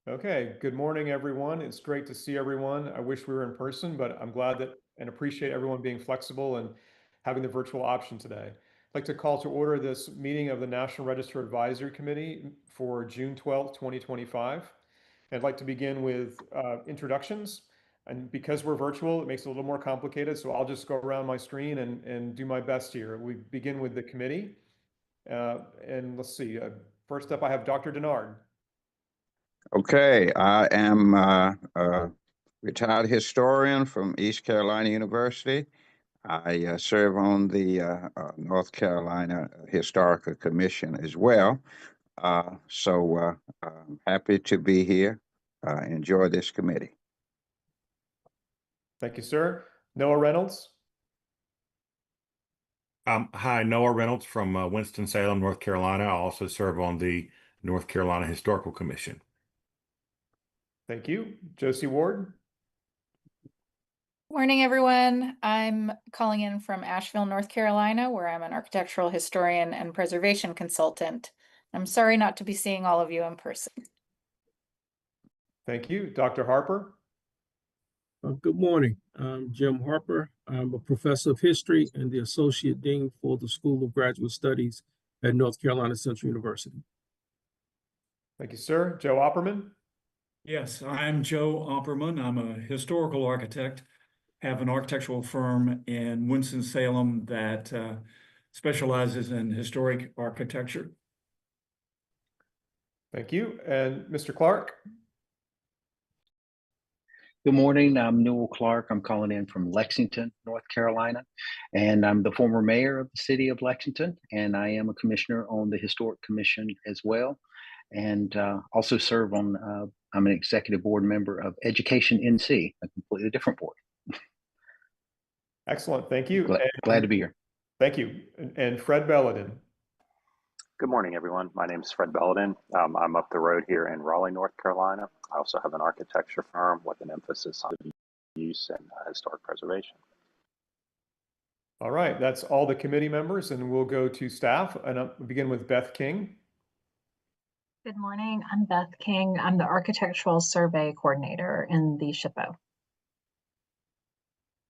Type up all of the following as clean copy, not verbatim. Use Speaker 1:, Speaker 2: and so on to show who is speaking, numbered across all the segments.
Speaker 1: Okay, good morning, everyone. It's great to see everyone. I wish we were in person, but I'm glad that and appreciate everyone being flexible and having the virtual option today. I'd like to call to order this meeting of the National Register Advisory Committee for June 12th, 2025. I'd like to begin with introductions. And because we're virtual, it makes it a little more complicated. So I'll just go around my screen and do my best here. We begin with the committee. And let's see, first up, I have Dr. Denard.
Speaker 2: Okay, I am a retired historian from East Carolina University. I serve on the North Carolina Historical Commission as well. I'm happy to be here. Enjoy this committee.
Speaker 1: Thank you, sir. Noah Reynolds.
Speaker 3: Hi, Noah Reynolds from Winston-Salem, North Carolina. I also serve on the North Carolina Historical Commission.
Speaker 1: Thank you. Josie Ward.
Speaker 4: Morning, everyone. I'm calling in from Asheville, North Carolina, where I'm an architectural historian and preservation consultant. I'm sorry not to be seeing all of you in person.
Speaker 1: Thank you. Dr. Harper.
Speaker 5: Good morning. I'm Jim Harper. I'm a professor of history and the associate dean for the School of Graduate Studies at North Carolina Central University.
Speaker 1: Thank you, sir. Joe Opperman.
Speaker 6: Yes, I'm Joe Opperman. I'm a historical architect, have an architectural firm in Winston-Salem that specializes in historic architecture.
Speaker 1: Thank you. And Mr. Clark.
Speaker 7: Good morning. I'm Newell Clark. I'm calling in from Lexington, North Carolina, and I'm the former mayor of the city of Lexington, and I am a commissioner on the Historic Commission as well, and also serve on, I'm an executive board member of Education NC, a completely different board.
Speaker 1: Excellent. Thank you.
Speaker 7: Glad to be here.
Speaker 1: Thank you. And Fred Belladin.
Speaker 8: Good morning, everyone. My name is Fred Belladin. I'm up the road here in Raleigh, North Carolina. I also have an architecture firm with an emphasis on use and historic preservation.
Speaker 1: All right, that's all the committee members, and we'll go to staff, and I'll begin with Beth King.
Speaker 9: Good morning. I'm Beth King. I'm the architectural survey coordinator in the SHPO.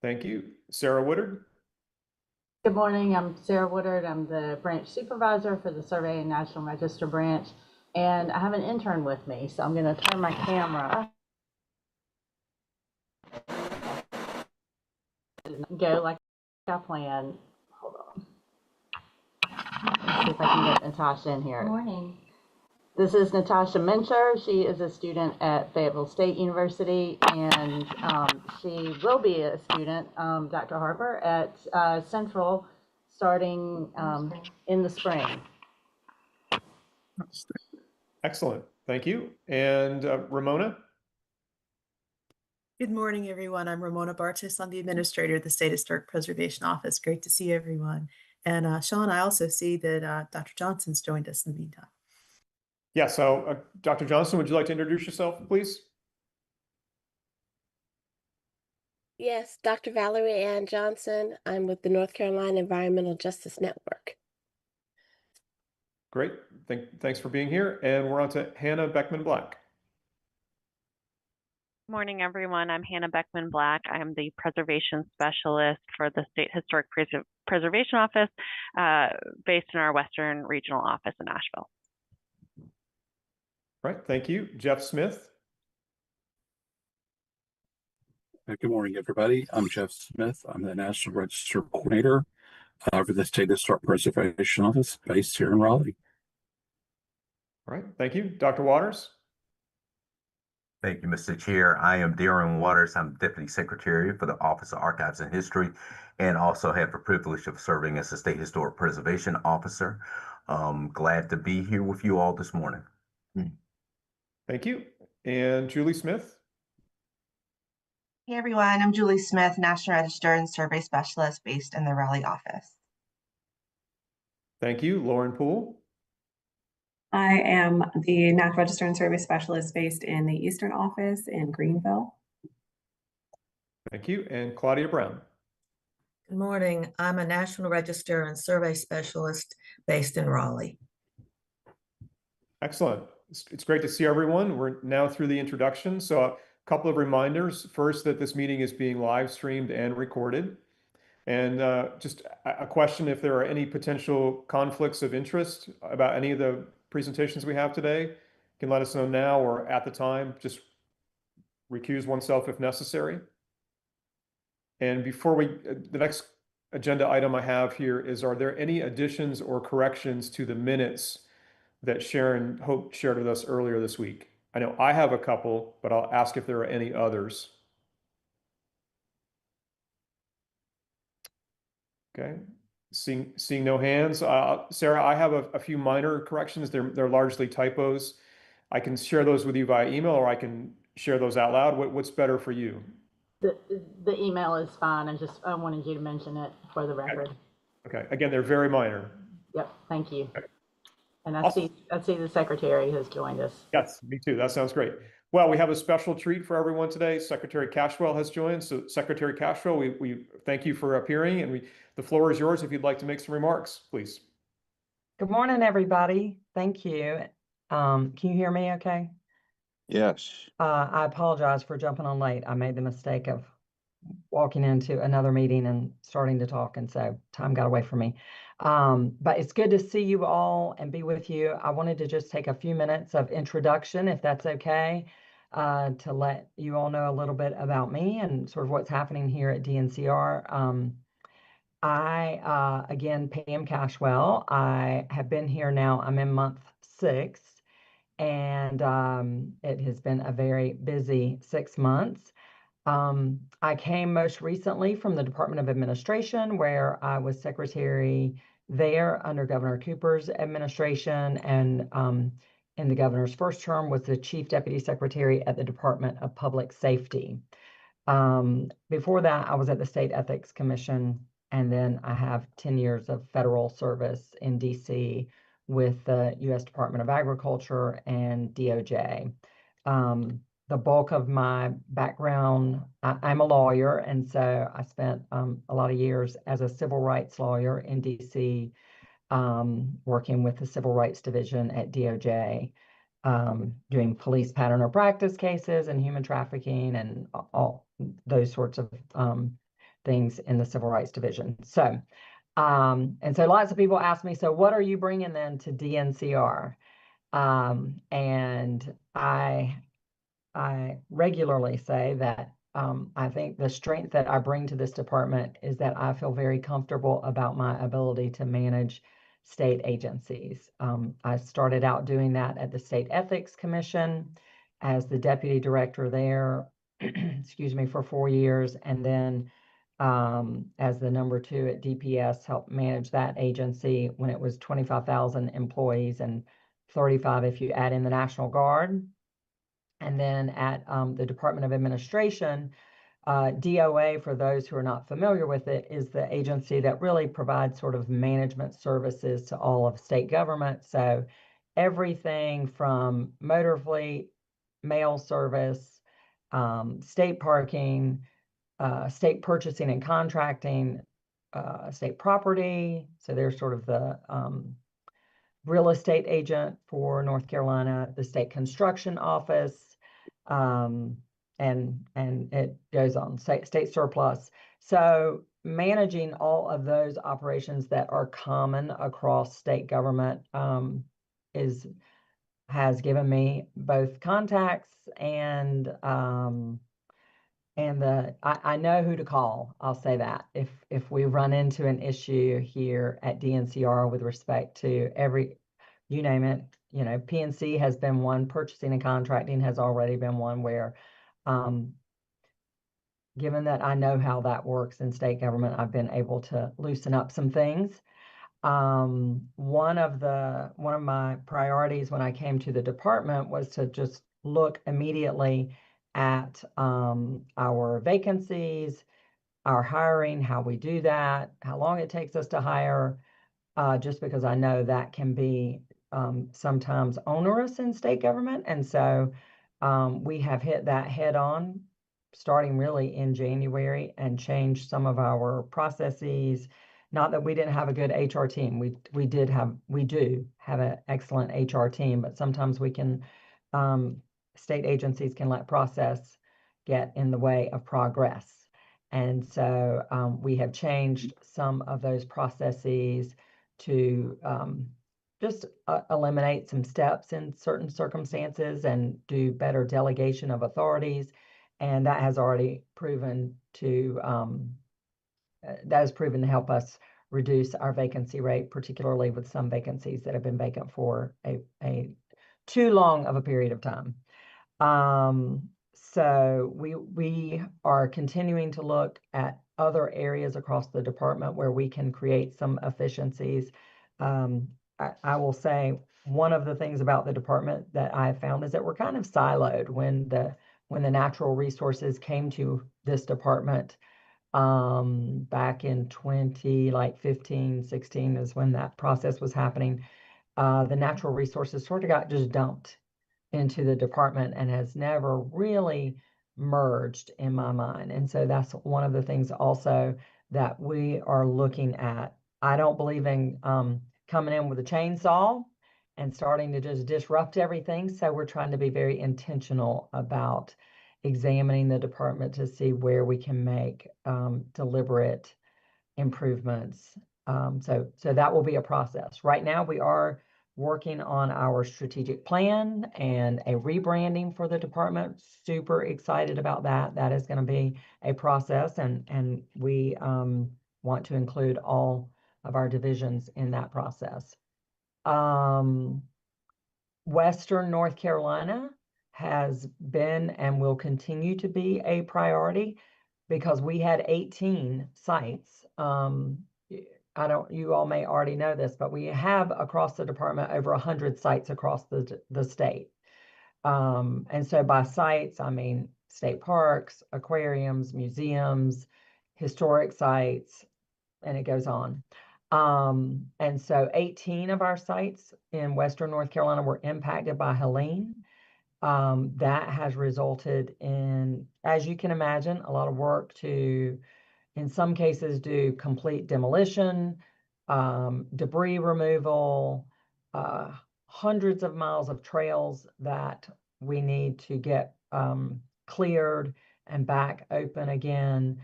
Speaker 1: Thank you. Sarah Woodard.
Speaker 10: Good morning. I'm Sarah Woodard. I'm the branch supervisor for the Survey and National Register branch, and I have an intern with me, so I'm going to turn my camera. Go like I planned. Hold on. Let's see if I can get Natasha in here.
Speaker 9: Good morning.
Speaker 10: This is Natasha Mincher. She is a student at Fayetteville State University, and she will be a student, Dr. Harper, at Central starting in the spring.
Speaker 1: Excellent. Thank you. And Ramona.
Speaker 11: Good morning, everyone. I'm Ramona Bartis. I'm the administrator of the State Historic Preservation Office. Great to see everyone. And Sean, I also see that Dr. Johnson's joined us in the meantime.
Speaker 1: Yeah, so Dr. Johnson, would you like to introduce yourself, please?
Speaker 12: Yes, Dr. Valerie Ann Johnson. I'm with the North Carolina Environmental Justice Network.
Speaker 1: Great. Thanks for being here. And we're on to Hannah Beckman-Black.
Speaker 13: Morning, everyone. I'm Hannah Beckman-Black. I'm the preservation specialist for the State Historic Preservation Office based in our Western Regional Office in Asheville.
Speaker 1: Right. Thank you. Jeff Smith.
Speaker 14: Good morning, everybody. I'm Jeff Smith. I'm the National Register Coordinator for the State Historic Preservation Office based here in Raleigh.
Speaker 1: All right. Thank you. Dr. Waters.
Speaker 15: Thank you, Mr. Chair. I am Darren Waters. I'm Deputy Secretary for the Office of Archives and History, and also have the privilege of serving as the State Historic Preservation Officer. Glad to be here with you all this morning.
Speaker 1: Thank you. And Julie Smith.
Speaker 16: Hey, everyone. I'm Julie Smith, National Register and Survey Specialist based in the Raleigh office.
Speaker 1: Thank you. Lauren Poole.
Speaker 17: I am the National Register and Survey Specialist based in the Eastern Office in Greenville.
Speaker 1: Thank you. And Claudia Brown.
Speaker 18: Good morning. I'm a National Register and Survey Specialist based in Raleigh.
Speaker 1: Excellent. It's great to see everyone. We're now through the introduction. So a couple of reminders. First, that this meeting is being live streamed and recorded. And just a question, if there are any potential conflicts of interest about any of the presentations we have today, you can let us know now or at the time. Just recuse oneself if necessary. And before the next agenda item I have here is, are there any additions or corrections to the minutes that Sharon Hope shared with us earlier this week? I know I have a couple, but I'll ask if there are any others. Okay, seeing no hands. Sarah, I have a few minor corrections. They're largely typos. I can share those with you via email, or I can share those out loud. What's better for you?
Speaker 10: The email is fine. I wanted you to mention it for the record.
Speaker 1: Okay. Again, they're very minor.
Speaker 10: Yep. Thank you.
Speaker 1: Okay.
Speaker 10: And I
Speaker 1: Awesome.
Speaker 10: see the secretary has joined us.
Speaker 1: Yes, me too. That sounds great. Well, we have a special treat for everyone today. Secretary Cashwell has joined. So Secretary Cashwell, we thank you for appearing, and the floor is yours if you'd like to make some remarks, please.
Speaker 19: Good morning, everybody. Thank you. Can you hear me okay?
Speaker 2: Yes.
Speaker 19: I apologize for jumping on late. I made the mistake of walking into another meeting and starting to talk, and so time got away from me. But it's good to see you all and be with you. I wanted to just take a few minutes of introduction, if that's okay, to let you all know a little bit about me and sort of what's happening here at DNCR. Again, Pam Cashwell, I have been here now, I'm in month 6, and it has been a very busy 6 months. I came most recently from the Department of Administration, where I was secretary there under Governor Cooper's administration, and in the governor's first term was the chief deputy secretary at the Department of Public Safety. Before that, I was at the State Ethics Commission, and then I have 10 years of federal service in DC with the U.S. Department of Agriculture and DOJ. The bulk of my background, I'm a lawyer, and so I spent a lot of years as a civil rights lawyer in DC, working with the Civil Rights Division at DOJ, doing police pattern or practice cases and human trafficking and all those sorts of things in the Civil Rights Division. So, and so lots of people ask me, so what are you bringing then to DNCR? And I regularly say that I think the strength that I bring to this department is that I feel very comfortable about my ability to manage state agencies. I started out doing that at the State Ethics Commission as the deputy director there, excuse me, for 4 years, and then as the number 2 at DPS, helped manage that agency when it was 25,000 employees and 35 if you add in the National Guard. And then at the Department of Administration, DOA, for those who are not familiar with it, is the agency that really provides sort of management services to all of state government. So everything from motor fleet, mail service, state parking, state purchasing and contracting, state property. So they're sort of the real estate agent for North Carolina, the state construction office, and it goes on, state surplus. So managing all of those operations that are common across state government has given me both contacts and I know who to call. I'll say that if we run into an issue here at DNCR with respect to you name it, you know, PNC has been one, purchasing and contracting has already been one where, given that I know how that works in state government, I've been able to loosen up some things. One of my priorities when I came to the department was to just look immediately at our vacancies, our hiring, how we do that, how long it takes us to hire, just because I know that can be sometimes onerous in state government. And so we have hit that head on starting really in January and changed some of our processes, not that we didn't have a good HR team. We do have an excellent HR team, but sometimes we can, state agencies can let process get in the way of progress. And so we have changed some of those processes to just eliminate some steps in certain circumstances and do better delegation of authorities. And that has already proven to help us reduce our vacancy rate, particularly with some vacancies that have been vacant for a too long of a period of time. So we are continuing to look at other areas across the department where we can create some efficiencies. I will say one of the things about the department that I found is that we're kind of siloed. When the natural resources came to this department back in 15, 16 is when that process was happening. The natural resources sort of got just dumped into the department and has never really merged in my mind. And so that's one of the things also that we are looking at. I don't believe in coming in with a chainsaw and starting to just disrupt everything. So we're trying to be very intentional about examining the department to see where we can make deliberate improvements. So that will be a process. Right now, we are working on our strategic plan and a rebranding for the department. Super excited about that. That is going to be a process, and we want to include all of our divisions in that process. Western North Carolina has been and will continue to be a priority because we had 18 sites. You all may already know this, but we have across the department over 100 sites across the state. And so by sites, I mean state parks, aquariums, museums, historic sites, and it goes on. And so 18 of our sites in Western North Carolina were impacted by Helene. That has resulted in, as you can imagine, a lot of work to, in some cases, do complete demolition, debris removal, hundreds of miles of trails that we need to get cleared and back open again.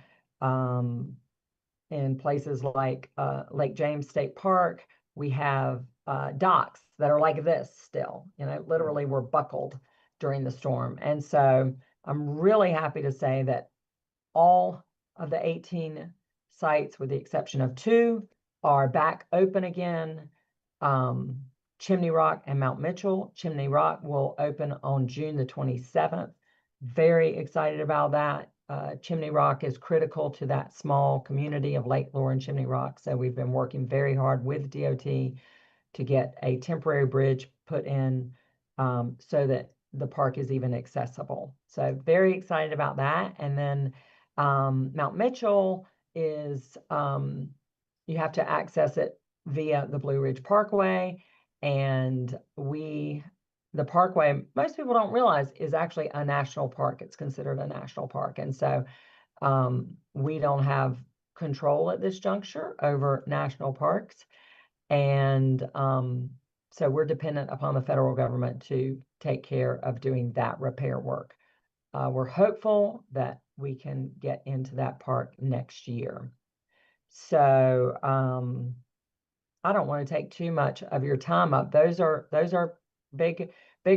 Speaker 19: In places like Lake James State Park, we have docks that are like this still, literally were buckled during the storm. And so I'm really happy to say that all of the 18 sites, with the exception of 2, are back open again. Chimney Rock and Mount Mitchell. Chimney Rock will open on June the 27th. Very excited about that. Chimney Rock is critical to that small community of Lake Lure and Chimney Rock. So we've been working very hard with DOT to get a temporary bridge put in so that the park is even accessible. So very excited about that. And then Mount Mitchell is, you have to access it via the Blue Ridge Parkway. And the parkway, most people don't realize, is actually a national park. It's considered a national park. And so we don't have control at this juncture over national parks. And so we're dependent upon the federal government to take care of doing that repair work. We're hopeful that we can get into that park next year. So I don't want to take too much of your time up. Those are big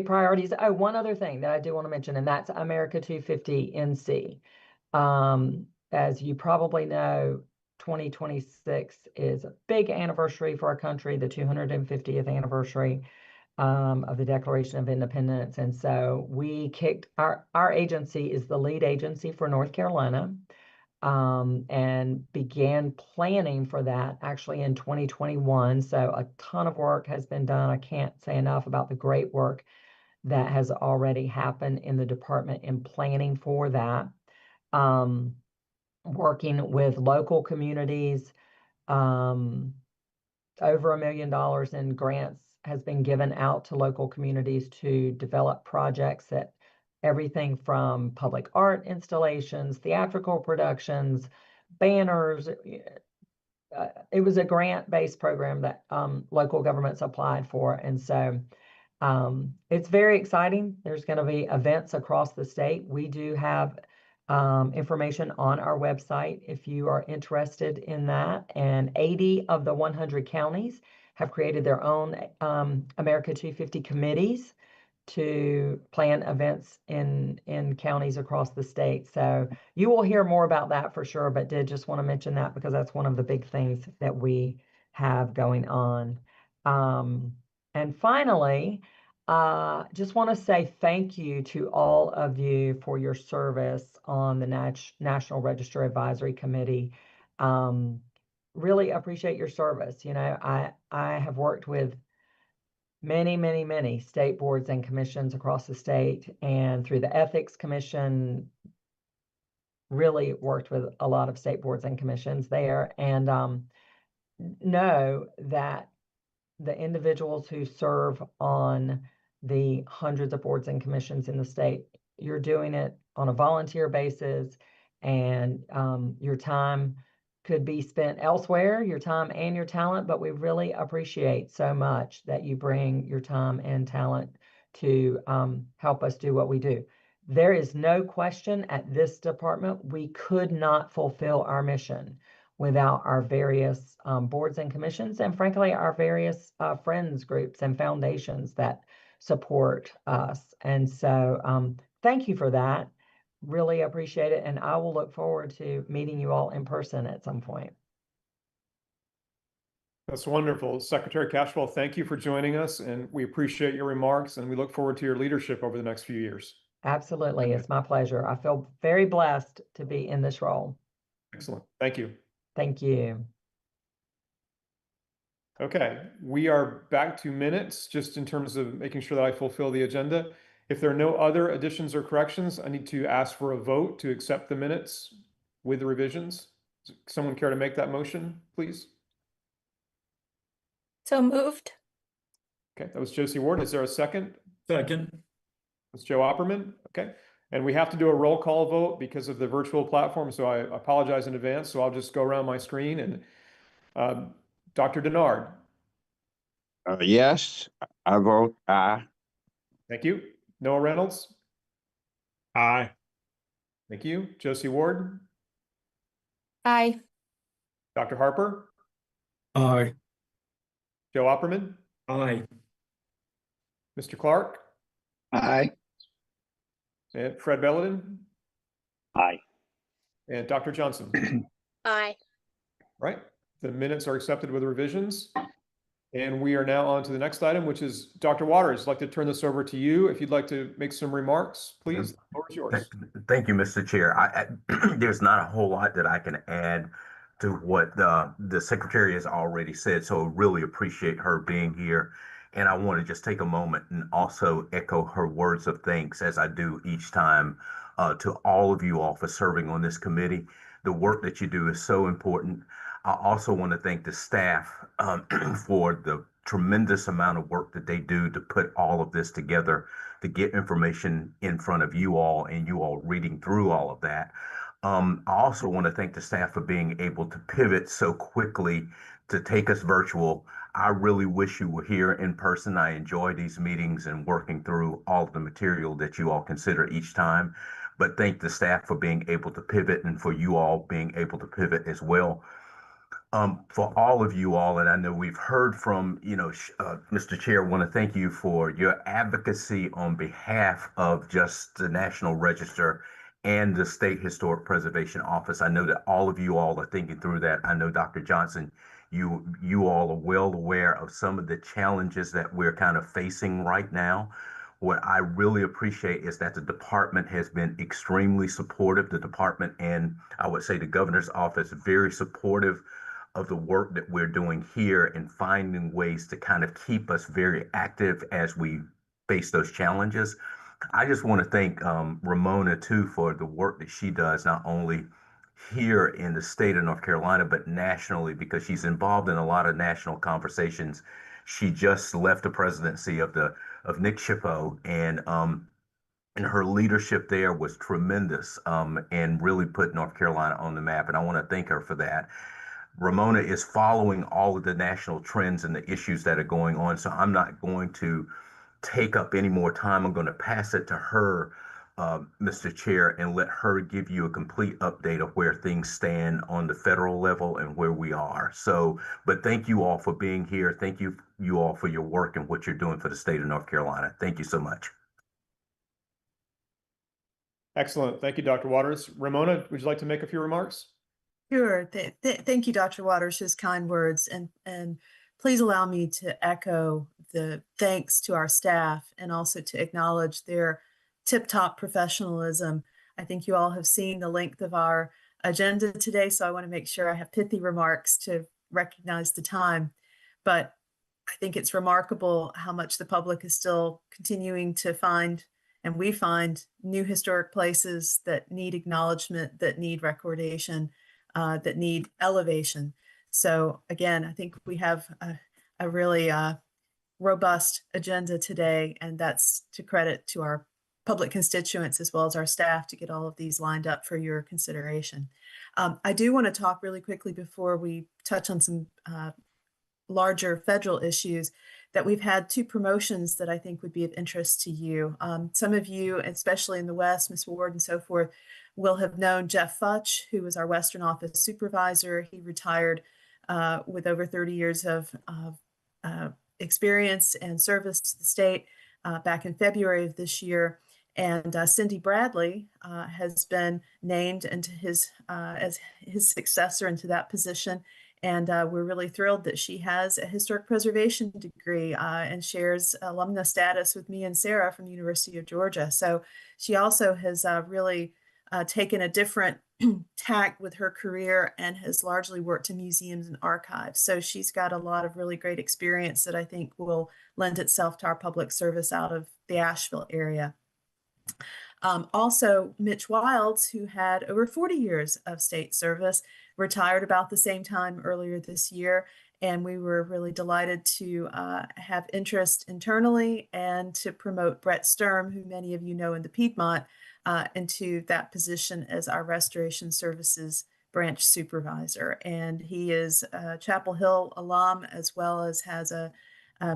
Speaker 19: priorities. Oh, one other thing that I do want to mention, and that's America 250 NC. As you probably know, 2026 is a big anniversary for our country, the 250th anniversary of the Declaration of Independence. And so we kicked, our agency is the lead agency for North Carolina, and began planning for that actually in 2021. So a ton of work has been done. I can't say enough about the great work that has already happened in the department in planning for that. Working with local communities, over $1 million in grants has been given out to local communities to develop projects that everything from public art installations, theatrical productions, banners, it was a grant-based program that local governments applied for. And so it's very exciting. There's going to be events across the state. We do have information on our website if you are interested in that. And 80 of the 100 counties have created their own America 250 committees to plan events in counties across the state. So you will hear more about that for sure, but did just want to mention that because that's one of the big things that we have going on. And finally, just want to say thank you to all of you for your service on the National Register Advisory Committee. Really appreciate your service. You know, I have worked with many state boards and commissions across the state, and through the Ethics Commission, really worked with a lot of state boards and commissions there, and know that the individuals who serve on the hundreds of boards and commissions in the state, you're doing it on a volunteer basis, and your time could be spent elsewhere, your time and your talent, but we really appreciate so much that you bring your time and talent to help us do what we do. There is no question at this department, we could not fulfill our mission without our various boards and commissions, and frankly, our various friends groups and foundations that support us. And so thank you for that. Really appreciate it. And I will look forward to meeting you all in person at some point.
Speaker 1: That's wonderful. Secretary Cashwell, thank you for joining us, and we appreciate your remarks, and we look forward to your leadership over the next few years.
Speaker 19: Absolutely. It's my pleasure. I feel very blessed to be in this role.
Speaker 1: Excellent. Thank you.
Speaker 19: Thank you.
Speaker 1: Okay, we are back to minutes, just in terms of making sure that I fulfill the agenda. If there are no other additions or corrections, I need to ask for a vote to accept the minutes with the revisions. Does someone care to make that motion, please?
Speaker 4: So moved.
Speaker 1: Okay, that was Josie Ward. Is there a second?
Speaker 6: Second.
Speaker 1: That's Joe Opperman. Okay, and we have to do a roll call vote because of the virtual platform, so I apologize in advance. So I'll just go around my screen and Dr. Denard.
Speaker 2: Yes, I vote aye.
Speaker 1: Thank you. Noah Reynolds.
Speaker 3: Aye.
Speaker 1: Thank you. Josie Ward.
Speaker 4: Aye.
Speaker 1: Dr. Harper.
Speaker 5: Aye.
Speaker 1: Joe Opperman.
Speaker 6: Aye.
Speaker 1: Mr. Clark.
Speaker 7: Aye.
Speaker 1: And Fred Belladin.
Speaker 8: Aye.
Speaker 1: And Dr. Johnson.
Speaker 12: Aye.
Speaker 1: Right. The minutes are accepted with revisions. And we are now on to the next item, which is Dr. Waters. I'd like to turn this over to you. If you'd like to make some remarks, please. The floor is yours.
Speaker 15: Thank you, Mr. Chair. There's not a whole lot that I can add to what the secretary has already said, so really appreciate her being here. And I want to just take a moment and also echo her words of thanks, as I do each time, to all of you all for serving on this committee. The work that you do is so important. I also want to thank the staff for the tremendous amount of work that they do to put all of this together, to get information in front of you all and you all reading through all of that. I also want to thank the staff for being able to pivot so quickly to take us virtual. I really wish you were here in person. I enjoy these meetings and working through all of the material that you all consider each time. But thank the staff for being able to pivot and for you all being able to pivot as well. For all of you all, and I know we've heard from, Mr. Chair, want to thank you for your advocacy on behalf of just the National Register and the State Historic Preservation Office. I know that all of you all are thinking through that. I know, Dr. Johnson, you all are well aware of some of the challenges that we're kind of facing right now. What I really appreciate is that the department has been extremely supportive. The department and I would say the governor's office, very supportive of the work that we're doing here and finding ways to kind of keep us very active as we face those challenges. I just want to thank Ramona too for the work that she does, not only here in the state of North Carolina, but nationally, because she's involved in a lot of national conversations. She just left the presidency of NCSHPO, and her leadership there was tremendous and really put North Carolina on the map. And I want to thank her for that. Ramona is following all of the national trends and the issues that are going on. So I'm not going to take up any more time. I'm going to pass it to her, Mr. Chair, and let her give you a complete update of where things stand on the federal level and where we are. So, but thank you all for being here. Thank you all for your work and what you're doing for the state of North Carolina. Thank you so much.
Speaker 1: Excellent. Thank you, Dr. Waters. Ramona, would you like to make a few remarks?
Speaker 11: Sure. Thank you, Dr. Waters, for his kind words. And please allow me to echo the thanks to our staff and also to acknowledge their tip-top professionalism. I think you all have seen the length of our agenda today, so I want to make sure I have pithy remarks to recognize the time. But I think it's remarkable how much the public is still continuing to find, and we find, new historic places that need acknowledgement, that need recordation, that need elevation. So again, I think we have a really robust agenda today, and that's to credit to our public constituents as well as our staff to get all of these lined up for your consideration. I do want to talk really quickly before we touch on some larger federal issues, that we've had 2 promotions that I think would be of interest to you. Some of you, especially in the West, Ms. Ward and so forth, will have known Jeff Futch, who was our Western Office supervisor. He retired with over 30 years of experience and service to the state back in February of this year. And Cindy Bradley has been named into as his successor into that position. And we're really thrilled that she has a historic preservation degree and shares alumna status with me and Sarah from the University of Georgia. So she also has really taken a different tack with her career and has largely worked in museums and archives. So she's got a lot of really great experience that I think will lend itself to our public service out of the Asheville area. Also, Mitch Wilds, who had over 40 years of state service, retired about the same time earlier this year. And we were really delighted to have interest internally and to promote Brett Sturm, who many of you know in the Piedmont, into that position as our Restoration Services branch supervisor. And he is a Chapel Hill alum as well as has a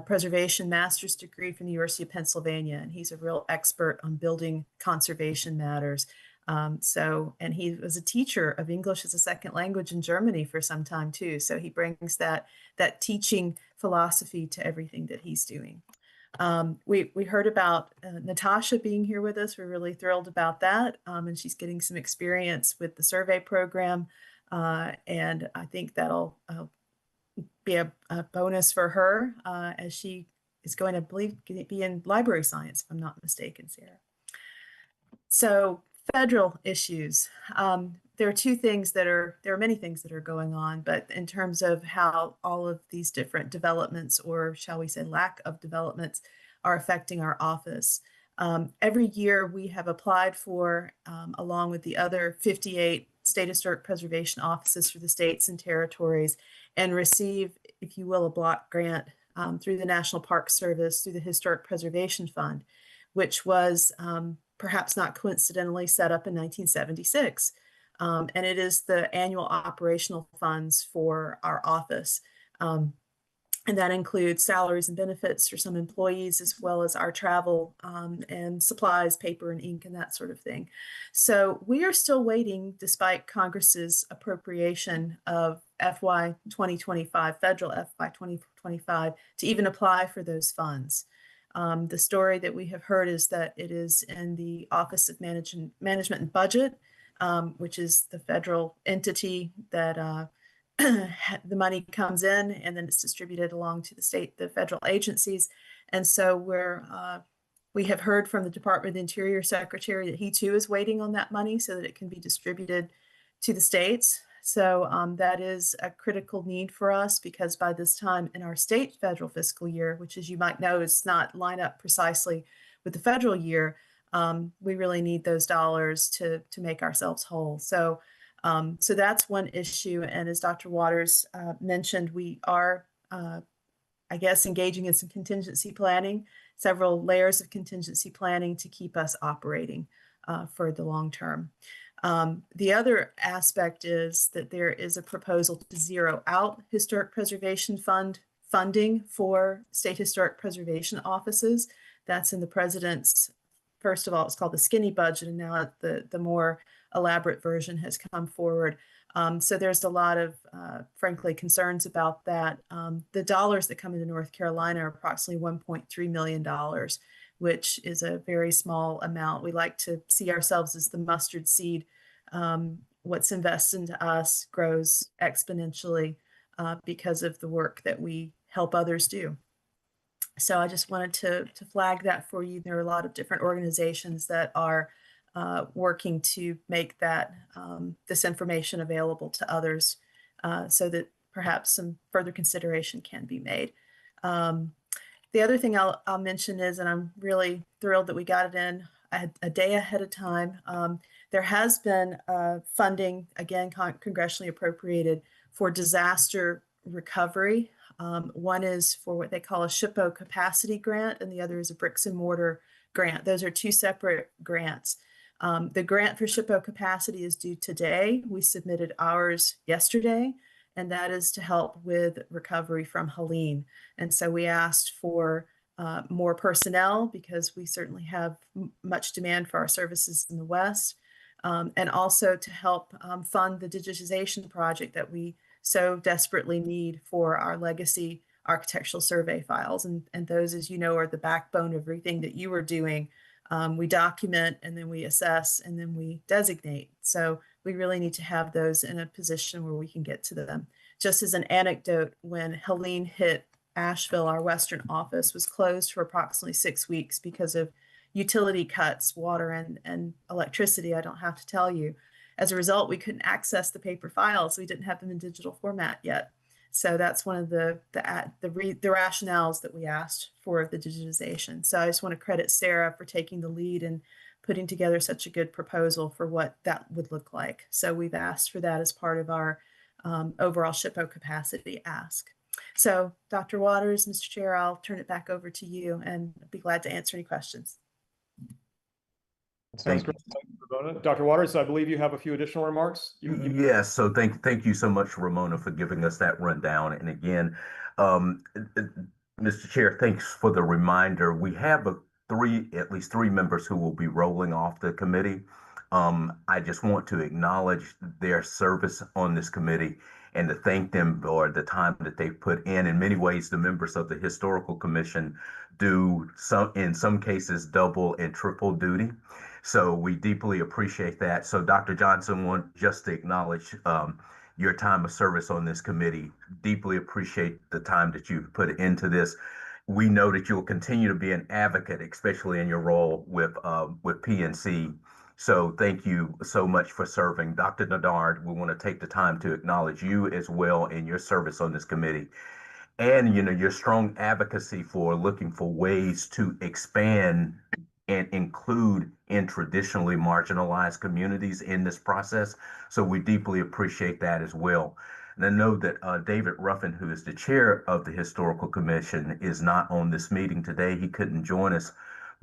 Speaker 11: preservation master's degree from the University of Pennsylvania. And he's a real expert on building conservation matters. And he was a teacher of English as a second language in Germany for some time too. So he brings that teaching philosophy to everything that he's doing. We heard about Natasha being here with us. We're really thrilled about that. And she's getting some experience with the survey program. And I think that'll be a bonus for her as she is going to be in library science, if I'm not mistaken, Sarah. So federal issues. There are many things that are going on, but in terms of how all of these different developments, or shall we say lack of developments, are affecting our office. Every year we have applied for, along with the other 58 state historic preservation offices for the states and territories, and receive, if you will, a block grant through the National Park Service, through the Historic Preservation Fund, which was perhaps not coincidentally set up in 1976. And it is the annual operational funds for our office. And that includes salaries and benefits for some employees, as well as our travel and supplies, paper and ink and that sort of thing. So we are still waiting, despite Congress's appropriation of FY 2025, federal FY 2025, to even apply for those funds. The story that we have heard is that it is in the Office of Management and Budget, which is the federal entity that the money comes in and then it's distributed along to the federal agencies. And so we have heard from the Department of the Interior Secretary that he too is waiting on that money so that it can be distributed to the states. So that is a critical need for us, because by this time in our state federal fiscal year, which as you might know is not line up precisely with the federal year, we really need those dollars to make ourselves whole. So that's one issue. And as Dr. Waters mentioned, we are, I guess, engaging in some contingency planning, several layers of contingency planning to keep us operating for the long term. The other aspect is that there is a proposal to zero out historic preservation funding for state historic preservation offices. That's in the president's, first of all, it's called the skinny budget, and now the more elaborate version has come forward. So there's a lot of, frankly, concerns about that. The dollars that come into North Carolina are approximately $1.3 million, which is a very small amount. We like to see ourselves as the mustard seed. What's invested into us grows exponentially because of the work that we help others do. So I just wanted to flag that for you. There are a lot of different organizations that are working to make that this information available to others so that perhaps some further consideration can be made. The other thing I'll mention is, and I'm really thrilled that we got it in a day ahead of time, there has been funding, again, congressionally appropriated for disaster recovery. One is for what they call a SHPO capacity grant, and the other is a bricks and mortar grant. Those are two separate grants. The grant for SHPO capacity is due today. We submitted ours yesterday, and that is to help with recovery from Helene. And so we asked for more personnel because we certainly have much demand for our services in the West, and also to help fund the digitization project that we so desperately need for our legacy architectural survey files. And those, as you know, are the backbone of everything that you are doing. We document, and then we assess, and then we designate. So we really need to have those in a position where we can get to them. Just as an anecdote, when Helene hit Asheville, our Western office was closed for approximately 6 weeks because of utility cuts, water and electricity. I don't have to tell you. As a result, we couldn't access the paper files. We didn't have them in digital format yet. So that's one of the rationales that we asked for the digitization. So I just want to credit Sarah for taking the lead and putting together such a good proposal for what that would look like. So we've asked for that as part of our overall SHPO capacity ask. So Dr. Waters, Mr. Chair, I'll turn it back over to you and be glad to answer any questions.
Speaker 1: Sounds great. Thank you, Ramona. Dr. Waters, I believe you have a few additional remarks.
Speaker 15: Yes, so thank you so much, Ramona, for giving us that rundown. And again, Mr. Chair, thanks for the reminder. We have at least three members who will be rolling off the committee. I just want to acknowledge their service on this committee and to thank them for the time that they've put in. In many ways, the members of the Historical Commission do in some cases, double and triple duty. So we deeply appreciate that. So Dr. Johnson, want just to acknowledge your time of service on this committee. Deeply appreciate the time that you've put into this. We know that you'll continue to be an advocate, especially in your role with PNC. So thank you so much for serving. Dr. Nadard, we want to take the time to acknowledge you as well in your service on this committee. And, your strong advocacy for looking for ways to expand and include in traditionally marginalized communities in this process. So we deeply appreciate that as well. And I know that David Ruffin, who is the chair of the Historical Commission, is not on this meeting today. He couldn't join us,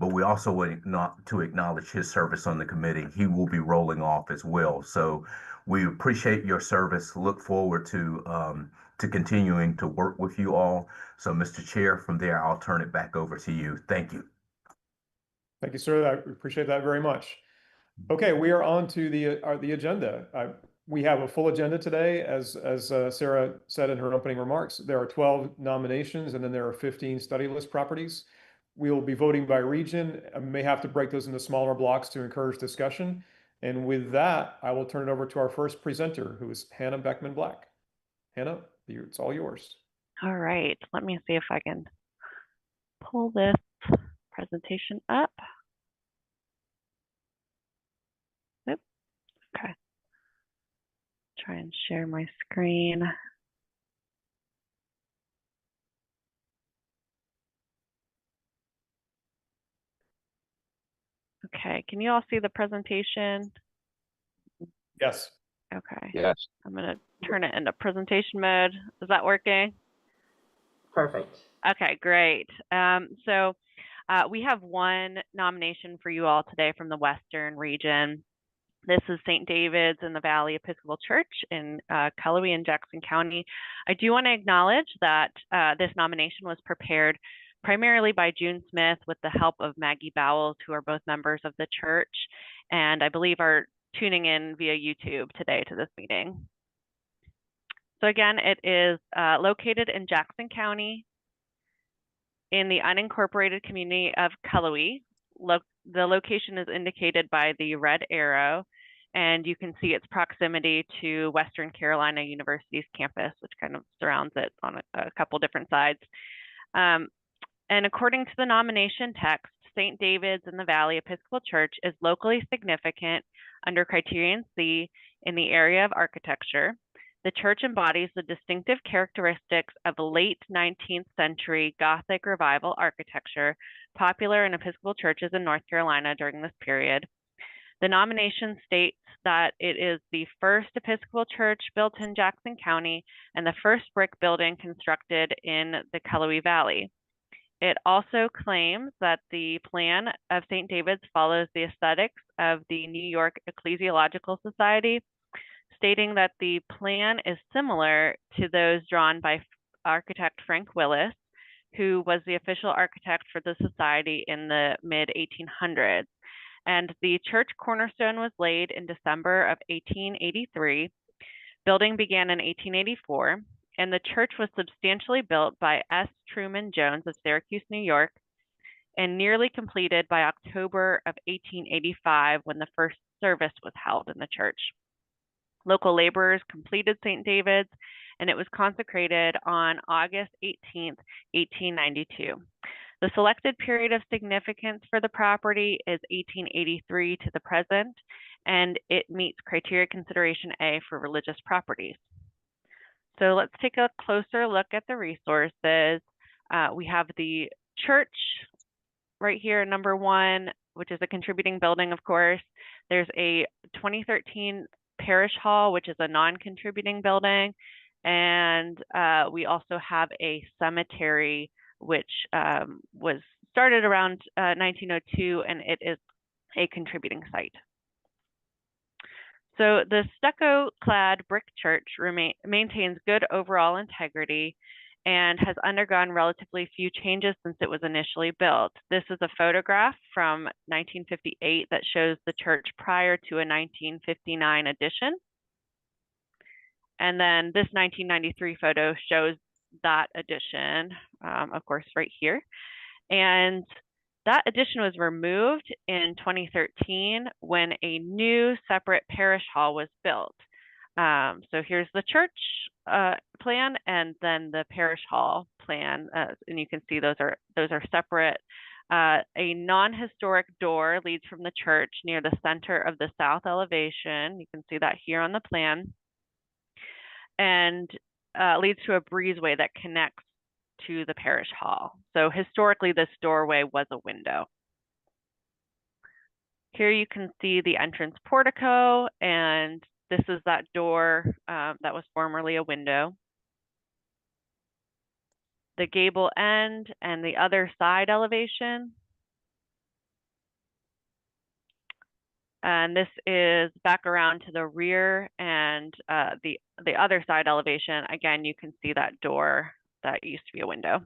Speaker 15: but we also want to acknowledge his service on the committee. He will be rolling off as well. So we appreciate your service. Look forward to continuing to work with you all. So Mr. Chair, from there, I'll turn it back over to you. Thank you.
Speaker 1: Thank you, sir. I appreciate that very much. Okay, we are on to the agenda. We have a full agenda today, as Sarah said in her opening remarks. There are 12 nominations, and then there are 15 study list properties. We will be voting by region. I may have to break those into smaller blocks to encourage discussion. And with that, I will turn it over to our first presenter, who is Hannah Beckman Black. Hannah, it's all yours.
Speaker 13: All right, let me see if I can pull this presentation up. Yep. Okay. Try and share my screen. Okay, can you all see the presentation?
Speaker 1: Yes.
Speaker 13: Okay.
Speaker 2: Yes.
Speaker 13: I'm going to turn it into presentation mode. Is that working?
Speaker 10: Perfect.
Speaker 13: Okay, great. So we have one nomination for you all today from the Western region. This is St. David's in the Valley Episcopal Church in Cullowhee in Jackson County. I do want to acknowledge that this nomination was prepared primarily by June Smith with the help of Maggie Bowles, who are both members of the church, and I believe are tuning in via YouTube today to this meeting. So again, it is located in Jackson County in the unincorporated community of Cullowhee. The location is indicated by the red arrow, and you can see its proximity to Western Carolina University's campus, which kind of surrounds it on a couple different sides. And according to the nomination text, St. David's in the Valley Episcopal Church is locally significant under Criterion C in the area of architecture. The church embodies the distinctive characteristics of late 19th century Gothic Revival architecture, popular in Episcopal churches in North Carolina during this period. The nomination states that it is the first Episcopal church built in Jackson County and the first brick building constructed in the Cullowhee Valley. It also claims that the plan of St. David's follows the aesthetics of the New York Ecclesiological Society, stating that the plan is similar to those drawn by architect Frank Willis, who was the official architect for the society in the mid-1800s. And the church cornerstone was laid in December of 1883. Building began in 1884, and the church was substantially built by S. Truman Jones of Syracuse, New York, and nearly completed by October of 1885 when the first service was held in the church. Local laborers completed St. David's, and it was consecrated on August 18th, 1892. The selected period of significance for the property is 1883 to the present, and it meets criteria consideration A for religious properties. So let's take a closer look at the resources. We have the church right here, number 1, which is a contributing building, of course. There's a 2013 parish hall, which is a non-contributing building. And we also have a cemetery, which was started around 1902, and it is a contributing site. So the stucco-clad brick church maintains good overall integrity and has undergone relatively few changes since it was initially built. This is a photograph from 1958 that shows the church prior to a 1959 addition. And then this 1993 photo shows that addition, of course, right here. And that addition was removed in 2013 when a new separate parish hall was built. So here's the church plan and then the parish hall plan, and you can see those are separate. A non-historic door leads from the church near the center of the south elevation. You can see that here on the plan, and leads to a breezeway that connects to the parish hall. So historically, this doorway was a window. Here you can see the entrance portico, and this is that door that was formerly a window. The gable end and the other side elevation. And this is back around to the rear and the other side elevation. Again, you can see that door that used to be a window.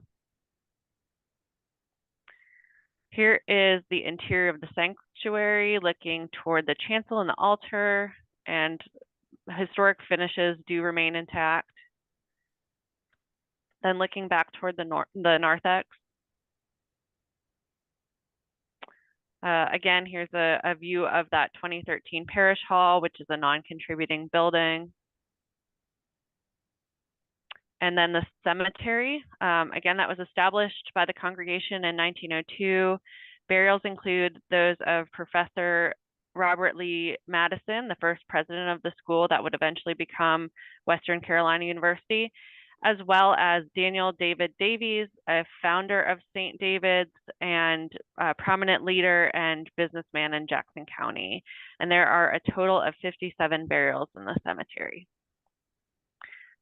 Speaker 13: Here is the interior of the sanctuary, looking toward the chancel and the altar, and historic finishes do remain intact. Then looking back toward the narthex. Again, here's a view of that 2013 parish hall, which is a non-contributing building. And then the cemetery, again, that was established by the congregation in 1902. Burials include those of Professor Robert Lee Madison, the first president of the school that would eventually become Western Carolina University, as well as Daniel David Davies, a founder of St. David's and a prominent leader and businessman in Jackson County. And there are a total of 57 burials in the cemetery.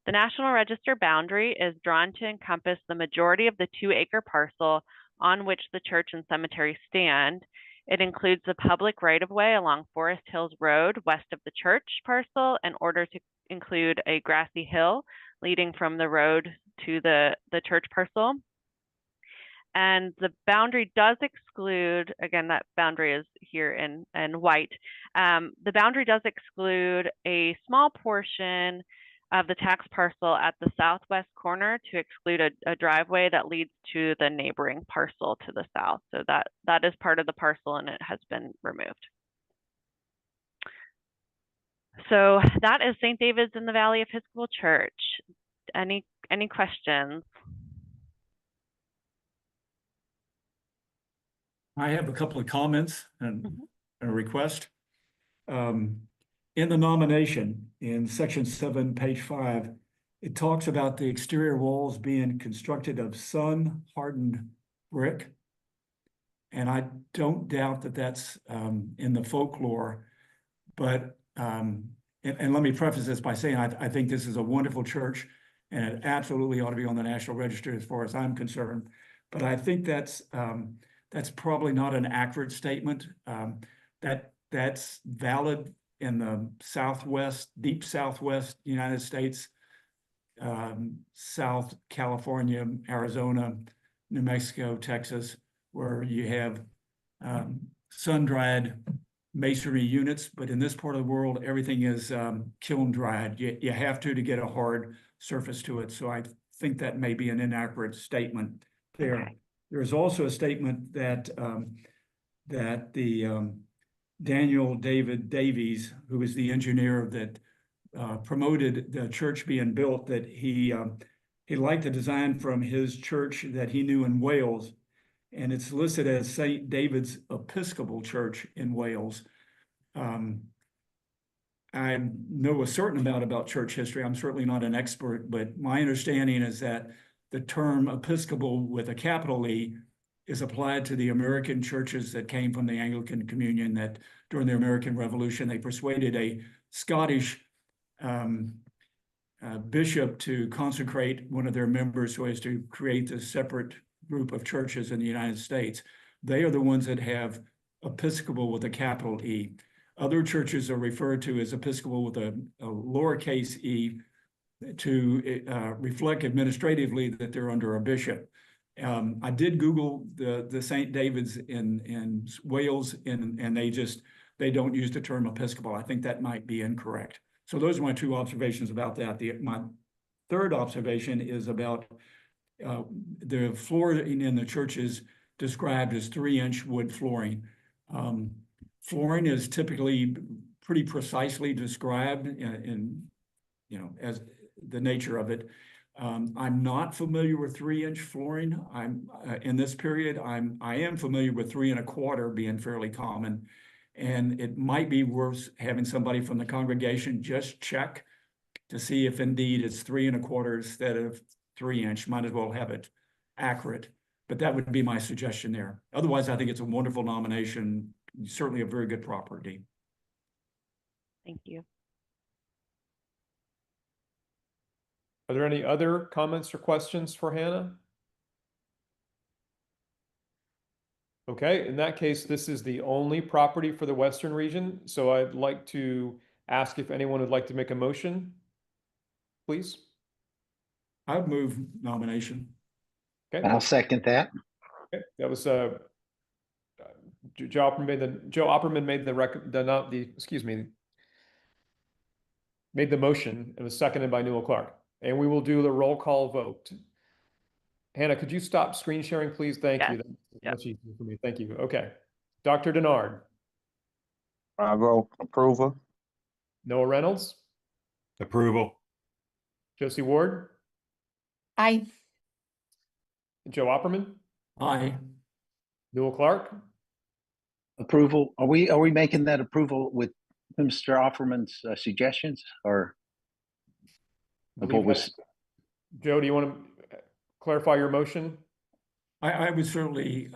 Speaker 13: The National Register boundary is drawn to encompass the majority of the 2-acre parcel on which the church and cemetery stand. It includes the public right-of-way along Forest Hills Road west of the church parcel in order to include a grassy hill leading from the road to the church parcel. And the boundary does exclude, again, that boundary is here in white. The boundary does exclude a small portion of the tax parcel at the southwest corner to exclude a driveway that leads to the neighboring parcel to the south. So that is part of the parcel and it has been removed. So that is St. David's in the Valley Episcopal Church. Any questions?
Speaker 6: I have a couple of comments and a request. In the nomination, in section 7, page 5, it talks about the exterior walls being constructed of sun-hardened brick. And I don't doubt that that's in the folklore, but, and let me preface this by saying I think this is a wonderful church and it absolutely ought to be on the National Register as far as I'm concerned. But I think that's probably not an accurate statement. That's valid in the Southwest, deep Southwest United States, South California, Arizona, New Mexico, Texas, where you have sun-dried masonry units. But in this part of the world, everything is kiln-dried. You have to get a hard surface to it. So I think that may be an inaccurate statement there. Okay. There's also a statement that the Daniel David Davies, who was the engineer that promoted the church being built, that he liked the design from his church that he knew in Wales, and it's listed as St. David's Episcopal Church in Wales. I know a certain amount about church history. I'm certainly not an expert, but my understanding is that the term Episcopal with a capital E is applied to the American churches that came from the Anglican Communion, that during the American Revolution, they persuaded a Scottish bishop to consecrate one of their members so as to create a separate group of churches in the United States. They are the ones that have Episcopal with a capital E. Other churches are referred to as Episcopal with a lowercase e to reflect administratively that they're under a bishop. I did Google the St. David's in Wales, and they don't use the term Episcopal. I think that might be incorrect. So those are my two observations about that. My third observation is about the flooring in the church is described as 3-inch wood flooring. Flooring is typically pretty precisely described in as the nature of it. I'm not familiar with 3-inch flooring. In this period, I am familiar with 3 1/4 being fairly common, and it might be worth having somebody from the congregation just check to see if indeed it's 3 1/4 instead of 3-inch. Might as well have it accurate, but that would be my suggestion there. Otherwise, I think it's a wonderful nomination, certainly a very good property.
Speaker 13: Thank you.
Speaker 1: Are there any other comments or questions for Hannah? Okay, in that case, this is the only property for the Western region. So I'd like to ask if anyone would like to make a motion, please.
Speaker 6: I would move nomination.
Speaker 1: Okay.
Speaker 7: I'll second that.
Speaker 1: Okay. That was Joe Opperman made the motion. It was seconded by Newell Clark. And we will do the roll call vote. Hannah, could you stop screen sharing, please? Thank you. That's much easier for me. Thank you. Okay. Dr. Denard.
Speaker 2: Bravo. Approval.
Speaker 1: Noah Reynolds.
Speaker 3: Approval.
Speaker 1: Josie Ward.
Speaker 4: Aye.
Speaker 1: Joe Opperman.
Speaker 6: Aye.
Speaker 1: Newell Clark.
Speaker 7: Approval. Are we making that approval with Mr. Offerman's suggestions, or what was?
Speaker 1: Joe, do you want to clarify your motion?
Speaker 6: I would certainly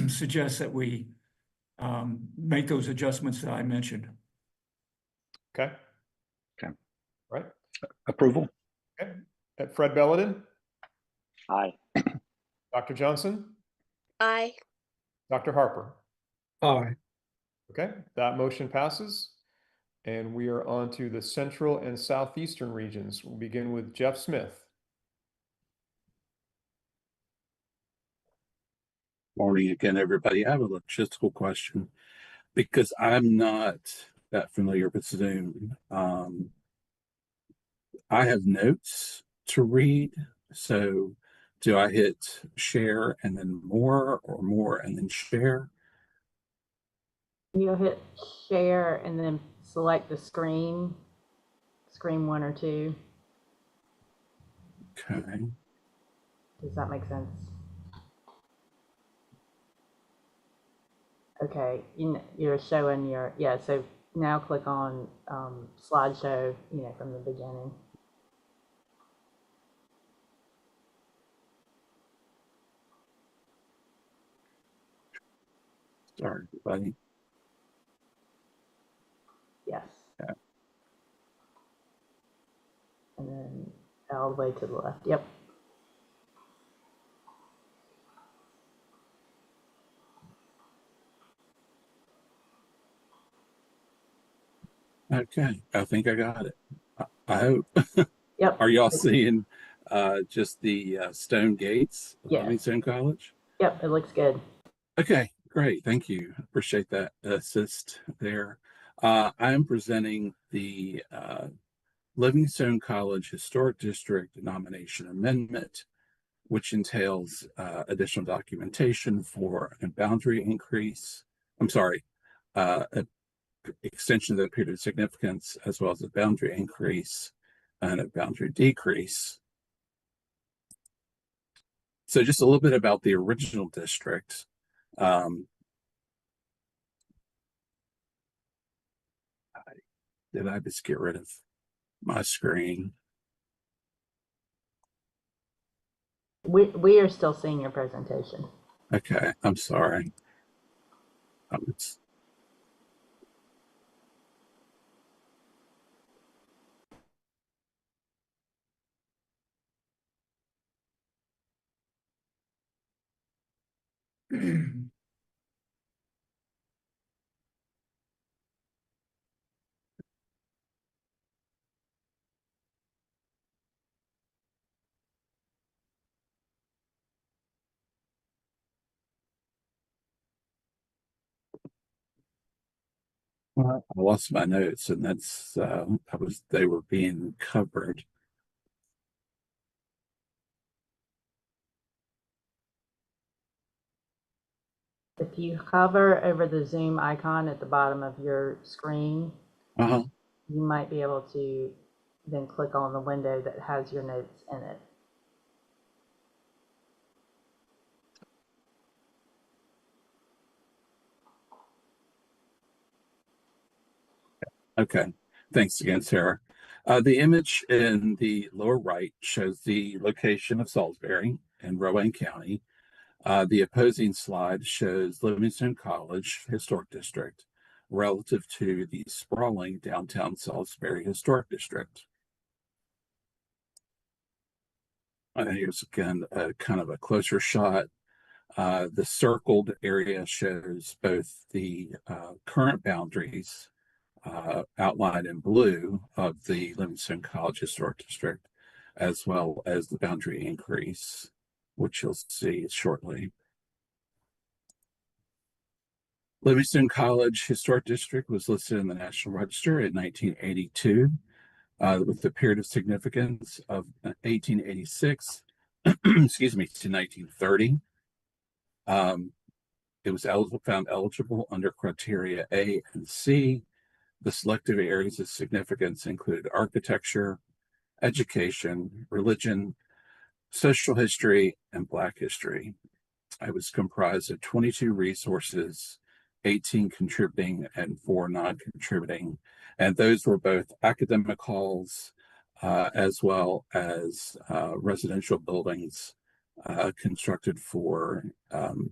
Speaker 6: suggest that we make those adjustments that I mentioned.
Speaker 1: Okay.
Speaker 7: Okay.
Speaker 1: Right.
Speaker 7: Approval.
Speaker 1: Okay. Fred Belladin.
Speaker 8: Aye.
Speaker 1: Dr. Johnson.
Speaker 12: Aye.
Speaker 1: Dr. Harper.
Speaker 5: Aye.
Speaker 1: Okay, that motion passes. And we are on to the central and southeastern regions. We'll begin with Jeff Smith.
Speaker 14: Morning again, everybody. I have a logistical question because I'm not that familiar with Zoom. I have notes to read. So do I hit share and then more, or more and then share?
Speaker 10: You'll hit share and then select the screen 1 or 2.
Speaker 14: Okay.
Speaker 10: Does that make sense? Okay, you're showing your, yeah, so now click on slideshow, from the beginning.
Speaker 14: Sorry, everybody.
Speaker 10: Yes.
Speaker 14: Yeah.
Speaker 10: And then all the way to the left. Yep.
Speaker 14: Okay, I think I got it. I hope.
Speaker 10: Yep.
Speaker 14: Are y'all seeing just the stone gates of
Speaker 10: Yes.
Speaker 14: Livingstone College?
Speaker 10: Yep, it looks good.
Speaker 14: Okay, great. Thank you. Appreciate that assist there. I am presenting the Livingstone College Historic District Nomination Amendment, which entails additional documentation for a boundary increase. I'm sorry, a extension of the period of significance, as well as a boundary increase and a boundary decrease. So just a little bit about the original district. Did I just get rid of my screen?
Speaker 10: We are still seeing your presentation.
Speaker 14: Okay, I'm sorry. It's well, I lost my notes, and that's they were being covered.
Speaker 10: If you hover over the Zoom icon at the bottom of your screen, you might be able to then click on the window that has your notes in it.
Speaker 14: Okay, thanks again, Sarah. The image in the lower right shows the location of Salisbury in Rowan County. The opposing slide shows Livingstone College Historic District relative to the sprawling downtown Salisbury Historic District. And here's again kind of a closer shot. The circled area shows both the current boundaries outlined in blue of the Livingstone College Historic District, as well as the boundary increase, which you'll see shortly. Livingstone College Historic District was listed in the National Register in 1982, with the period of significance of 1886, excuse me, to 1930. It was found eligible under criteria A and C. The selective areas of significance included architecture, education, religion, social history, and Black history. It was comprised of 22 resources, 18 contributing and 4 non-contributing. And those were both academic halls as well as residential buildings constructed for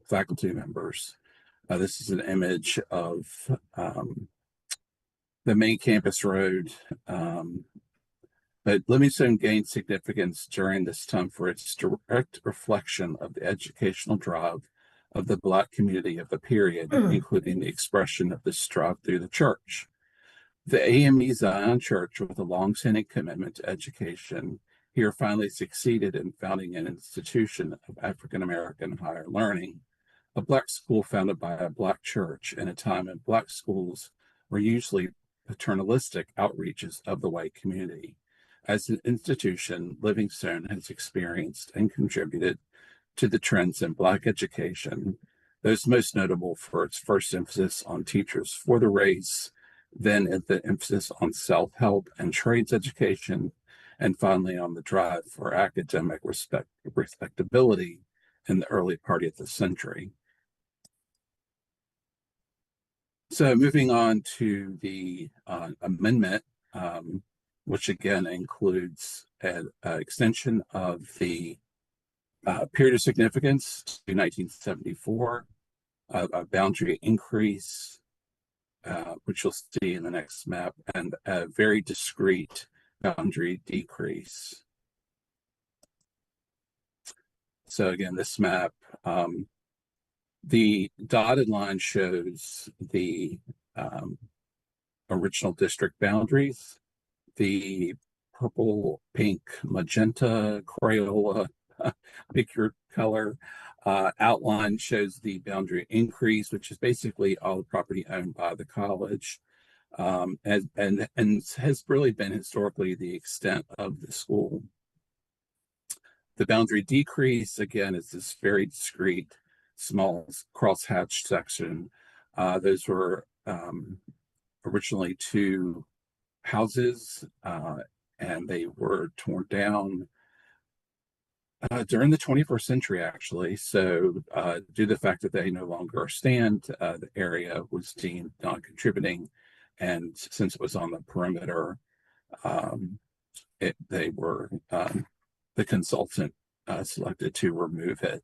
Speaker 14: faculty members. This is an image of the main campus road. But Livingstone gained significance during this time for its direct reflection of the educational drive of the Black community of the period, including the expression of this strive through the church. The AME Zion Church, with a long-standing commitment to education, here finally succeeded in founding an institution of African American higher learning, a Black school founded by a Black church in a time when Black schools were usually paternalistic outreaches of the white community. As an institution, Livingstone has experienced and contributed to the trends in Black education, those most notable for its first emphasis on teachers for the race, then the emphasis on self-help and trades education, and finally on the drive for academic respectability in the early part of the century. So moving on to the amendment, which again includes an extension of the period of significance to 1974, a boundary increase, which you'll see in the next map, and a very discrete boundary decrease. So again, this map, the dotted line shows the original district boundaries. The purple, pink, magenta, Crayola, pick your color, outline shows the boundary increase, which is basically all the property owned by the college, and has really been historically the extent of the school. The boundary decrease, again, is this very discrete, small crosshatched section. Those were originally 2 houses, and they were torn down during the 21st century, actually. So due to the fact that they no longer stand, the area was deemed non-contributing. And since it was on the perimeter, the consultant selected to remove it.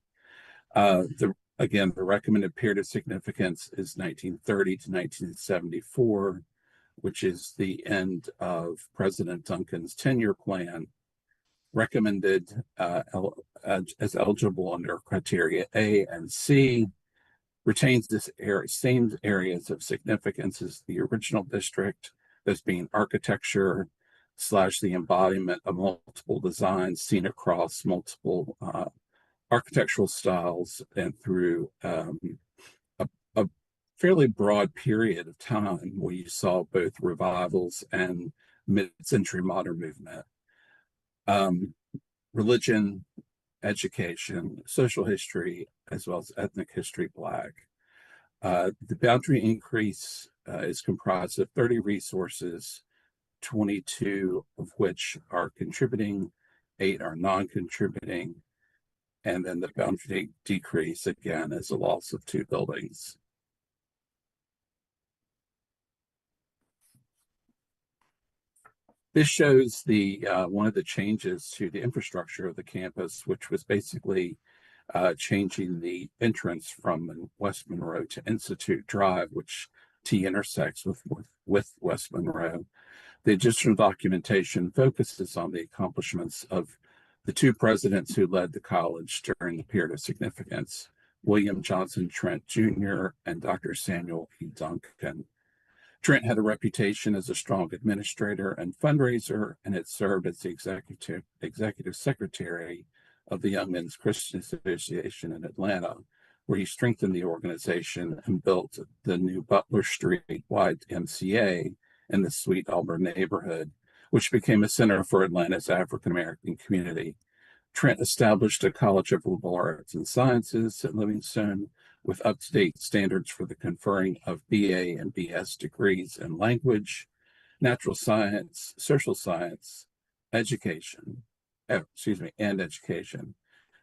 Speaker 14: Again, the recommended period of significance is 1930 to 1974, which is the end of President Duncan's tenure plan, recommended as eligible under criteria A and C, retains this same areas of significance as the original district, those being architecture / the embodiment of multiple designs seen across multiple architectural styles and through a fairly broad period of time where you saw both revivals and mid-century modern movement. Religion, education, social history, as well as ethnic history, Black. The boundary increase is comprised of 30 resources, 22 of which are contributing, 8 are non-contributing, and then the boundary decrease, again, is a loss of 2 buildings. This shows the one of the changes to the infrastructure of the campus, which was basically changing the entrance from West Monroe to Institute Drive, which T intersects with West Monroe. The additional documentation focuses on the accomplishments of the 2 presidents who led the college during the period of significance, William Johnson Trent Jr. and Dr. Samuel E. Duncan. Trent had a reputation as a strong administrator and fundraiser, and had served as the executive secretary of the Young Men's Christian Association in Atlanta, where he strengthened the organization and built the new Butler Street YMCA in the Sweet Auburn neighborhood, which became a center for Atlanta's African American community. Trent established a College of Liberal Arts and Sciences at Livingstone with up-to-date standards for the conferring of BA and BS degrees in language, natural science, social science, education.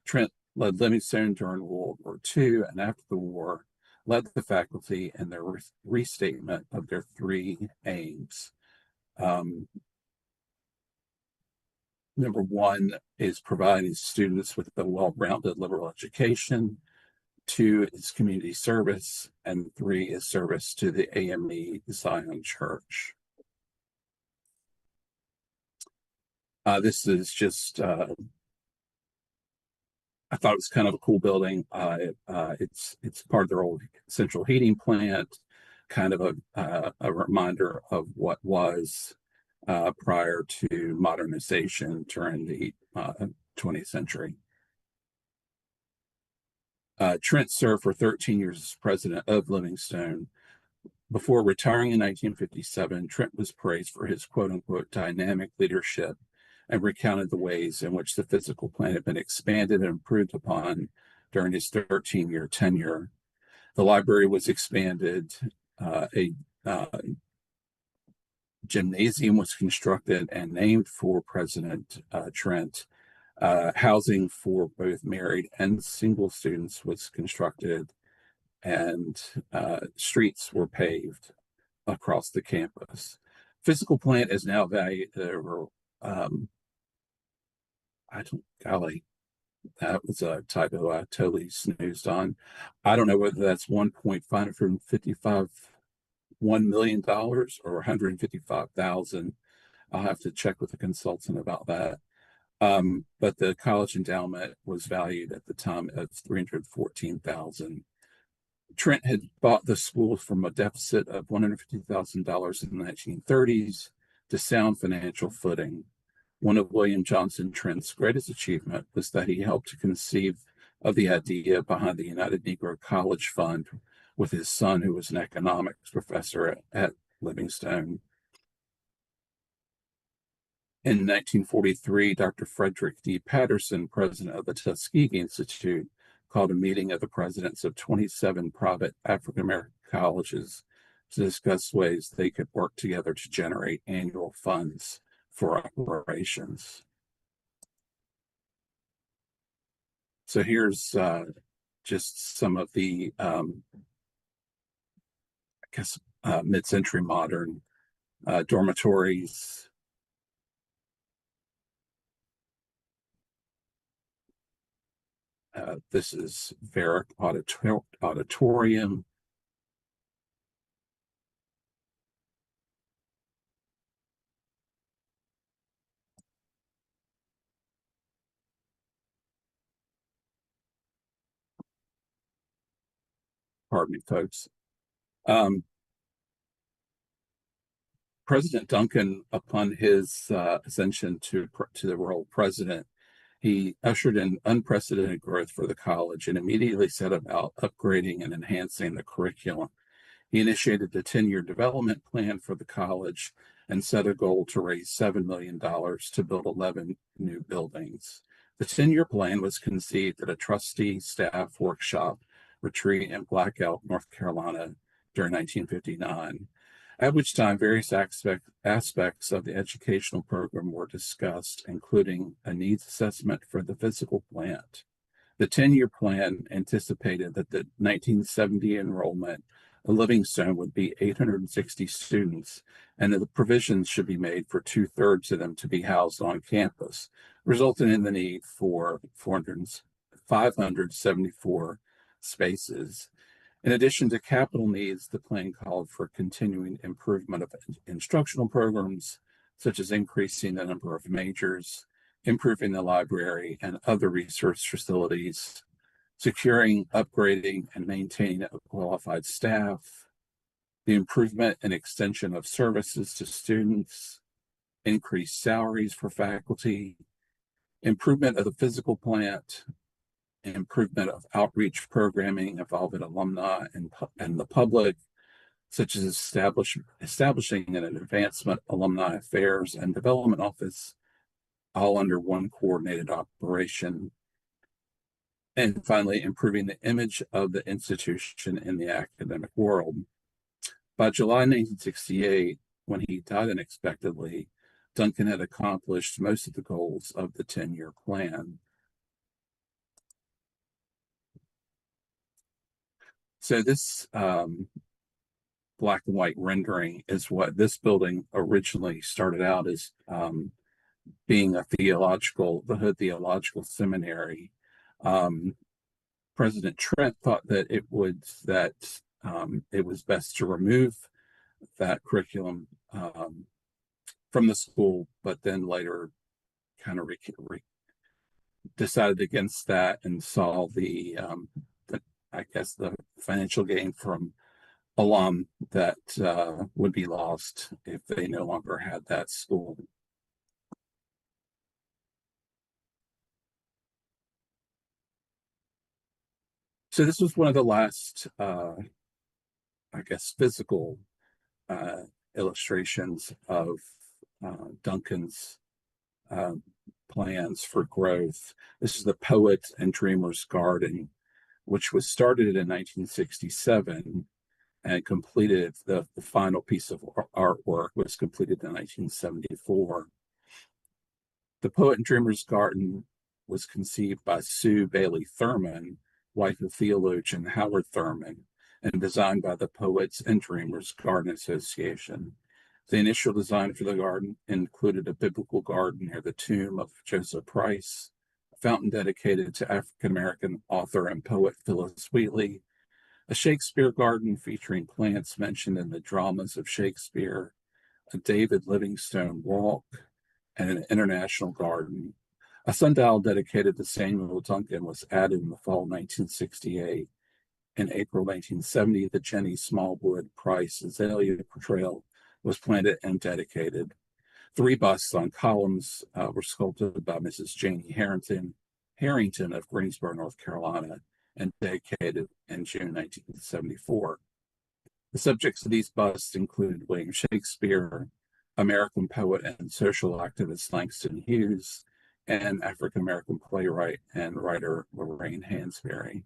Speaker 14: Trent led Livingstone during World War II, and after the war, led the faculty in their restatement of their 3 aims. Number 1 is providing students with a well-rounded liberal education. 2 is community service, and 3 is service to the AME Zion Church. This is just I thought it was kind of a cool building. It's part of their old central heating plant, kind of a reminder of what was prior to modernization during the 20th century. Trent served for 13 years as president of Livingstone. Before retiring in 1957, Trent was praised for his quote-unquote dynamic leadership and recounted the ways in which the physical plant had been expanded and improved upon during his 13-year tenure. The library was expanded, a gymnasium was constructed and named for President Trent. Housing for both married and single students was constructed, and streets were paved across the campus. Physical plant is now valued over, that was a typo I totally snoozed on. I don't know whether that's $1.555 million or $155,000. I'll have to check with the consultant about that. But the college endowment was valued at the time at $314,000. Trent had bought the school from a deficit of $150,000 in the 1930s to sound financial footing. One of William Johnson Trent's greatest achievement was that he helped to conceive of the idea behind the United Negro College Fund with his son, who was an economics professor at Livingstone. In 1943, Dr. Frederick D. Patterson, president of the Tuskegee Institute, called a meeting of the presidents of 27 private African-American colleges to discuss ways they could work together to generate annual funds for operations. So here's just some of the, mid-century modern dormitories. This is Varick Auditorium. Pardon me, folks. President Duncan, upon his ascension to the role of president, he ushered in unprecedented growth for the college and immediately set about upgrading and enhancing the curriculum. He initiated the 10-year development plan for the college and set a goal to raise $7 million to build 11 new buildings. The 10-year plan was conceived at a trustee staff workshop retreat in Black Elk, North Carolina during 1959, at which time various aspects of the educational program were discussed, including a needs assessment for the physical plant. The 10-year plan anticipated that the 1970 enrollment of Livingstone would be 860 students, and that the provisions should be made for 2/3 of them to be housed on campus, resulting in the need for 574 spaces. In addition to capital needs, the plan called for continuing improvement of instructional programs, such as increasing the number of majors, improving the library and other research facilities, securing, upgrading, and maintaining a qualified staff, the improvement and extension of services to students, increased salaries for faculty, improvement of the physical plant, improvement of outreach programming involving alumni and the public, such as establishing an advancement alumni affairs and development office, all under one coordinated operation. And finally, improving the image of the institution in the academic world. By July 1968, when he died unexpectedly, Duncan had accomplished most of the goals of the 10-year plan. So this black and white rendering is what this building originally started out as, being the Hood Theological Seminary. President Trent thought that it was best to remove that curriculum from the school, but then later kind of decided against that and saw the I guess the financial gain from alum that would be lost if they no longer had that school. So this was one of the last, I guess, physical illustrations of Duncan's plans for growth. This is the Poet and Dreamer's Garden, which was started in 1967 and completed, the final piece of artwork was completed in 1974. The Poet and Dreamer's Garden was conceived by Sue Bailey Thurman, wife of theologian Howard Thurman, and designed by the Poets and Dreamers Garden Association. The initial design for the garden included a biblical garden near the tomb of Joseph Price, a fountain dedicated to African-American author and poet Phyllis Wheatley, a Shakespeare garden featuring plants mentioned in the dramas of Shakespeare, a David Livingstone walk, and an international garden. A sundial dedicated to Samuel Duncan was added in the fall of 1968. In April 1970, the Jenny Smallwood Price azalea portrayal was planted and dedicated. 3 busts on columns were sculpted by Mrs. Janie Harrington of Greensboro, North Carolina, and dedicated in June 1974. The subjects of these busts included William Shakespeare, American poet and social activist Langston Hughes, and African-American playwright and writer Lorraine Hansberry.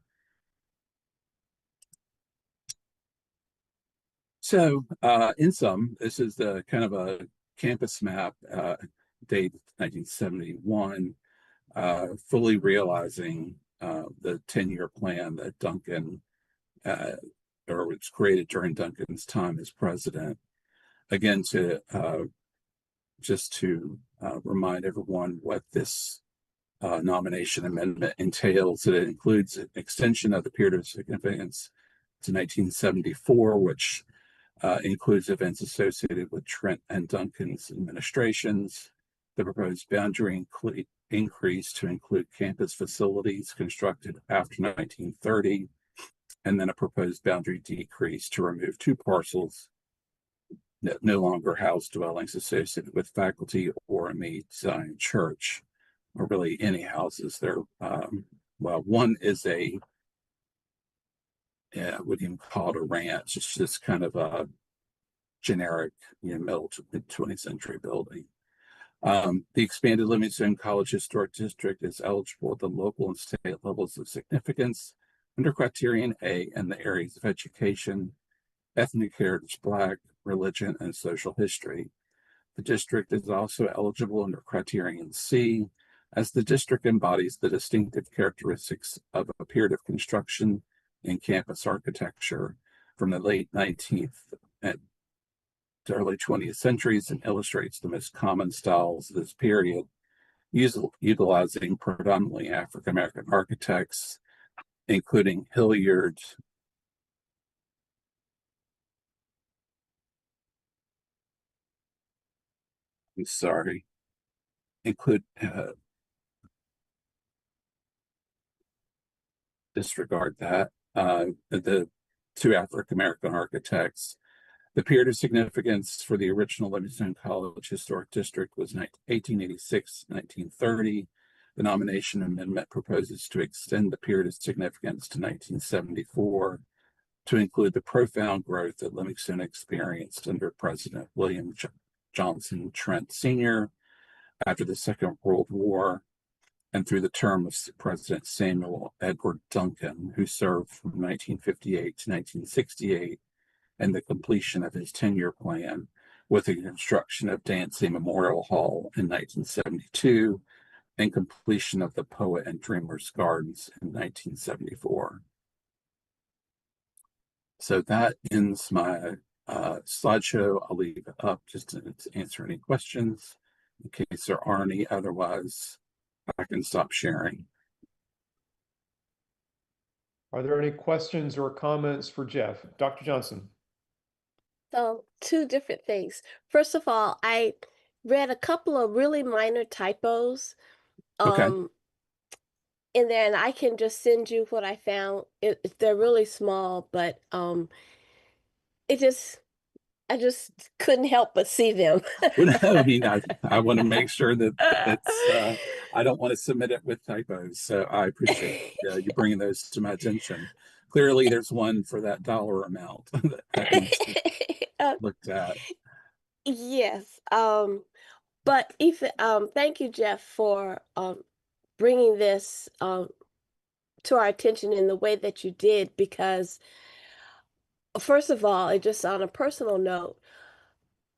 Speaker 14: So in sum, this is the kind of a campus map, dated 1971, fully realizing the 10-year plan that Duncan, or was created during Duncan's time as president. Again, to just to remind everyone what this nomination amendment entails, it includes an extension of the period of significance to 1974, which includes events associated with Trent and Duncan's administrations, the proposed boundary increase to include campus facilities constructed after 1930, and then a proposed boundary decrease to remove 2 parcels that no longer house dwellings associated with faculty or a Meade Zion church, or really any houses. There, well, one is a, what do you call it, a ranch. It's just kind of a generic, middle to mid 20th century building. The expanded Livingstone College Historic District is eligible at the local and state levels of significance under Criterion A in the areas of education, ethnic heritage, Black, religion, and social history. The district is also eligible under Criterion C, as the district embodies the distinctive characteristics of a period of construction in campus architecture from the late 19th and to early 20th centuries and illustrates the most common styles of this period, utilizing predominantly African-American architects, including Hilliard, disregard that, the 2 African-American architects. The period of significance for the original Livingstone College Historic District was 1886-1930. The nomination amendment proposes to extend the period of significance to 1974 to include the profound growth that Livingstone experienced under President William Johnson Trent Sr. after the Second World War and through the term of President Samuel Edward Duncan, who served from 1958 to 1968, and the completion of his 10-year plan with the construction of Dancy Memorial Hall in 1972 and completion of the Poet and Dreamers Gardens in 1974. So that ends my slideshow. I'll leave it up just to answer any questions in case there are any. Otherwise, I can stop sharing.
Speaker 1: Are there any questions or comments for Jeff? Dr. Johnson.
Speaker 12: So 2 different things. First of all, I read a couple of really minor typos.
Speaker 14: Okay.
Speaker 12: in there, and I can just send you what I found. They're really small, but it just I just couldn't help but see them.
Speaker 14: Well, no, I mean, I want to make sure that I don't want to submit it with typos. So I appreciate you bringing those to my attention. Clearly, there's one for that dollar amount that needs to be looked at.
Speaker 12: Yes. But thank you, Jeff, for bringing this to our attention in the way that you did, because first of all, and just on a personal note,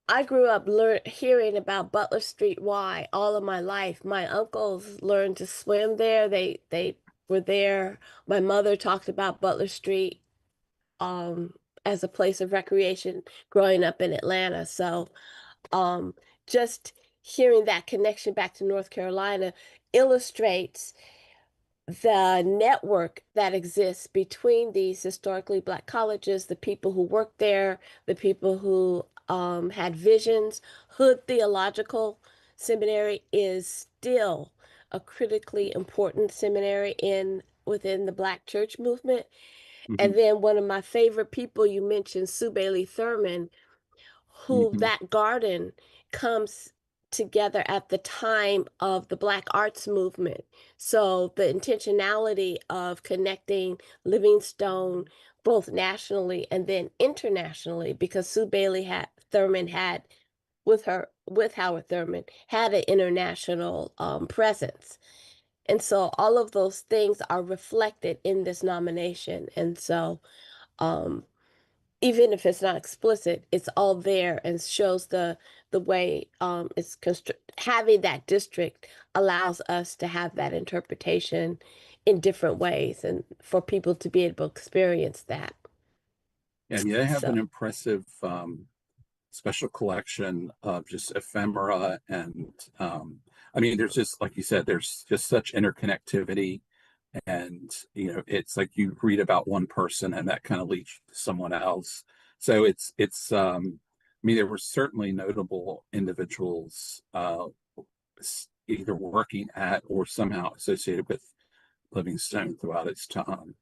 Speaker 12: I grew up hearing about Butler Street Y all of my life. My uncles learned to swim there. They were there. My mother talked about Butler Street as a place of recreation growing up in Atlanta. So just hearing that connection back to North Carolina illustrates the network that exists between these historically Black colleges, the people who worked there, the people who had visions. Hood Theological Seminary is still a critically important seminary within the Black church movement. And then one of my favorite people you mentioned, Sue Bailey Thurman, who that garden comes together at the time of the Black arts movement. So the intentionality of connecting Livingstone both nationally and then internationally, because Sue Bailey Thurman had with Howard Thurman had an international presence. And so all of those things are reflected in this nomination. And so even if it's not explicit, it's all there and shows the way it's having that district allows us to have that interpretation in different ways and for people to be able to experience that.
Speaker 14: And they have an impressive special collection of just ephemera, and I mean, there's just, like you said, there's just such interconnectivity. And it's like you read about one person and that kind of leads to someone else. So it's I mean, there were certainly notable individuals either working at or somehow associated with Livingstone throughout its time.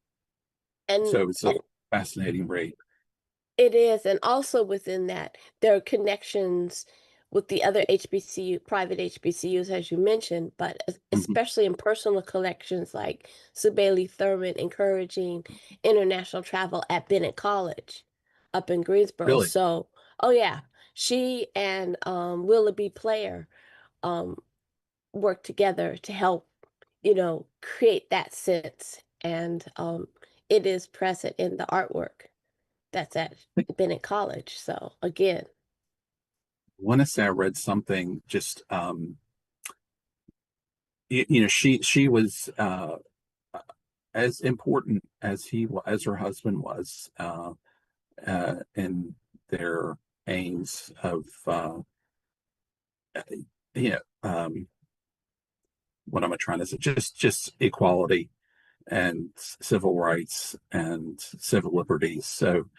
Speaker 12: And
Speaker 14: so it's a fascinating read.
Speaker 12: It is, and also within that, there are connections with the other private HBCUs, as you mentioned, but especially in personal collections like Sue Bailey Thurman encouraging international travel at Bennett College up in Greensboro.
Speaker 14: Really?
Speaker 12: So, oh yeah, she and Willoughby Player worked together to help, create that sense. And it is present in the artwork that's at Bennett College. So again,
Speaker 14: I want to say I read something just she was as important as her husband was in their aims of what am I trying to say, just equality and civil rights and civil liberties. So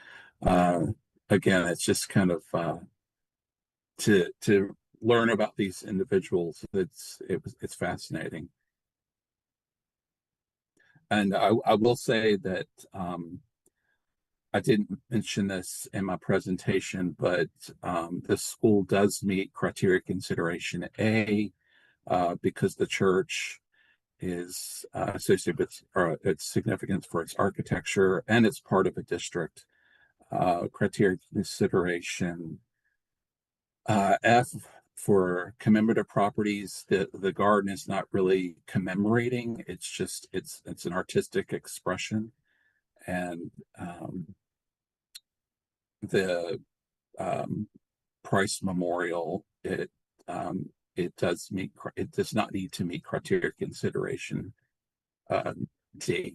Speaker 14: again, it's just kind of to learn about these individuals. It's fascinating. And I will say that I didn't mention this in my presentation, but the school does meet criteria consideration A because the church is associated with its significance for its architecture, and it's part of a district. Criteria consideration F for commemorative properties. The garden is not really commemorating. It's just it's an artistic expression, and the Price Memorial it does not need to meet criteria consideration D.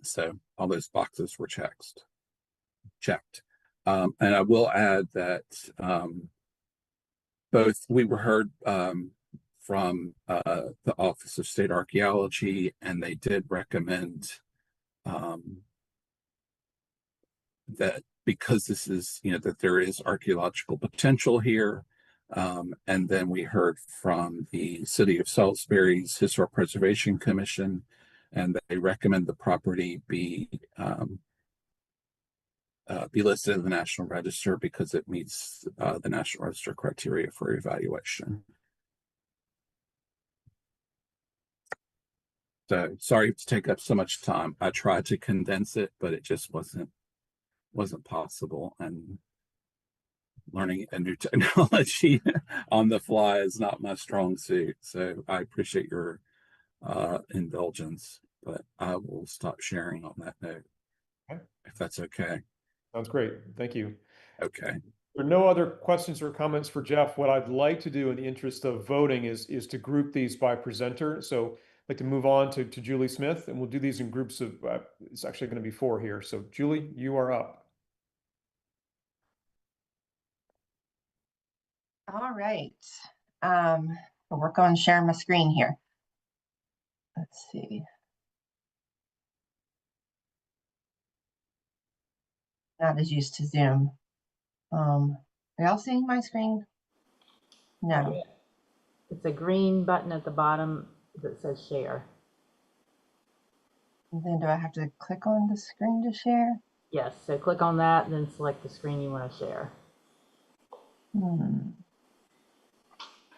Speaker 14: So all those boxes were checked. And I will add that we were heard from the Office of State Archaeology, and they did recommend that because this is, that there is archaeological potential here, And then we heard from the City of Salisbury's Historic Preservation Commission, and they recommend the property be listed in the National Register because it meets the National Register criteria for evaluation. So sorry to take up so much time. I tried to condense it, but it just wasn't possible. And learning a new technology on the fly is not my strong suit. So I appreciate your indulgence, but I will stop sharing on that note,
Speaker 1: Okay.
Speaker 14: if that's okay.
Speaker 1: Sounds great. Thank you.
Speaker 14: Okay.
Speaker 1: There are no other questions or comments for Jeff. What I'd like to do in the interest of voting is to group these by presenter. So I'd like to move on to Julie Smith, and we'll do these in groups of, it's actually going to be 4 here. So Julie, you are up.
Speaker 16: All right. I'll work on sharing my screen here. Let's see. Not as used to Zoom. Are y'all seeing my screen? No.
Speaker 10: It's a green button at the bottom that says share.
Speaker 16: And then do I have to click on the screen to share?
Speaker 10: Yes, so click on that and then select the screen you want to share. And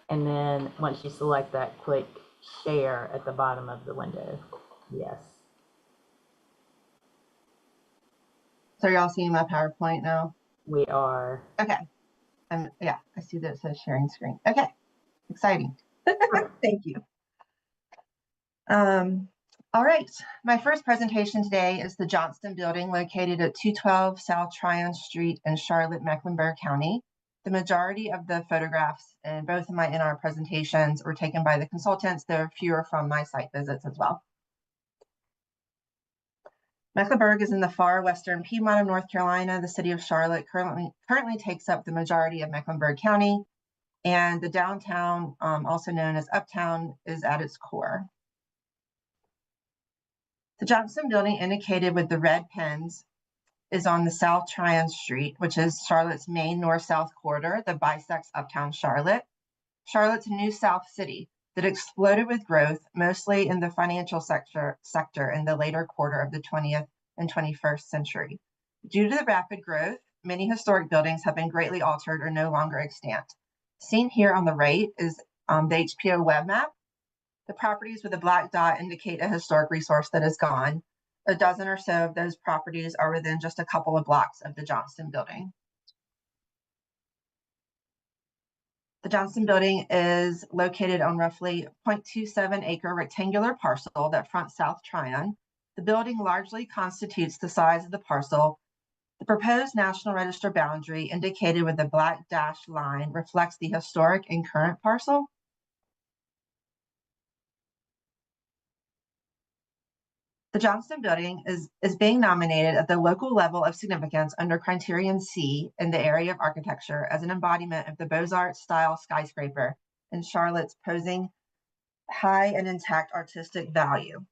Speaker 10: then once you select that, click share at the bottom of the window. Yes.
Speaker 16: So are y'all seeing my PowerPoint now?
Speaker 10: We are.
Speaker 16: Okay. Yeah, I see that it says sharing screen. Okay. Exciting. Thank you. All right. My first presentation today is the Johnston Building located at 212 South Tryon Street in Charlotte, Mecklenburg County. The majority of the photographs in both of my NR presentations were taken by the consultants. There are fewer from my site visits as well. Mecklenburg is in the far western Piedmont of North Carolina. The city of Charlotte currently takes up the majority of Mecklenburg County, and the downtown, also known as Uptown, is at its core. The Johnston Building, indicated with the red pens, is on the South Tryon Street, which is Charlotte's main north-south corridor that bisects Uptown Charlotte. Charlotte's a new South city that exploded with growth, mostly in the financial sector in the later quarter of the 20th and 21st century. Due to the rapid growth, many historic buildings have been greatly altered or no longer extant. Seen here on the right is the HPO web map. The properties with a black dot indicate a historic resource that is gone. A dozen or so of those properties are within just a couple of blocks of the Johnston Building. The Johnston Building is located on roughly 0.27 acre rectangular parcel that fronts South Tryon. The building largely constitutes the size of the parcel. The proposed National Register boundary, indicated with the black dashed line, reflects the historic and current parcel. The Johnston Building is being nominated at the local level of significance under Criterion C in the area of architecture as an embodiment of the Beaux-Arts style skyscraper in Charlotte's posing high and intact artistic value.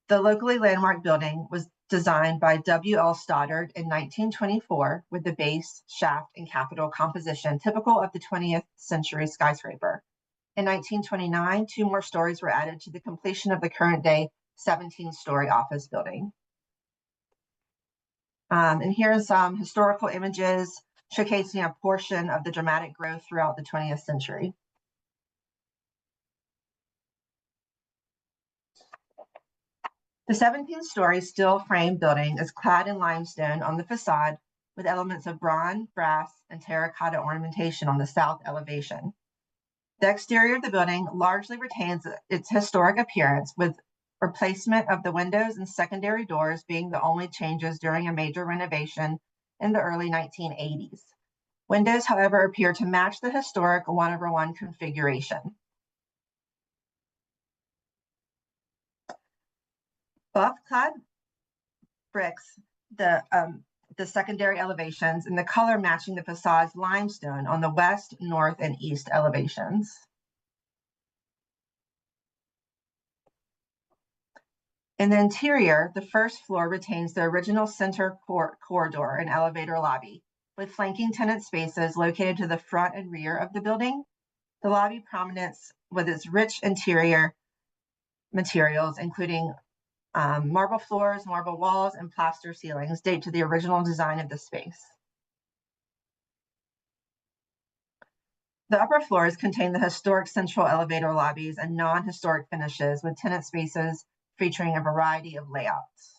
Speaker 16: The locally landmark building was designed by W.L. Stoddard in 1924 with the base, shaft, and capital composition typical of the 20th century skyscraper. In 1929, 2 more stories were added to the completion of the current day 17-story office building. And here's some historical images showcasing a portion of the dramatic growth throughout the 20th century. The 17-story steel frame building is clad in limestone on the facade with elements of bronze, brass, and terracotta ornamentation on the south elevation. The exterior of the building largely retains its historic appearance, with replacement of the windows and secondary doors being the only changes during a major renovation in the early 1980s. Windows, however, appear to match the historic 1/1 configuration. Buff-clad bricks, the secondary elevations, and the color matching the facade's limestone on the west, north, and east elevations. In the interior, the first floor retains the original center corridor and elevator lobby, with flanking tenant spaces located to the front and rear of the building. The lobby prominence with its rich interior materials, including marble floors, marble walls, and plaster ceilings, date to the original design of the space. The upper floors contain the historic central elevator lobbies and non-historic finishes with tenant spaces featuring a variety of layouts.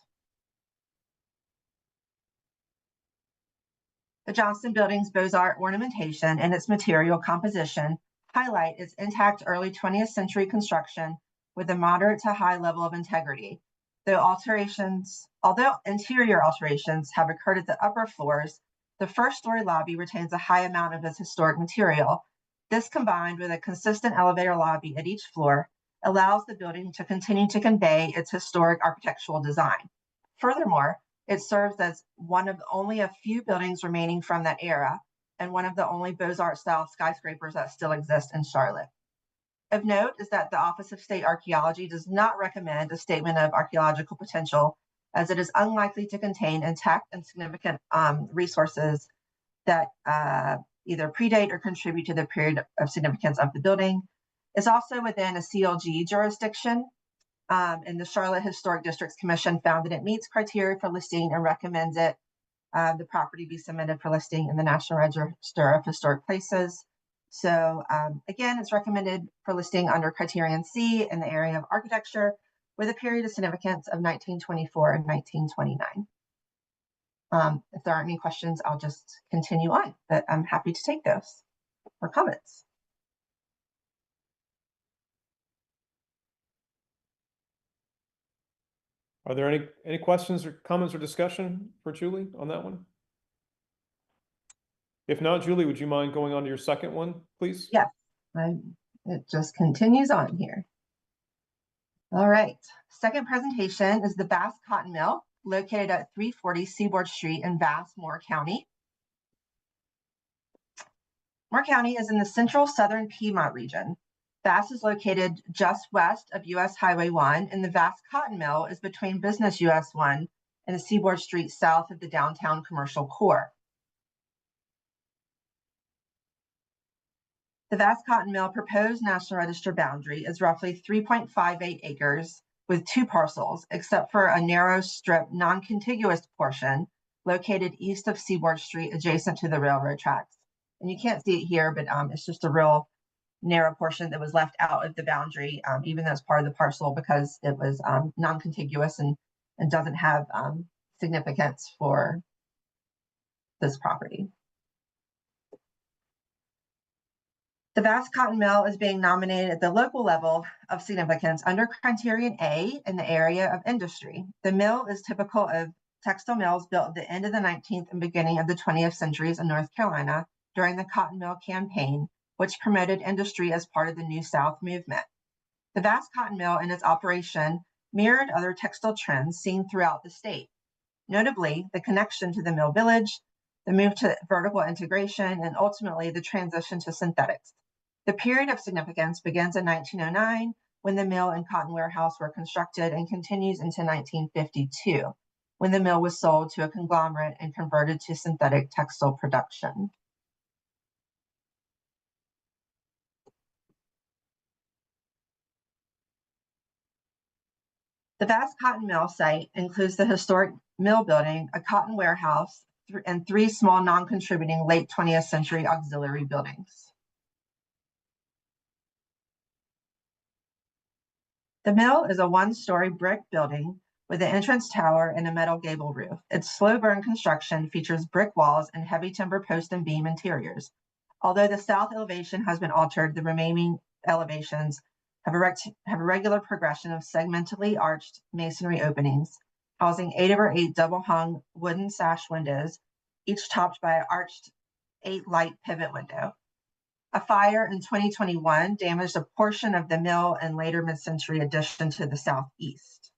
Speaker 16: The Johnston Building's Beaux-Arts ornamentation and its material composition highlight its intact early 20th century construction with a moderate to high level of integrity. Although interior alterations have occurred at the upper floors, the first-story lobby retains a high amount of its historic material. This, combined with a consistent elevator lobby at each floor, allows the building to continue to convey its historic architectural design. Furthermore, it serves as one of only a few buildings remaining from that era and one of the only Beaux-Arts style skyscrapers that still exist in Charlotte. Of note is that the Office of State Archaeology does not recommend a statement of archaeological potential, as it is unlikely to contain intact and significant resources that either predate or contribute to the period of significance of the building. It's also within a CLG jurisdiction, and the Charlotte Historic Districts Commission found that it meets criteria for listing and recommends it the property be submitted for listing in the National Register of Historic Places. So again, it's recommended for listing under criterion C in the area of architecture with a period of significance of 1924 and 1929. If there aren't any questions, I'll just continue on, but I'm happy to take those or comments.
Speaker 1: Are there any questions or comments or discussion for Julie on that one? If not, Julie, would you mind going on to your second one, please?
Speaker 16: Yes, it just continues on here. All right, second presentation is the Bass Cotton Mill, located at 340 Seaboard Street in Bass, Moore County. Moore County is in the central southern Piedmont region. Bass is located just west of US Highway 1, and the Bass Cotton Mill is between Business US 1 and the Seaboard Street south of the downtown commercial core. The Bass Cotton Mill proposed National Register boundary is roughly 3.58 acres with 2 parcels, except for a narrow strip non-contiguous portion located east of Seaboard Street adjacent to the railroad tracks. And you can't see it here, but it's just a real narrow portion that was left out of the boundary, even though it's part of the parcel, because it was non-contiguous and doesn't have significance for this property. The Bass Cotton Mill is being nominated at the local level of significance under criterion A in the area of industry. The mill is typical of textile mills built at the end of the 19th and beginning of the 20th centuries in North Carolina during the Cotton Mill Campaign, which promoted industry as part of the New South movement. The Bass Cotton Mill and its operation mirrored other textile trends seen throughout the state, notably the connection to the mill village, the move to vertical integration, and ultimately the transition to synthetics. The period of significance begins in 1909, when the mill and cotton warehouse were constructed, and continues into 1952, when the mill was sold to a conglomerate and converted to synthetic textile production. The Bass Cotton Mill site includes the historic mill building, a cotton warehouse, and 3 small non-contributing late 20th century auxiliary buildings. The mill is a 1-story brick building with an entrance tower and a metal gable roof. Its slow burn construction features brick walls and heavy timber post and beam interiors. Although the south elevation has been altered, the remaining elevations have a regular progression of segmentally arched masonry openings, housing 8/8 double-hung wooden sash windows, each topped by an arched 8-light pivot window. A fire in 2021 damaged a portion of the mill and later mid-century addition to the southeast.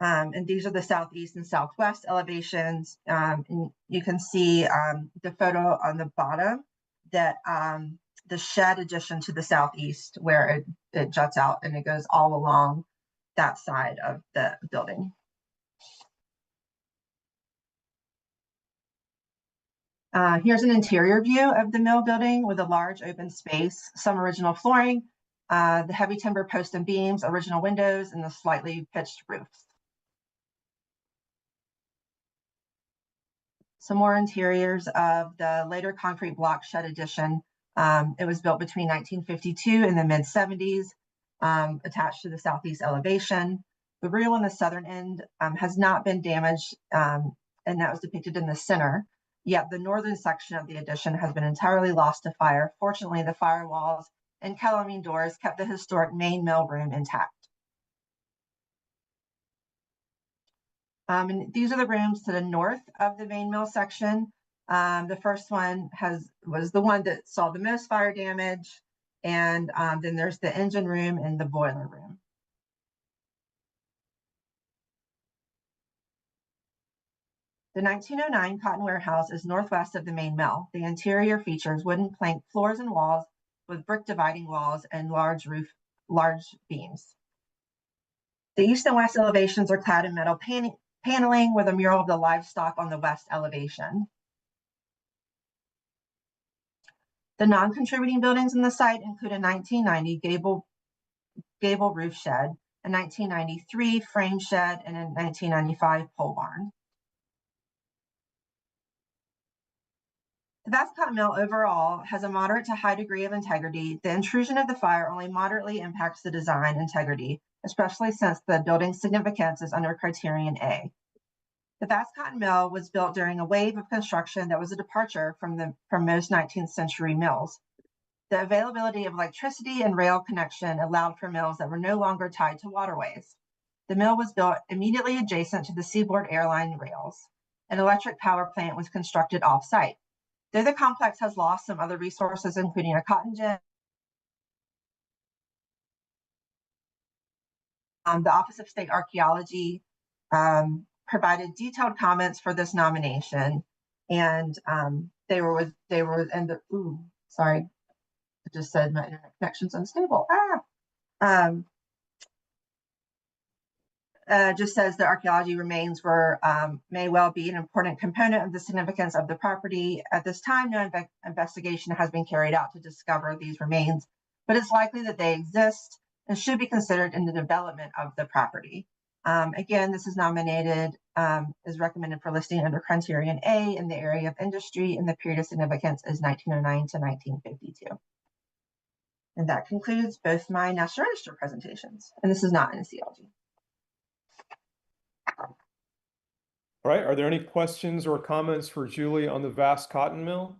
Speaker 16: And these are the southeast and southwest elevations. And you can see the photo on the bottom that the shed addition to the southeast, where it juts out and it goes all along that side of the building. Here's an interior view of the mill building with a large open space, some original flooring, the heavy timber posts and beams, original windows, and the slightly pitched roofs. Some more interiors of the later concrete block shed addition. It was built between 1952 and the mid-70s, attached to the southeast elevation. The room on the southern end has not been damaged, and that was depicted in the center. Yet the northern section of the addition has been entirely lost to fire. Fortunately, the firewalls and Kellermean doors kept the historic main mill room intact. And these are the rooms to the north of the main mill section. The first one was the one that saw the most fire damage, and then there's the engine room and the boiler room. The 1909 cotton warehouse is northwest of the main mill. The interior features wooden plank floors and walls with brick dividing walls and large beams. The east and west elevations are clad in metal paneling with a mural of the livestock on the west elevation. The non-contributing buildings in the site include a 1990 gable roof shed, a 1993 frame shed, and a 1995 pole barn. The Vast Cotton Mill overall has a moderate to high degree of integrity. The intrusion of the fire only moderately impacts the design integrity, especially since the building's significance is under criterion A. The Vast Cotton Mill was built during a wave of construction that was a departure from most 19th century mills. The availability of electricity and rail connection allowed for mills that were no longer tied to waterways. The mill was built immediately adjacent to the Seaboard Airline rails. An electric power plant was constructed off-site. Though the complex has lost some other resources, including a cotton gin, the Office of State Archaeology provided detailed comments for this nomination, and they were in the, sorry, it just said my internet connection's unstable. Just says the archaeology remains may well be an important component of the significance of the property. At this time, no investigation has been carried out to discover these remains, but it's likely that they exist and should be considered in the development of the property. Again, this is nominated, is recommended for listing under criterion A in the area of industry, and the period of significance is 1909 to 1952. And that concludes both my National Register presentations, and this is not in a CLG.
Speaker 1: All right, are there any questions or comments for Julie on the Vast Cotton Mill?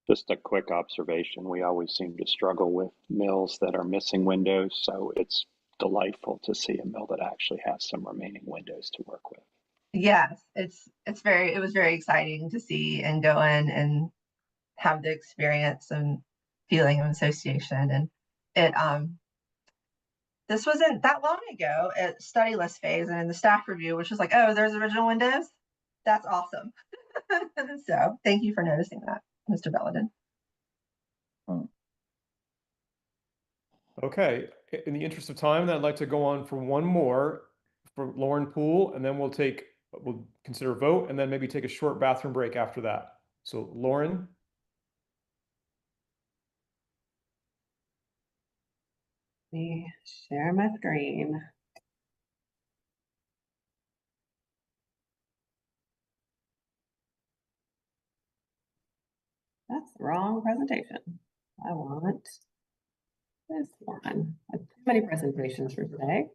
Speaker 8: Just a quick observation. We always seem to struggle with mills that are missing windows, so it's delightful to see a mill that actually has some remaining windows to work with.
Speaker 16: Yes, it was very exciting to see and go in and have the experience and feeling of association. And it this wasn't that long ago at study list phase and in the staff review, which was like, oh, there's original windows. That's awesome. So thank you for noticing that, Mr. Belladin.
Speaker 1: Okay, in the interest of time, I'd like to go on for one more for Lauren Poole, and then we'll consider a vote, and then maybe take a short bathroom break after that. So Lauren.
Speaker 17: Let me share my screen. That's the wrong presentation. I want this one. I have too many presentations for today.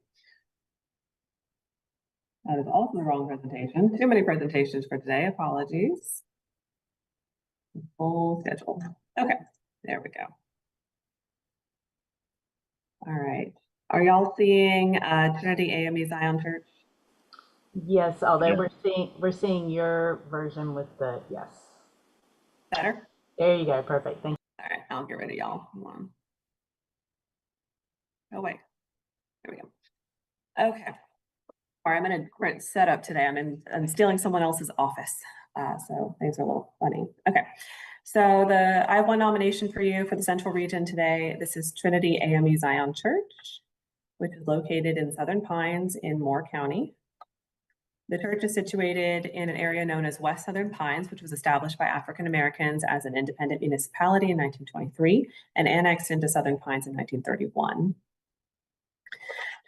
Speaker 17: That is also the wrong presentation. Too many presentations for today. Apologies. Full schedule. Okay, there we go. All right. Are y'all seeing Trinity AME Zion Church?
Speaker 10: Yes, although we're seeing your version with the yes.
Speaker 17: Better?
Speaker 10: There you go. Perfect. Thank you.
Speaker 17: All right, I'll get rid of y'all. Hold on. Oh wait. There we go. Okay. All right, I'm in a different setup today. I'm stealing someone else's office. So things are a little funny. Okay. So I have one nomination for you for the Central Region today. This is Trinity AME Zion Church, which is located in Southern Pines in Moore County. The church is situated in an area known as West Southern Pines, which was established by African Americans as an independent municipality in 1923 and annexed into Southern Pines in 1931.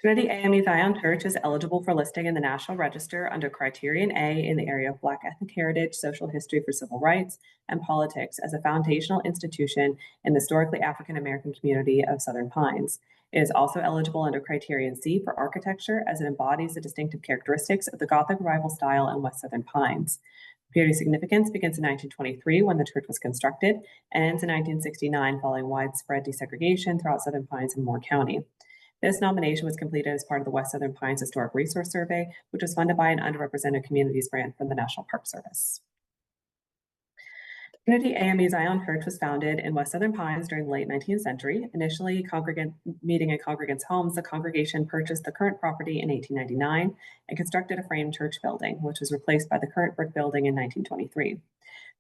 Speaker 17: Trinity AME Zion Church is eligible for listing in the National Register under Criterion A in the area of Black ethnic heritage, social history for civil rights, and politics as a foundational institution in the historically African American community of Southern Pines. It is also eligible under Criterion C for architecture as it embodies the distinctive characteristics of the Gothic Revival style in West Southern Pines. Community significance begins in 1923 when the church was constructed and ends in 1969 following widespread desegregation throughout Southern Pines and Moore County. This nomination was completed as part of the West Southern Pines Historic Resource Survey, which was funded by an Underrepresented Communities grant from the National Park Service. Trinity AME Zion Church was founded in West Southern Pines during the late 19th century. Initially meeting in congregants' homes, the congregation purchased the current property in 1899 and constructed a frame church building, which was replaced by the current brick building in 1923.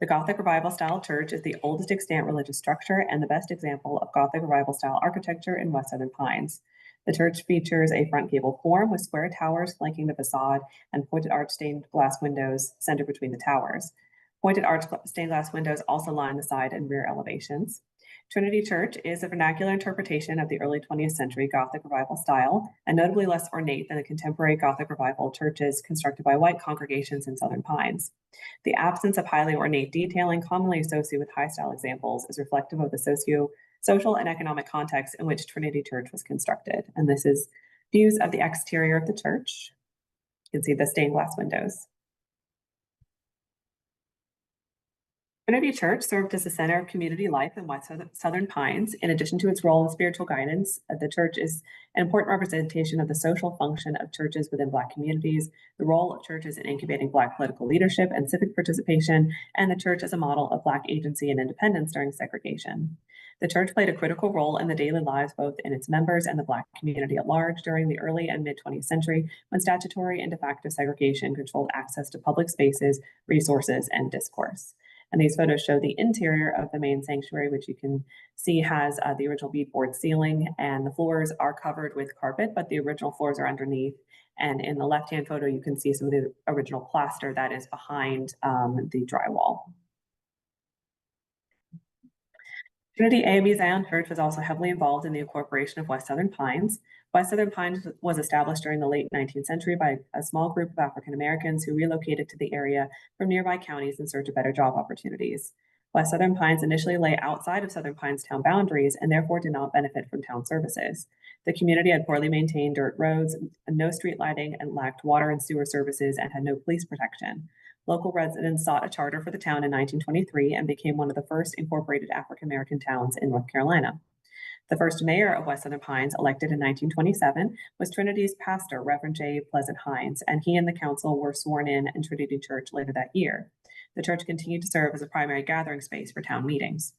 Speaker 17: The Gothic Revival style church is the oldest extant religious structure and the best example of Gothic Revival style architecture in West Southern Pines. The church features a front gable form with square towers flanking the facade and pointed arch stained glass windows centered between the towers. Pointed arch stained glass windows also line the side and rear elevations. Trinity Church is a vernacular interpretation of the early 20th century Gothic Revival style and notably less ornate than the contemporary Gothic Revival churches constructed by white congregations in Southern Pines. The absence of highly ornate detailing commonly associated with high style examples is reflective of the social and economic context in which Trinity Church was constructed. And this is views of the exterior of the church. You can see the stained glass windows. Trinity Church served as a center of community life in West Southern Pines. In addition to its role in spiritual guidance, the church is an important representation of the social function of churches within Black communities, the role of churches in incubating Black political leadership and civic participation, and the church as a model of Black agency and independence during segregation. The church played a critical role in the daily lives both in its members and the Black community at large during the early and mid-20th century when statutory and de facto segregation controlled access to public spaces, resources, and discourse. And these photos show the interior of the main sanctuary, which you can see has the original beadboard ceiling, and the floors are covered with carpet, but the original floors are underneath. And in the left-hand photo, you can see some of the original plaster that is behind the drywall. Trinity AME Zion Church was also heavily involved in the incorporation of West Southern Pines. West Southern Pines was established during the late 19th century by a small group of African Americans who relocated to the area from nearby counties in search of better job opportunities. West Southern Pines initially lay outside of Southern Pines town boundaries and therefore did not benefit from town services. The community had poorly maintained dirt roads, no street lighting, and lacked water and sewer services and had no police protection. Local residents sought a charter for the town in 1923 and became one of the first incorporated African American towns in North Carolina. The first mayor of West Southern Pines, elected in 1927, was Trinity's pastor, Reverend J. Pleasant Hines, and he and the council were sworn in Trinity Church later that year. The church continued to serve as a primary gathering space for town meetings.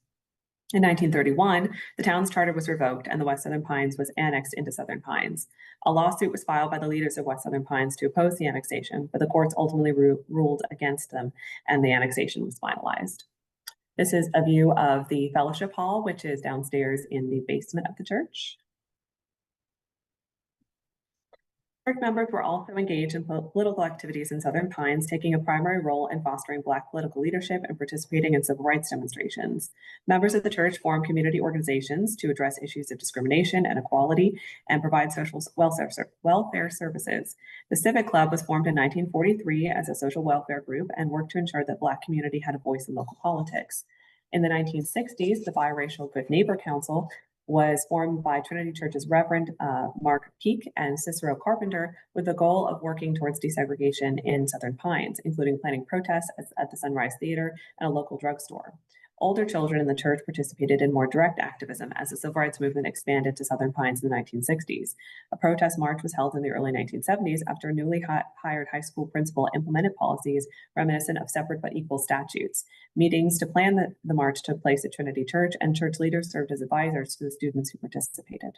Speaker 17: In 1931, the town's charter was revoked and the West Southern Pines was annexed into Southern Pines. A lawsuit was filed by the leaders of West Southern Pines to oppose the annexation, but the courts ultimately ruled against them and the annexation was finalized. This is a view of the fellowship hall, which is downstairs in the basement of the church. Church members were also engaged in political activities in Southern Pines, taking a primary role in fostering Black political leadership and participating in civil rights demonstrations. Members of the church formed community organizations to address issues of discrimination and equality and provide social welfare services. The Civic Club was formed in 1943 as a social welfare group and worked to ensure that Black community had a voice in local politics. In the 1960s, the Biracial Good Neighbor Council was formed by Trinity Church's Reverend Mark Peake and Cicero Carpenter with the goal of working towards desegregation in Southern Pines, including planning protests at the Sunrise Theater and a local drugstore. Older children in the church participated in more direct activism as the civil rights movement expanded to Southern Pines in the 1960s. A protest march was held in the early 1970s after a newly hired high school principal implemented policies reminiscent of separate but equal statutes. Meetings to plan the march took place at Trinity Church, and church leaders served as advisors to the students who participated.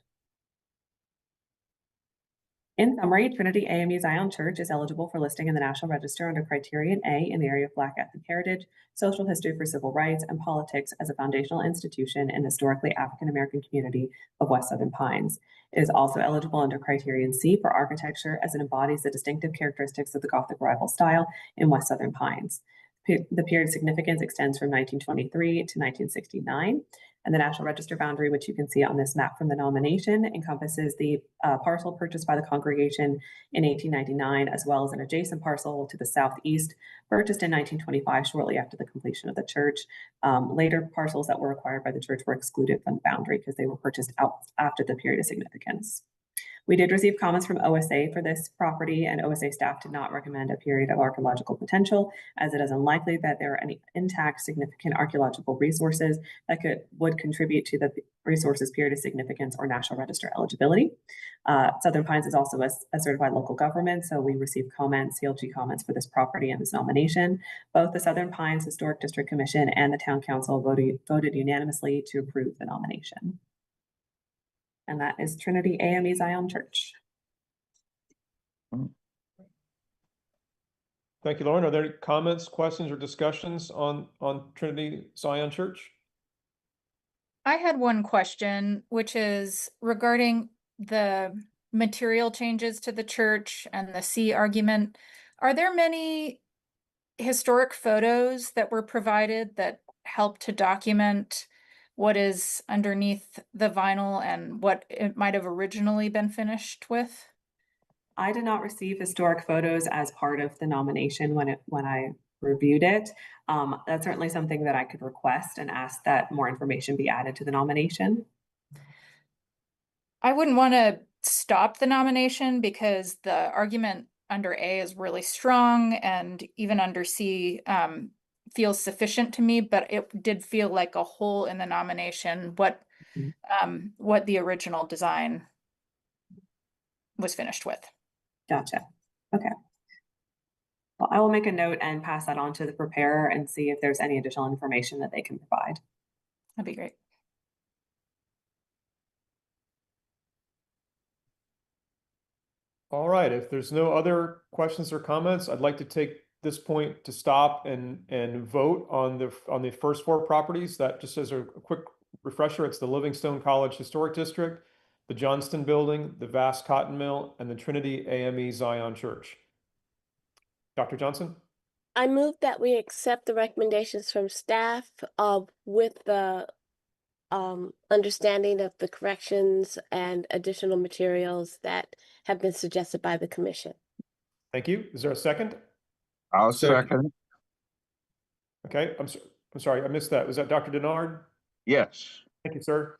Speaker 17: In summary, Trinity AME Zion Church is eligible for listing in the National Register under Criterion A in the area of Black ethnic heritage, social history for civil rights, and politics as a foundational institution in the historically African American community of West Southern Pines. It is also eligible under Criterion C for architecture as it embodies the distinctive characteristics of the Gothic Revival style in West Southern Pines. The period of significance extends from 1923 to 1969. And the National Register boundary, which you can see on this map from the nomination, encompasses the parcel purchased by the congregation in 1899, as well as an adjacent parcel to the southeast, purchased in 1925, shortly after the completion of the church. Later parcels that were acquired by the church were excluded from the boundary because they were purchased out after the period of significance. We did receive comments from OSA for this property, and OSA staff did not recommend a period of archaeological potential, as it is unlikely that there are any intact significant archaeological resources that would contribute to the resources period of significance or National Register eligibility. Southern Pines is also a certified local government, so we received comments, CLG comments for this property and this nomination. Both the Southern Pines Historic District Commission and the Town Council voted unanimously to approve the nomination. And that is Trinity AME Zion Church.
Speaker 1: Thank you, Lauren. Are there any comments, questions, or discussions on Trinity Zion Church?
Speaker 4: I had one question, which is regarding the material changes to the church and the C argument. Are there many historic photos that were provided that help to document what is underneath the vinyl and what it might have originally been finished with?
Speaker 17: I did not receive historic photos as part of the nomination when I reviewed it. That's certainly something that I could request and ask that more information be added to the nomination.
Speaker 4: I wouldn't want to stop the nomination because the argument under A is really strong, and even under C feels sufficient to me, but it did feel like a hole in the nomination what the original design was finished with.
Speaker 17: Gotcha. Okay. Well, I will make a note and pass that on to the preparer and see if there's any additional information that they can provide.
Speaker 4: That'd be great.
Speaker 1: All right, if there's no other questions or comments, I'd like to take this point to stop and vote on the first four properties. That, just as a quick refresher, it's the Livingstone College Historic District, the Johnston Building, the Vast Cotton Mill, and the Trinity AME Zion Church. Dr. Johnson?
Speaker 12: I move that we accept the recommendations from staff with the understanding of the corrections and additional materials that have been suggested by the commission.
Speaker 1: Thank you. Is there a second?
Speaker 2: I'll second.
Speaker 1: Okay, I'm sorry, I missed that. Was that Dr. Denard?
Speaker 2: Yes.
Speaker 1: Thank you, sir.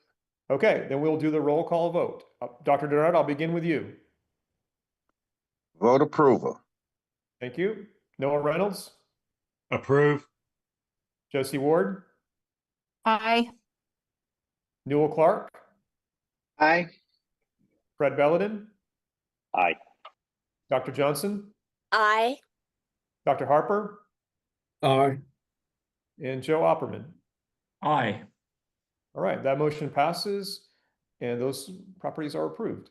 Speaker 1: Okay, then we'll do the roll call vote. Dr. Denard, I'll begin with you.
Speaker 2: Vote approval.
Speaker 1: Thank you. Noah Reynolds?
Speaker 3: Approve.
Speaker 1: Josie Ward?
Speaker 4: Aye.
Speaker 1: Newell Clark?
Speaker 7: Aye.
Speaker 1: Fred Belladin?
Speaker 8: Aye.
Speaker 1: Dr. Johnson?
Speaker 12: Aye.
Speaker 1: Dr. Harper?
Speaker 5: Aye.
Speaker 1: And Joe Opperman?
Speaker 6: Aye.
Speaker 1: All right, that motion passes and those properties are approved.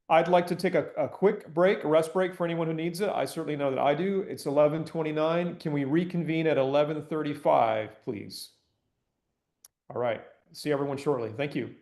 Speaker 1: I'd like to take a quick break, a rest break for anyone who needs it. I certainly know that I do. It's 11:29. Can we reconvene at 11:35, please? All right, see everyone shortly. Thank you.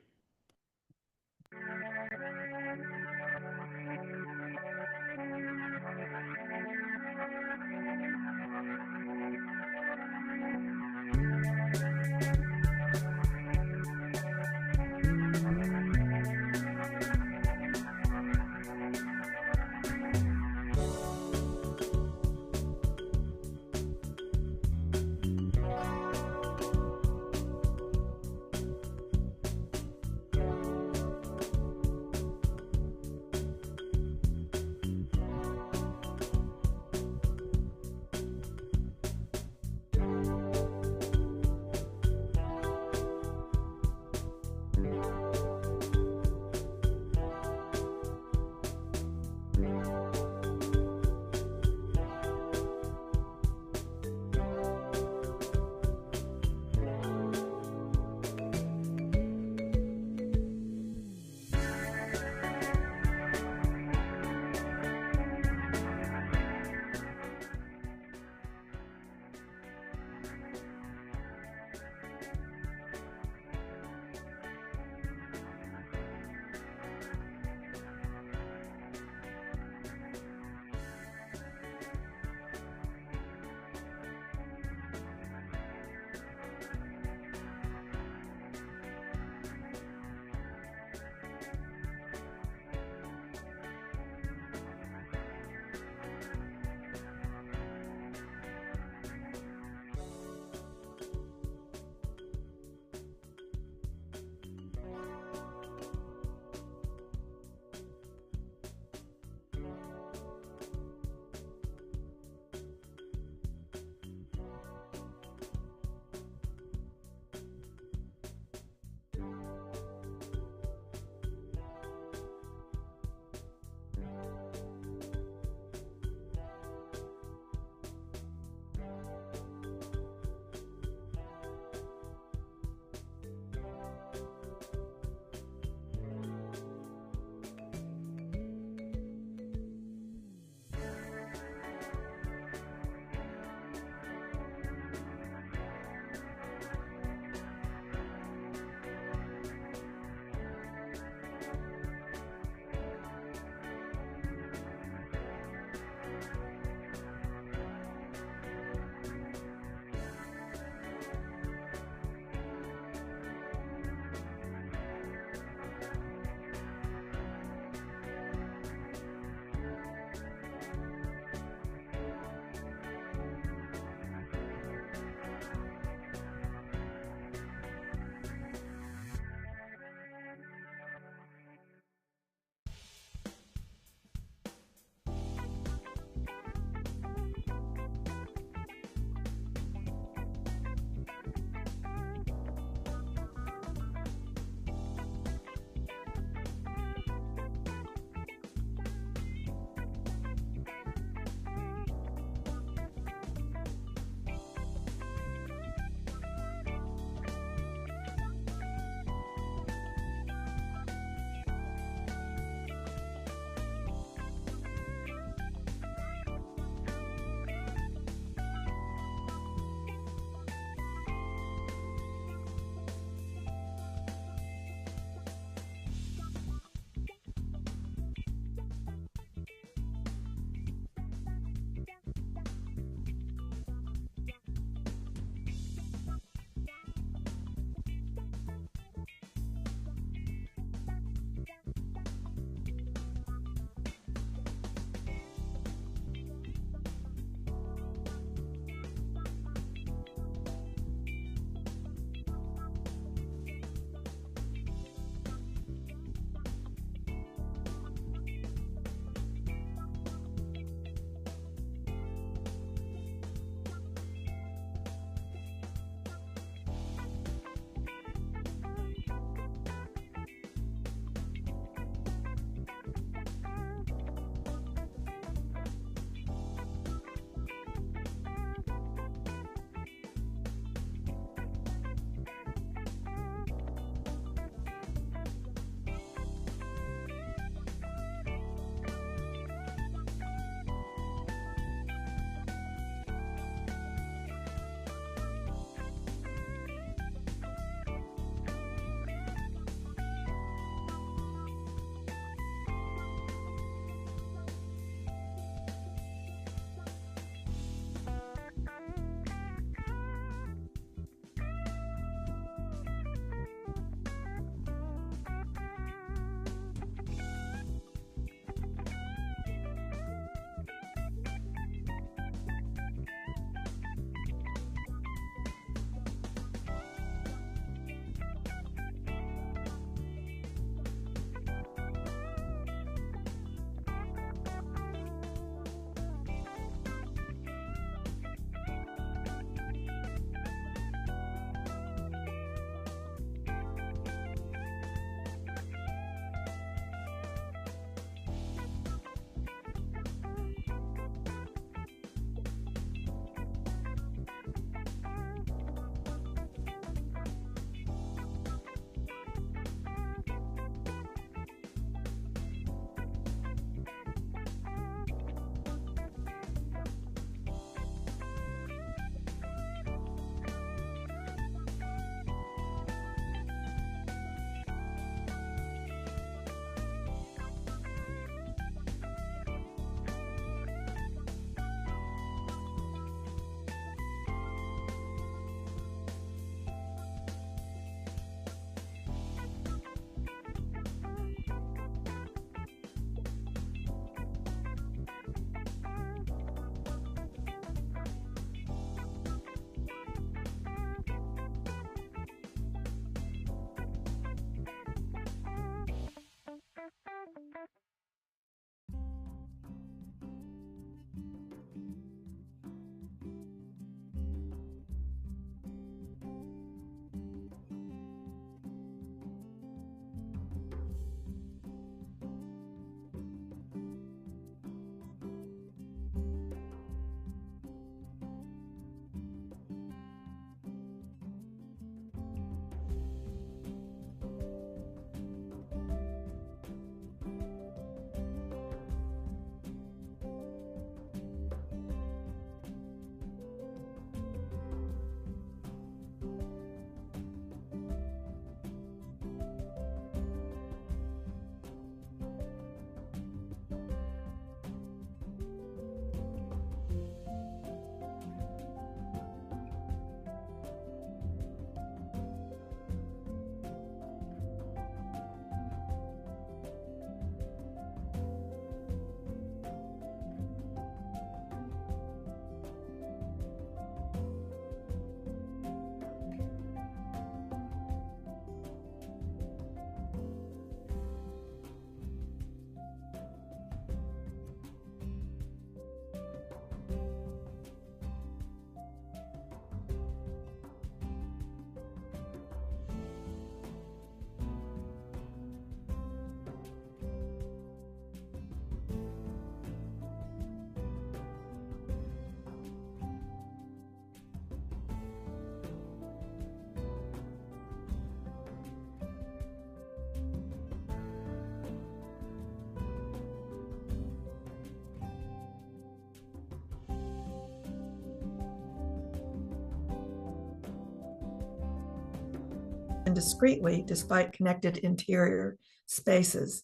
Speaker 18: and discreetly despite connected interior spaces.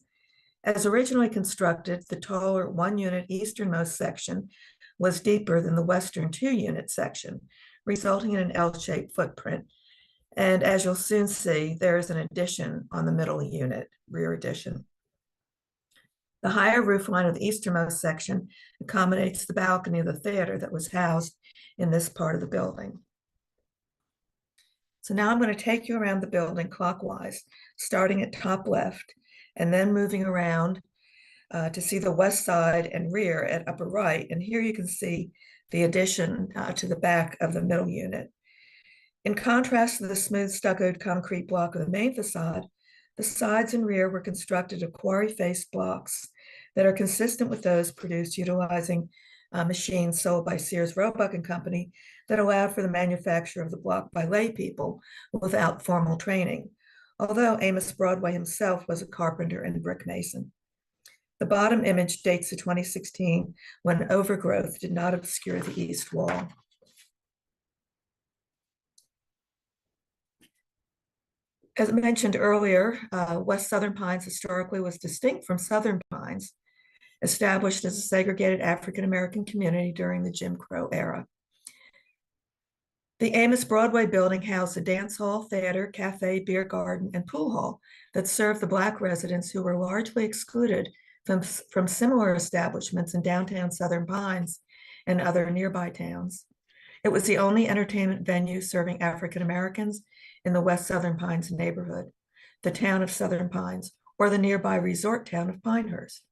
Speaker 18: As originally constructed, the taller one-unit easternmost section was deeper than the western two-unit section, resulting in an L-shaped footprint. And as you'll soon see, there is an addition on the middle unit, rear addition. The higher roof line of the easternmost section accommodates the balcony of the theater that was housed in this part of the building. So now I'm going to take you around the building clockwise, starting at top left, and then moving around to see the west side and rear at upper right. And here you can see the addition to the back of the middle unit. In contrast to the smooth stuccoed concrete block of the main facade, the sides and rear were constructed of quarry-faced blocks that are consistent with those produced utilizing machines sold by Sears Roebuck and Company that allowed for the manufacture of the block by lay people without formal training, although Amos Broadway himself was a carpenter and brick mason. The bottom image dates to 2016, when overgrowth did not obscure the east wall. As mentioned earlier, West Southern Pines historically was distinct from Southern Pines, established as a segregated African-American community during the Jim Crow era. The Amos Broadway building housed a dance hall, theater, cafe, beer garden, and pool hall that served the Black residents who were largely excluded from similar establishments in downtown Southern Pines and other nearby towns. It was the only entertainment venue serving African-Americans in the West Southern Pines neighborhood, the town of Southern Pines, or the nearby resort town of Pinehurst.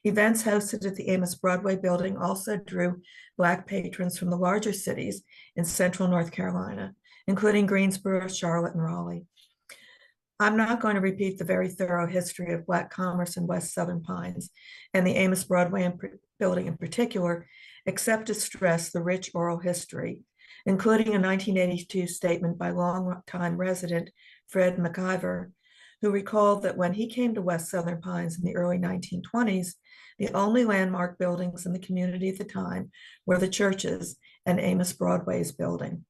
Speaker 18: Events hosted at the Amos Broadway building also drew Black patrons from the larger cities in central North Carolina, including Greensboro, Charlotte, and Raleigh. I'm not going to repeat the very thorough history of Black commerce in West Southern Pines and the Amos Broadway building in particular, except to stress the rich oral history, including a 1982 statement by longtime resident Fred McIver, who recalled that when he came to West Southern Pines in the early 1920s, the only landmark buildings in the community at the time were the churches and Amos Broadway's building.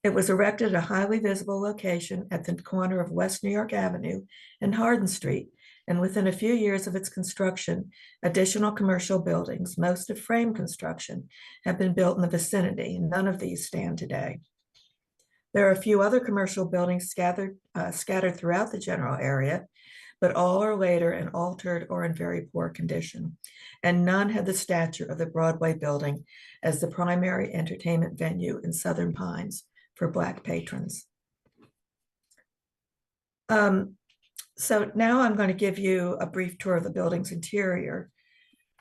Speaker 18: It was erected at a highly visible location at the corner of West New York Avenue and Hardin Street, and within a few years of its construction, additional commercial buildings, most of frame construction, have been built in the vicinity, and none of these stand today. There are a few other commercial buildings scattered throughout the general area, but all are later and altered or in very poor condition, and none had the stature of the Broadway building as the primary entertainment venue in Southern Pines for Black patrons. So now I'm going to give you a brief tour of the building's interior,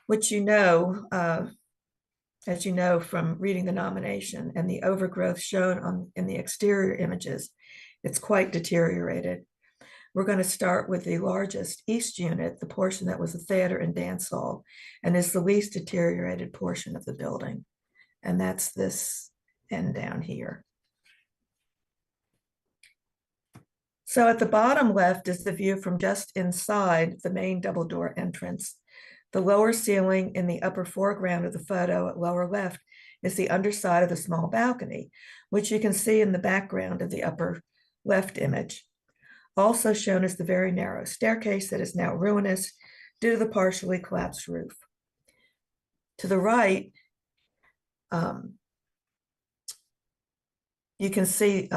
Speaker 18: which you know, as you know from reading the nomination and the overgrowth shown in the exterior images, it's quite deteriorated. We're going to start with the largest east unit, the portion that was a theater and dance hall, and is the least deteriorated portion of the building. And that's this end down here. So at the bottom left is the view from just inside the main double door entrance. The lower ceiling in the upper foreground of the photo at lower left is the underside of the small balcony, which you can see in the background of the upper left image. Also shown is the very narrow staircase that is now ruinous due to the partially collapsed roof. To the right, you can see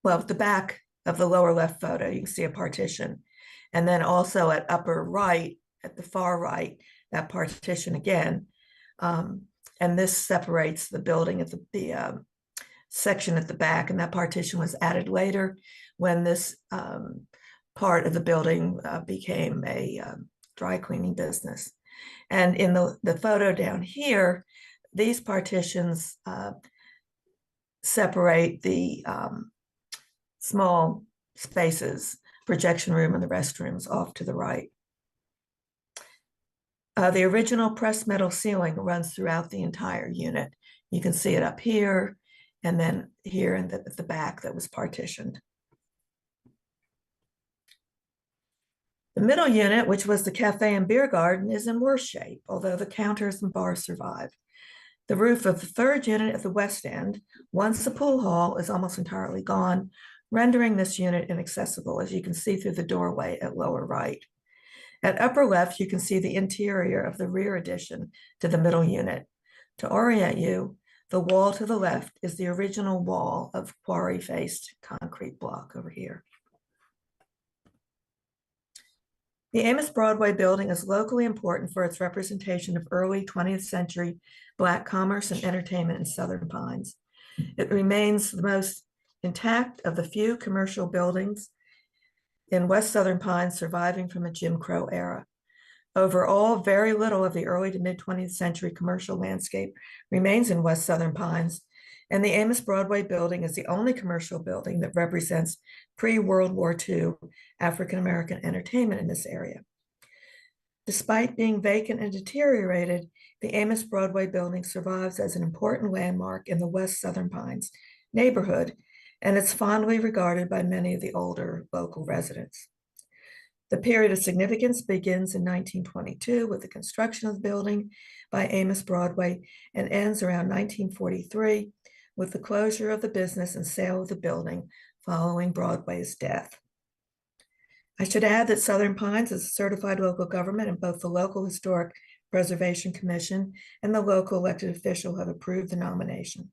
Speaker 18: well, at the back of the lower left photo, you can see a partition. And then also at upper right, at the far right, that partition again. And this separates the building at the section at the back, and that partition was added later when this part of the building became a dry cleaning business. And in the photo down here, these partitions separate the small spaces, projection room and the restrooms off to the right. The original pressed metal ceiling runs throughout the entire unit. You can see it up here and then here at the back that was partitioned. The middle unit, which was the cafe and beer garden, is in worse shape, although the counters and bars survive. The roof of the third unit at the west end, once the pool hall, is almost entirely gone, rendering this unit inaccessible, as you can see through the doorway at lower right. At upper left, you can see the interior of the rear addition to the middle unit. To orient you, the wall to the left is the original wall of quarry-faced concrete block over here. The Amos Broadway building is locally important for its representation of early 20th century Black commerce and entertainment in Southern Pines. It remains the most intact of the few commercial buildings in West Southern Pines surviving from the Jim Crow era. Overall, very little of the early to mid 20th century commercial landscape remains in West Southern Pines, and the Amos Broadway building is the only commercial building that represents pre-World War II African-American entertainment in this area. Despite being vacant and deteriorated, the Amos Broadway building survives as an important landmark in the West Southern Pines neighborhood, and it's fondly regarded by many of the older local residents. The period of significance begins in 1922 with the construction of the building by Amos Broadway and ends around 1943 with the closure of the business and sale of the building following Broadway's death. I should add that Southern Pines is a certified local government, and both the local Historic Preservation Commission and the local elected official have approved the nomination.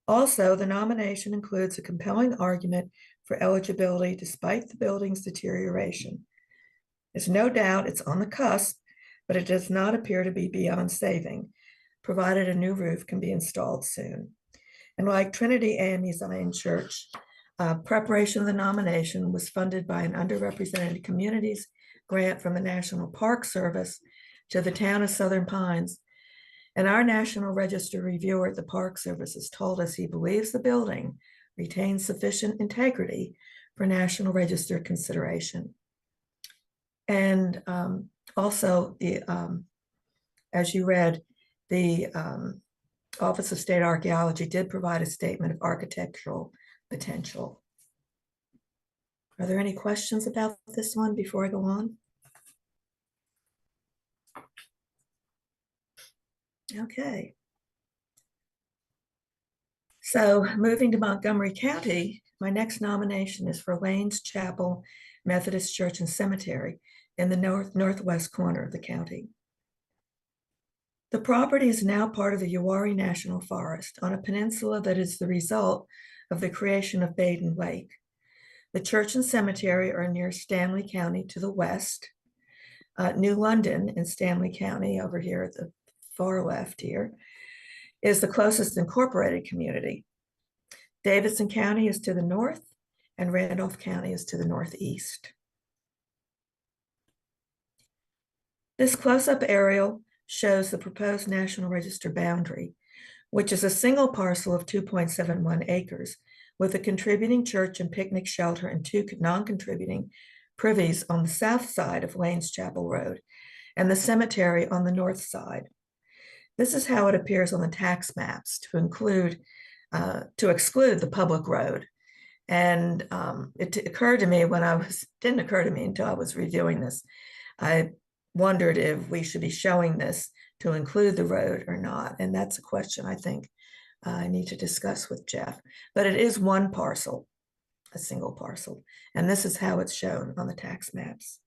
Speaker 18: Also, the nomination includes a compelling argument for eligibility despite the building's deterioration. There's no doubt it's on the cusp, but it does not appear to be beyond saving, provided a new roof can be installed soon. And like Trinity AME Zion Church, preparation of the nomination was funded by an underrepresented communities grant from the National Park Service to the town of Southern Pines. And our National Register reviewer at the Park Service has told us he believes the building retains sufficient integrity for National Register consideration. And also, as you read, the Office of State Archaeology did provide a statement of architectural potential. Are there any questions about this one before I go on? Okay. So moving to Montgomery County, my next nomination is for Lanes Chapel Methodist Church and Cemetery in the northwest corner of the county. The property is now part of the Uwharrie National Forest on a peninsula that is the result of the creation of Baden Lake. The church and cemetery are near Stanley County to the west. New London in Stanley County over here at the far left here is the closest incorporated community. Davidson County is to the north and Randolph County is to the northeast. This close-up aerial shows the proposed National Register boundary, which is a single parcel of 2.71 acres with a contributing church and picnic shelter and two non-contributing privies on the south side of Lanes Chapel Road and the cemetery on the north side. This is how it appears on the tax maps to exclude the public road. And it occurred to me didn't occur to me until I was reviewing this. I wondered if we should be showing this to include the road or not. And that's a question I think I need to discuss with Jeff. But it is one parcel, a single parcel. And this is how it's shown on the tax maps.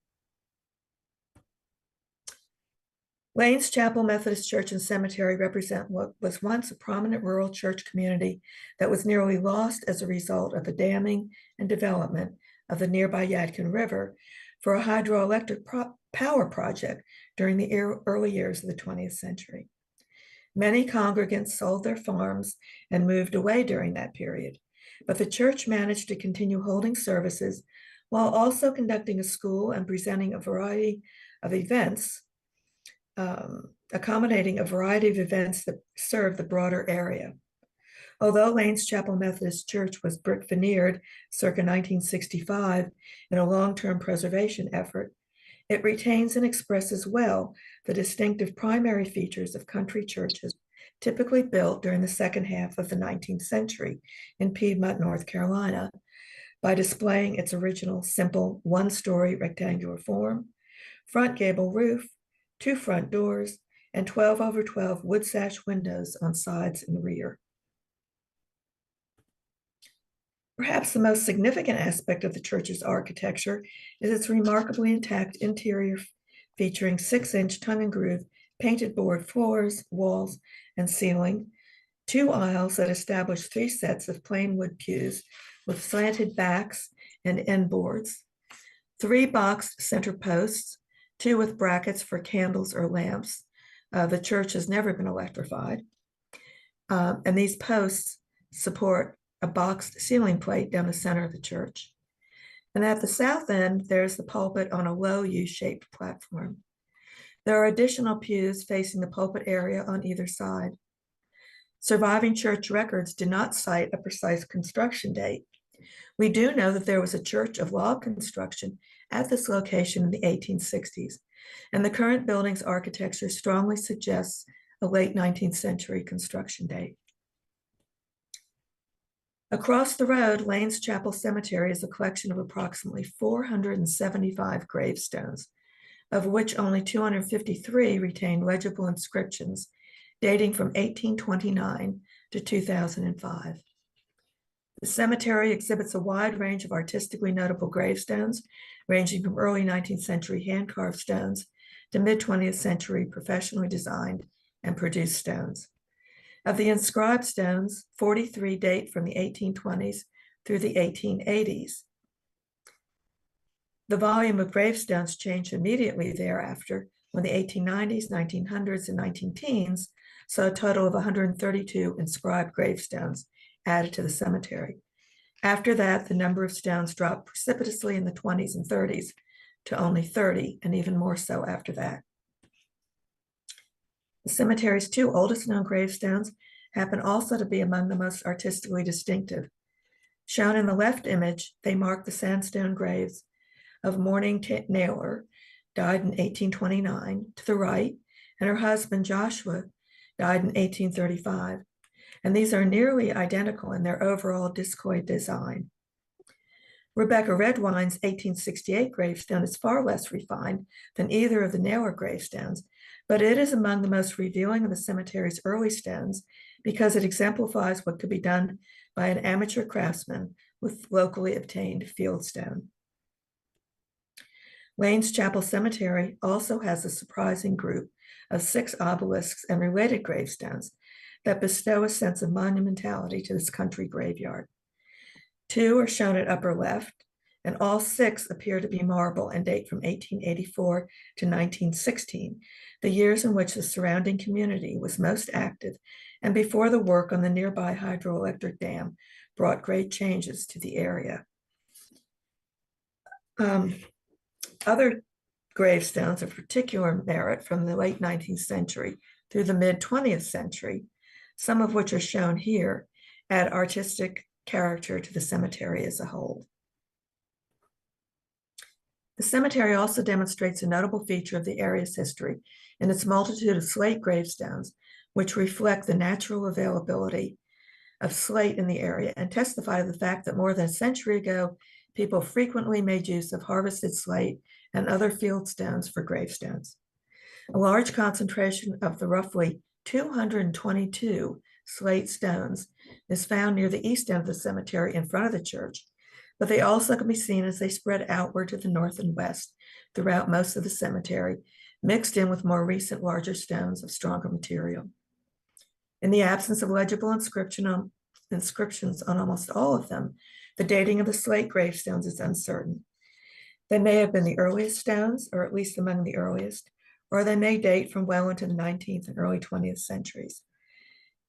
Speaker 18: Lanes Chapel Methodist Church and Cemetery represent what was once a prominent rural church community that was nearly lost as a result of the damming and development of the nearby Yadkin River for a hydroelectric power project during the early years of the 20th century. Many congregants sold their farms and moved away during that period, but the church managed to continue holding services while also conducting a school and presenting a variety of events, accommodating a variety of events that serve the broader area. Although Lanes Chapel Methodist Church was brick veneered circa 1965 in a long-term preservation effort, it retains and expresses well the distinctive primary features of country churches typically built during the second half of the 19th century in Piedmont, North Carolina, by displaying its original simple one-story rectangular form, front gable roof, two front doors, and 12/12 wood sash windows on sides and rear. Perhaps the most significant aspect of the church's architecture is its remarkably intact interior, featuring 6-inch tongue and groove painted board floors, walls, and ceiling, 2 aisles that establish 3 sets of plain wood pews with slanted backs and end boards, 3 boxed center posts, 2 with brackets for candles or lamps. The church has never been electrified. And these posts support a boxed ceiling plate down the center of the church. And at the south end, there's the pulpit on a low U-shaped platform. There are additional pews facing the pulpit area on either side. Surviving church records do not cite a precise construction date. We do know that there was a church of log construction at this location in the 1860s, and the current building's architecture strongly suggests a late 19th century construction date. Across the road, Lanes Chapel Cemetery is a collection of approximately 475 gravestones, of which only 253 retain legible inscriptions dating from 1829 to 2005. The cemetery exhibits a wide range of artistically notable gravestones, ranging from early 19th century hand-carved stones to mid-20th century professionally designed and produced stones. Of the inscribed stones, 43 date from the 1820s through the 1880s. The volume of gravestones changed immediately thereafter when the 1890s, 1900s, and 1910s saw a total of 132 inscribed gravestones added to the cemetery. After that, the number of stones dropped precipitously in the 20s and 30s to only 30, and even more so after that. The cemetery's 2 oldest known gravestones happen also to be among the most artistically distinctive. Shown in the left image, they mark the sandstone graves of Mourning Naylor, died in 1829, to the right, and her husband Joshua, died in 1835. And these are nearly identical in their overall discoid design. Rebecca Redwine's 1868 gravestone is far less refined than either of the Naylor gravestones, but it is among the most revealing of the cemetery's early stones because it exemplifies what could be done by an amateur craftsman with locally obtained fieldstone. Lanes Chapel Cemetery also has a surprising group of 6 obelisks and related gravestones that bestow a sense of monumentality to this country graveyard. 2 are shown at upper left, and all 6 appear to be marble and date from 1884 to 1916, the years in which the surrounding community was most active and before the work on the nearby hydroelectric dam brought great changes to the area. Other gravestones of particular merit from the late 19th century through the mid 20th century, some of which are shown here, add artistic character to the cemetery as a whole. The cemetery also demonstrates a notable feature of the area's history in its multitude of slate gravestones, which reflect the natural availability of slate in the area and testify to the fact that more than a century ago, people frequently made use of harvested slate and other field stones for gravestones. A large concentration of the roughly 222 slate stones is found near the east end of the cemetery in front of the church, but they also can be seen as they spread outward to the north and west throughout most of the cemetery, mixed in with more recent larger stones of stronger material. In the absence of legible inscriptions on almost all of them, the dating of the slate gravestones is uncertain. They may have been the earliest stones, or at least among the earliest, or they may date from well into the 19th and early 20th centuries.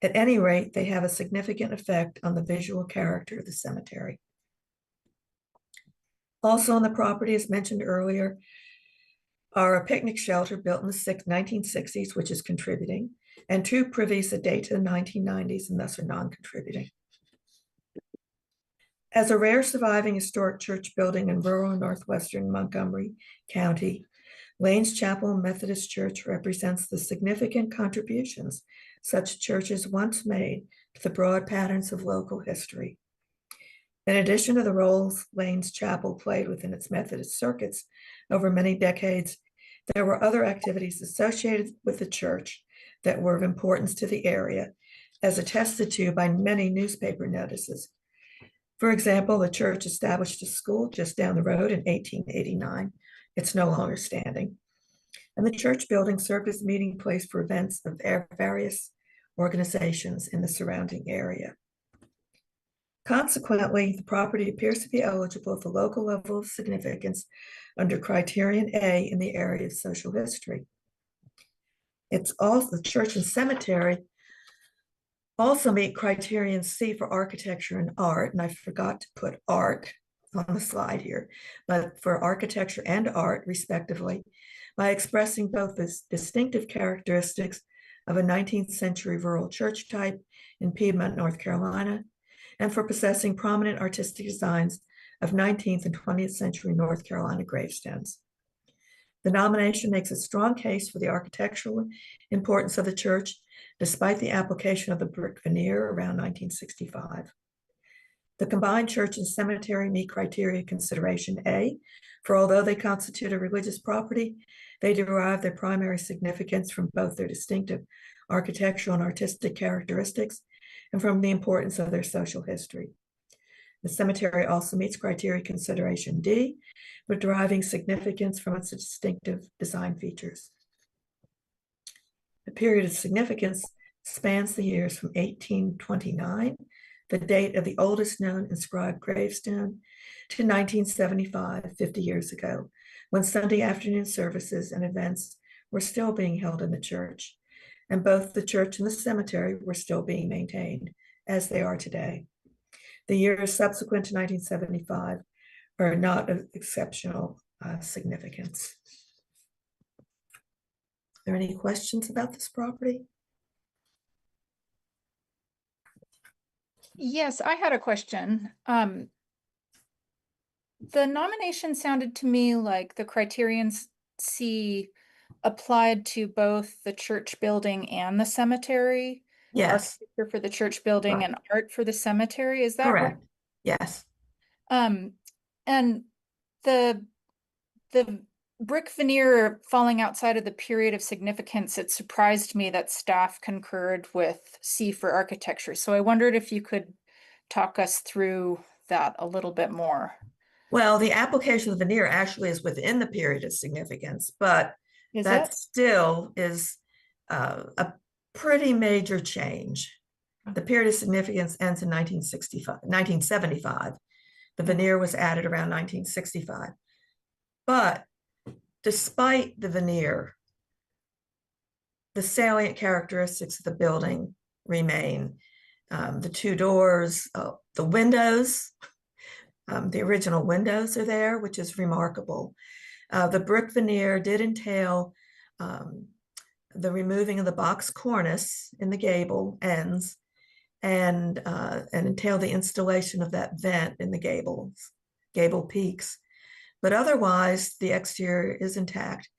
Speaker 18: At any rate, they have a significant effect on the visual character of the cemetery. Also on the property, as mentioned earlier, are a picnic shelter built in the 1960s, which is contributing, and 2 privies that date to the 1990s and thus are non-contributing. As a rare surviving historic church building in rural northwestern Montgomery County, Lanes Chapel Methodist Church represents the significant contributions such churches once made to the broad patterns of local history. In addition to the roles Lanes Chapel played within its Methodist circuits over many decades, There were other activities associated with the church that were of importance to the area, as attested to by many newspaper notices. For example, the church established a school just down the road in 1889. It's no longer standing. And the church building served as a meeting place for events of various organizations in the surrounding area. Consequently, the property appears to be eligible at the local level of significance under criterion A in the area of social history. It's also the church and cemetery also meet criterion C for architecture and art, and I forgot to put art on the slide here, but for architecture and art, respectively, by expressing both the distinctive characteristics of a 19th century rural church type in Piedmont, North Carolina, and for possessing prominent artistic designs of 19th and 20th century North Carolina gravestones. The nomination makes a strong case for the architectural importance of the church, despite the application of the brick veneer around 1965. The combined church and cemetery meet criteria consideration A, for although they constitute a religious property, they derive their primary significance from both their distinctive architectural and artistic characteristics and from the importance of their social history. The cemetery also meets criteria consideration D, but deriving significance from its distinctive design features. The period of significance spans the years from 1829, the date of the oldest known inscribed gravestone, to 1975, 50 years ago, when Sunday afternoon services and events were still being held in the church, and both the church and the cemetery were still being maintained, as they are today. The years subsequent to 1975 are not of exceptional significance. Are there any questions about this property?
Speaker 4: Yes, I had a question. The nomination sounded to me like the criterion C applied to both the church building and the cemetery.
Speaker 18: Yes.
Speaker 4: Architecture for the church building
Speaker 18: Right.
Speaker 4: and art for the cemetery. Is that right?
Speaker 18: Correct. Yes.
Speaker 4: And the brick veneer falling outside of the period of significance, it surprised me that staff concurred with C for architecture. So I wondered if you could talk us through that a little bit more.
Speaker 18: Well, the application of the veneer actually is within the period of significance, but
Speaker 4: Is
Speaker 18: that
Speaker 4: it?
Speaker 18: still is a pretty major change. The period of significance ends in 1975. The veneer was added around 1965. But despite the veneer, the salient characteristics of the building remain. The two doors, the windows, the original windows are there, which is remarkable. The brick veneer did entail the removing of the box cornice in the gable ends and entail the installation of that vent in the gable peaks. But otherwise, the exterior is intact,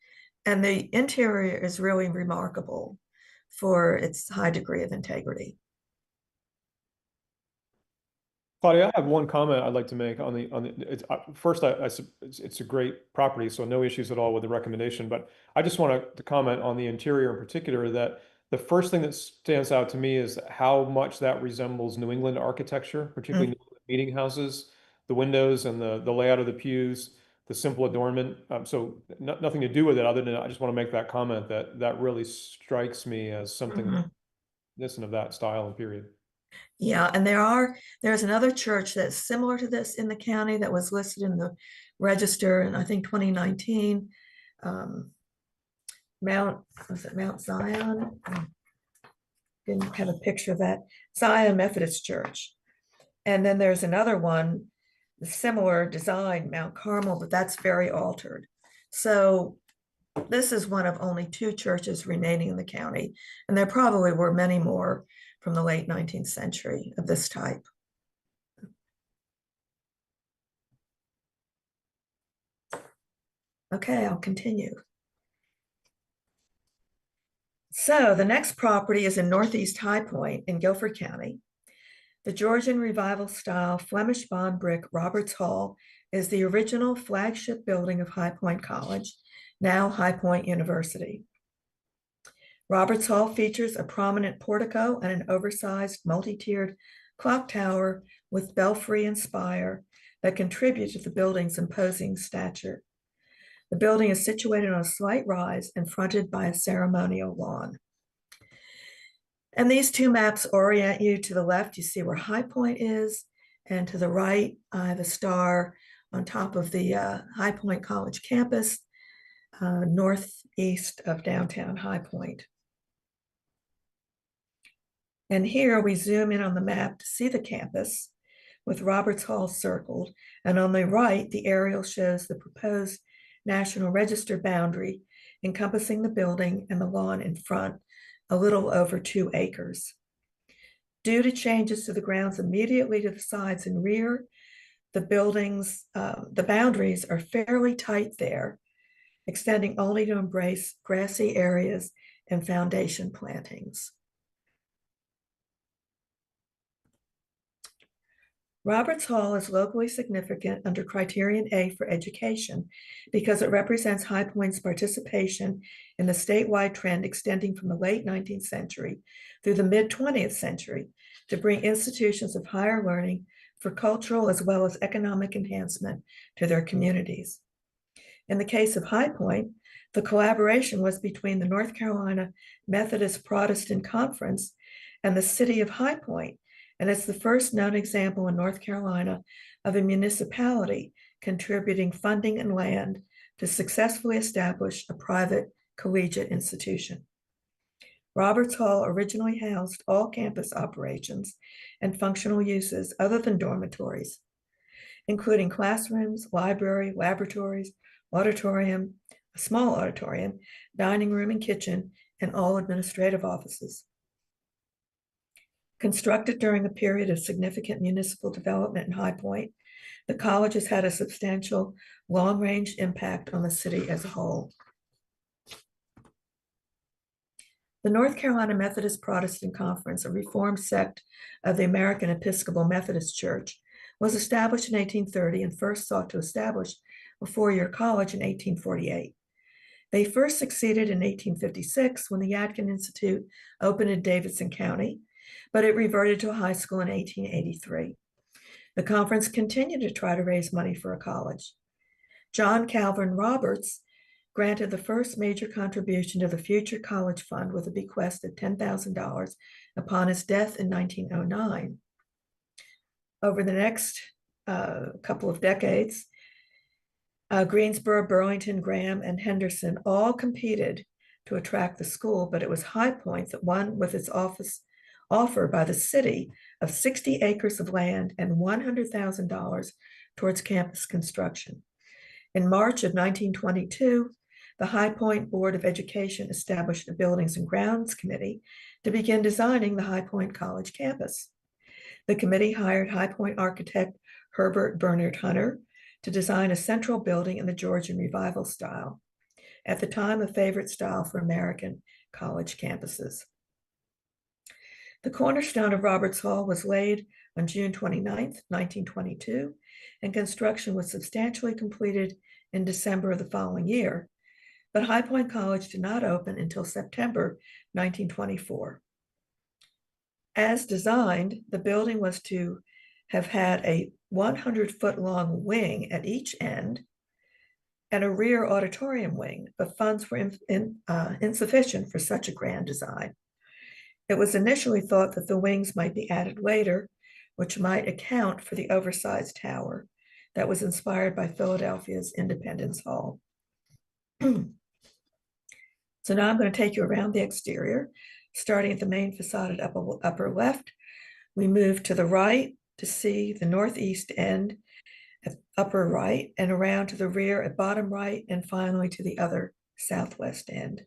Speaker 18: and the interior is really remarkable for its high degree of integrity.
Speaker 1: Claudia, I have one comment I'd like to make on the first. It's a great property, so no issues at all with the recommendation. But I just want to comment on the interior in particular. That the first thing that stands out to me is how much that resembles New England architecture, particularly New England meeting houses, the windows and the layout of the pews, the simple adornment. So nothing to do with it, other than I just want to make that comment that really strikes me as something this and of that style and period.
Speaker 18: Yeah, and there's another church that's similar to this in the county that was listed in the register in, I think, 2019. Mount Zion? Didn't have a picture of that. Zion Methodist Church. And then there's another one, similar design, Mount Carmel, but that's very altered. So this is one of only two churches remaining in the county, and there probably were many more from the late 19th century of this type. Okay, I'll continue. So the next property is in Northeast High Point in Guilford County. The Georgian Revival style Flemish bond brick Roberts Hall is the original flagship building of High Point College, now High Point University. Roberts Hall features a prominent portico and an oversized multi-tiered clock tower with belfry and spire that contribute to the building's imposing stature. The building is situated on a slight rise and fronted by a ceremonial lawn. And these two maps orient you. To the left, you see where High Point is, and to the right, I have a star on top of the High Point College campus, northeast of downtown High Point. And here we zoom in on the map to see the campus with Roberts Hall circled. And on the right, the aerial shows the proposed National Register boundary encompassing the building and the lawn in front, a little over 2 acres. Due to changes to the grounds immediately to the sides and rear, the boundaries are fairly tight there, extending only to embrace grassy areas and foundation plantings. Roberts Hall is locally significant under Criterion A for education because it represents High Point's participation in the statewide trend extending from the late 19th century through the mid-20th century to bring institutions of higher learning for cultural as well as economic enhancement to their communities. In the case of High Point, the collaboration was between the North Carolina Methodist Protestant Conference and the city of High Point, and it's the first known example in North Carolina of a municipality contributing funding and land to successfully establish a private collegiate institution. Roberts Hall originally housed all campus operations and functional uses other than dormitories, including classrooms, library, laboratories, auditorium, a small auditorium, dining room and kitchen, and all administrative offices. Constructed during a period of significant municipal development in High Point, the college has had a substantial long-range impact on the city as a whole. The North Carolina Methodist Protestant Conference, a reformed sect of the American Episcopal Methodist Church, was established in 1830 and first sought to establish a four-year college in 1848. They first succeeded in 1856 when the Yadkin Institute opened in Davidson County, but it reverted to a high school in 1883. The conference continued to try to raise money for a college. John Calvin Roberts granted the first major contribution to the Future College Fund with a bequest of $10,000 upon his death in 1909. Over the next couple of decades, Greensboro, Burlington, Graham, and Henderson all competed to attract the school, but it was High Point that won with its offer by the city of 60 acres of land and $100,000 towards campus construction. In March of 1922, the High Point Board of Education established a Buildings and Grounds Committee to begin designing the High Point College campus. The committee hired High Point architect Herbert Bernard Hunter to design a central building in the Georgian Revival style, at the time a favorite style for American college campuses. The cornerstone of Roberts Hall was laid on June 29, 1922, and construction was substantially completed in December of the following year, but High Point College did not open until September 1924. As designed, the building was to have had a 100-foot-long wing at each end and a rear auditorium wing, but funds were insufficient for such a grand design. It was initially thought that the wings might be added later, which might account for the oversized tower that was inspired by Philadelphia's Independence Hall. So now I'm going to take you around the exterior, starting at the main facade at upper left. We move to the right to see the northeast end at upper right, and around to the rear at bottom right, and finally to the other southwest end.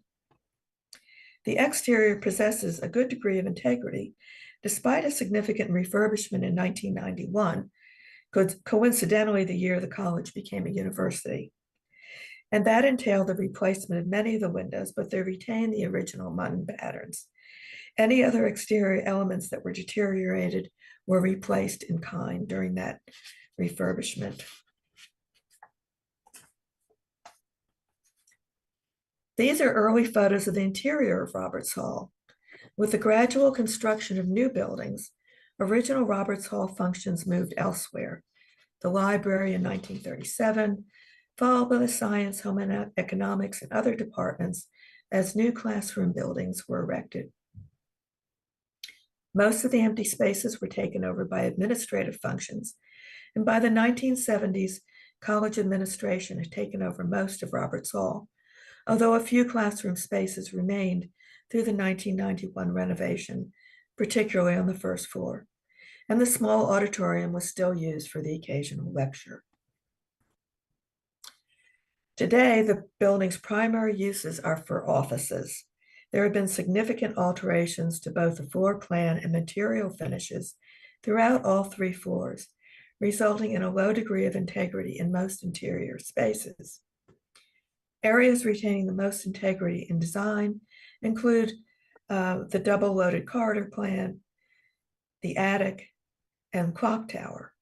Speaker 18: The exterior possesses a good degree of integrity, despite a significant refurbishment in 1991, coincidentally the year the college became a university. And that entailed the replacement of many of the windows, but they retained the original Mutton patterns. Any other exterior elements that were deteriorated were replaced in kind during that refurbishment. These are early photos of the interior of Roberts Hall. With the gradual construction of new buildings, original Roberts Hall functions moved elsewhere. The library in 1937, followed by the science, home and economics, and other departments as new classroom buildings were erected. Most of the empty spaces were taken over by administrative functions, and by the 1970s, college administration had taken over most of Roberts Hall, although a few classroom spaces remained through the 1991 renovation, particularly on the first floor, and the small auditorium was still used for the occasional lecture. Today, the building's primary uses are for offices. There have been significant alterations to both the floor plan and material finishes throughout all 3 floors, resulting in a low degree of integrity in most interior spaces. Areas retaining the most integrity in design include the double-loaded corridor plan, the attic, and clock tower.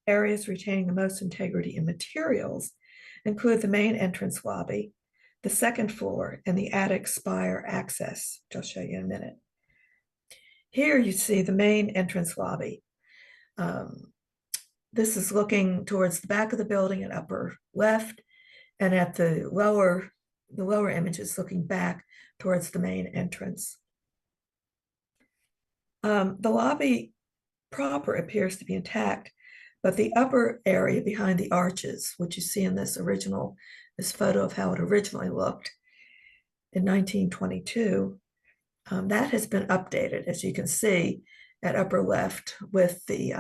Speaker 18: Areas retaining the most integrity in materials include the main entrance lobby, the 2nd floor, and the attic spire access, which I'll show you in a minute. Here you see the main entrance lobby. This is looking towards the back of the building at upper left, and at the lower image is looking back towards the main entrance. The lobby proper appears to be intact, but the upper area behind the arches, which you see in this photo of how it originally looked in 1922, that has been updated, as you can see at upper left, with the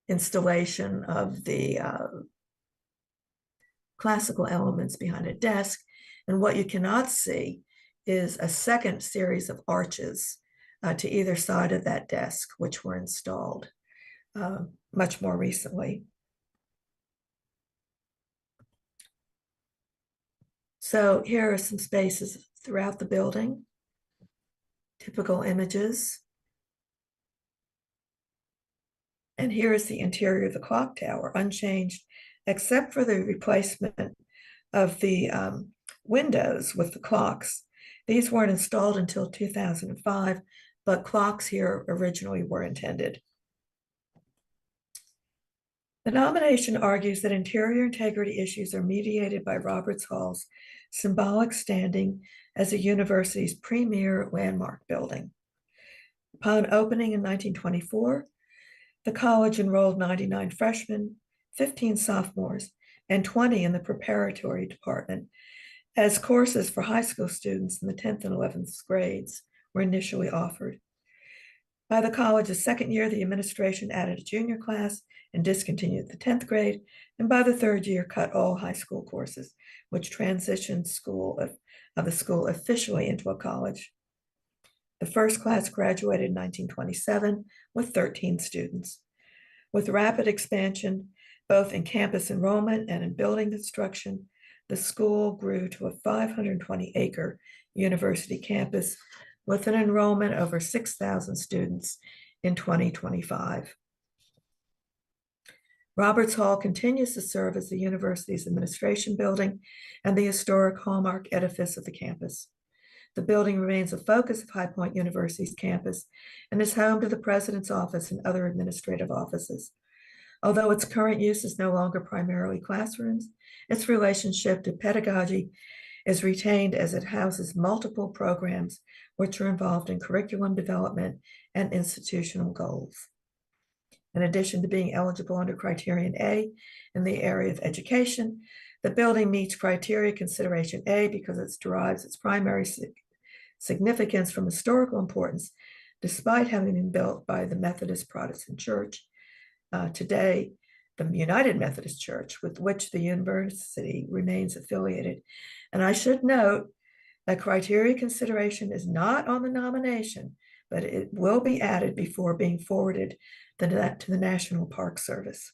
Speaker 18: installation of the classical elements behind a desk. And what you cannot see is a second series of arches to either side of that desk, which were installed much more recently. So here are some spaces throughout the building, typical images. And here is the interior of the clock tower, unchanged, except for the replacement of the windows with the clocks. These weren't installed until 2005, but clocks here originally were intended. The nomination argues that interior integrity issues are mediated by Roberts Hall's symbolic standing as a university's premier landmark building. Upon opening in 1924, the college enrolled 99 freshmen, 15 sophomores, and 20 in the preparatory department, as courses for high school students in the 10th and 11th grades were initially offered. By the college's 2nd year, the administration added a junior class and discontinued the 10th grade, and by the 3rd year, cut all high school courses, which transitioned the school officially into a college. The first class graduated in 1927 with 13 students. With rapid expansion, both in campus enrollment and in building construction, the school grew to a 520-acre university campus with an enrollment over 6,000 students in 2025. Roberts Hall continues to serve as the university's administration building and the historic hallmark edifice of the campus. The building remains a focus of High Point University's campus and is home to the president's office and other administrative offices. Although its current use is no longer primarily classrooms, its relationship to pedagogy is retained as it houses multiple programs which are involved in curriculum development and institutional goals. In addition to being eligible under Criterion A in the area of education, the building meets Criteria Consideration A because it derives its primary significance from historical importance, despite having been built by the Methodist Protestant Church. Today, the United Methodist Church, with which the university remains affiliated. And I should note that criteria consideration is not on the nomination, but it will be added before being forwarded to the National Park Service.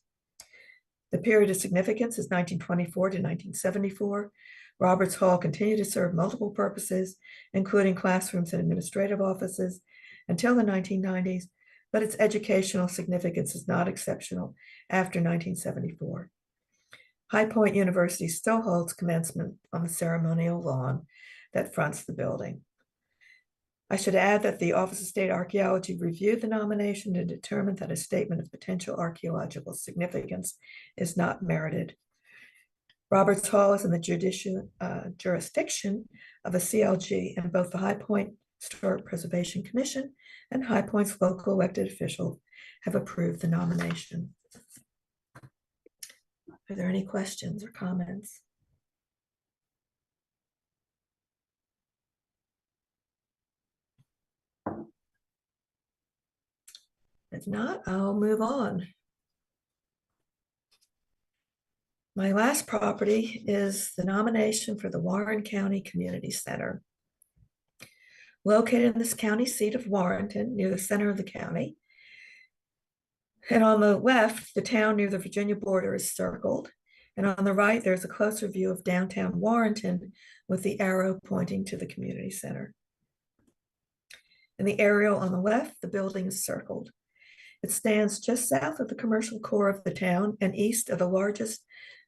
Speaker 18: The period of significance is 1924 to 1974. Roberts Hall continued to serve multiple purposes, including classrooms and administrative offices, until the 1990s, but its educational significance is not exceptional after 1974. High Point University still holds commencement on the ceremonial lawn that fronts the building. I should add that the Office of State Archaeology reviewed the nomination and determined that a statement of potential archaeological significance is not merited. Roberts Hall is in the jurisdiction of a CLG, and both the High Point Historic Preservation Commission and High Point's local elected officials have approved the nomination. Are there any questions or comments? If not, I'll move on. My last property is the nomination for the Warren County Community Center. Located in this county seat of Warrenton, near the center of the county. And on the left, the town near the Virginia border is circled. And on the right, there's a closer view of downtown Warrenton with the arrow pointing to the community center. In the aerial on the left, the building is circled. It stands just south of the commercial core of the town and east of the largest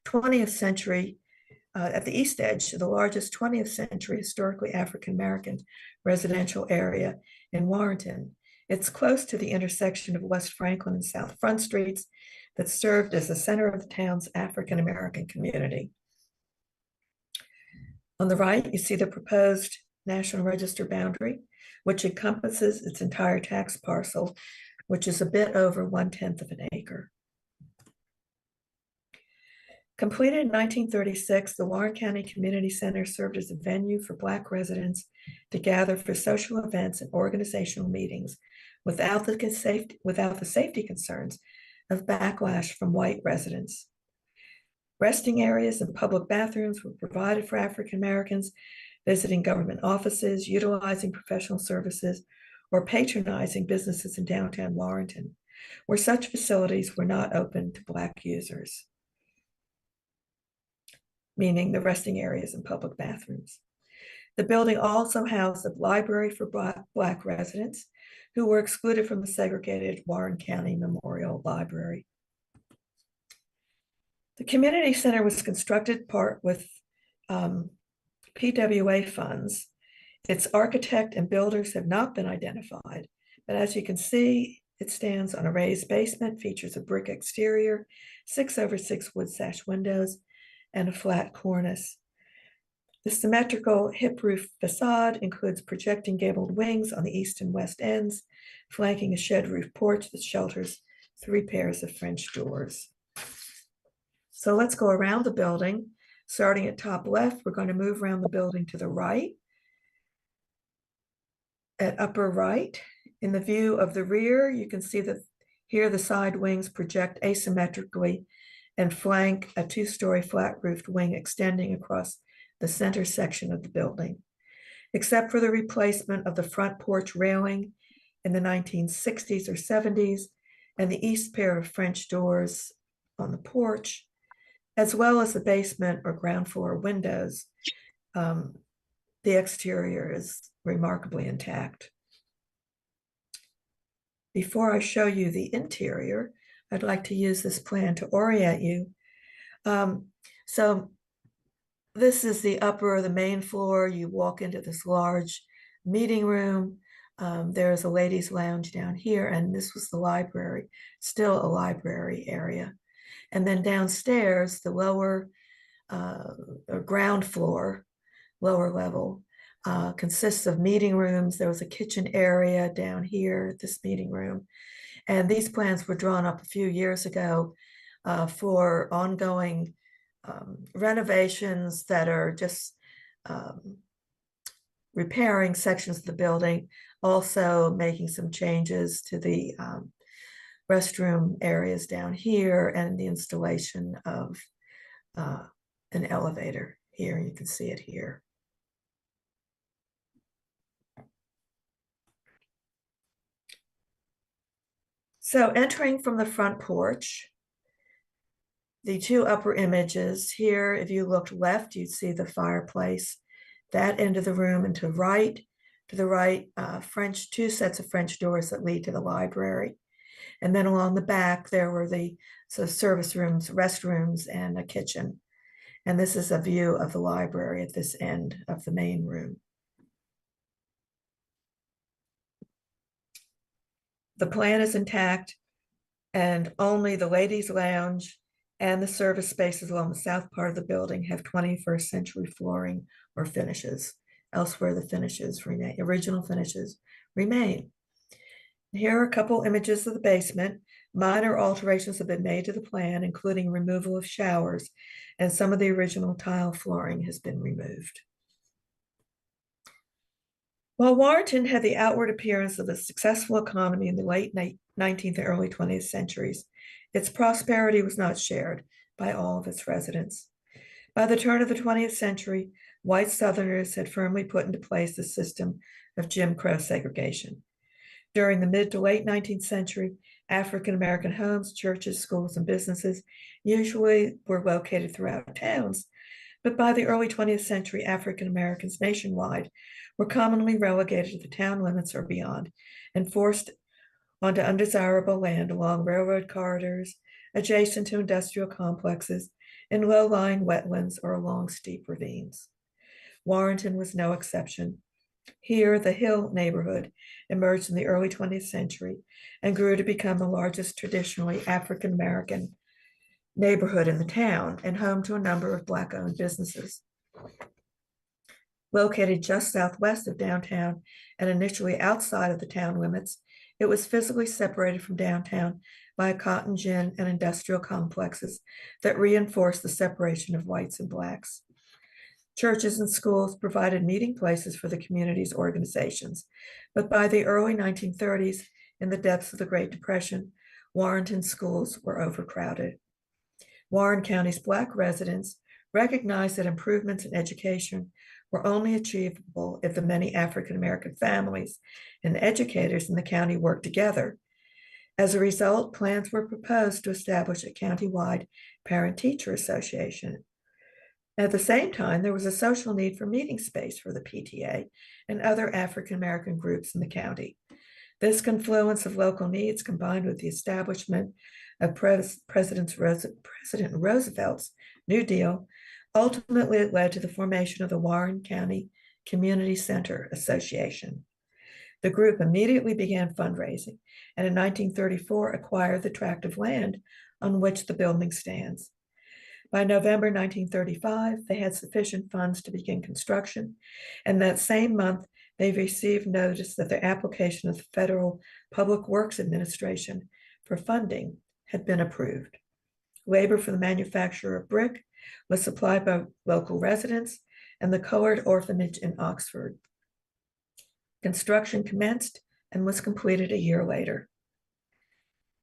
Speaker 18: 20th century, at the east edge of the largest 20th century historically African-American residential area in Warrenton. It's close to the intersection of West Franklin and South Front Streets that served as the center of the town's African-American community. On the right, you see the proposed National Register boundary, which encompasses its entire tax parcel, which is a bit over 1/10 of an acre. Completed in 1936, the Warren County Community Center served as a venue for Black residents to gather for social events and organizational meetings without the safety concerns of backlash from white residents. Resting areas and public bathrooms were provided for African Americans visiting government offices, utilizing professional services, or patronizing businesses in downtown Warrenton, where such facilities were not open to Black users, meaning the resting areas and public bathrooms. The building also housed a library for Black residents who were excluded from the segregated Warren County Memorial Library. The community center was constructed part with PWA funds. Its architect and builders have not been identified, but as you can see, it stands on a raised basement, features a brick exterior, 6/6 wood sash windows, and a flat cornice. The symmetrical hip roof facade includes projecting gabled wings on the east and west ends, flanking a shed roof porch that shelters 3 pairs of French doors. So let's go around the building. Starting at top left, we're going to move around the building to the right. At upper right, in the view of the rear, you can see that here the side wings project asymmetrically and flank a 2-story flat-roofed wing extending across the center section of the building. Except for the replacement of the front porch railing in the 1960s or 70s and the east pair of French doors on the porch, as well as the basement or ground floor windows, the exterior is remarkably intact. Before I show you the interior, I'd like to use this plan to orient you. So this is the main floor. You walk into this large meeting room. There's a ladies' lounge down here, and this was the library, still a library area. And then downstairs, the lower ground floor, lower level, consists of meeting rooms. There was a kitchen area down here, this meeting room. And these plans were drawn up a few years ago for ongoing renovations that are just repairing sections of the building, also making some changes to the restroom areas down here and the installation of an elevator here. You can see it here. So entering from the front porch, the 2 upper images here, if you looked left, you'd see the fireplace, that end of the room, and to the right, 2 sets of French doors that lead to the library. And then along the back, there were the service rooms, restrooms, and a kitchen. And this is a view of the library at this end of the main room. The plan is intact, and only the ladies' lounge and the service spaces along the south part of the building have 21st century flooring or finishes. Elsewhere, the finishes remain, original finishes remain. Here are a couple images of the basement. Minor alterations have been made to the plan, including removal of showers, and some of the original tile flooring has been removed. While Warrenton had the outward appearance of a successful economy in the late 19th and early 20th centuries, its prosperity was not shared by all of its residents. By the turn of the 20th century, white Southerners had firmly put into place the system of Jim Crow segregation. During the mid to late 19th century, African American homes, churches, schools, and businesses usually were located throughout towns, but by the early 20th century, African Americans nationwide were commonly relegated to the town limits or beyond and forced onto undesirable land along railroad corridors, adjacent to industrial complexes, in low-lying wetlands or along steep ravines. Warrenton was no exception. Here, the Hill neighborhood emerged in the early 20th century and grew to become the largest traditionally African American neighborhood in the town and home to a number of Black-owned businesses. Located just southwest of downtown and initially outside of the town limits, it was physically separated from downtown by a cotton gin and industrial complexes that reinforced the separation of whites and Blacks. Churches and schools provided meeting places for the community's organizations, but by the early 1930s, in the depths of the Great Depression, Warrenton schools were overcrowded. Warren County's Black residents recognized that improvements in education were only achievable if the many African American families and educators in the county worked together. As a result, plans were proposed to establish a countywide parent-teacher association. At the same time, there was a social need for meeting space for the PTA and other African American groups in the county. This confluence of local needs, combined with the establishment of President Roosevelt's New Deal, ultimately led to the formation of the Warren County Community Center Association. The group immediately began fundraising and in 1934 acquired the tract of land on which the building stands. By November 1935, they had sufficient funds to begin construction, and that same month, they received notice that their application of the Federal Public Works Administration for funding had been approved. Labor for the manufacture of brick was supplied by local residents and the Colored Orphanage in Oxford. Construction commenced and was completed a year later.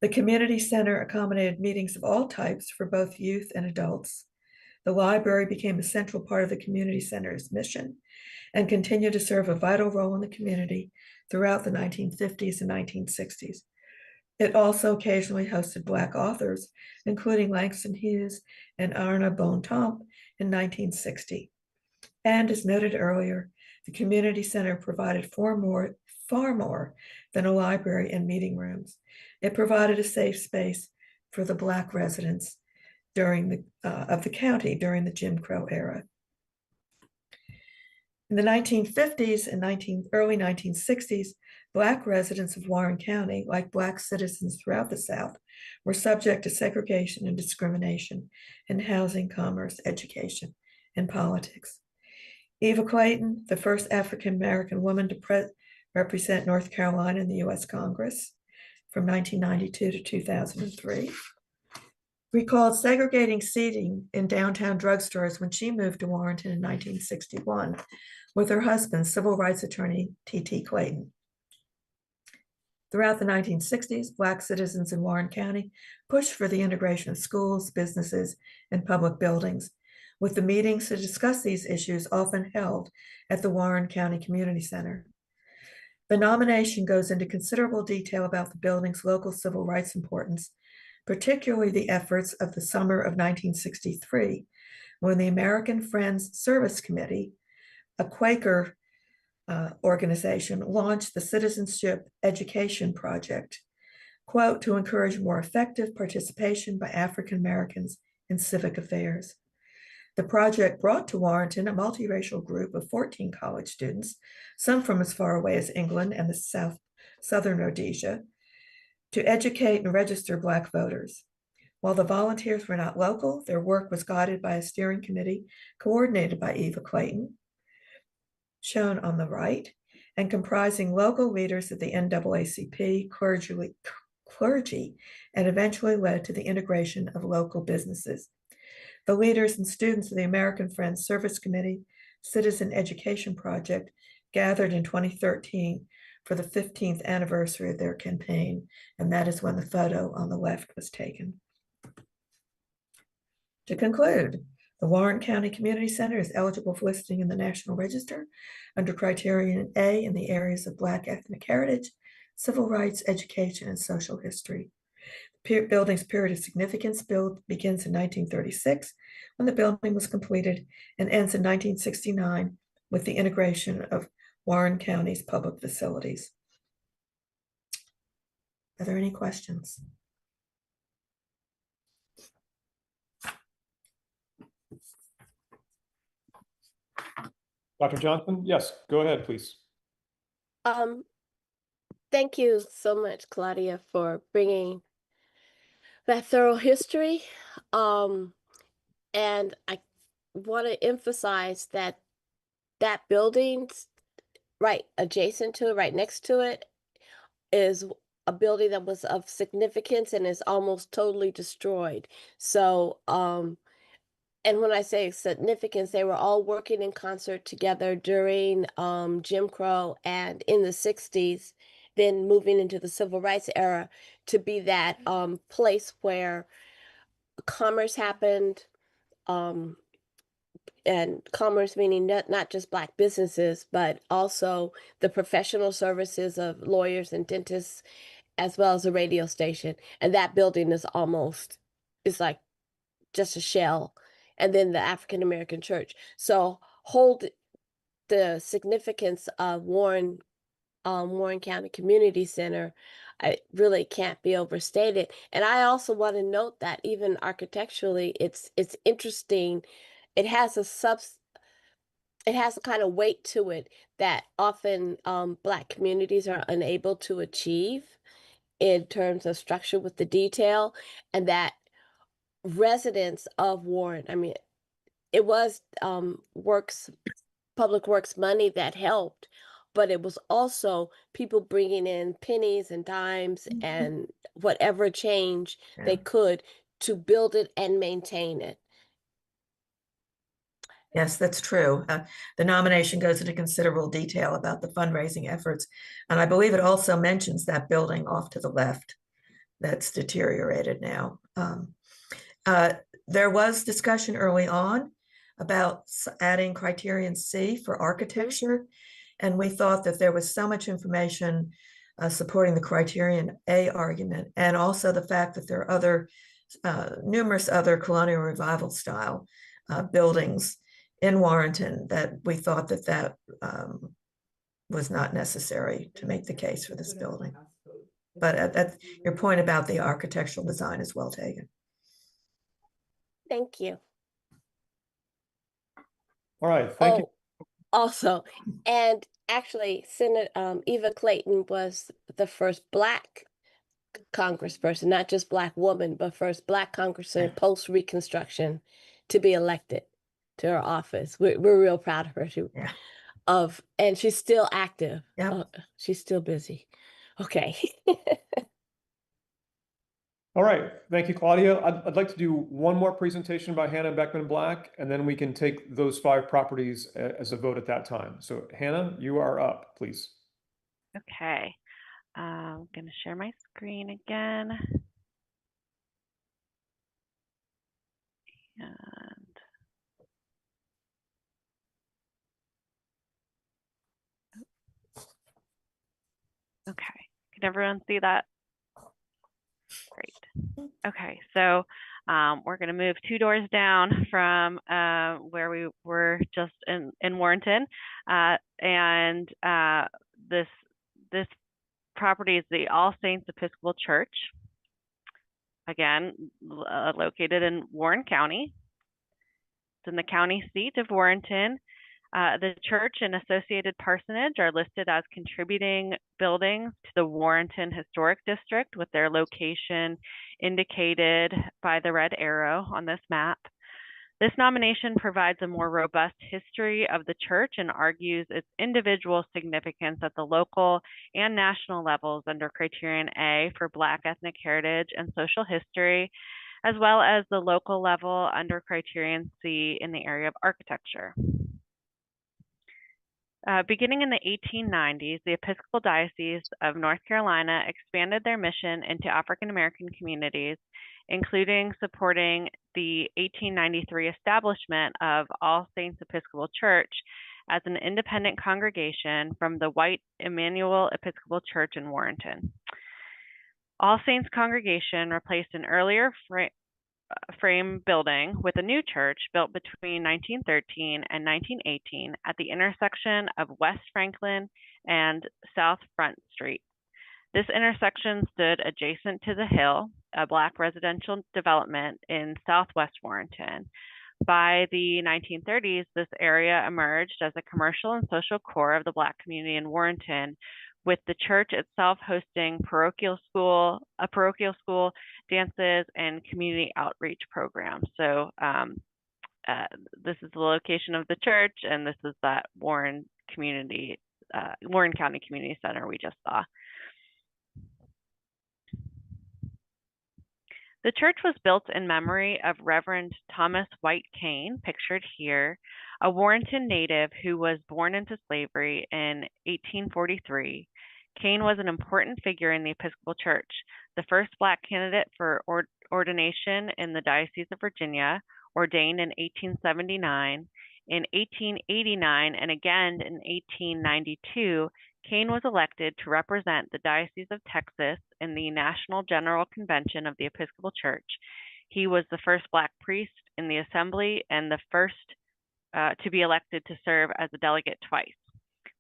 Speaker 18: The community center accommodated meetings of all types for both youth and adults. The library became a central part of the community center's mission and continued to serve a vital role in the community throughout the 1950s and 1960s. It also occasionally hosted Black authors, including Langston Hughes and Arna Bontemps in 1960. And as noted earlier, the community center provided far more than a library and meeting rooms. It provided a safe space for the Black residents of the county during the Jim Crow era. In the 1950s and early 1960s, Black residents of Warren County, like Black citizens throughout the South, were subject to segregation and discrimination in housing, commerce, education, and politics. Eva Clayton, the first African-American woman to represent North Carolina in the U.S. Congress from 1992 to 2003, recalled segregating seating in downtown drugstores when she moved to Warrenton in 1961 with her husband, civil rights attorney T.T. Clayton. Throughout the 1960s, Black citizens in Warren County pushed for the integration of schools, businesses, and public buildings, with the meetings to discuss these issues often held at the Warren County Community Center. The nomination goes into considerable detail about the building's local civil rights importance, particularly the efforts of the summer of 1963, when the American Friends Service Committee, a Quaker organization, launched the Citizenship Education Project, quote, to encourage more effective participation by African Americans in civic affairs. The project brought to Warrenton a multiracial group of 14 college students, some from as far away as England and the southern Rhodesia, to educate and register Black voters. While the volunteers were not local, their work was guided by a steering committee coordinated by Eva Clayton, shown on the right, and comprising local leaders of the NAACP, clergy, and eventually led to the integration of local businesses. The leaders and students of the American Friends Service Committee Citizen Education Project gathered in 2013 for the 15th anniversary of their campaign, and that is when the photo on the left was taken. To conclude, the Warren County Community Center is eligible for listing in the National Register under Criterion A in the areas of Black ethnic heritage, civil rights, education, and social history. The building's period of significance begins in 1936, when the building was completed, and ends in 1969 with the integration of Warren County's public facilities. Are there any questions?
Speaker 1: Dr. Johnson? Yes, go ahead, please.
Speaker 12: Thank you so much, Claudia, for bringing that thorough history. And I want to emphasize that that building right adjacent to it, right next to it, is a building that was of significance and is almost totally destroyed. So, and when I say significance, they were all working in concert together during Jim Crow and in the 60s, then moving into the civil rights era to be that place where commerce happened, and commerce meaning not just Black businesses, but also the professional services of lawyers and dentists, as well as a radio station. And that building is like just a shell. And then the African American church. So hold the significance of Warren County Community Center. I really can't be overstated. And I also want to note that even architecturally, it's interesting. It has it has a kind of weight to it that often Black communities are unable to achieve in terms of structure with the detail, and that residents of Warren, I mean, it was public works money that helped, but it was also people bringing in pennies and dimes and whatever change they could to build it and maintain it.
Speaker 18: Yes, that's true. The nomination goes into considerable detail about the fundraising efforts. And I believe it also mentions that building off to the left that's deteriorated now. There was discussion early on about adding Criterion C for architecture. And we thought that there was so much information supporting the Criterion A argument, and also the fact that there are numerous other colonial revival style buildings in Warrenton, that we thought that was not necessary to make the case for this building. But your point about the architectural design is well taken.
Speaker 12: Thank you.
Speaker 1: All right, thank you.
Speaker 12: Also, and actually, Senator Eva Clayton was the first Black congressperson, not just Black woman, but first Black congressperson post Reconstruction to be elected to her office. We're real proud of her. And she's still active. She's still busy. Okay.
Speaker 1: All right, thank you, Claudia. I'd like to do one more presentation by Hannah Beckman Black, and then we can take those 5 properties as a vote at that time. So Hannah, you are up, please.
Speaker 13: Okay, I'm going to share my screen again. And okay, can everyone see that? Great. Okay, so we're going to move 2 doors down from where we were just in Warrenton, and this property is the All Saints Episcopal Church, again, located in Warren County. It's in the county seat of Warrenton. The church and associated parsonage are listed as contributing buildings to the Warrenton Historic District, with their location indicated by the red arrow on this map. This nomination provides a more robust history of the church and argues its individual significance at the local and national levels under Criterion A for Black ethnic heritage and social history, as well as the local level under Criterion C in the area of architecture. Beginning in the 1890s, the Episcopal Diocese of North Carolina expanded their mission into African American communities, including supporting the 1893 establishment of All Saints Episcopal Church as an independent congregation from the White Emmanuel Episcopal Church in Warrenton. All Saints congregation replaced an earlier frame building with a new church built between 1913 and 1918 at the intersection of West Franklin and South Front Street. This intersection stood adjacent to The Hill, a Black residential development in southwest Warrenton. By the 1930s, this area emerged as a commercial and social core of the Black community in Warrenton, with the church itself hosting a parochial school, dances, and community outreach programs. So this is the location of the church, and this is that Warren County Community Center we just saw. The church was built in memory of Reverend Thomas White Kane, pictured here, a Warrenton native who was born into slavery in 1843. Kane was an important figure in the Episcopal Church, the first Black candidate for ordination in the Diocese of Virginia, ordained in 1879. In 1889 and again in 1892, Kane was elected to represent the Diocese of Texas in the National General Convention of the Episcopal Church. He was the first Black priest in the assembly and the first to be elected to serve as a delegate twice.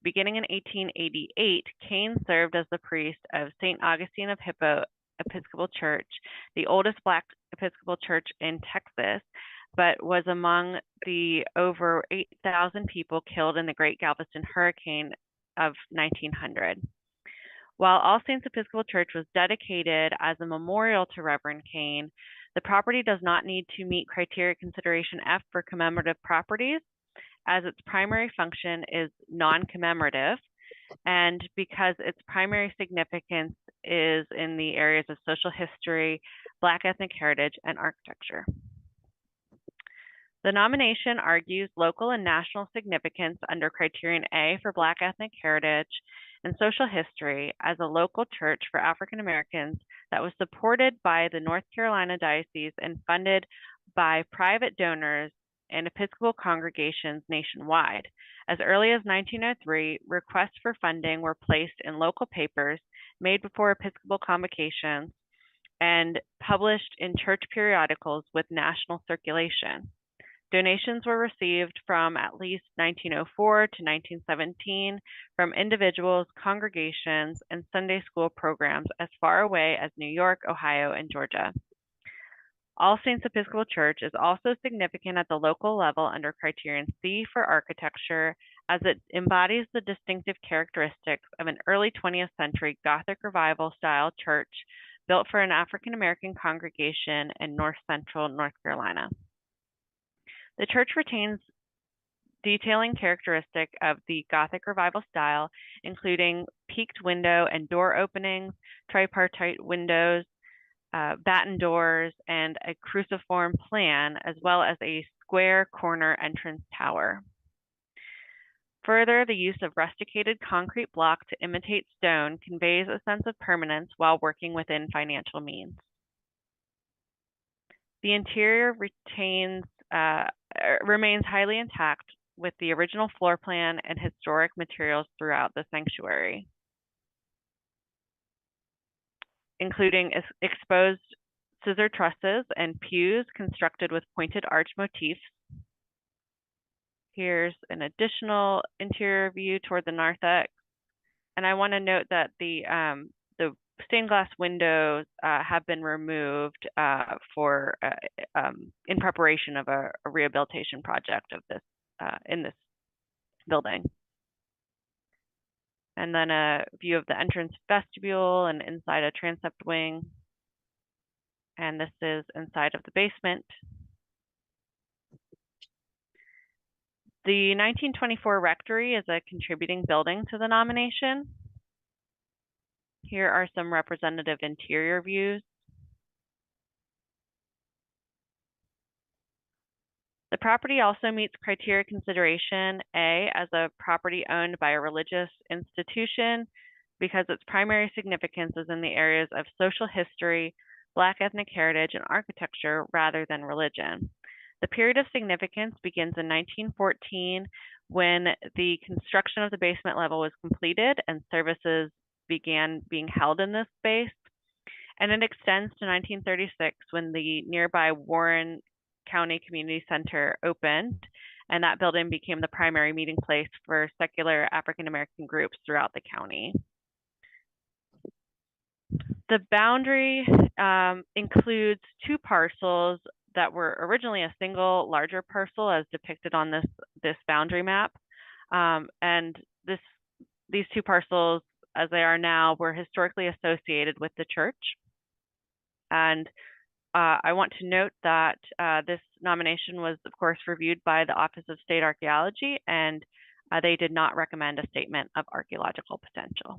Speaker 13: Beginning in 1888, Kane served as the priest of St. Augustine of Hippo Episcopal Church, the oldest Black Episcopal church in Texas, but was among the over 8,000 people killed in the Great Galveston Hurricane of 1900. While All Saints Episcopal Church was dedicated as a memorial to Reverend Kane, the property does not need to meet criteria consideration F for commemorative properties, as its primary function is non-commemorative, and because its primary significance is in the areas of social history, Black ethnic heritage, and architecture. The nomination argues local and national significance under Criterion A for Black ethnic heritage and social history as a local church for African Americans that was supported by the North Carolina Diocese and funded by private donors and Episcopal congregations nationwide. As early as 1903, requests for funding were placed in local papers made before Episcopal convocations and published in church periodicals with national circulation. Donations were received from at least 1904 to 1917 from individuals, congregations, and Sunday school programs as far away as New York, Ohio, and Georgia. All Saints Episcopal Church is also significant at the local level under Criterion C for architecture, as it embodies the distinctive characteristics of an early 20th century Gothic Revival style church built for an African American congregation in north central North Carolina. The church retains detailing characteristic of the Gothic Revival style, including peaked window and door openings, tripartite windows, batten doors, and a cruciform plan, as well as a square corner entrance tower. Further, the use of rusticated concrete block to imitate stone conveys a sense of permanence while working within financial means. The interior remains highly intact with the original floor plan and historic materials throughout the sanctuary, including exposed scissor trusses and pews constructed with pointed arch motifs. Here's an additional interior view toward the narthex. And I want to note that the stained glass windows have been removed in preparation of a rehabilitation project of this in this building. And then a view of the entrance vestibule and inside a transept wing. And this is inside of the basement. The 1924 rectory is a contributing building to the nomination. Here are some representative interior views. The property also meets criteria consideration A as a property owned by a religious institution because its primary significance is in the areas of social history, Black ethnic heritage, and architecture rather than religion. The period of significance begins in 1914 when the construction of the basement level was completed and services began being held in this space. And it extends to 1936 when the nearby Warren County Community Center opened, and that building became the primary meeting place for secular African American groups throughout the county. The boundary includes two parcels that were originally a single larger parcel as depicted on this boundary map. And these two parcels, as they are now, were historically associated with the church. And I want to note that this nomination was, of course, reviewed by the Office of State Archaeology, and they did not recommend a statement of archaeological potential.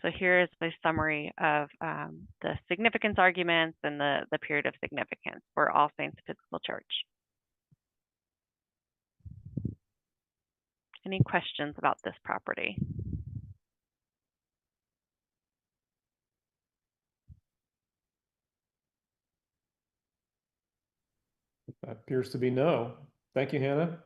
Speaker 13: So here is a summary of the significance arguments and the period of significance for All Saints Episcopal Church. Any questions about this property?
Speaker 1: That appears to be no. Thank you, Hannah.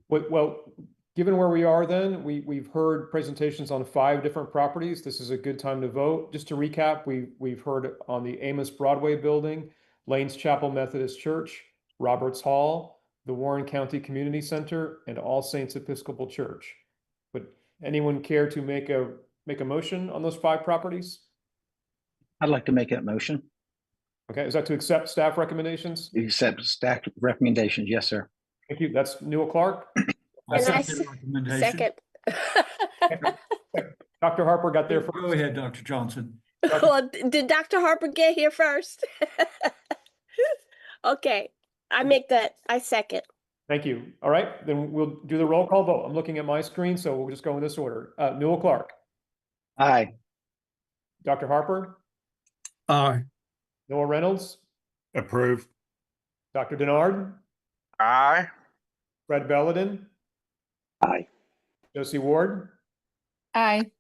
Speaker 1: Well, given where we are then, we've heard presentations on 5 different properties. This is a good time to vote. Just to recap, we've heard on the Amos Broadway building, Lanes Chapel Methodist Church, Roberts Hall, the Warren County Community Center, and All Saints Episcopal Church. Would anyone care to make a motion on those 5 properties?
Speaker 7: I'd like to make that motion.
Speaker 1: Okay, is that to accept staff recommendations?
Speaker 7: Accept staff recommendations, yes, sir.
Speaker 1: Thank you. That's Newell Clark.
Speaker 12: Second.
Speaker 1: Dr. Harper got there first.
Speaker 6: Go ahead, Dr. Johnson.
Speaker 12: Well, did Dr. Harper get here first? Okay, I second.
Speaker 1: Thank you. All right, then we'll do the roll call vote. I'm looking at my screen, so we'll just go in this order. Newell Clark.
Speaker 7: Aye.
Speaker 1: Dr. Harper.
Speaker 5: Aye.
Speaker 1: Noah Reynolds.
Speaker 3: Approved.
Speaker 1: Dr. Denard.
Speaker 2: Aye.
Speaker 1: Fred Belladin.
Speaker 8: Aye.
Speaker 1: Josie Ward.
Speaker 4: Aye.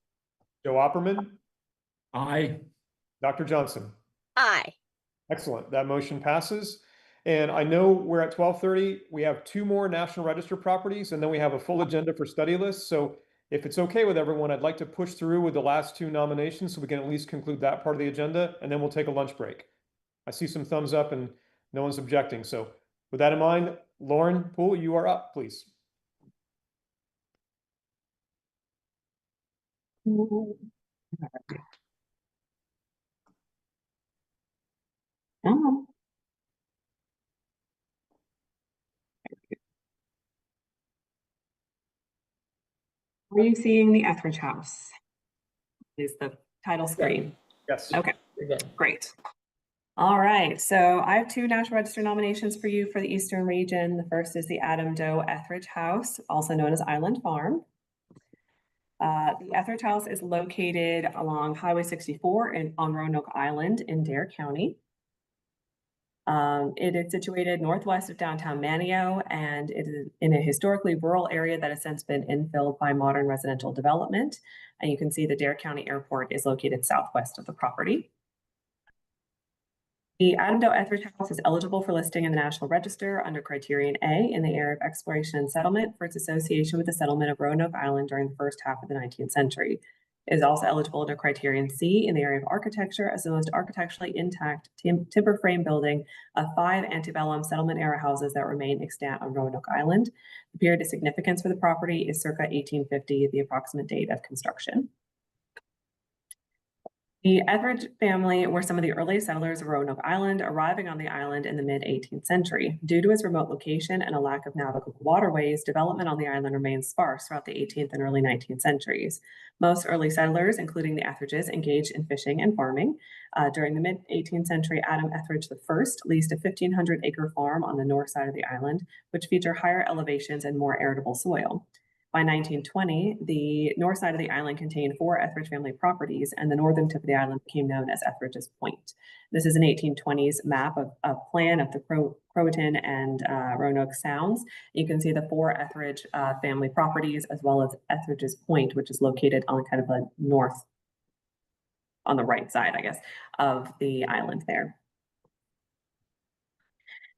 Speaker 1: Joe Opperman.
Speaker 6: Aye.
Speaker 1: Dr. Johnson.
Speaker 12: Aye.
Speaker 1: Excellent. That motion passes. And I know we're at 12:30. We have 2 more National Register properties, and then we have a full agenda for study lists. So if it's okay with everyone, I'd like to push through with the last 2 nominations so we can at least conclude that part of the agenda, and then we'll take a lunch break. I see some thumbs up and no one's objecting. So with that in mind, Lauren Poole, you are up, please.
Speaker 17: Are you seeing the Etheridge House? Is the title screen?
Speaker 1: Yes.
Speaker 17: Okay, great. All right, so I have 2 National Register nominations for you for the Eastern region. The first is the Adam Doe Etheridge House, also known as Island Farm. The Etheridge House is located along Highway 64 on Roanoke Island in Dare County. It is situated northwest of downtown Manteo, and it is in a historically rural area that has since been infilled by modern residential development. And you can see the Dare County Airport is located southwest of the property. The Adam Doe Etheridge House is eligible for listing in the National Register under Criterion A in the area of exploration and settlement for its association with the settlement of Roanoke Island during the first half of the 19th century. It is also eligible under criterion C in the area of architecture as the most architecturally intact timber frame building of 5 antebellum settlement era houses that remain extant on Roanoke Island. The period of significance for the property is circa 1850, the approximate date of construction. The Etheridge family were some of the earliest settlers of Roanoke Island, arriving on the island in the mid-18th century. Due to its remote location and a lack of navigable waterways, development on the island remained sparse throughout the 18th and early 19th centuries. Most early settlers, including the Etheridges, engaged in fishing and farming. During the mid-18th century, Adam Etheridge I leased a 1,500-acre farm on the north side of the island, which featured higher elevations and more arable soil. By 1920, the north side of the island contained 4 Etheridge family properties, and the northern tip of the island became known as Etheridge's Point. This is an 1820s map of plan of the Croatan and Roanoke Sounds. You can see the 4 Etheridge family properties, as well as Etheridge's Point, which is located on kind of a north, on the right side, I guess, of the island there.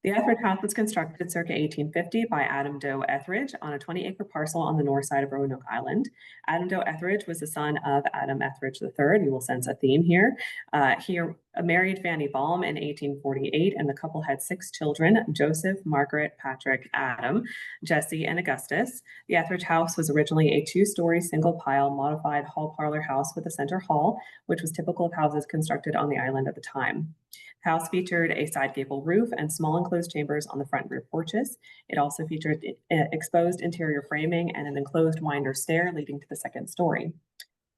Speaker 17: The Etheridge house was constructed circa 1850 by Adam Doe Etheridge on a 20-acre parcel on the north side of Roanoke Island. Adam Doe Etheridge was the son of Adam Etheridge III. You will sense a theme here. He married Fanny Baum in 1848, and the couple had 6 children: Joseph, Margaret, Patrick, Adam, Jesse, and Augustus. The Etheridge house was originally a 2-story single-pile modified hall parlor house with a center hall, which was typical of houses constructed on the island at the time. The house featured a side gable roof and small enclosed chambers on the front and rear porches. It also featured exposed interior framing and an enclosed winder stair leading to the second story.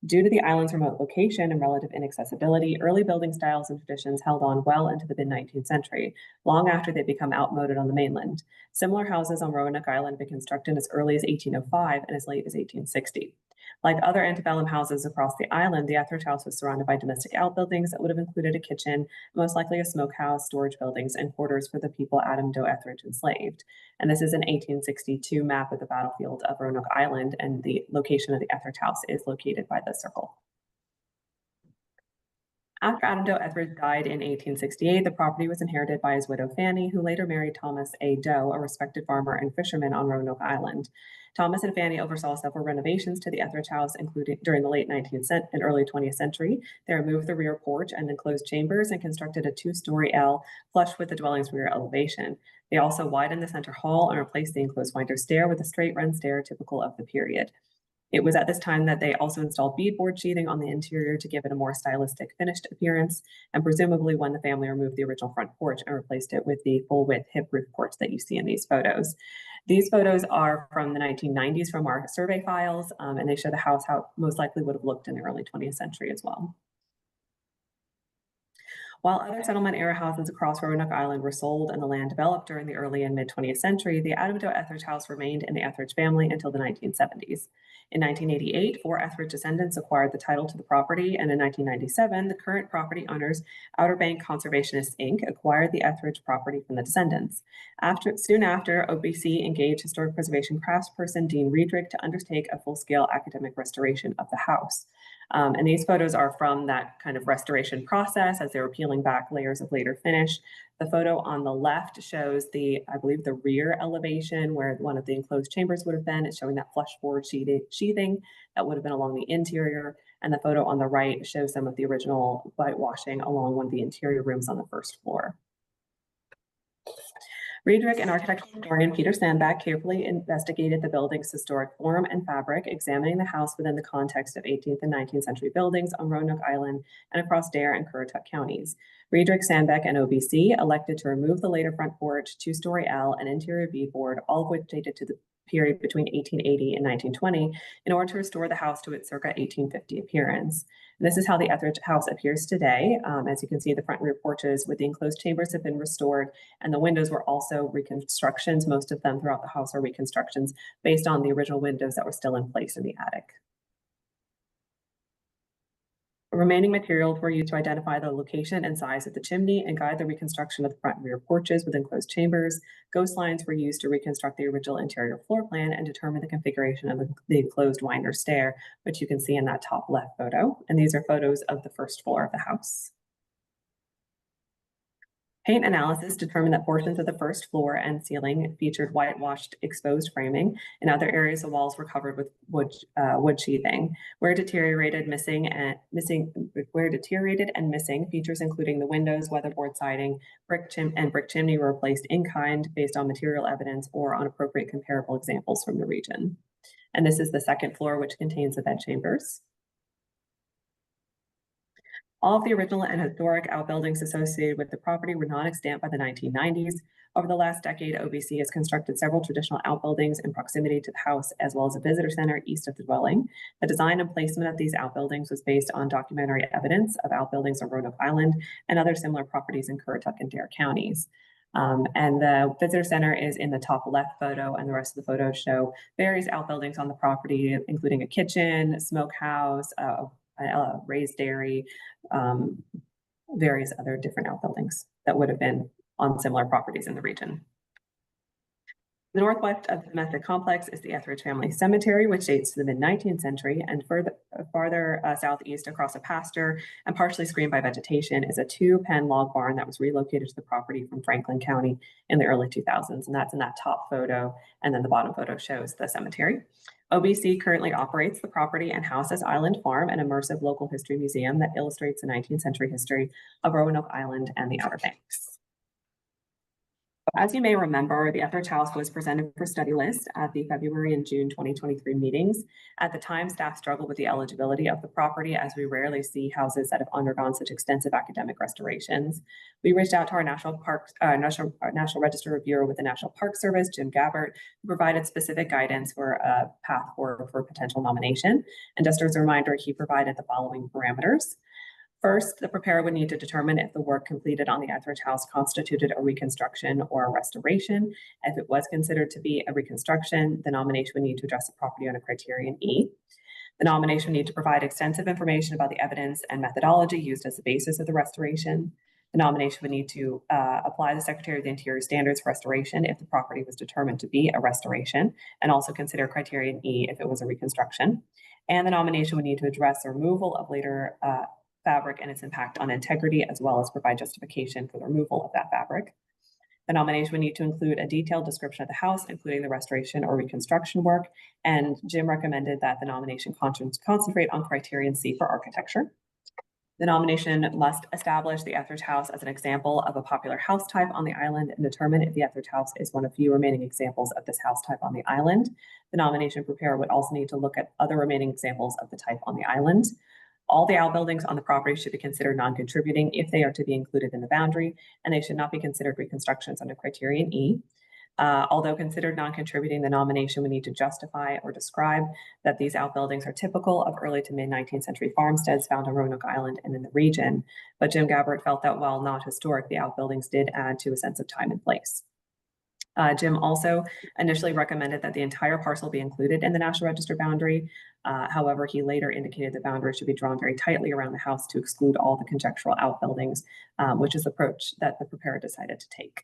Speaker 17: Due to the island's remote location and relative inaccessibility, early building styles and traditions held on well into the mid-19th century, long after they'd become outmoded on the mainland. Similar houses on Roanoke Island had been constructed as early as 1805 and as late as 1860. Like other antebellum houses across the island, the Etheridge house was surrounded by domestic outbuildings that would have included a kitchen, most likely a smokehouse, storage buildings, and quarters for the people Adam Doe Etheridge enslaved. And this is an 1862 map of the battlefield of Roanoke Island, and the location of the Etheridge house is located by the circle. After Adam Doe Etheridge died in 1868, the property was inherited by his widow Fanny, who later married Thomas A. Doe, a respected farmer and fisherman on Roanoke Island. Thomas and Fanny oversaw several renovations to the Etheridge house, including during the late 19th and early 20th century. They removed the rear porch and enclosed chambers and constructed a 2-story L flush with the dwelling's rear elevation. They also widened the center hall and replaced the enclosed winder stair with a straight run stair typical of the period. It was at this time that they also installed beadboard sheathing on the interior to give it a more stylistic finished appearance, and presumably when the family removed the original front porch and replaced it with the full-width hip roof porch that you see in these photos. These photos are from the 1990s from our survey files, and they show the house how it most likely would have looked in the early 20th century as well. While other settlement era houses across Roanoke Island were sold and the land developed during the early and mid-20th century, the Adam Doe Etheridge house remained in the Etheridge family until the 1970s. In 1988, 4 Etheridge descendants acquired the title to the property, and in 1997, the current property owners, Outer Bank Conservationists, Inc., acquired the Etheridge property from the descendants. Soon after, OBC engaged historic preservation craftsperson Dean Riedrich to undertake a full-scale academic restoration of the house. And these photos are from that kind of restoration process as they were peeling back layers of later finish. The photo on the left shows I believe the rear elevation where one of the enclosed chambers would have been. It's showing that flush board sheathing that would have been along the interior. And the photo on the right shows some of the original whitewashing along one of the interior rooms on the first floor. Riedrich and architectural historian Peter Sandback carefully investigated the building's historic form and fabric, examining the house within the context of 18th and 19th century buildings on Roanoke Island and across Dare and Currituck counties. Riedrich, Sandback, and OBC elected to remove the later front porch, 2-story L, and interior beadboard, all of which dated to the period between 1880 and 1920, in order to restore the house to its circa 1850 appearance. And this is how the Etheridge house appears today. As you can see, the front and rear porches with the enclosed chambers have been restored, and the windows were also reconstructions. Most of them throughout the house are reconstructions based on the original windows that were still in place in the attic. Remaining materials were used to identify the location and size of the chimney and guide the reconstruction of the front and rear porches with enclosed chambers. Ghost lines were used to reconstruct the original interior floor plan and determine the configuration of the enclosed winder stair, which you can see in that top left photo. And these are photos of the first floor of the house. Paint analysis determined that portions of the first floor and ceiling featured whitewashed exposed framing, and other areas the walls were covered with wood sheathing. Where deteriorated and missing, features including the windows, weatherboard siding, brick chimney were replaced in kind based on material evidence or on appropriate comparable examples from the region. And this is the second floor, which contains the bedchambers. All of the original and historic outbuildings associated with the property were non-extant by the 1990s. Over the last decade, OBC has constructed several traditional outbuildings in proximity to the house, as well as a visitor center east of the dwelling. The design and placement of these outbuildings was based on documentary evidence of outbuildings on Roanoke Island and other similar properties in Currituck and Dare counties. And the visitor center is in the top left photo, and the rest of the photos show various outbuildings on the property, including a kitchen, smokehouse, a raised dairy, various other different outbuildings that would have been on similar properties in the region. The northwest of the Method complex is the Etheridge Family Cemetery, which dates to the mid-19th century, and farther southeast across a pasture and partially screened by vegetation is a 2-pen log barn that was relocated to the property from Franklin County in the early 2000s, and that's in that top photo, and then the bottom photo shows the cemetery. OBC currently operates the property and houses Island Farm, an immersive local history museum that illustrates the 19th century history of Roanoke Island and the Outer Banks. As you may remember, the Etheridge House was presented for study list at the February and June 2023 meetings. At the time, staff struggled with the eligibility of the property, as we rarely see houses that have undergone such extensive academic restorations. We reached out to our National Register reviewer with the National Park Service, Jim Gabbert, who provided specific guidance for a path forward for potential nomination. And just as a reminder, he provided the following parameters. First, the preparer would need to determine if the work completed on the Etheridge House constituted a reconstruction or a restoration. If it was considered to be a reconstruction, the nomination would need to address the property under criterion E. The nomination would need to provide extensive information about the evidence and methodology used as the basis of the restoration. The nomination would need to apply the Secretary of the Interior standards for restoration if the property was determined to be a restoration, and also consider criterion E if it was a reconstruction. And the nomination would need to address the removal of later fabric and its impact on integrity, as well as provide justification for the removal of that fabric. The nomination would need to include a detailed description of the house, including the restoration or reconstruction work, and Jim recommended that the nomination concentrate on criterion C for architecture. The nomination must establish the Etheridge House as an example of a popular house type on the island and determine if the Etheridge House is one of few remaining examples of this house type on the island. The nomination preparer would also need to look at other remaining examples of the type on the island. All the outbuildings on the property should be considered non-contributing if they are to be included in the boundary, and they should not be considered reconstructions under criterion E. Although considered non-contributing, the nomination would need to justify or describe that these outbuildings are typical of early to mid-19th century farmsteads found on Roanoke Island and in the region. But Jim Gabbert felt that while not historic, the outbuildings did add to a sense of time and place. Jim also initially recommended that the entire parcel be included in the National Register boundary. However, he later indicated the boundary should be drawn very tightly around the house to exclude all the conjectural outbuildings, which is the approach that the preparer decided to take.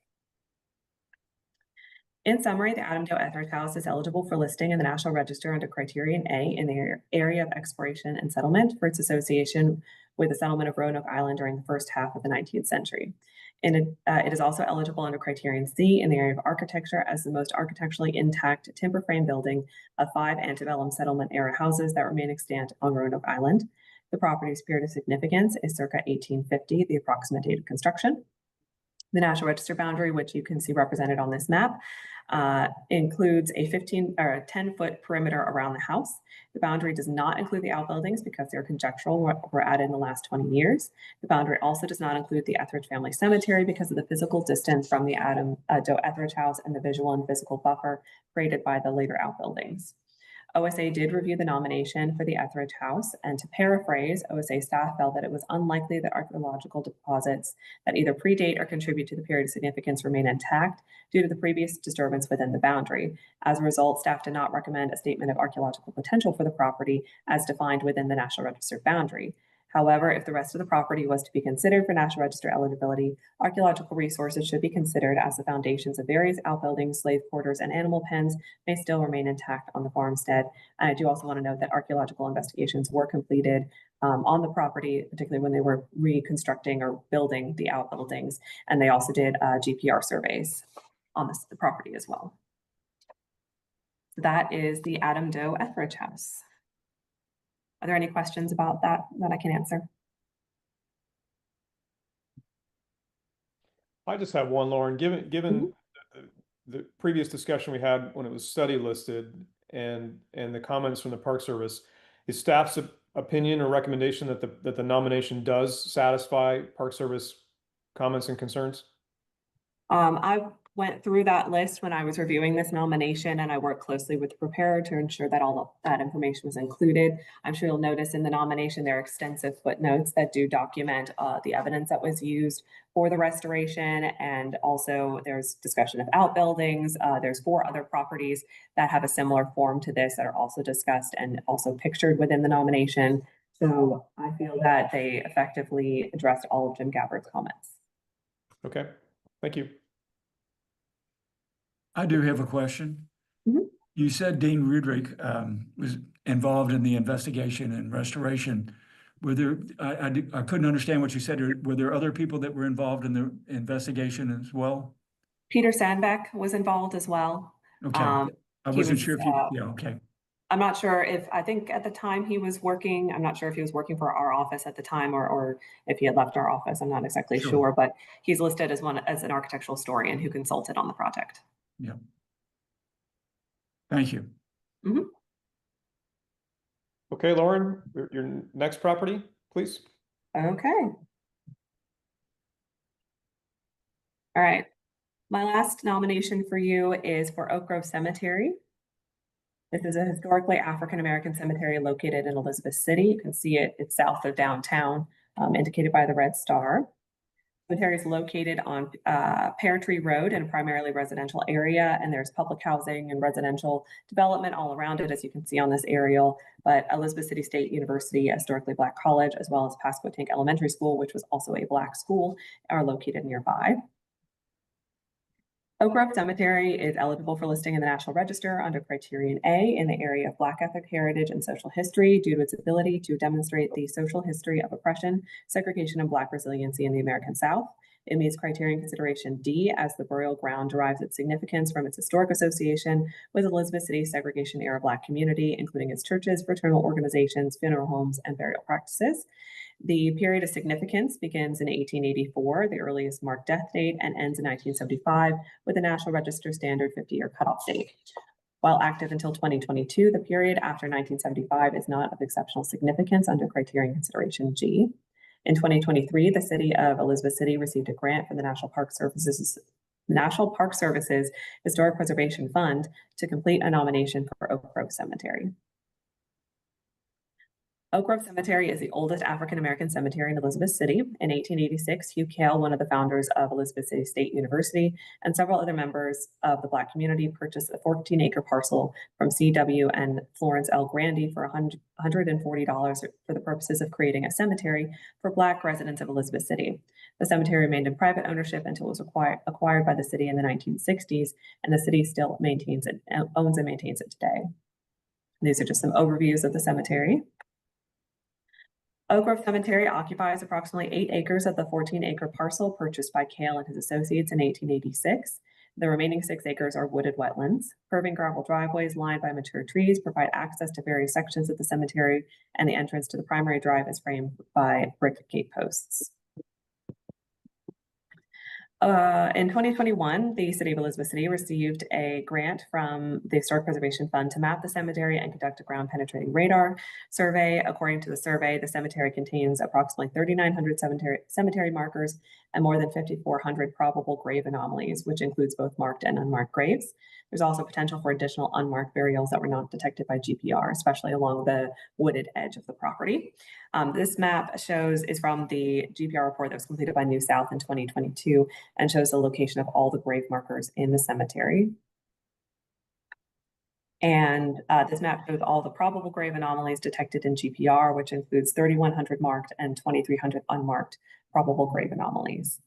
Speaker 17: In summary, the Adam Doe Etheridge House is eligible for listing in the National Register under criterion A in the area of exploration and settlement for its association with the settlement of Roanoke Island during the first half of the 19th century. And it is also eligible under criterion C in the area of architecture as the most architecturally intact timber frame building of 5 antebellum settlement era houses that remain extant on Roanoke Island. The property's period of significance is circa 1850, the approximate date of construction. The National Register boundary, which you can see represented on this map, includes a 10-foot perimeter around the house. The boundary does not include the outbuildings because they're conjectural, were added in the last 20 years. The boundary also does not include the Etheridge Family Cemetery because of the physical distance from the Adam Doe Etheridge House and the visual and physical buffer created by the later outbuildings. OSA did review the nomination for the Etheridge House, and to paraphrase, OSA staff felt that it was unlikely that archaeological deposits that either predate or contribute to the period of significance remain intact due to the previous disturbance within the boundary. As a result, staff did not recommend a statement of archaeological potential for the property as defined within the National Register boundary. However, if the rest of the property was to be considered for National Register eligibility, archaeological resources should be considered, as the foundations of various outbuildings, slave quarters, and animal pens may still remain intact on the farmstead. And I do also want to note that archaeological investigations were completed on the property, particularly when they were reconstructing or building the outbuildings. And they also did GPR surveys on the property as well. So that is the Adam Doe Etheridge House. Are there any questions about that I can answer?
Speaker 1: I just have one, Lauren. Given the previous discussion we had when it was study listed and the comments from the Park Service, is staff's opinion or recommendation that the nomination does satisfy Park Service comments and concerns?
Speaker 17: I went through that list when I was reviewing this nomination, and I worked closely with the preparer to ensure that all of that information was included. I'm sure you'll notice in the nomination there are extensive footnotes that do document the evidence that was used for the restoration, and also there's discussion of outbuildings. There's 4 other properties that have a similar form to this that are also discussed and also pictured within the nomination. So I feel that they effectively addressed all of Jim Gabbard's comments.
Speaker 1: Okay, thank you.
Speaker 6: I do have a question. You said Dean Rudrick was involved in the investigation and restoration. Were there, I couldn't understand what you said. Were there other people that were involved in the investigation as well?
Speaker 17: Peter Sandbeck was involved as well.
Speaker 6: Okay. I wasn't sure if you, yeah, okay.
Speaker 17: I'm not sure if, I think at the time he was working, I'm not sure if he was working for our office at the time or if he had left our office. I'm not exactly sure, but he's listed as an architectural historian who consulted on the project.
Speaker 6: Yeah. Thank you.
Speaker 1: Okay, Lauren, your next property, please.
Speaker 17: Okay. All right. My last nomination for you is for Oak Grove Cemetery. This is a historically African-American cemetery located in Elizabeth City. You can see it, it's south of downtown, indicated by the red star. The cemetery is located on Pear Tree Road in a primarily residential area, and there's public housing and residential development all around it, as you can see on this aerial. But Elizabeth City State University, a historically Black college, as well as Pasquotank Elementary School, which was also a Black school, are located nearby. Oak Grove Cemetery is eligible for listing in the National Register under Criterion A in the area of Black ethnic heritage and social history due to its ability to demonstrate the social history of oppression, segregation, and Black resiliency in the American South. It meets Criterion Consideration D as the burial ground derives its significance from its historic association with Elizabeth City's segregation-era Black community, including its churches, fraternal organizations, funeral homes, and burial practices. The period of significance begins in 1884, the earliest marked death date, and ends in 1975 with a National Register standard 50-year cutoff date. While active until 2022, the period after 1975 is not of exceptional significance under Criterion Consideration G. In 2023, the City of Elizabeth City received a grant from the National Park Services Historic Preservation Fund to complete a nomination for Oak Grove Cemetery. Oak Grove Cemetery is the oldest African-American cemetery in Elizabeth City. In 1886, Hugh Cale, one of the founders of Elizabeth City State University, and several other members of the Black community purchased a 14-acre parcel from C.W. and Florence L. Grandy for $140 for the purposes of creating a cemetery for Black residents of Elizabeth City. The cemetery remained in private ownership until it was acquired by the city in the 1960s, and the city still maintains it, owns and maintains it today. These are just some overviews of the cemetery. Oak Grove Cemetery occupies approximately 8 acres of the 14-acre parcel purchased by Cale and his associates in 1886. The remaining 6 acres are wooded wetlands. Curving gravel driveways lined by mature trees provide access to various sections of the cemetery, and the entrance to the primary drive is framed by brick gate posts. In 2021, the City of Elizabeth City received a grant from the Historic Preservation Fund to map the cemetery and conduct a ground penetrating radar survey. According to the survey, the cemetery contains approximately 3,900 cemetery markers and more than 5,400 probable grave anomalies, which includes both marked and unmarked graves. There's also potential for additional unmarked burials that were not detected by GPR, especially along the wooded edge of the property. This map is from the GPR report that was completed by New South in 2022 and shows the location of all the grave markers in the cemetery. And this map shows all the probable grave anomalies detected in GPR, which includes 3,100 marked and 2,300 unmarked probable grave anomalies.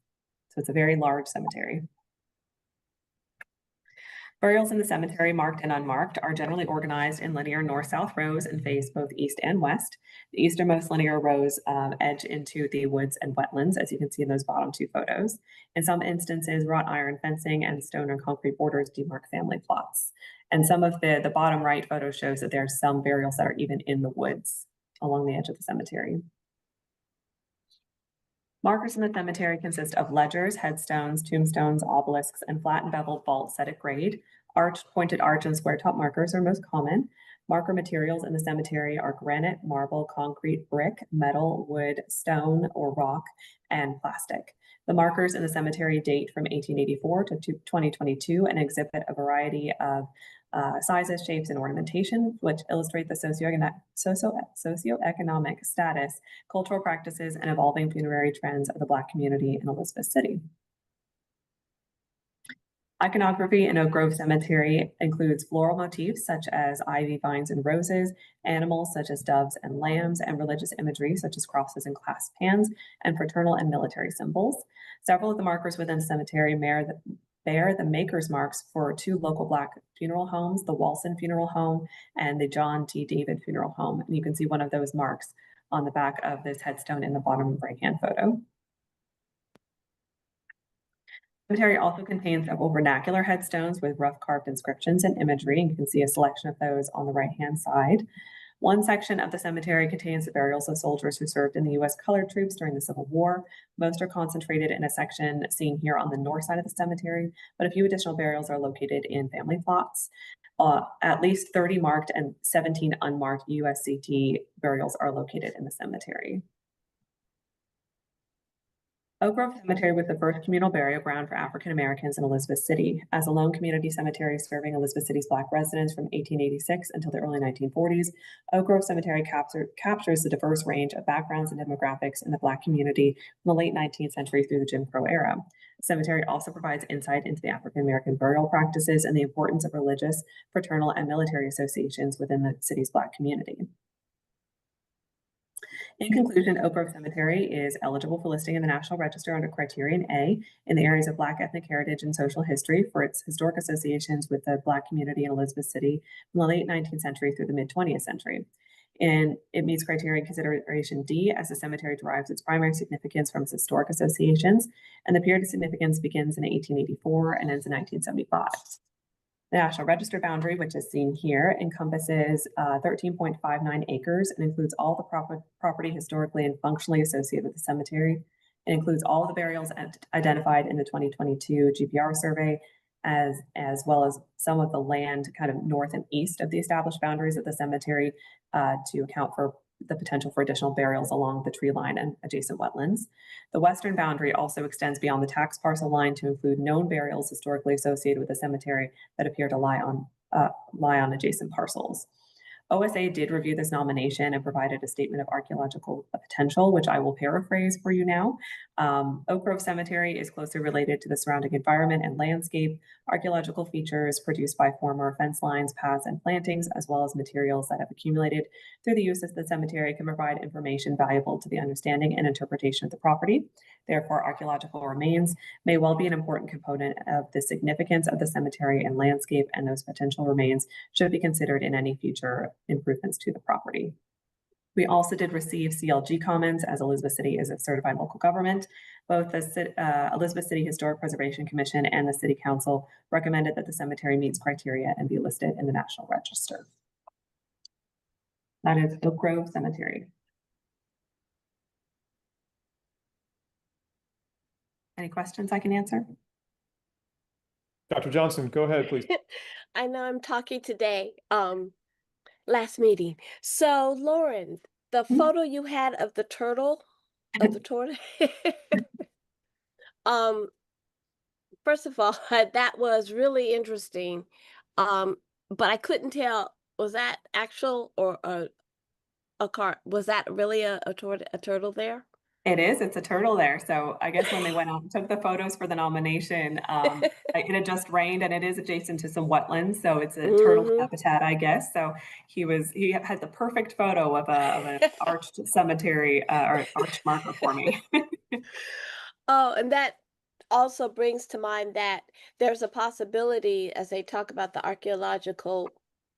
Speaker 17: So it's a very large cemetery. Burials in the cemetery, marked and unmarked, are generally organized in linear north-south rows and face both east and west. The easternmost linear rows edge into the woods and wetlands, as you can see in those bottom two photos. In some instances, wrought iron fencing and stone or concrete borders demark family plots. And some of the bottom right photo shows that there are some burials that are even in the woods along the edge of the cemetery. Markers in the cemetery consist of ledgers, headstones, tombstones, obelisks, and flat and beveled vaults set at grade. Arched, pointed arch, and square top markers are most common. Marker materials in the cemetery are granite, marble, concrete, brick, metal, wood, stone, or rock, and plastic. The markers in the cemetery date from 1884 to 2022 and exhibit a variety of sizes, shapes, and ornamentation, which illustrate the socioeconomic status, cultural practices, and evolving funerary trends of the Black community in Elizabeth City. Iconography in Oak Grove Cemetery includes floral motifs such as ivy, vines, and roses, animals such as doves and lambs, and religious imagery such as crosses and clasped hands, and fraternal and military symbols. Several of the markers within the cemetery bear the maker's marks for two local Black funeral homes, the Walson Funeral Home and the John T. David Funeral Home. And you can see one of those marks on the back of this headstone in the bottom right-hand photo. The cemetery also contains several vernacular headstones with rough carved inscriptions and imagery, and you can see a selection of those on the right-hand side. One section of the cemetery contains the burials of soldiers who served in the U.S. colored troops during the Civil War. Most are concentrated in a section seen here on the north side of the cemetery, but a few additional burials are located in family plots. At least 30 marked and 17 unmarked USCT burials are located in the cemetery. Oak Grove Cemetery was the first communal burial ground for African Americans in Elizabeth City. As a lone community cemetery serving Elizabeth City's Black residents from 1886 until the early 1940s, Oak Grove Cemetery captures the diverse range of backgrounds and demographics in the Black community from the late 19th century through the Jim Crow era. The cemetery also provides insight into the African American burial practices and the importance of religious, fraternal, and military associations within the city's Black community. In conclusion, Oak Grove Cemetery is eligible for listing in the National Register under Criterion A in the areas of Black ethnic heritage and social history for its historic associations with the Black community in Elizabeth City from the late 19th century through the mid-20th century. And it meets criterion consideration D as the cemetery derives its primary significance from its historic associations, and the period of significance begins in 1884 and ends in 1975. The National Register boundary, which is seen here, encompasses 13.59 acres and includes all the property historically and functionally associated with the cemetery. It includes all of the burials identified in the 2022 GPR survey, as well as some of the land kind of north and east of the established boundaries of the cemetery to account for the potential for additional burials along the tree line and adjacent wetlands. The western boundary also extends beyond the tax parcel line to include known burials historically associated with the cemetery that appear to lie on adjacent parcels. OSA did review this nomination and provided a statement of archaeological potential, which I will paraphrase for you now. Oak Grove Cemetery is closely related to the surrounding environment and landscape. Archaeological features produced by former fence lines, paths, and plantings, as well as materials that have accumulated through the use of the cemetery, can provide information valuable to the understanding and interpretation of the property. Therefore, archaeological remains may well be an important component of the significance of the cemetery and landscape, and those potential remains should be considered in any future improvements to the property. We also did receive CLG comments, as Elizabeth City is a certified local government. Both the Elizabeth City Historic Preservation Commission and the City Council recommended that the cemetery meets criteria and be listed in the National Register. That is Oak Grove Cemetery. Any questions I can answer?
Speaker 1: Dr. Johnson, go ahead, please.
Speaker 12: I know I'm talking today. Last meeting. So, Lauren, the photo you had of the turtle, first of all, that was really interesting. But I couldn't tell, was that actual or a car? Was that really a turtle there?
Speaker 17: It is. It's a turtle there. So I guess when they went out and took the photos for the nomination, it had just rained and it is adjacent to some wetlands. So it's a turtle habitat, I guess. So he had the perfect photo of an arched cemetery or arched marker for me.
Speaker 12: Oh, and that also brings to mind that there's a possibility, as they talk about the archaeological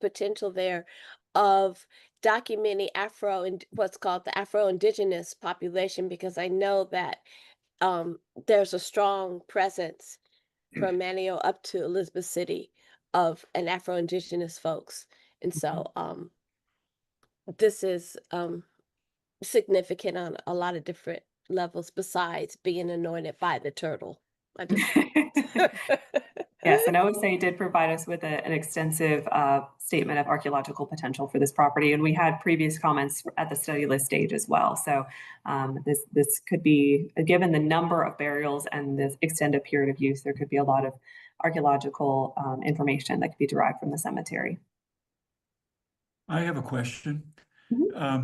Speaker 12: potential there, of documenting what's called the Afro-Indigenous population, because I know that there's a strong presence from Manio up to Elizabeth City of an Afro-Indigenous folks. And so this is significant on a lot of different levels besides being anointed by the turtle. I just
Speaker 17: Yes, and OSA did provide us with an extensive statement of archaeological potential for this property, and we had previous comments at the study list stage as well. So this could be, given the number of burials and this extended period of use, there could be a lot of archaeological information that could be derived from the cemetery.
Speaker 6: I have a question. I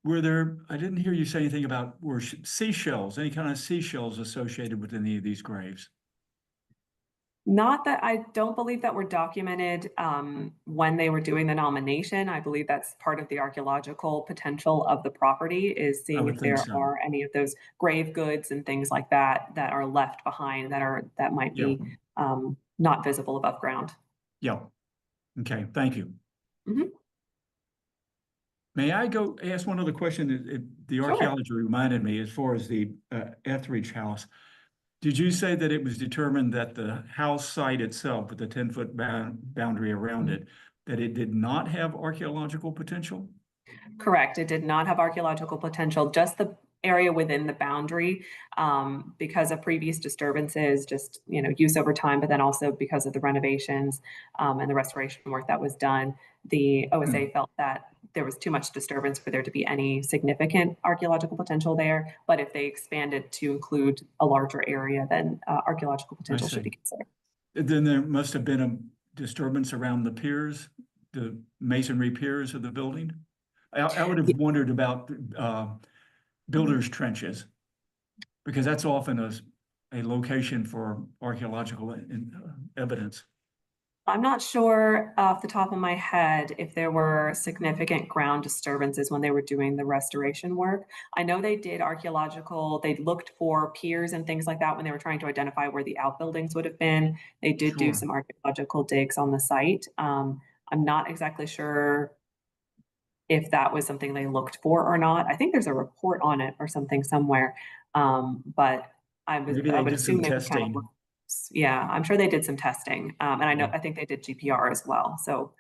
Speaker 6: didn't hear you say anything about seashells, any kind of seashells associated with any of these graves?
Speaker 17: Not that I don't believe that were documented when they were doing the nomination. I believe that's part of the archaeological potential of the property, is seeing if there are any of those grave goods and things like that that are left behind that might be not visible above ground.
Speaker 6: Yeah. Okay, thank you. May I go ask one other question? The archaeology reminded me, as far as the Etheridge house. Did you say that it was determined that the house site itself, with the 10-foot boundary around it, that it did not have archaeological potential?
Speaker 17: Correct. It did not have archaeological potential, just the area within the boundary, because of previous disturbances, just, use over time, but then also because of the renovations and the restoration work that was done. The OSA felt that there was too much disturbance for there to be any significant archaeological potential there. But if they expanded to include a larger area, then archaeological potential should be considered.
Speaker 6: Then there must have been a disturbance around the piers, the masonry piers of the building. I would have wondered about builders' trenches, because that's often a location for archaeological evidence.
Speaker 17: I'm not sure off the top of my head if there were significant ground disturbances when they were doing the restoration work. I know they did they looked for piers and things like that when they were trying to identify where the outbuildings would have been. They did do some archaeological digs on the site. I'm not exactly sure if that was something they looked for or not. I think there's a report on it or something somewhere, but I would assume they would kind of I'm sure they did some testing, and I think they did GPR as well. So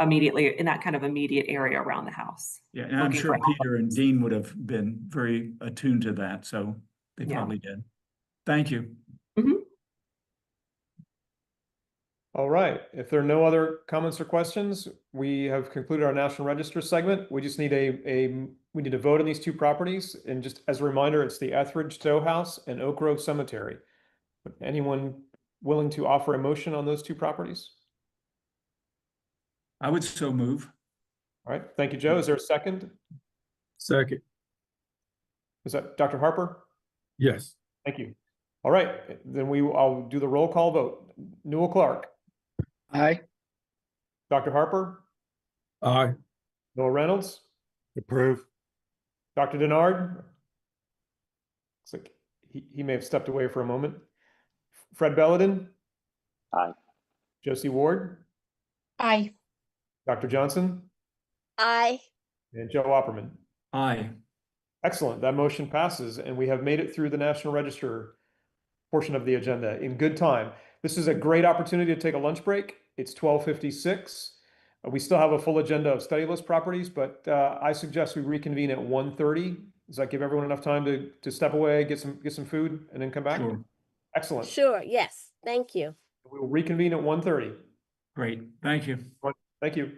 Speaker 17: immediately in that kind of immediate area around the house.
Speaker 6: Yeah, and I'm sure Peter and Dean would have been very attuned to that, so they probably did. Thank you.
Speaker 1: All right, if there are no other comments or questions, we have concluded our National Register segment. We just need we need to vote on these two properties. And just as a reminder, it's the Etheridge Stowe House and Oak Grove Cemetery. Anyone willing to offer a motion on those two properties?
Speaker 6: I would so move.
Speaker 1: All right, thank you, Joe. Is there a second?
Speaker 5: Second.
Speaker 1: Is that Dr. Harper?
Speaker 5: Yes.
Speaker 1: Thank you. All right, then I'll do the roll call vote. Newell Clark.
Speaker 5: Aye.
Speaker 1: Dr. Harper.
Speaker 5: Aye.
Speaker 1: Noah Reynolds.
Speaker 3: Approve.
Speaker 1: Dr. Denard. Looks like he may have stepped away for a moment. Fred Belladin.
Speaker 8: Aye.
Speaker 1: Josie Ward.
Speaker 4: Aye.
Speaker 1: Dr. Johnson.
Speaker 12: Aye.
Speaker 1: And Joe Opperman.
Speaker 6: Aye.
Speaker 1: Excellent. That motion passes, and we have made it through the National Register portion of the agenda in good time. This is a great opportunity to take a lunch break. It's 12:56. We still have a full agenda of study list properties, but I suggest we reconvene at 1:30. Does that give everyone enough time to step away, get some food, and then come back?
Speaker 6: Sure.
Speaker 1: Excellent.
Speaker 12: Sure, yes. Thank you.
Speaker 1: We will reconvene at 1:30.
Speaker 6: Great. Thank you.
Speaker 1: Thank you.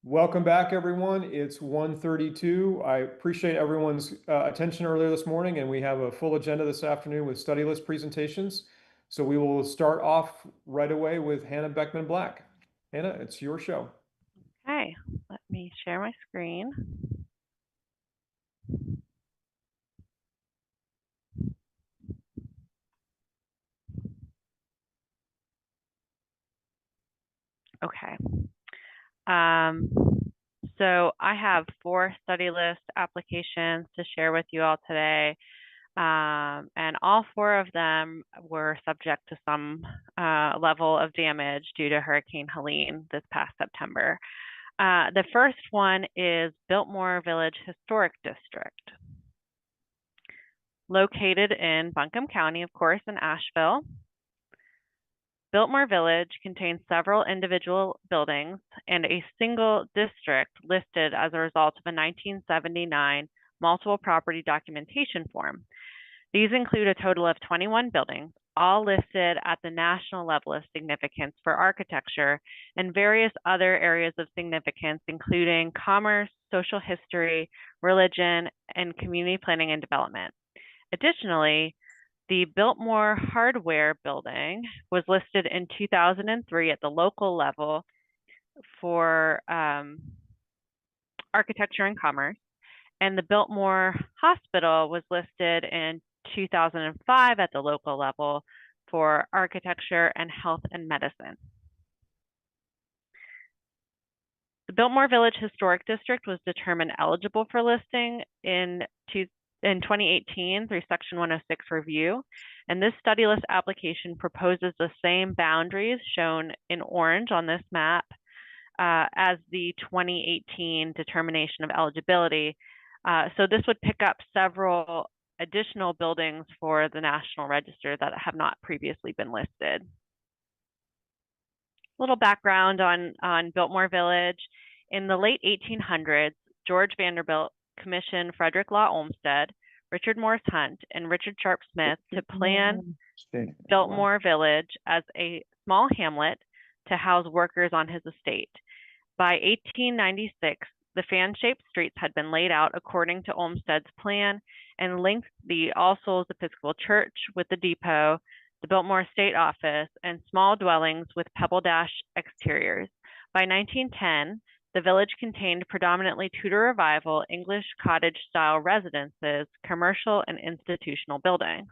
Speaker 1: Welcome back, everyone. It's 1:32. I appreciate everyone's attention earlier this morning, and we have a full agenda this afternoon with study list presentations. So we will start off right away with Hannah Beckman Black. Hannah, it's your show.
Speaker 13: Okay, let me share my screen. Okay. So I have 4 study list applications to share with you all today. And all 4 of them were subject to some level of damage due to Hurricane Helene this past September. The first one is Biltmore Village Historic District. Located in Buncombe County, of course, in Asheville. Biltmore Village contains several individual buildings and a single district listed as a result of a 1979 multiple property documentation form. These include a total of 21 buildings, all listed at the national level of significance for architecture and various other areas of significance, including commerce, social history, religion, and community planning and development. Additionally, the Biltmore Hardware Building was listed in 2003 at the local level for architecture and commerce, and the Biltmore Hospital was listed in 2005 at the local level for architecture and health and medicine. The Biltmore Village Historic District was determined eligible for listing in 2018 through Section 106 review, and this study list application proposes the same boundaries shown in orange on this map as the 2018 determination of eligibility. So this would pick up several additional buildings for the National Register that have not previously been listed. A little background on Biltmore Village. In the late 1800s, George Vanderbilt commissioned Frederick Law Olmsted, Richard Morris Hunt, and Richard Sharp Smith to plan Biltmore Village as a small hamlet to house workers on his estate. By 1896, the fan-shaped streets had been laid out according to Olmsted's plan and linked the All Souls Episcopal Church with the depot, the Biltmore State Office, and small dwellings with pebble dash exteriors. By 1910, the village contained predominantly Tudor Revival English cottage-style residences, commercial and institutional buildings.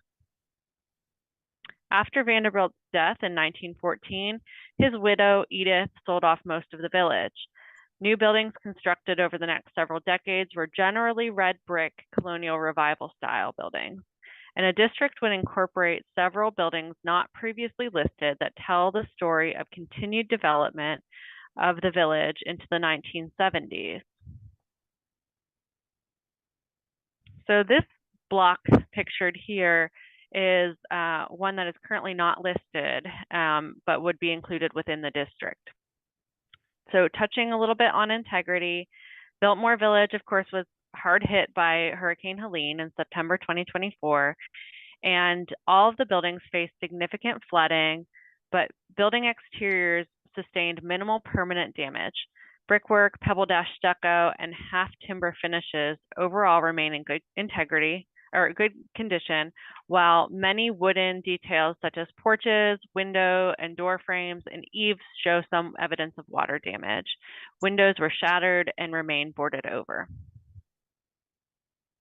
Speaker 13: After Vanderbilt's death in 1914, his widow, Edith, sold off most of the village. New buildings constructed over the next several decades were generally red brick colonial revival style buildings, and a district would incorporate several buildings not previously listed that tell the story of continued development of the village into the 1970s. So this block pictured here is one that is currently not listed, but would be included within the district. So touching a little bit on integrity, Biltmore Village, of course, was hard hit by Hurricane Helene in September 2024, and all of the buildings faced significant flooding, but building exteriors sustained minimal permanent damage. Brickwork, pebble dash stucco, and half timber finishes overall remain in good integrity or good condition, while many wooden details such as porches, window and door frames, and eaves show some evidence of water damage. Windows were shattered and remain boarded over.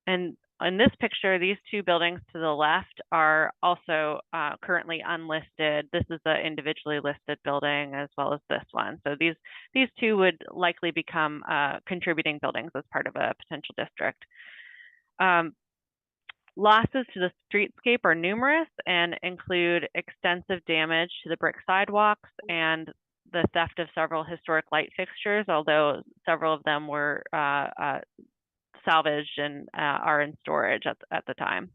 Speaker 13: And in this picture, these 2 buildings to the left are also currently unlisted. This is the individually listed building as well as this one. So these 2 would likely become contributing buildings as part of a potential district. Losses to the streetscape are numerous and include extensive damage to the brick sidewalks and the theft of several historic light fixtures, although several of them were salvaged and are in storage at the time.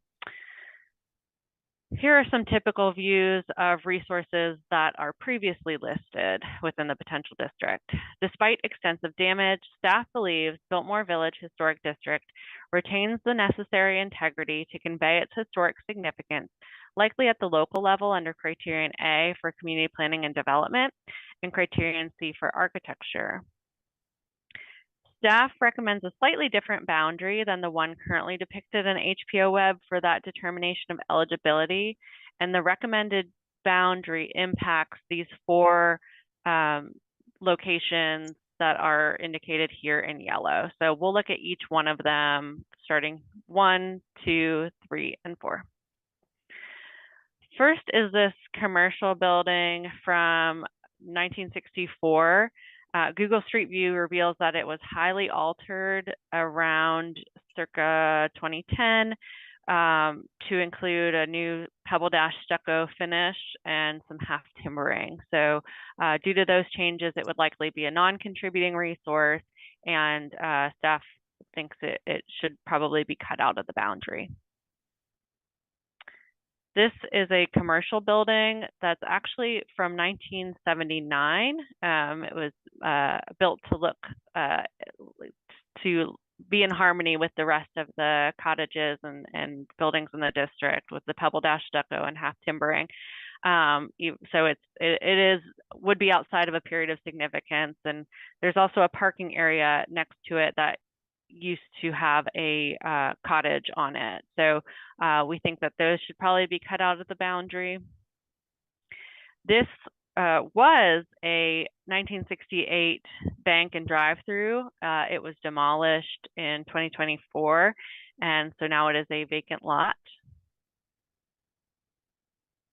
Speaker 13: Here are some typical views of resources that are previously listed within the potential district. Despite extensive damage, staff believes Biltmore Village Historic District retains the necessary integrity to convey its historic significance, likely at the local level under Criterion A for community planning and development and Criterion C for architecture. Staff recommends a slightly different boundary than the one currently depicted in HPO Web for that determination of eligibility, and the recommended boundary impacts these 4 locations that are indicated here in yellow. So we'll look at each one of them starting 1, 2, 3, and 4. First is this commercial building from 1964. Google Street View reveals that it was highly altered around circa 2010 to include a new pebble dash stucco finish and some half timbering. So due to those changes, it would likely be a non-contributing resource, and staff thinks it should probably be cut out of the boundary. This is a commercial building that's actually from 1979. It was built to look to be in harmony with the rest of the cottages and buildings in the district, with the pebble dash stucco and half timbering. So it would be outside of a period of significance, and there's also a parking area next to it that used to have a cottage on it. So we think that those should probably be cut out of the boundary. This was a 1968 bank and drive-through. It was demolished in 2024, and so now it is a vacant lot.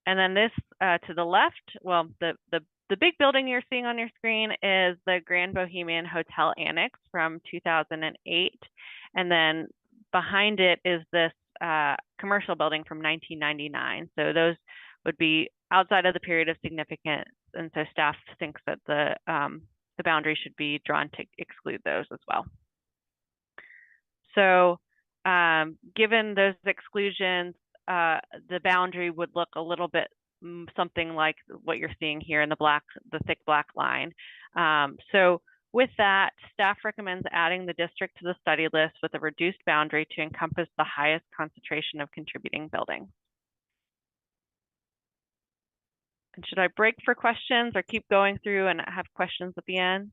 Speaker 13: And then this to the left, well, the big building you're seeing on your screen is the Grand Bohemian Hotel Annex from 2008. And then behind it is this commercial building from 1999. So those would be outside of the period of significance. And so staff thinks that the boundary should be drawn to exclude those as well. So given those exclusions, the boundary would look a little bit something like what you're seeing here in the thick black line. So with that, staff recommends adding the district to the study list with a reduced boundary to encompass the highest concentration of contributing buildings. And should I break for questions or keep going through and have questions at the end?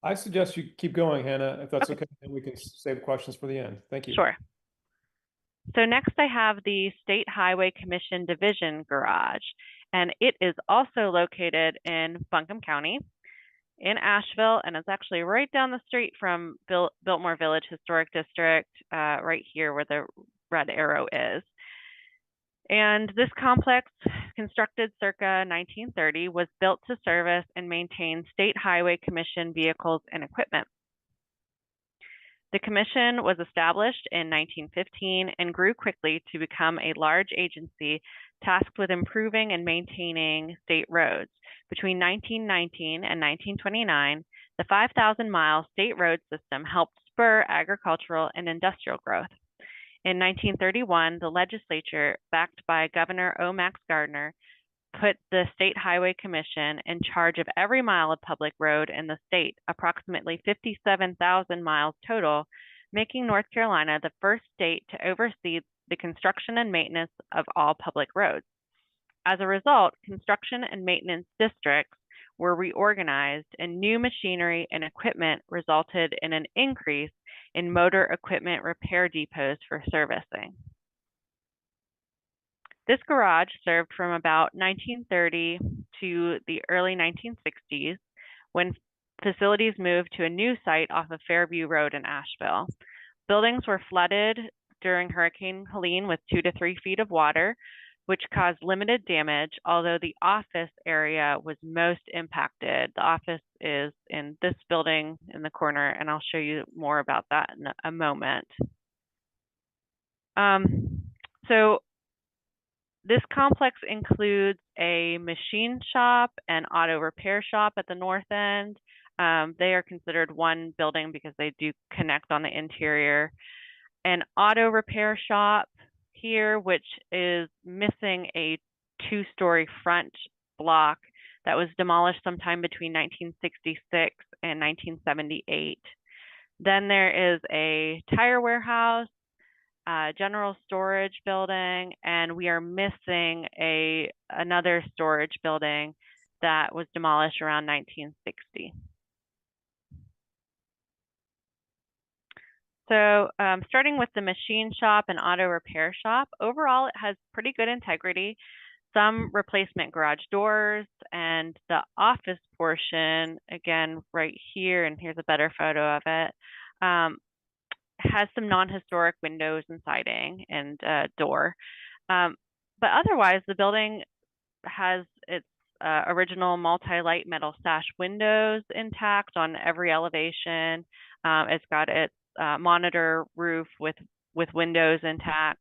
Speaker 1: I suggest you keep going, Hannah, if that's okay, and we can save questions for the end. Thank you.
Speaker 13: Sure. So next I have the State Highway Commission Division Garage, and it is also located in Buncombe County in Asheville, and it's actually right down the street from Biltmore Village Historic District, right here where the red arrow is. And this complex, constructed circa 1930, was built to service and maintain State Highway Commission vehicles and equipment. The commission was established in 1915 and grew quickly to become a large agency tasked with improving and maintaining state roads. Between 1919 and 1929, the 5,000-mile state road system helped spur agricultural and industrial growth. In 1931, the legislature, backed by Governor O. Max Gardner, put the State Highway Commission in charge of every mile of public road in the state, approximately 57,000 miles total, making North Carolina the first state to oversee the construction and maintenance of all public roads. As a result, construction and maintenance districts were reorganized, and new machinery and equipment resulted in an increase in motor equipment repair depots for servicing. This garage served from about 1930 to the early 1960s, when facilities moved to a new site off of Fairview Road in Asheville. Buildings were flooded during Hurricane Helene with 2 to 3 feet of water, which caused limited damage, although the office area was most impacted. The office is in this building in the corner, and I'll show you more about that in a moment. So this complex includes a machine shop and auto repair shop at the north end. They are considered one building because they do connect on the interior. An auto repair shop here, which is missing a 2-story front block that was demolished sometime between 1966 and 1978. Then there is a tire warehouse, general storage building, and we are missing another storage building that was demolished around 1960. So starting with the machine shop and auto repair shop, overall it has pretty good integrity. Some replacement garage doors, and the office portion, again, right here, and here's a better photo of it, has some non-historic windows and siding and door. But otherwise, the building has its original multi-light metal sash windows intact on every elevation. It's got its monitor roof with windows intact.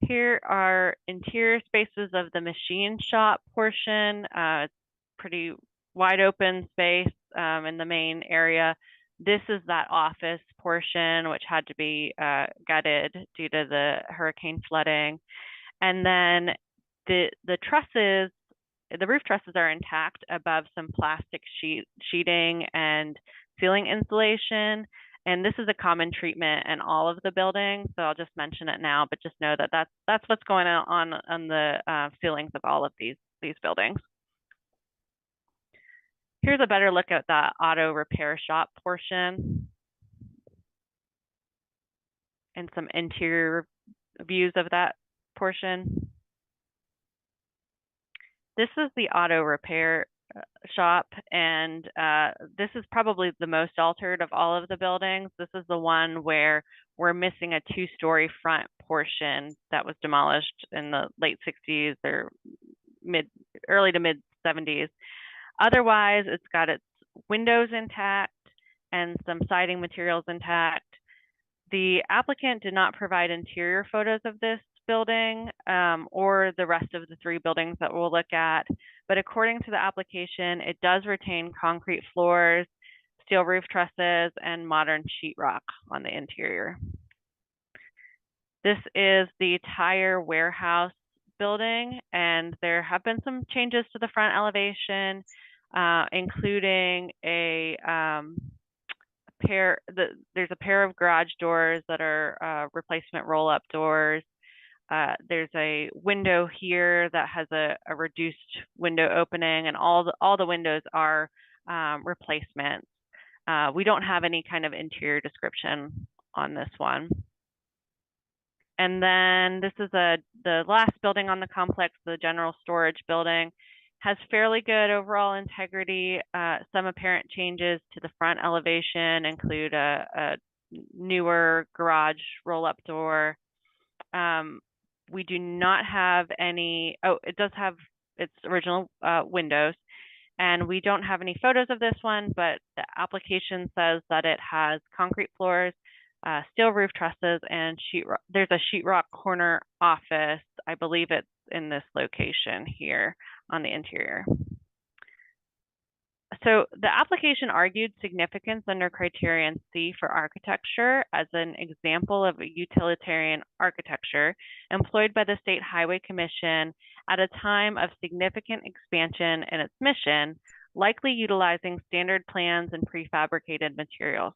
Speaker 13: Here are interior spaces of the machine shop portion. It's pretty wide open space in the main area. This is that office portion, which had to be gutted due to the hurricane flooding. And then the trusses, the roof trusses are intact above some plastic sheeting and ceiling insulation. And this is a common treatment in all of the buildings, so I'll just mention it now, but just know that that's what's going on the ceilings of all of these buildings. Here's a better look at the auto repair shop portion and some interior views of that portion. This is the auto repair shop, and this is probably the most altered of all of the buildings. This is the one where we're missing a two-story front portion that was demolished in the late 60s or early to mid 70s. Otherwise, it's got its windows intact and some siding materials intact. The applicant did not provide interior photos of this building or the rest of the three buildings that we'll look at, but according to the application, it does retain concrete floors, steel roof trusses, and modern sheetrock on the interior. This is the tire warehouse building, and there have been some changes to the front elevation, including there's a pair of garage doors that are replacement roll-up doors. There's a window here that has a reduced window opening, and all the windows are replacements. We don't have any kind of interior description on this one. And then this is the last building on the complex, the general storage building. Has fairly good overall integrity. Some apparent changes to the front elevation include a newer garage roll-up door. We do not have any, it does have its original windows, and we don't have any photos of this one, but the application says that it has concrete floors, steel roof trusses, and sheetrock. There's a sheetrock corner office. I believe it's in this location here on the interior. So the application argued significance under criterion C for architecture as an example of a utilitarian architecture employed by the State Highway Commission at a time of significant expansion in its mission, likely utilizing standard plans and prefabricated materials.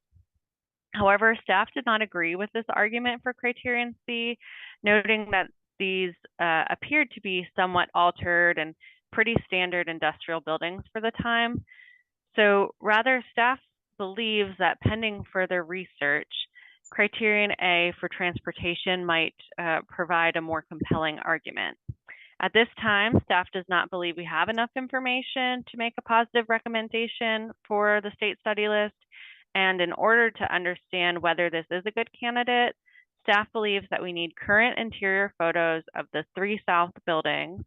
Speaker 13: However, staff did not agree with this argument for criterion C, noting that these appeared to be somewhat altered and pretty standard industrial buildings for the time. So rather, staff believes that pending further research, criterion A for transportation might provide a more compelling argument. At this time, staff does not believe we have enough information to make a positive recommendation for the state study list. And in order to understand whether this is a good candidate, staff believes that we need current interior photos of the 3 south buildings,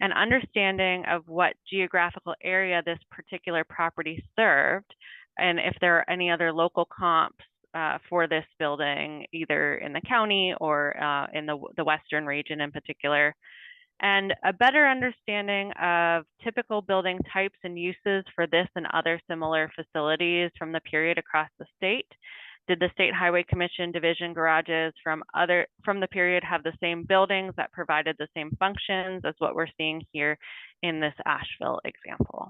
Speaker 13: an understanding of what geographical area this particular property served, and if there are any other local comps for this building, either in the county or in the western region in particular, and a better understanding of typical building types and uses for this and other similar facilities from the period across the state. Did the State Highway Commission division garages from the period have the same buildings that provided the same functions as what we're seeing here in this Asheville example?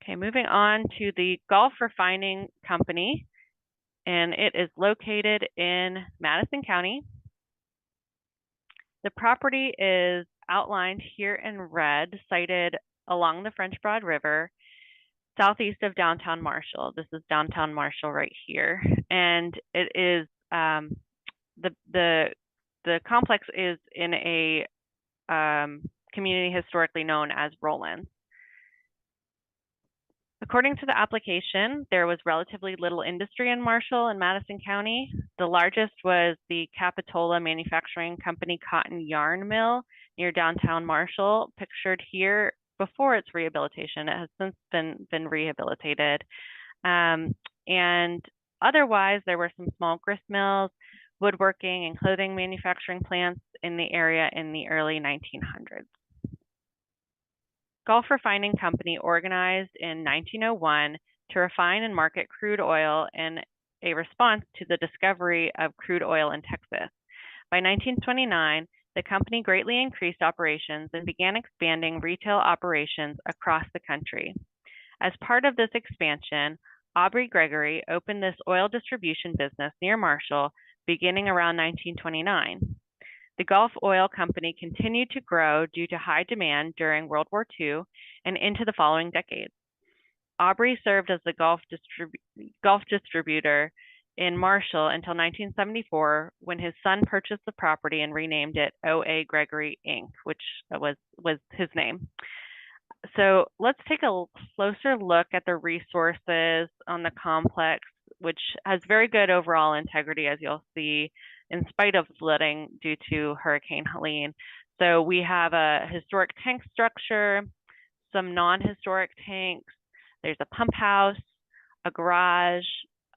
Speaker 13: Okay, moving on to the Gulf Refining Company, and it is located in Madison County. The property is outlined here in red, sited along the French Broad River. southeast of downtown Marshall. This is downtown Marshall right here, and it is the complex is in a community historically known as Rollins. According to the application, there was relatively little industry in Marshall and Madison County. The largest was the Capitola Manufacturing Company cotton yarn mill near downtown Marshall, pictured here before its rehabilitation. It has since been rehabilitated. And otherwise, there were some small grist mills, woodworking, and clothing manufacturing plants in the area in the early 1900s. Gulf Refining Company organized in 1901 to refine and market crude oil in a response to the discovery of crude oil in Texas. By 1929, the company greatly increased operations and began expanding retail operations across the country. As part of this expansion, Aubrey Gregory opened this oil distribution business near Marshall beginning around 1929. The Gulf Oil Company continued to grow due to high demand during World War II and into the following decades. Aubrey served as the Gulf distributor in Marshall until 1974, when his son purchased the property and renamed it O.A. Gregory Inc., which was his name. So let's take a closer look at the resources on the complex, which has very good overall integrity, as you'll see, in spite of flooding due to Hurricane Helene. So we have a historic tank structure, some non-historic tanks, there's a pump house, a garage,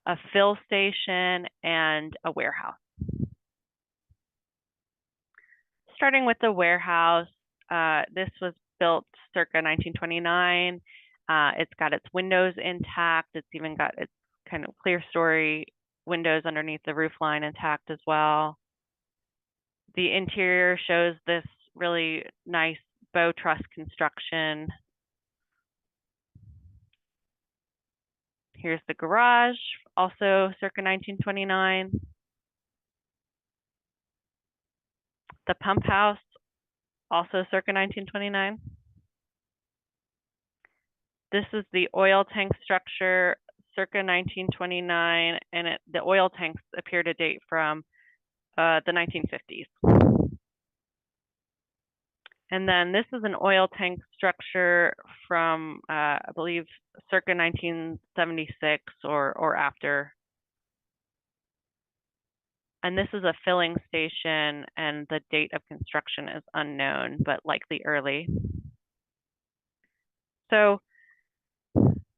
Speaker 13: a fill station, and a warehouse. Starting with the warehouse, this was built circa 1929. It's got its windows intact. It's even got its kind of clear story windows underneath the roof line intact as well. The interior shows this really nice bow truss construction. Here's the garage, also circa 1929. The pump house, also circa 1929. This is the oil tank structure, circa 1929, and the oil tanks appear to date from the 1950s. And then this is an oil tank structure from, I believe, circa 1976 or after. And this is a filling station, and the date of construction is unknown, but likely early. So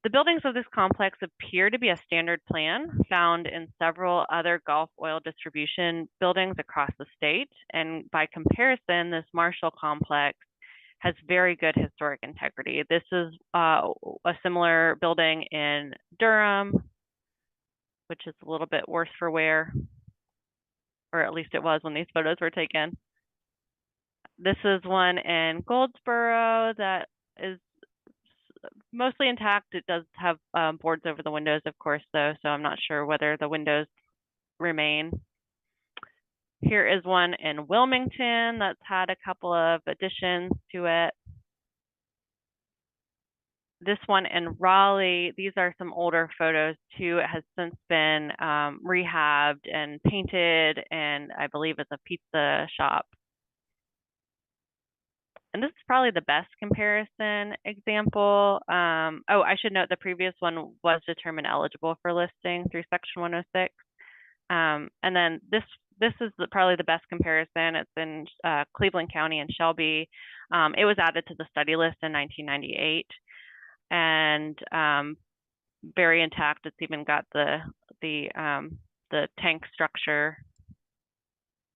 Speaker 13: the buildings of this complex appear to be a standard plan found in several other Gulf oil distribution buildings across the state. And by comparison, this Marshall complex has very good historic integrity. This is a similar building in Durham, which is a little bit worse for wear, or at least it was when these photos were taken. This is one in Goldsboro that is mostly intact. It does have boards over the windows, of course, though, so I'm not sure whether the windows remain. Here is one in Wilmington that's had a couple of additions to it. This one in Raleigh, these are some older photos too. It has since been rehabbed and painted, and I believe it's a pizza shop. And this is probably the best comparison example. Oh, I should note the previous one was determined eligible for listing through Section 106. And then this is probably the best comparison. It's in Cleveland County and Shelby. It was added to the study list in 1998, and very intact. It's even got the tank structure.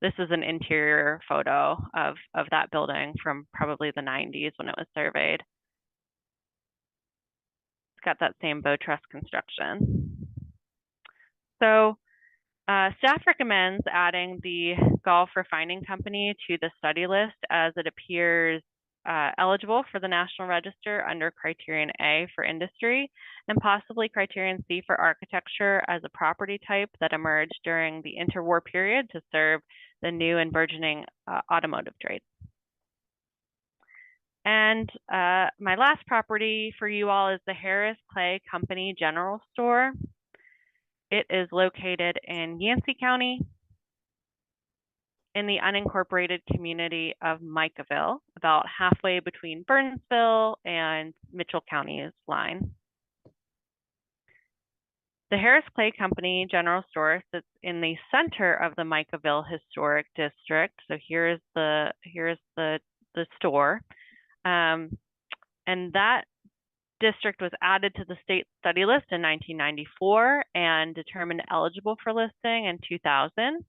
Speaker 13: This is an interior photo of that building from probably the 90s when it was surveyed. It's got that same bow truss construction. So staff recommends adding the Gulf Refining Company to the study list, as it appears eligible for the National Register under Criterion A for industry, and possibly Criterion C for architecture, as a property type that emerged during the interwar period to serve the new and burgeoning automotive trade. And my last property for you all is the Harris Clay Company General Store. It is located in Yancey County in the unincorporated community of Micaville, about halfway between Burnsville and Mitchell County's line. The Harris Clay Company General Store sits in the center of the Micaville Historic District. So here's the store. And that district was added to the state study list in 1994 and determined eligible for listing in 2000.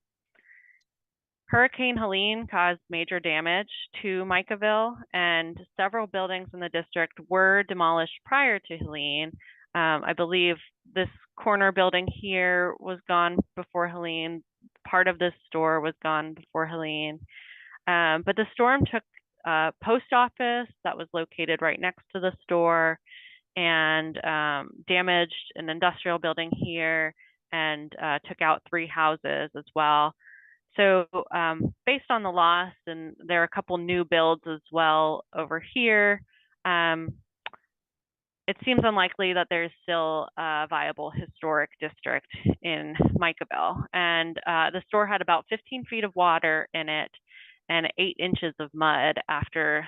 Speaker 13: Hurricane Helene caused major damage to Micaville, and several buildings in the district were demolished prior to Helene. I believe this corner building here was gone before Helene. Part of this store was gone before Helene. But the storm took a post office that was located right next to the store and damaged an industrial building here and took out 3 houses as well. So based on the loss, and there are a couple new builds as well over here, it seems unlikely that there's still a viable historic district in Micaville. And the store had about 15 feet of water in it and 8 inches of mud after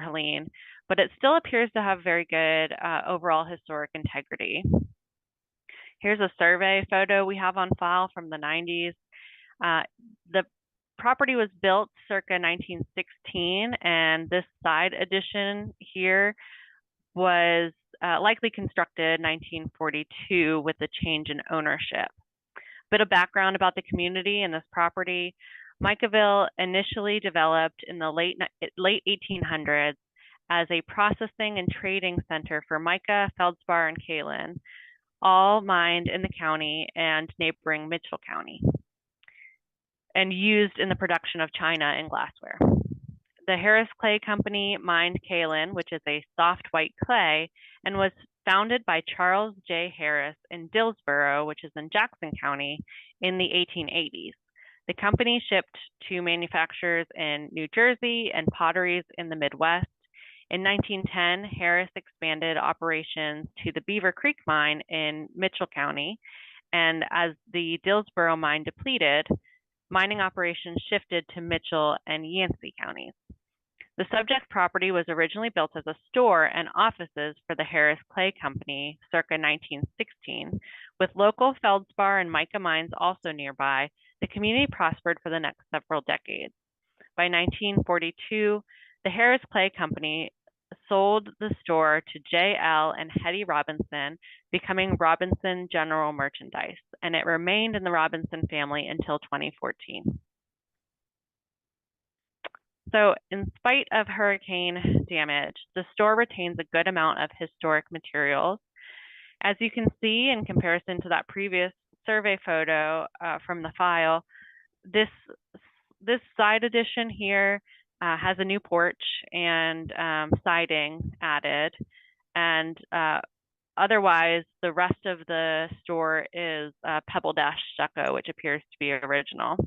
Speaker 13: Helene, but it still appears to have very good overall historic integrity. Here's a survey photo we have on file from the 90s. The property was built circa 1916, and this side addition here was likely constructed 1942 with the change in ownership. Bit of background about the community and this property. Micaville initially developed in the late 1800s as a processing and trading center for mica, feldspar, and kaolin, all mined in the county and neighboring Mitchell County, and used in the production of china and glassware. The Harris Clay Company mined kaolin, which is a soft white clay, and was founded by Charles J. Harris in Dillsboro, which is in Jackson County, in the 1880s. The company shipped to manufacturers in New Jersey and potteries in the Midwest. In 1910, Harris expanded operations to the Beaver Creek mine in Mitchell County, and as the Dillsboro mine depleted, mining operations shifted to Mitchell and Yancey counties. The subject property was originally built as a store and offices for the Harris Clay Company circa 1916. With local feldspar and mica mines also nearby, the community prospered for the next several decades. By 1942, the Harris Clay Company sold the store to J.L. and Hetty Robinson, becoming Robinson General Merchandise, and it remained in the Robinson family until 2014. So in spite of hurricane damage, the store retains a good amount of historic materials. As you can see in comparison to that previous survey photo from the file, this side addition here has a new porch and siding added, and otherwise the rest of the store is pebble dash stucco, which appears to be original.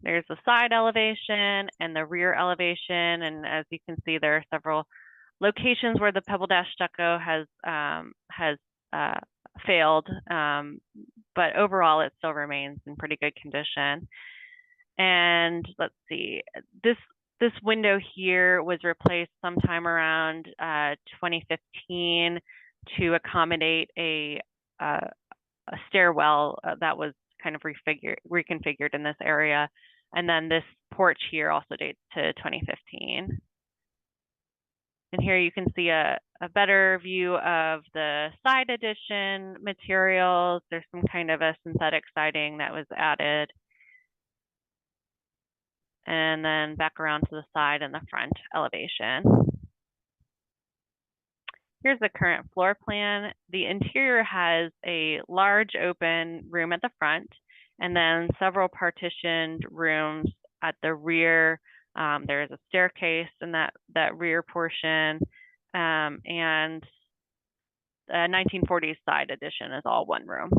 Speaker 13: There's the side elevation and the rear elevation, and as you can see, there are several locations where the pebble dash stucco has failed, but overall it still remains in pretty good condition. And let's see, this window here was replaced sometime around 2015 to accommodate a stairwell that was kind of reconfigured in this area. And then this porch here also dates to 2015. And here you can see a better view of the side addition materials. There's some kind of a synthetic siding that was added. And then back around to the side and the front elevation. Here's the current floor plan. The interior has a large open room at the front, and then several partitioned rooms at the rear. There is a staircase in that rear portion, and the 1940s side addition is all one room.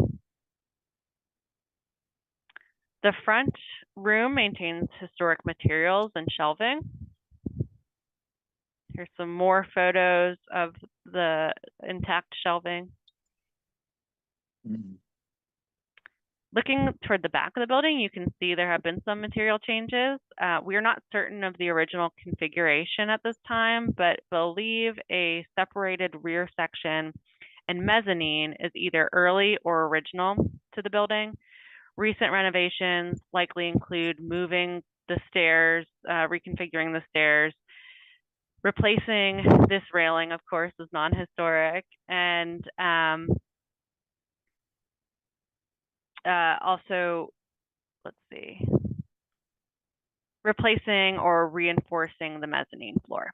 Speaker 13: The front room maintains historic materials and shelving. Here's some more photos of the intact shelving. Looking toward the back of the building, you can see there have been some material changes. We are not certain of the original configuration at this time, but believe a separated rear section and mezzanine is either early or original to the building. Recent renovations likely include moving the stairs, reconfiguring the stairs, replacing this railing, of course, is non-historic, and also, let's see, replacing or reinforcing the mezzanine floor.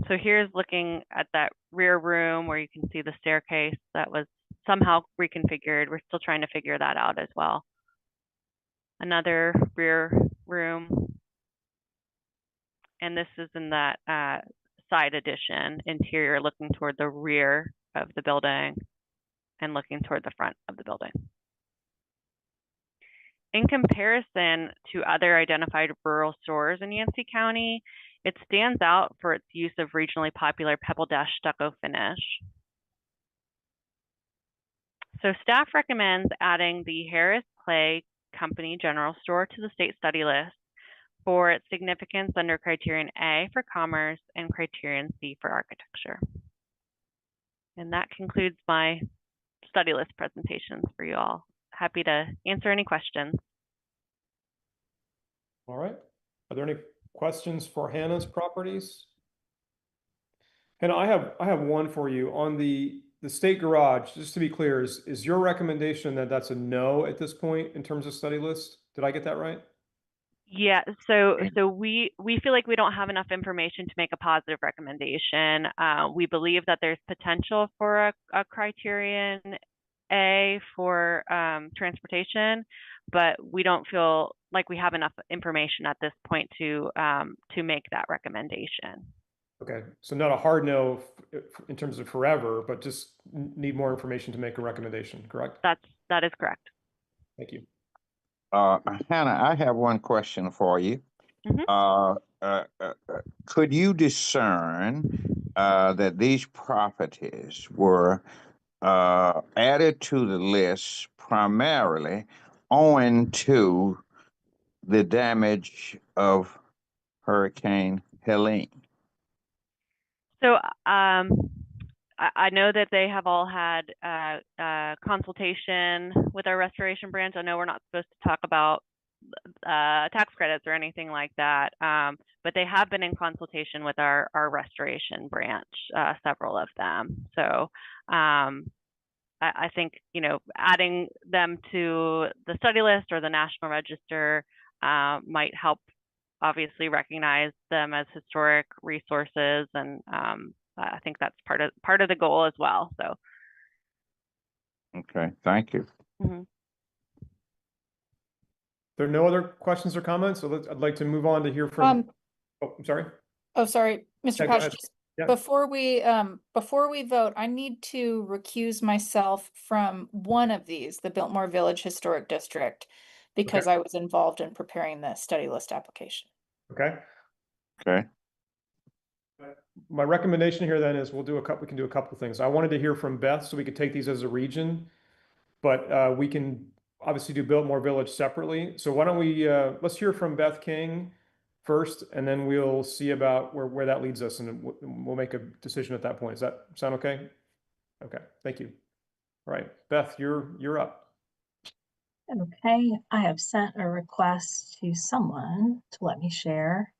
Speaker 13: So here's looking at that rear room where you can see the staircase that was somehow reconfigured. We're still trying to figure that out as well. Another rear room. And this is in that side addition, interior, looking toward the rear of the building and looking toward the front of the building. In comparison to other identified rural stores in Yancey County, it stands out for its use of regionally popular Pebble Dash stucco finish. So staff recommends adding the Harris Clay Company General Store to the state study list for its significance under criterion A for commerce and criterion C for architecture. And that concludes my study list presentations for you all. Happy to answer any questions.
Speaker 1: All right. Are there any questions for Hannah's properties? And I have one for you on the state garage. Just to be clear, is your recommendation that that's a no at this point in terms of study list? Did I get that right?
Speaker 13: Yeah, so we feel like we don't have enough information to make a positive recommendation. We believe that there's potential for a criterion A for transportation, but we don't feel like we have enough information at this point to make that recommendation.
Speaker 1: Okay, so not a hard no in terms of forever, but just need more information to make a recommendation, correct?
Speaker 13: That is correct.
Speaker 1: Thank you.
Speaker 2: Hannah, I have one question for you. Could you discern that these properties were added to the list primarily owing to the damage of Hurricane Helene?
Speaker 13: So I know that they have all had consultation with our restoration branch. I know we're not supposed to talk about tax credits or anything like that, but they have been in consultation with our restoration branch, several of them. So I think, you know, adding them to the study list or the National Register might help obviously recognize them as historic resources, and I think that's part of the goal as well. So.
Speaker 2: Okay, thank you.
Speaker 1: There are no other questions or comments, so I'd like to move on to hear from. Oh, I'm sorry.
Speaker 4: Oh, sorry, Mr.
Speaker 1: Yeah, go
Speaker 4: Koch.
Speaker 1: ahead.
Speaker 4: Just
Speaker 1: Yeah.
Speaker 4: before we vote, I need to recuse myself from one of these, the Biltmore Village Historic District, because I was involved in preparing the study list application.
Speaker 1: Okay.
Speaker 2: Okay.
Speaker 1: My recommendation here then is we can do a couple of things. I wanted to hear from Beth so we could take these as a region, but we can obviously do Biltmore Village separately. So why don't we, let's hear from Beth King first, and then we'll see about where that leads us, and we'll make a decision at that point. Does that sound okay? Okay, thank you. All right, Beth, you're up.
Speaker 9: Okay, I have sent a request to someone to let me share.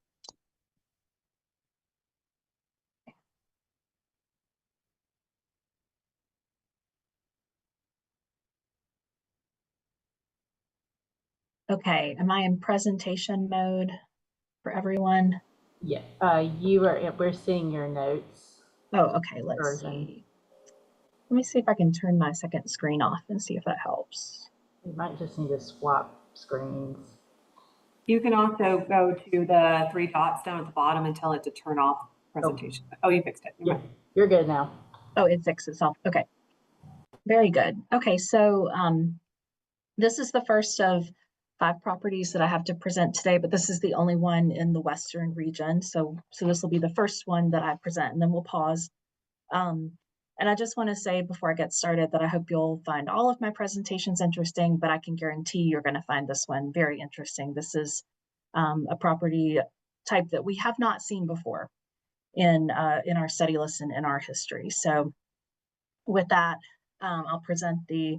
Speaker 9: Okay, am I in presentation mode for everyone?
Speaker 10: Yeah, we're seeing your notes.
Speaker 9: Oh, okay, let's see. Let me see if I can turn my second screen off and see if that helps.
Speaker 10: You might just need to swap screens.
Speaker 17: You can also go to the three dots down at the bottom and tell it to turn off presentation. Oh, you fixed it.
Speaker 10: Yeah, you're good now.
Speaker 9: Oh, it fixed itself. Okay. Very good. Okay, so this is the first of 5 properties that I have to present today, but this is the only one in the Western region. So this will be the first one that I present, and then we'll pause. And I just want to say before I get started that I hope you'll find all of my presentations interesting, but I can guarantee you're going to find this one very interesting. This is a property type that we have not seen before in our study list and in our history. So with that, I'll present the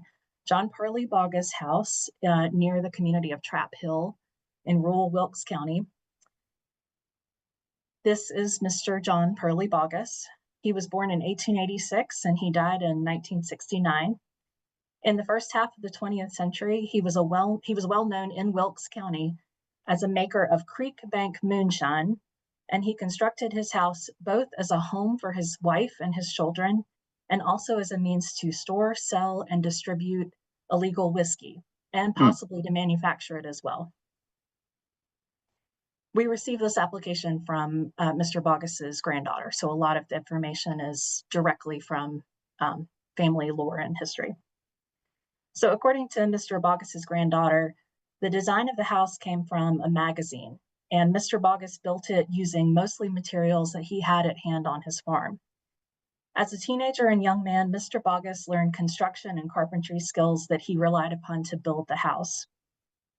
Speaker 9: John Purley Boggess House near the community of Trap Hill in rural Wilkes County. This is Mr. John Purley Boggess. He was born in 1886 and he died in 1969. In the first half of the 20th century, he was well known in Wilkes County as a maker of creek bank moonshine, and he constructed his house both as a home for his wife and his children, and also as a means to store, sell, and distribute illegal whiskey, and possibly to manufacture it as well. We received this application from Mr. Boggess's granddaughter, so a lot of the information is directly from family lore and history. So according to Mr. Boggess's granddaughter, the design of the house came from a magazine, and Mr. Boggess built it using mostly materials that he had at hand on his farm. As a teenager and young man, Mr. Boggess learned construction and carpentry skills that he relied upon to build the house.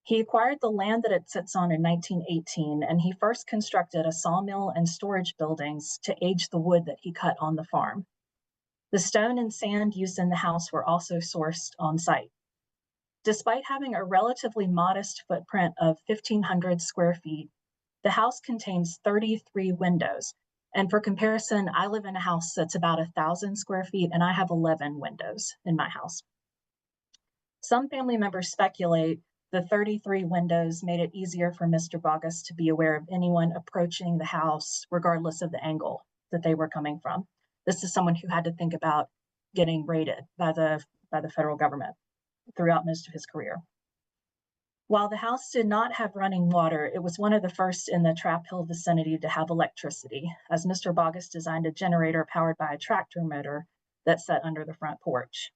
Speaker 9: He acquired the land that it sits on in 1918, and he first constructed a sawmill and storage buildings to age the wood that he cut on the farm. The stone and sand used in the house were also sourced on site. Despite having a relatively modest footprint of 1,500 square feet, the house contains 33 windows. And for comparison, I live in a house that's about 1,000 square feet, and I have 11 windows in my house. Some family members speculate the 33 windows made it easier for Mr. Boggess to be aware of anyone approaching the house, regardless of the angle that they were coming from. This is someone who had to think about getting raided by the federal government throughout most of his career. While the house did not have running water, it was one of the first in the Trap Hill vicinity to have electricity, as Mr. Boggess designed a generator powered by a tractor motor that sat under the front porch.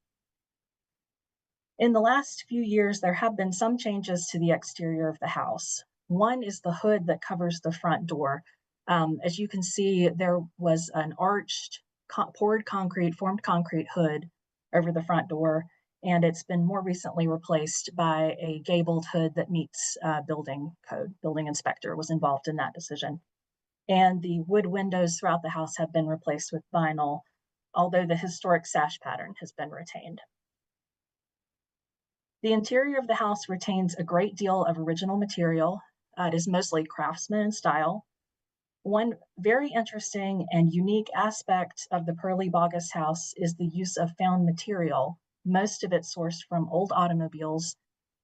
Speaker 9: In the last few years, there have been some changes to the exterior of the house. One is the hood that covers the front door. As you can see, there was an arched, formed concrete hood over the front door, and it's been more recently replaced by a gabled hood that meets building code. Building inspector was involved in that decision. And the wood windows throughout the house have been replaced with vinyl, although the historic sash pattern has been retained. The interior of the house retains a great deal of original material. It is mostly craftsman in style. One very interesting and unique aspect of the Purley Boggess house is the use of found material, most of it sourced from old automobiles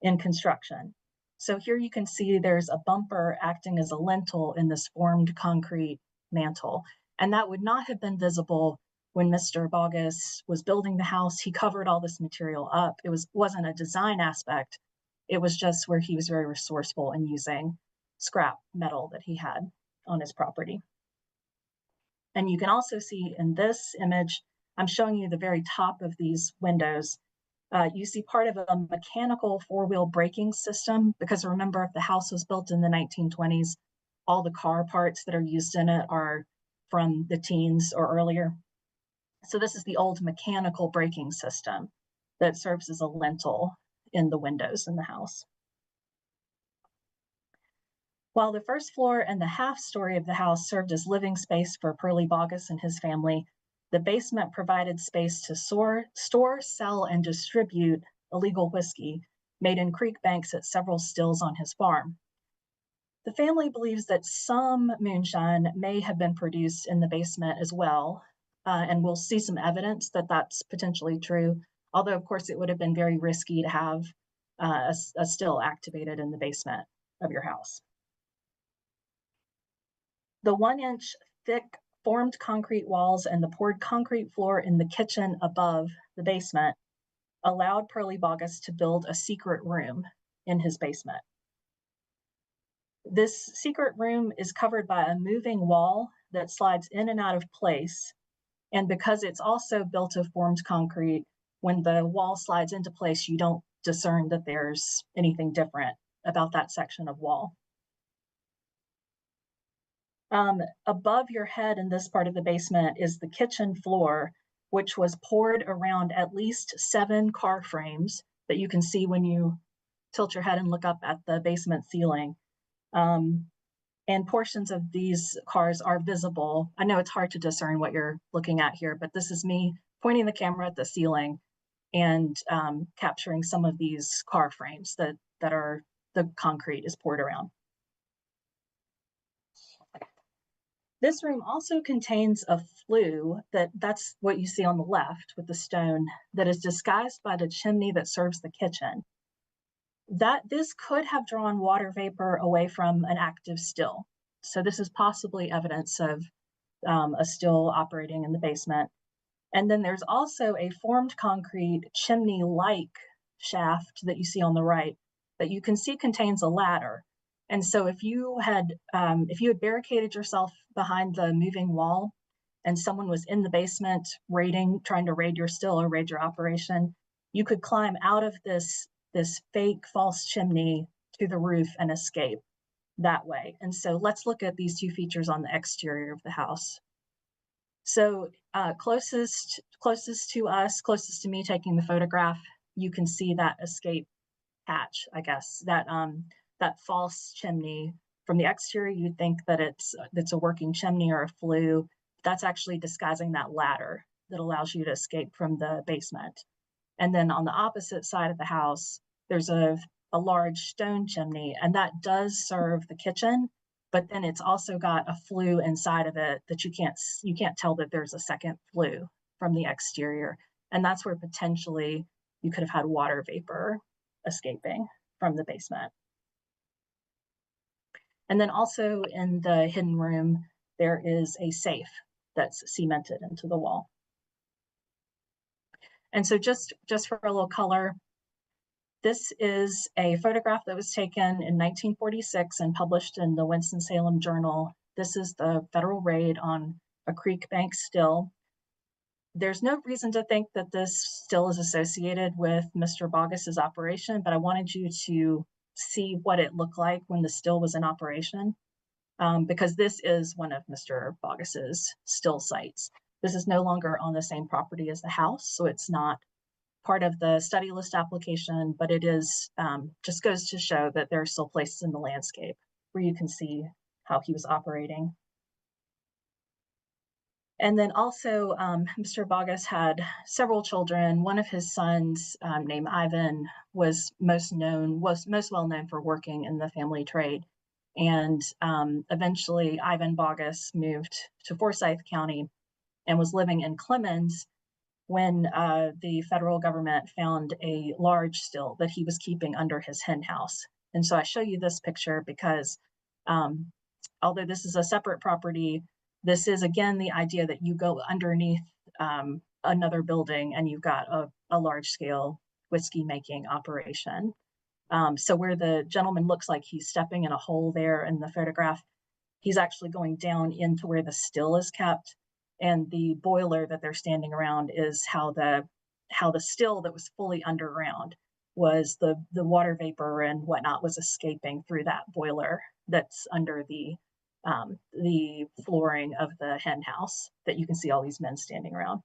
Speaker 9: in construction. So here you can see there's a bumper acting as a lintel in this formed concrete mantle, and that would not have been visible when Mr. Boggess was building the house. He covered all this material up. It wasn't a design aspect. It was just where he was very resourceful in using scrap metal that he had on his property. And you can also see in this image, I'm showing you the very top of these windows. You see part of a mechanical four-wheel braking system, because remember, if the house was built in the 1920s, all the car parts that are used in it are from the teens or earlier. So this is the old mechanical braking system that serves as a lintel in the windows in the house. While the first floor and the half story of the house served as living space for Purley Boggess and his family, the basement provided space to store, sell, and distribute illegal whiskey made in creek banks at several stills on his farm. The family believes that some moonshine may have been produced in the basement as well, and we'll see some evidence that that's potentially true, although of course it would have been very risky to have a still activated in the basement of your house. The 1-inch thick formed concrete walls and the poured concrete floor in the kitchen above the basement allowed Purley Boggess to build a secret room in his basement. This secret room is covered by a moving wall that slides in and out of place. And because it's also built of formed concrete, when the wall slides into place, you don't discern that there's anything different about that section of wall. Above your head in this part of the basement is the kitchen floor, which was poured around at least 7 car frames that you can see when you tilt your head and look up at the basement ceiling. And portions of these cars are visible. I know it's hard to discern what you're looking at here, but this is me pointing the camera at the ceiling and capturing some of these car frames that are, the concrete is poured around. This room also contains a flue that's what you see on the left with the stone that is disguised by the chimney that serves the kitchen. This could have drawn water vapor away from an active still. So this is possibly evidence of a still operating in the basement. And then there's also a formed concrete chimney-like shaft that you see on the right that you can see contains a ladder. And so if you had barricaded yourself behind the moving wall and someone was in the basement trying to raid your still or raid your operation, you could climb out of this fake false chimney to the roof and escape that way. And so let's look at these 2 features on the exterior of the house. So closest to us, closest to me taking the photograph, you can see that escape hatch, I guess, that false chimney. From the exterior, you'd think that it's a working chimney or a flue. That's actually disguising that ladder that allows you to escape from the basement. And then on the opposite side of the house, there's a large stone chimney, and that does serve the kitchen, but then it's also got a flue inside of it that you can't tell that there's a second flue from the exterior. And that's where potentially you could have had water vapor escaping from the basement. And then also in the hidden room, there is a safe that's cemented into the wall. And so just for a little color, this is a photograph that was taken in 1946 and published in the Winston-Salem Journal. This is the federal raid on a creek bank still. There's no reason to think that this still is associated with Mr. Bogus's operation, but I wanted you to see what it looked like when the still was in operation, because this is one of Mr. Bogus's still sites. This is no longer on the same property as the house, so it's not part of the study list application, but it is just goes to show that there are still places in the landscape where you can see how he was operating. And then also, Mr. Bogus had several children. One of his sons, named Ivan, was most well known for working in the family trade. And eventually, Ivan Bogus moved to Forsyth County and was living in Clemens when the federal government found a large still that he was keeping under his hen house. And so I show you this picture because although this is a separate property, this is, again, the idea that you go underneath another building and you've got a large-scale whiskey-making operation. So where the gentleman looks like he's stepping in a hole there in the photograph, he's actually going down into where the still is kept. And the boiler that they're standing around is how the still that was fully underground was the water vapor and whatnot was escaping through that boiler that's under the flooring of the hen house that you can see all these men standing around.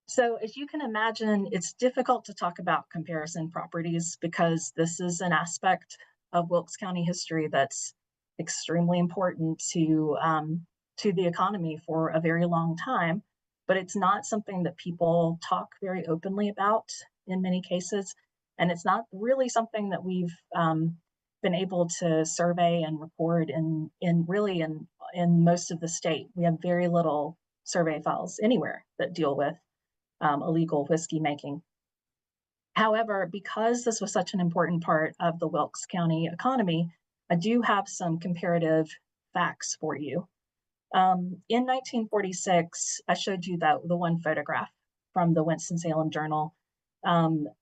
Speaker 9: So as you can imagine, it's difficult to talk about comparison properties because this is an aspect of Wilkes County history that's extremely important to the economy for a very long time, but it's not something that people talk very openly about in many cases. And it's not really something that we've been able to survey and record in most of the state. We have very little survey files anywhere that deal with illegal whiskey making. However, because this was such an important part of the Wilkes County economy, I do have some comparative facts for you. In 1946, I showed you the one photograph from the Winston-Salem Journal.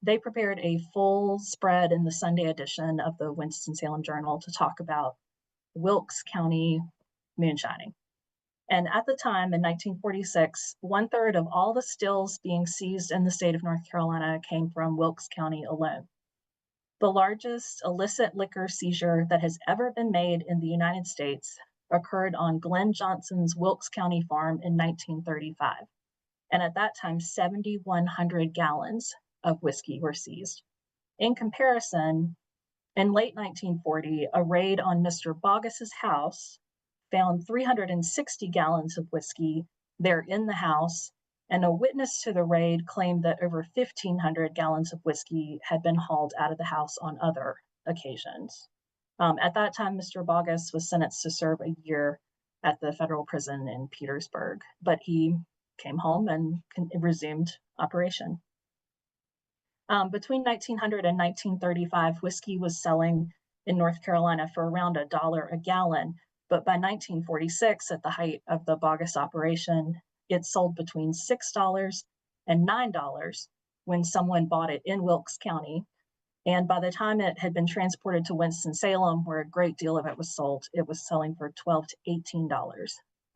Speaker 9: They prepared a full spread in the Sunday edition of the Winston-Salem Journal to talk about Wilkes County moonshining. And at the time in 1946, 1/3 of all the stills being seized in the state of North Carolina came from Wilkes County alone. The largest illicit liquor seizure that has ever been made in the United States occurred on Glenn Johnson's Wilkes County farm in 1935. And at that time, 7,100 gallons of whiskey were seized. In comparison, in late 1940, a raid on Mr. Bogus's house found 360 gallons of whiskey there in the house, and a witness to the raid claimed that over 1,500 gallons of whiskey had been hauled out of the house on other occasions. At that time, Mr. Bogus was sentenced to serve a year at the federal prison in Petersburg, but he came home and resumed operation. Between 1900 and 1935, whiskey was selling in North Carolina for around $1 a gallon, but by 1946, at the height of the Bogus operation, it sold between $6 and $9 when someone bought it in Wilkes County. And by the time it had been transported to Winston-Salem, where a great deal of it was sold, it was selling for $12 to $18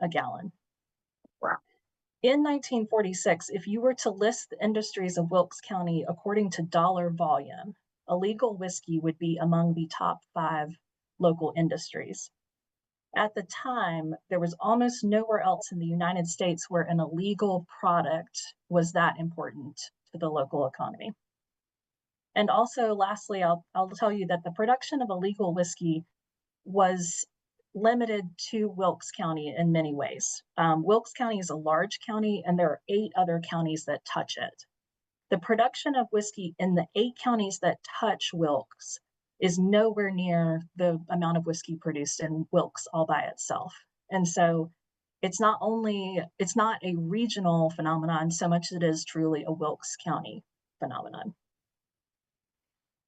Speaker 9: a gallon.
Speaker 2: Wow.
Speaker 9: In 1946, if you were to list the industries of Wilkes County according to dollar volume, illegal whiskey would be among the top 5 local industries. At the time, there was almost nowhere else in the United States where an illegal product was that important to the local economy. And also, lastly, I'll tell you that the production of illegal whiskey was limited to Wilkes County in many ways. Wilkes County is a large county, and there are 8 other counties that touch it. The production of whiskey in the 8 counties that touch Wilkes is nowhere near the amount of whiskey produced in Wilkes all by itself. And so it's not a regional phenomenon so much as it is truly a Wilkes County phenomenon.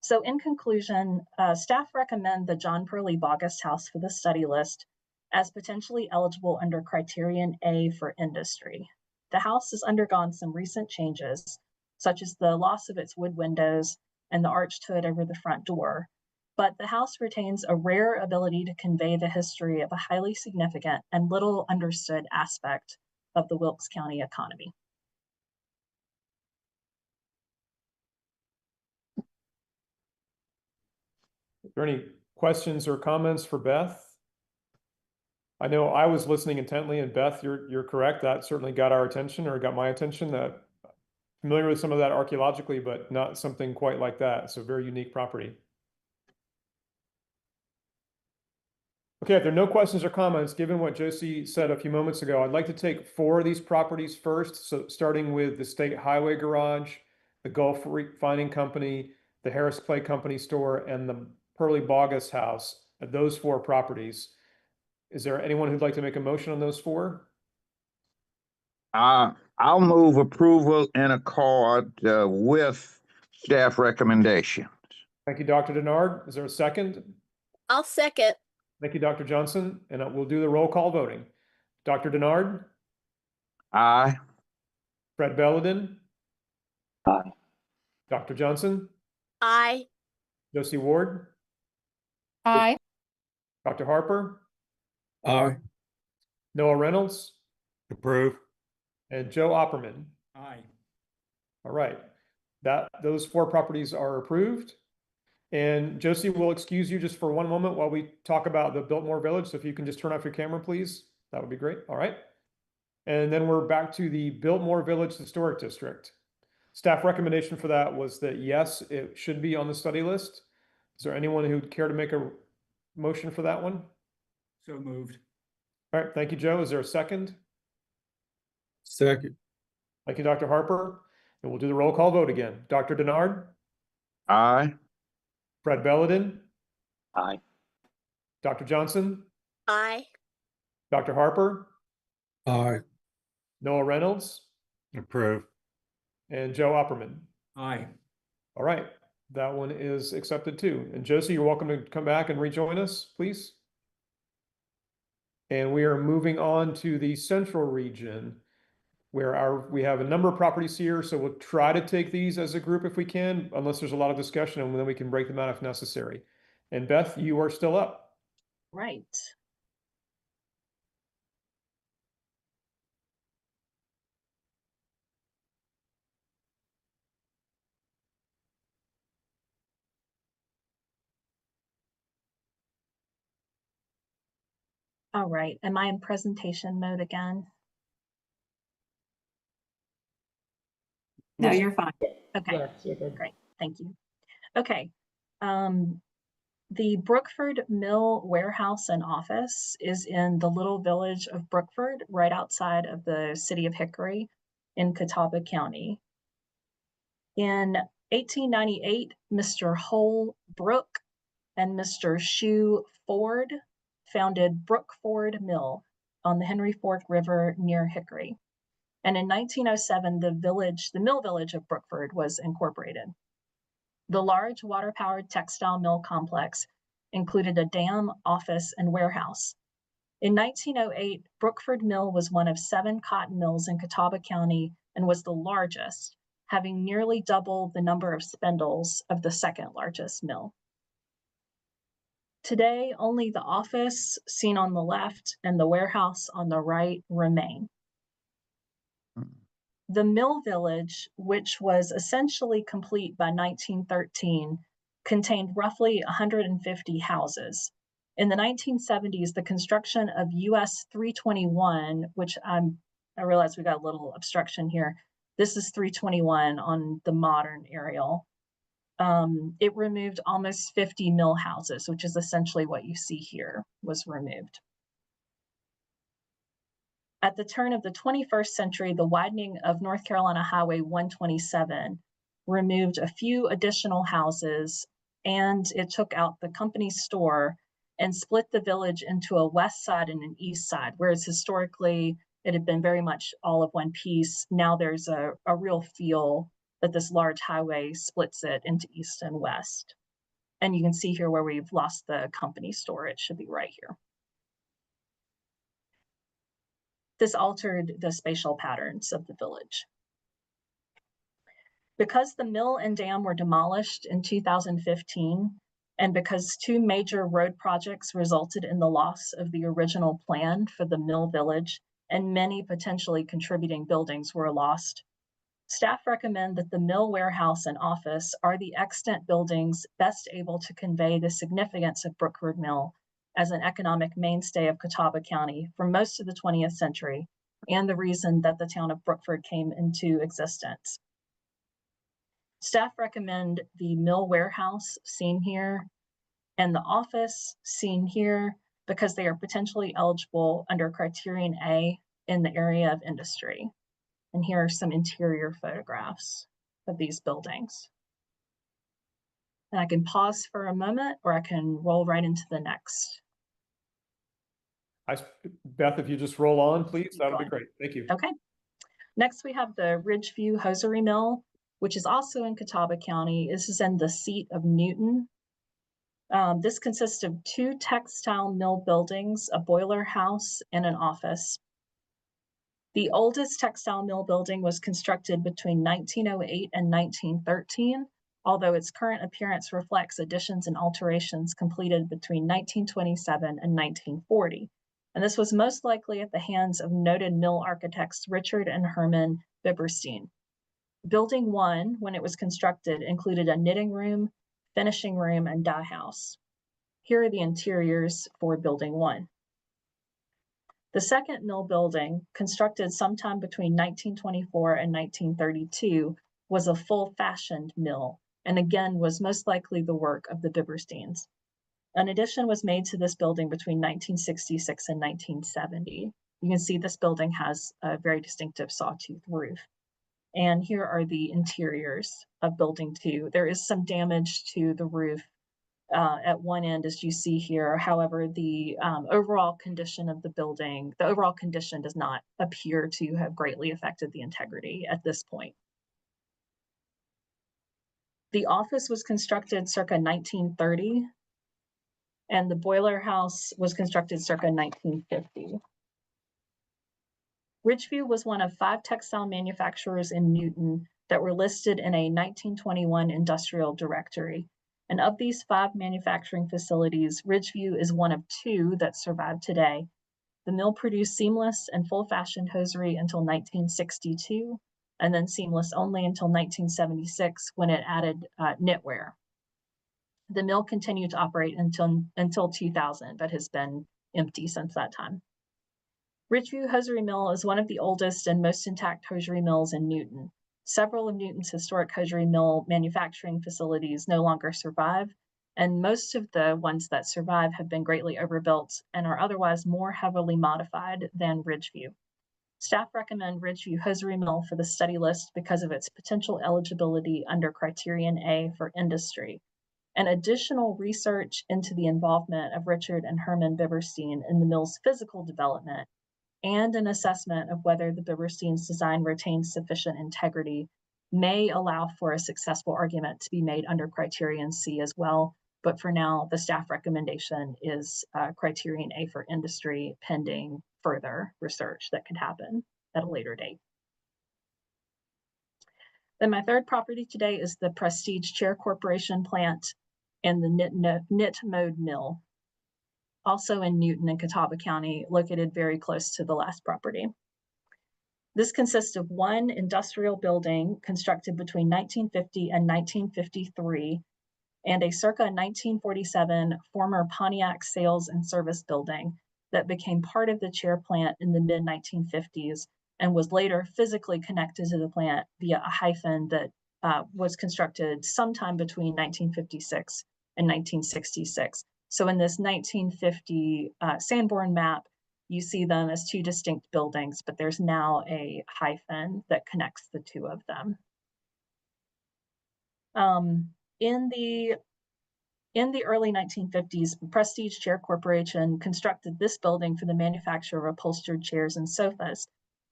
Speaker 9: So in conclusion, staff recommend the John Pearly Bogus House for the study list as potentially eligible under criterion A for industry. The house has undergone some recent changes, such as the loss of its wood windows and the arched hood over the front door, but the house retains a rare ability to convey the history of a highly significant and little understood aspect of the Wilkes County economy.
Speaker 1: Are there any questions or comments for Beth? I know I was listening intently, and Beth, you're correct. That certainly got our attention, or got my attention. That familiar with some of that archaeologically, but not something quite like that. So very unique property. Okay, if there are no questions or comments, given what Josie said a few moments ago, I'd like to take 4 of these properties first. So starting with the State Highway Garage, the Gulf Refining Company, the Harris Clay Company store, and the Pearly Bogus House, those 4 properties. Is there anyone who'd like to make a motion on those 4?
Speaker 2: I'll move approval in accord with staff recommendations.
Speaker 1: Thank you, Dr. Denard. Is there a second?
Speaker 12: I'll second.
Speaker 1: Thank you, Dr. Johnson. And we'll do the roll call voting. Dr. Denard?
Speaker 2: Aye.
Speaker 1: Fred Belladin?
Speaker 8: Aye.
Speaker 1: Dr. Johnson?
Speaker 12: Aye.
Speaker 1: Josie Ward?
Speaker 4: Aye.
Speaker 1: Dr. Harper?
Speaker 5: Aye.
Speaker 1: Noah Reynolds?
Speaker 3: Approve.
Speaker 1: And Joe Opperman?
Speaker 6: Aye.
Speaker 1: All right. Those 4 properties are approved. And Josie will excuse you just for one moment while we talk about the Biltmore Village. So if you can just turn off your camera, please, that would be great. All right. And then we're back to the Biltmore Village Historic District. Staff recommendation for that was that, yes, it should be on the study list. Is there anyone who'd care to make a motion for that one?
Speaker 6: So moved.
Speaker 1: All right. Thank you, Joe. Is there a second?
Speaker 5: Second.
Speaker 1: Thank you, Dr. Harper. And we'll do the roll call vote again. Dr. Denard?
Speaker 2: Aye.
Speaker 1: Fred Belladin?
Speaker 8: Aye.
Speaker 1: Dr. Johnson?
Speaker 12: Aye.
Speaker 1: Dr. Harper?
Speaker 5: Aye.
Speaker 1: Noah Reynolds?
Speaker 3: Approve.
Speaker 1: And Joe Opperman?
Speaker 6: Aye.
Speaker 1: All right. That one is accepted too. And Josie, you're welcome to come back and rejoin us, please. And we are moving on to the central region, where we have a number of properties here. So we'll try to take these as a group if we can, unless there's a lot of discussion, and then we can break them out if necessary. And Beth, you are still up.
Speaker 9: Right. All right, am I in presentation mode again?
Speaker 17: No, you're fine.
Speaker 9: Okay,
Speaker 10: Yes, you're good.
Speaker 9: great, thank you. Okay, the Brookford Mill Warehouse and Office is in the little village of Brookford, right outside of the city of Hickory in Catawba County. In 1898, Mr. Hole Brook and Mr. Shoe Ford founded Brookford Mill on the Henry Fork River near Hickory. And in 1907, the mill village of Brookford was incorporated. The large water-powered textile mill complex included a dam, office, and warehouse. In 1908, Brookford Mill was one of 7 cotton mills in Catawba County and was the largest, having nearly double the number of spindles of the second largest mill. Today, only the office, seen on the left, and the warehouse on the right remain. The mill village, which was essentially complete by 1913, contained roughly 150 houses. In the 1970s, the construction of US 321, which I realize we got a little obstruction here. This is 321 on the modern aerial. It removed almost 50 mill houses, which is essentially what you see here was removed. At the turn of the 21st century, the widening of North Carolina Highway 127 removed a few additional houses, and it took out the company store and split the village into a west side and an east side, whereas historically it had been very much all of one piece. Now there's a real feel that this large highway splits it into east and west. And you can see here where we've lost the company store. It should be right here. This altered the spatial patterns of the village. Because the mill and dam were demolished in 2015, and because 2 major road projects resulted in the loss of the original plan for the mill village, and many potentially contributing buildings were lost, staff recommend that the mill warehouse and office are the extant buildings best able to convey the significance of Brookford Mill as an economic mainstay of Catawba County for most of the 20th century, and the reason that the town of Brookford came into existence. Staff recommend the mill warehouse seen here and the office seen here because they are potentially eligible under criterion A in the area of industry. And here are some interior photographs of these buildings. And I can pause for a moment or I can roll right into the next.
Speaker 1: Beth, if you just roll on, please, that would be great. Thank you.
Speaker 9: Okay. Next, we have the Ridgeview Hosiery Mill, which is also in Catawba County. This is in the seat of Newton. This consists of 2 textile mill buildings, a boiler house, and an office. The oldest textile mill building was constructed between 1908 and 1913, although its current appearance reflects additions and alterations completed between 1927 and 1940. And this was most likely at the hands of noted mill architects Richard and Herman Bibberstein. Building 1, when it was constructed, included a knitting room, finishing room, and dye house. Here are the interiors for Building 1. The second mill building, constructed sometime between 1924 and 1932, was a full-fashioned mill, and again was most likely the work of the Bibbersteins. An addition was made to this building between 1966 and 1970. You can see this building has a very distinctive sawtooth roof. And here are the interiors of Building 2. There is some damage to the roof at one end, as you see here. However, the overall condition of the building, the overall condition does not appear to have greatly affected the integrity at this point. The office was constructed circa 1930, and the boiler house was constructed circa 1950. Ridgeview was one of 5 textile manufacturers in Newton that were listed in a 1921 industrial directory. And of these 5 manufacturing facilities, Ridgeview is one of 2 that survive today. The mill produced seamless and full-fashioned hosiery until 1962, and then seamless only until 1976 when it added knitwear. The mill continued to operate until 2000, but has been empty since that time. Ridgeview Hosiery Mill is one of the oldest and most intact hosiery mills in Newton. Several of Newton's historic hosiery mill manufacturing facilities no longer survive, and most of the ones that survive have been greatly overbuilt and are otherwise more heavily modified than Ridgeview. Staff recommend Ridgeview Hosiery Mill for the study list because of its potential eligibility under Criterion A for industry. And additional research into the involvement of Richard and Herman Bibberstein in the mill's physical development and an assessment of whether the Bibberstein's design retains sufficient integrity may allow for a successful argument to be made under Criterion C as well. But for now, the staff recommendation is Criterion A for industry, pending further research that could happen at a later date. Then my third property today is the Prestige Chair Corporation plant and the Knit Mode Mill, also in Newton and Catawba County, located very close to the last property. This consists of one industrial building constructed between 1950 and 1953, and a circa 1947 former Pontiac sales and service building that became part of the chair plant in the mid-1950s and was later physically connected to the plant via a hyphen that was constructed sometime between 1956 and 1966. So in this 1950 Sanborn map, you see them as two distinct buildings, but there's now a hyphen that connects the two of them. In the early 1950s, Prestige Chair Corporation constructed this building for the manufacture of upholstered chairs and sofas.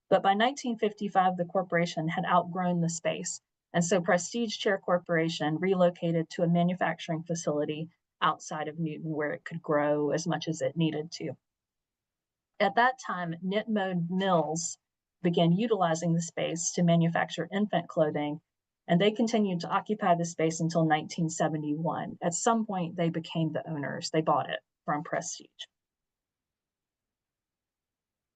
Speaker 9: But by 1955, the corporation had outgrown the space. And so Prestige Chair Corporation relocated to a manufacturing facility outside of Newton where it could grow as much as it needed to. At that time, Knit Mode Mills began utilizing the space to manufacture infant clothing, and they continued to occupy the space until 1971. At some point, they became the owners. They bought it from Prestige.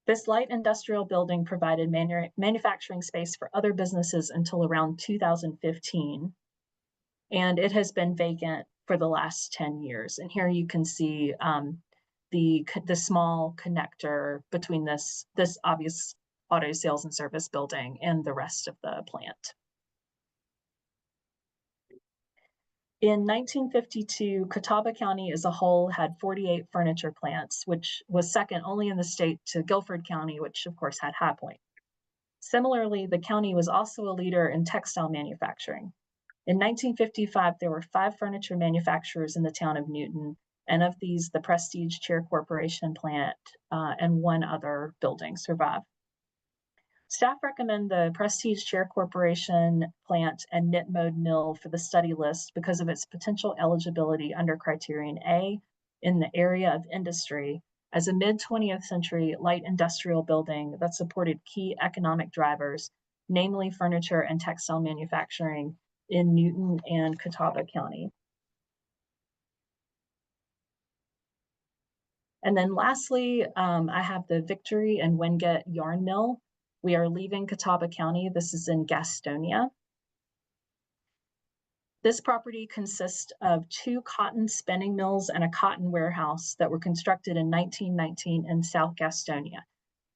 Speaker 9: This light industrial building provided manufacturing space for other businesses until around 2015, and it has been vacant for the last 10 years. And here you can see the small connector between this obvious auto sales and service building and the rest of the plant. In 1952, Catawba County as a whole had 48 furniture plants, which was second only in the state to Guilford County, which of course had High Point. Similarly, the county was also a leader in textile manufacturing. In 1955, there were 5 furniture manufacturers in the town of Newton, and of these, the Prestige Chair Corporation plant and one other building survive. Staff recommend the Prestige Chair Corporation plant and Knit Mode Mill for the study list because of its potential eligibility under Criterion A in the area of industry as a mid-20th century light industrial building that supported key economic drivers, namely furniture and textile manufacturing in Newton and Catawba County. And then lastly, I have the Victory and Wingate Yarn Mill. We are leaving Catawba County. This is in Gastonia. This property consists of 2 cotton spinning mills and a cotton warehouse that were constructed in 1919 in South Gastonia.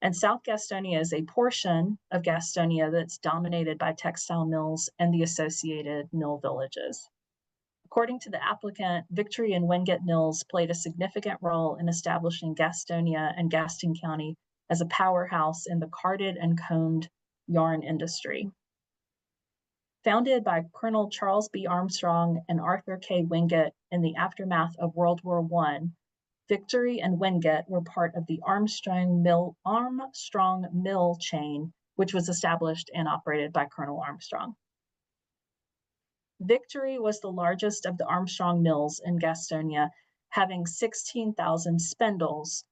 Speaker 9: And South Gastonia is a portion of Gastonia that's dominated by textile mills and the associated mill villages. According to the applicant, Victory and Wingate Mills played a significant role in establishing Gastonia and Gaston County as a powerhouse in the carded and combed yarn industry. Founded by Colonel Charles B. Armstrong and Arthur K. Wingate in the aftermath of World War I, Victory and Wingate were part of the Armstrong Mill chain, which was established and operated by Colonel Armstrong. Victory was the largest of the Armstrong mills in Gastonia, having 16,000 spindles,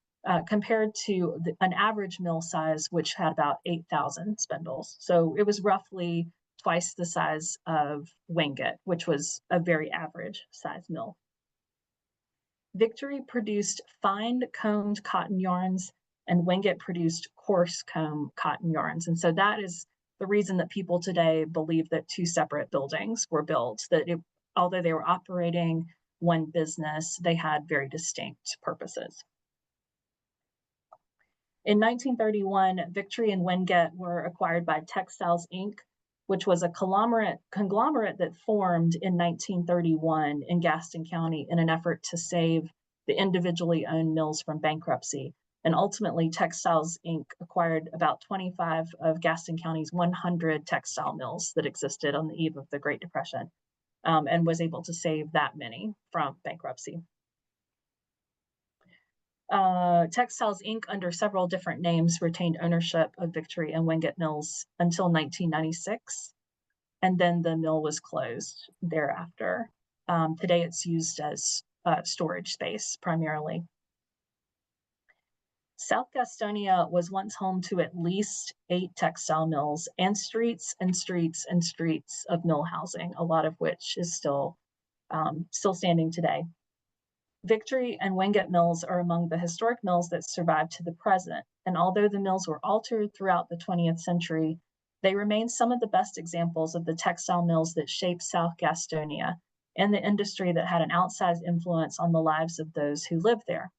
Speaker 9: compared to an average mill size, which had about 8,000 spindles. So it was roughly twice the size of Wingate, which was a very average size mill. Victory produced fine combed cotton yarns, and Wingate produced coarse comb cotton yarns. And so that is the reason that people today believe that 2 separate buildings were built, that although they were operating one business, they had very distinct purposes. In 1931, Victory and Wingate were acquired by Textiles Inc., which was a conglomerate that formed in 1931 in Gaston County in an effort to save the individually owned mills from bankruptcy. And ultimately, Textiles Inc. acquired about 25 of Gaston County's 100 textile mills that existed on the eve of the Great Depression, and was able to save that many from bankruptcy. Textiles Inc., under several different names, retained ownership of Victory and Wingate mills until 1996, and then the mill was closed thereafter. Today it's used as storage space primarily. South Gastonia was once home to at least 8 textile mills and streets and streets and streets of mill housing, a lot of which is still standing today. Victory and Wingate mills are among the historic mills that survive to the present, and although the mills were altered throughout the 20th century, they remain some of the best examples of the textile mills that shaped South Gastonia and the industry that had an outsized influence on the lives of those who lived there.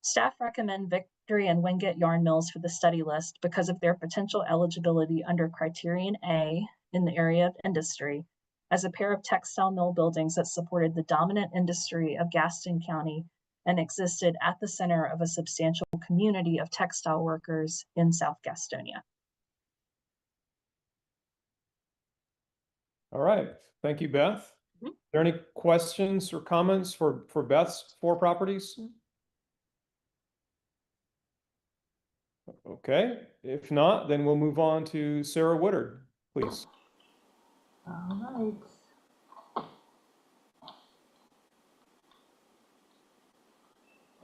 Speaker 9: Staff recommend Victory and Wingate yarn mills for the study list because of their potential eligibility under Criterion A in the area of industry as a pair of textile mill buildings that supported the dominant industry of Gaston County and existed at the center of a substantial community of textile workers in South Gastonia.
Speaker 1: All right, thank you, Beth. Are there any questions or comments for Beth's 4 properties? Okay, if not, then we'll move on to Sarah Woodard, please.
Speaker 10: All right.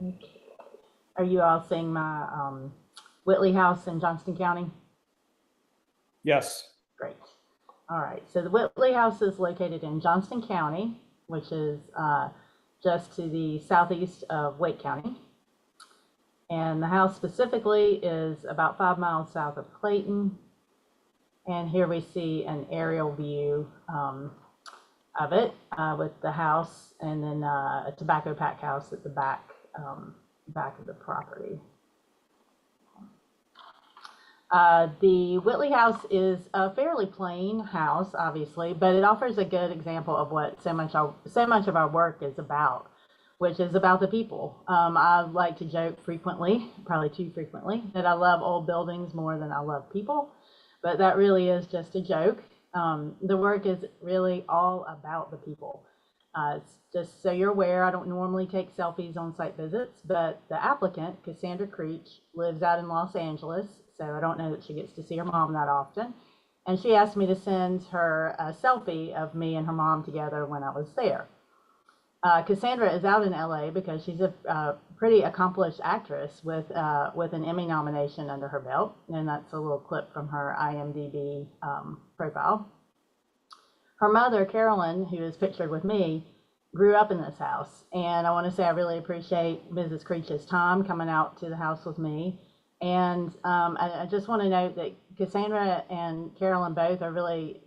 Speaker 10: Okay. Are you all seeing my Whitley House in Johnston County?
Speaker 1: Yes.
Speaker 10: Great. All right, so the Whitley House is located in Johnston County, which is just to the southeast of Wake County. And the house specifically is about 5 miles south of Clayton. And here we see an aerial view of it with the house and then a tobacco pack house at the back of the property. The Whitley House is a fairly plain house, obviously, but it offers a good example of what so much of our work is about, which is about the people. I like to joke frequently, probably too frequently, that I love old buildings more than I love people, but that really is just a joke. The work is really all about the people. It's just so you're aware, I don't normally take selfies on site visits, but the applicant, Cassandra Creech, lives out in Los Angeles, so I don't know that she gets to see her mom that often. And she asked me to send her a selfie of me and her mom together when I was there. Cassandra is out in LA because she's a pretty accomplished actress with an Emmy nomination under her belt, and that's a little clip from her IMDb profile. Her mother, Carolyn, who is pictured with me, grew up in this house, and I want to say I really appreciate Mrs. Creech's time coming out to the house with me. And I just want to note that Cassandra and Carolyn both are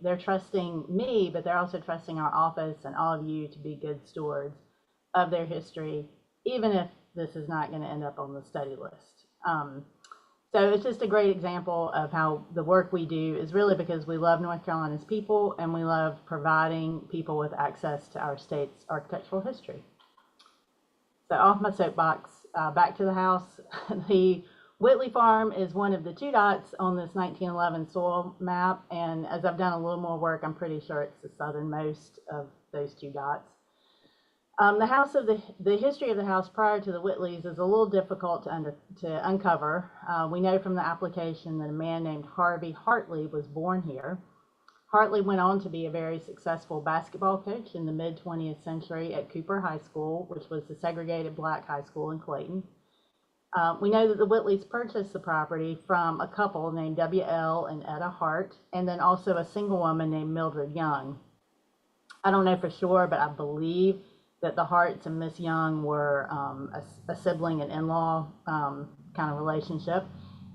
Speaker 10: they're trusting me, but they're also trusting our office and all of you to be good stewards of their history, even if this is not going to end up on the study list. So it's just a great example of how the work we do is really because we love North Carolina's people and we love providing people with access to our state's architectural history. So off my soapbox, back to the house. The Whitley Farm is one of the 2 dots on this 1911 soil map, and as I've done a little more work, I'm pretty sure it's the southernmost of those 2 dots. The history of the house prior to the Whitleys is a little difficult to uncover. We know from the application that a man named Harvey Hartley was born here. Hartley went on to be a very successful basketball coach in the mid-20th century at Cooper High School, which was the segregated black high school in Clayton. We know that the Whitleys purchased the property from a couple named W.L. and Etta Hart, and then also a single woman named Mildred Young. I don't know for sure, but I believe that the Harts and Miss Young were a sibling and in-law kind of relationship.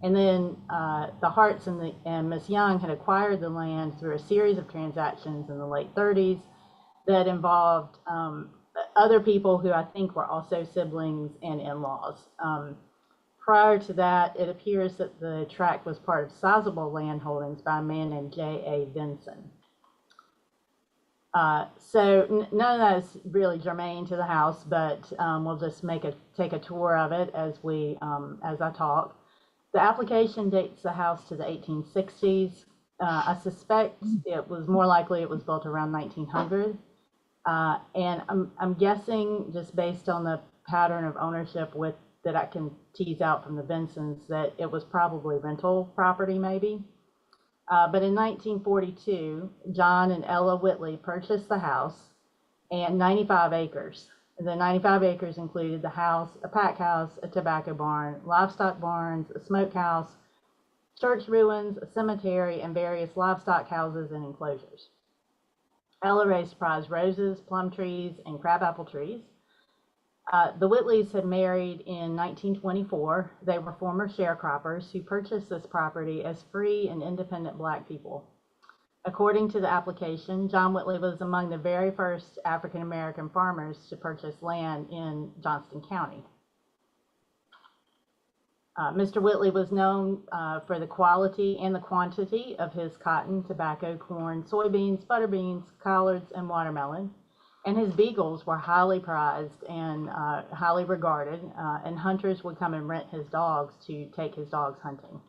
Speaker 10: And then the Harts and Miss Young had acquired the land through a series of transactions in the late 30s that involved other people who I think were also siblings and in-laws. Prior to that, it appears that the tract was part of sizable land holdings by a man named J.A. Vinson. So none of that is really germane to the house, but we'll just take a tour of it as I talk. The application dates the house to the 1860s. I suspect it was more likely it was built around 1900. And I'm guessing, just based on the pattern of ownership that I can tease out from the Vinsons, that it was probably rental property maybe. But in 1942, John and Ella Whitley purchased the house and 95 acres. The 95 acres included the house, a pack house, a tobacco barn, livestock barns, a smokehouse, church ruins, a cemetery, and various livestock houses and enclosures. Ella raised prize roses, plum trees, and crabapple trees. The Whitleys had married in 1924. They were former sharecroppers who purchased this property as free and independent Black people. According to the application, John Whitley was among the very first African American farmers to purchase land in Johnston County. Mr. Whitley was known for the quality and the quantity of his cotton, tobacco, corn, soybeans, butter beans, collards, and watermelon. And his beagles were highly prized and highly regarded, and hunters would come and rent his dogs to take his dogs hunting.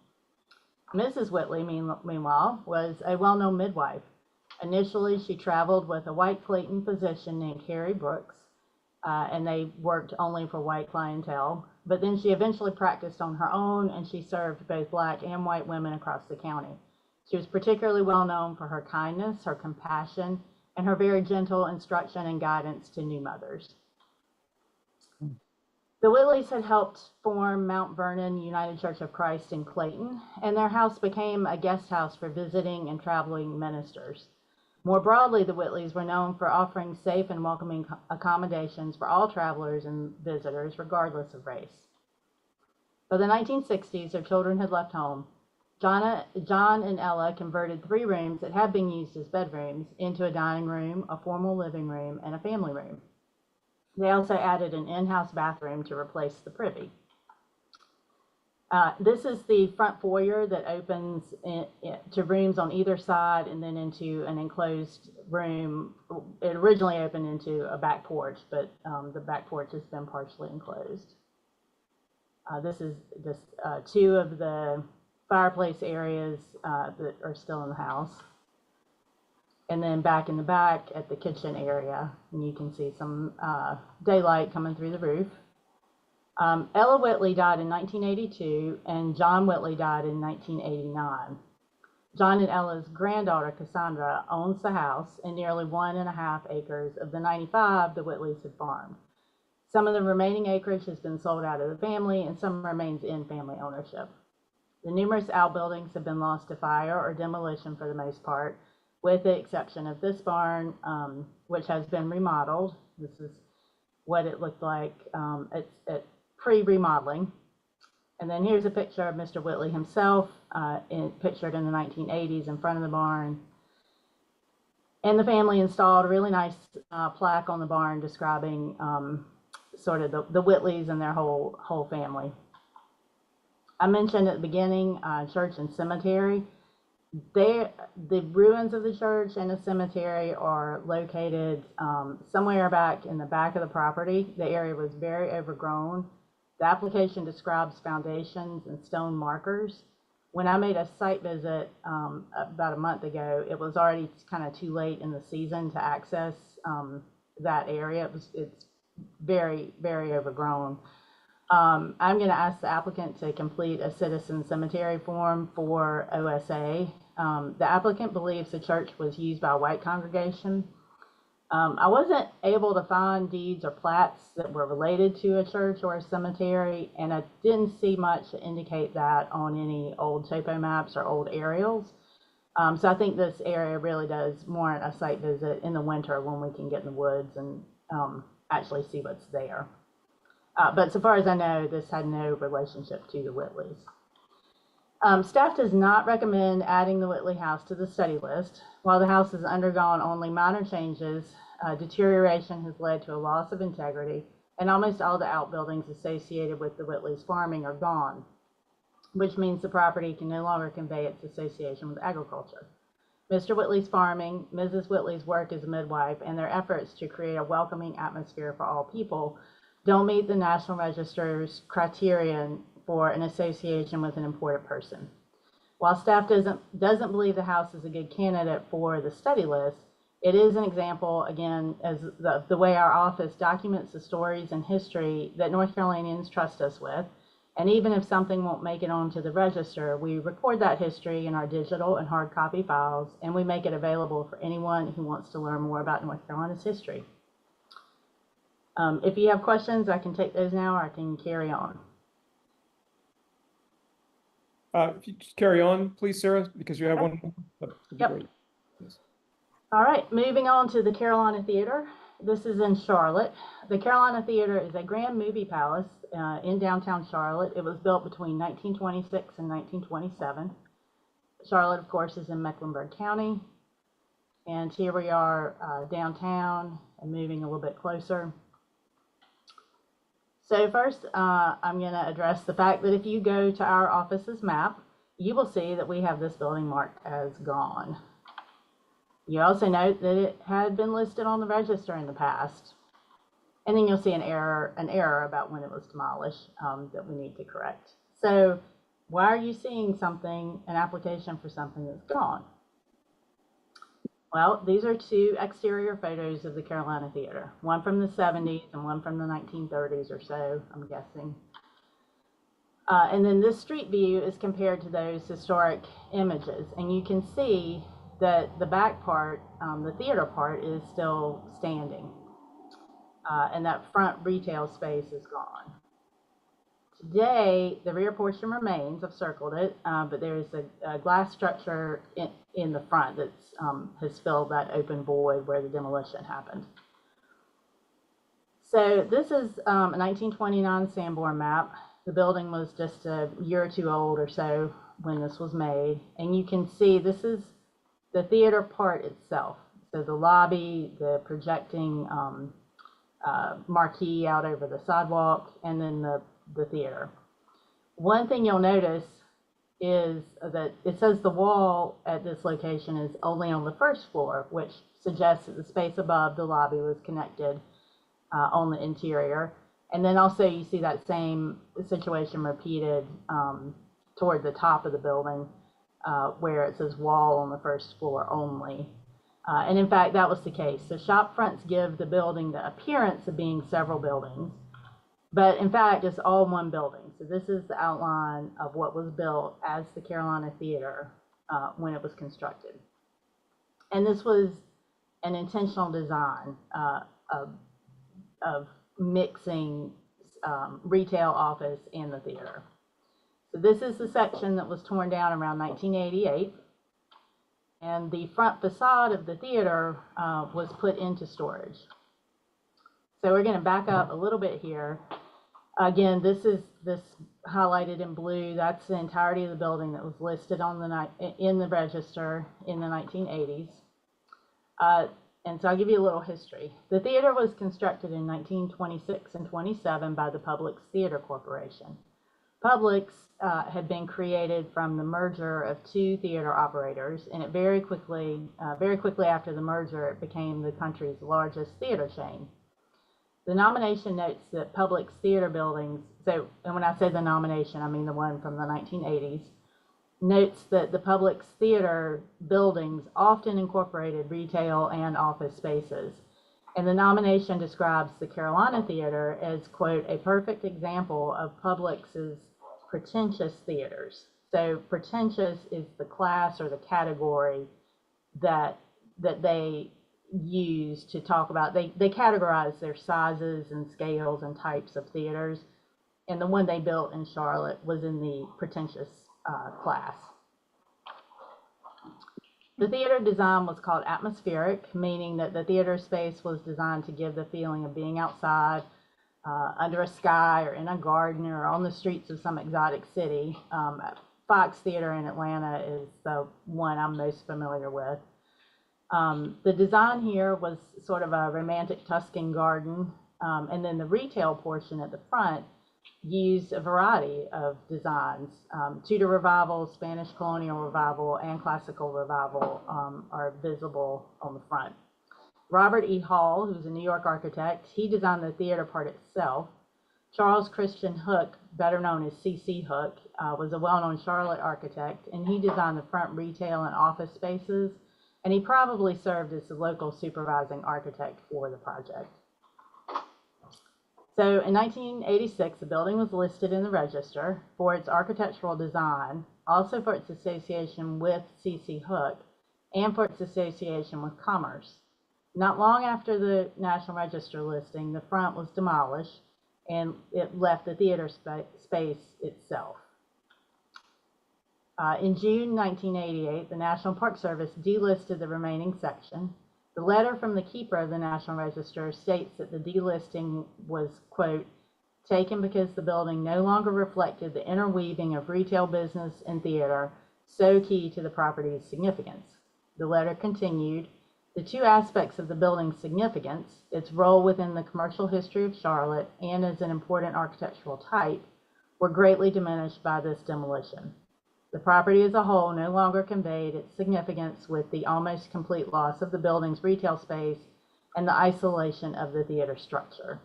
Speaker 10: Mrs. Whitley, meanwhile, was a well-known midwife. Initially, she traveled with a white Clayton physician named Carrie Brooks, and they worked only for white clientele. But then she eventually practiced on her own, and she served both Black and white women across the county. She was particularly well known for her kindness, her compassion, and her very gentle instruction and guidance to new mothers. The Whitleys had helped form Mount Vernon United Church of Christ in Clayton, and their house became a guest house for visiting and traveling ministers. More broadly, the Whitleys were known for offering safe and welcoming accommodations for all travelers and visitors, regardless of race. By the 1960s, their children had left home. John and Ella converted 3 rooms that had been used as bedrooms into a dining room, a formal living room, and a family room. They also added an in-house bathroom to replace the privy. This is the front foyer that opens to rooms on either side and then into an enclosed room. It originally opened into a back porch, but the back porch has been partially enclosed. This is just 2 of the fireplace areas that are still in the house. And then back in the back at the kitchen area, and you can see some daylight coming through the roof. Ella Whitley died in 1982, and John Whitley died in 1989. John and Ella's granddaughter, Cassandra, owns the house and nearly 1.5 acres of the 95 the Whitleys had farmed. Some of the remaining acreage has been sold out of the family, and some remains in family ownership. The numerous outbuildings have been lost to fire or demolition for the most part, with the exception of this barn, which has been remodeled. This is what it looked like at pre-remodeling. And then here's a picture of Mr. Whitley himself, pictured in the 1980s in front of the barn. And the family installed a really nice plaque on the barn describing sort of the Whitleys and their whole family. I mentioned at the beginning church and cemetery. The ruins of the church and the cemetery are located somewhere back in the back of the property. The area was very overgrown. The application describes foundations and stone markers. When I made a site visit about a month ago, it was already kind of too late in the season to access that area. It's very, very overgrown. I'm going to ask the applicant to complete a citizen cemetery form for OSA. The applicant believes the church was used by a white congregation. I wasn't able to find deeds or plats that were related to a church or a cemetery, and I didn't see much to indicate that on any old topo maps or old aerials. So I think this area really does warrant a site visit in the winter when we can get in the woods and actually see what's there. But so far as I know, this had no relationship to the Whitleys. Staff does not recommend adding the Whitley house to the study list. While the house has undergone only minor changes, deterioration has led to a loss of integrity and almost all the outbuildings associated with the Whitley's farming are gone, which means the property can no longer convey its association with agriculture. Mr. Whitley's farming, Mrs. Whitley's work as a midwife, and their efforts to create a welcoming atmosphere for all people don't meet the National Register's criterion for an association with an important person. While staff doesn't believe the house is a good candidate for the study list, it is an example, again, as the way our office documents the stories and history that North Carolinians trust us with. And even if something won't make it onto the register, we record that history in our digital and hard copy files, and we make it available for anyone who wants to learn more about North Carolina's history. If you have questions, I can take those now, or I can carry on.
Speaker 1: If you just carry on, please, Sarah, because you have one. That'd be
Speaker 10: Yep.
Speaker 1: great. Yes.
Speaker 10: All right, moving on to the Carolina Theater. This is in Charlotte. The Carolina Theater is a grand movie palace in downtown Charlotte. It was built between 1926 and 1927. Charlotte, of course, is in Mecklenburg County. And here we are downtown and moving a little bit closer. So first, I'm going to address the fact that if you go to our office's map, you will see that we have this building marked as gone. You also note that it had been listed on the register in the past. And then you'll see an error about when it was demolished that we need to correct. So why are you seeing something, an application for something that's gone? Well, these are two exterior photos of the Carolina Theater, one from the 70s and one from the 1930s or so, I'm guessing. And then this street view is compared to those historic images. And you can see that the back part, the theater part, is still standing. And that front retail space is gone. Today, the rear portion remains. I've circled it, but there's a glass structure in the front that has filled that open void where the demolition happened. So this is a 1929 Sanborn map. The building was just a year or two old or so when this was made. And you can see this is the theater part itself. So the lobby, the projecting marquee out over the sidewalk, and then the theater. One thing you'll notice is that it says the wall at this location is only on the first floor, which suggests that the space above the lobby was connected on the interior. And then also you see that same situation repeated toward the top of the building where it says wall on the first floor only. And in fact, that was the case. So shop fronts give the building the appearance of being several buildings, but in fact, it's all one building. So this is the outline of what was built as the Carolina Theater when it was constructed. And this was an intentional design of mixing retail, office, and the theater. So this is the section that was torn down around 1988. And the front facade of the theater was put into storage. So we're going to back up a little bit here. Again, this highlighted in blue. That's the entirety of the building that was listed on in the register in the 1980s. And so I'll give you a little history. The theater was constructed in 1926 and 27 by the Publix Theater Corporation. Publix had been created from the merger of two theater operators, and it very quickly after the merger, it became the country's largest theater chain. The nomination notes that Publix theater buildings, and when I say the nomination, I mean the one from the 1980s, notes that the Publix theater buildings often incorporated retail and office spaces. And the nomination describes the Carolina Theater as, quote, a perfect example of Publix's pretentious theaters. So pretentious is the class or the category that they use to talk about. They categorize their sizes and scales and types of theaters. And the one they built in Charlotte was in the pretentious class. The theater design was called atmospheric, meaning that the theater space was designed to give the feeling of being outside, under a sky, or in a garden, or on the streets of some exotic city. Fox Theater in Atlanta is the one I'm most familiar with. The design here was sort of a romantic Tuscan garden And then the retail portion at the front used a variety of designs. Tudor Revival, Spanish Colonial Revival, and Classical Revival are visible on the front. Robert E. Hall, who's a New York architect, he designed the theater part itself. Charles Christian Hook, better known as C.C. Hook, was a well-known Charlotte architect, and he designed the front retail and office spaces, and he probably served as the local supervising architect for the project. So in 1986, the building was listed in the register for its architectural design, also for its association with C.C. Hook, and for its association with commerce. Not long after the National Register listing, the front was demolished, and it left the theater space itself. In June 1988, the National Park Service delisted the remaining section. The letter from the keeper of the National Register states that the delisting was, quote, taken because the building no longer reflected the interweaving of retail business and theater, so key to the property's significance. The letter continued, the two aspects of the building's significance, its role within the commercial history of Charlotte and as an important architectural type, were greatly diminished by this demolition. The property as a whole no longer conveyed its significance with the almost complete loss of the building's retail space and the isolation of the theater structure.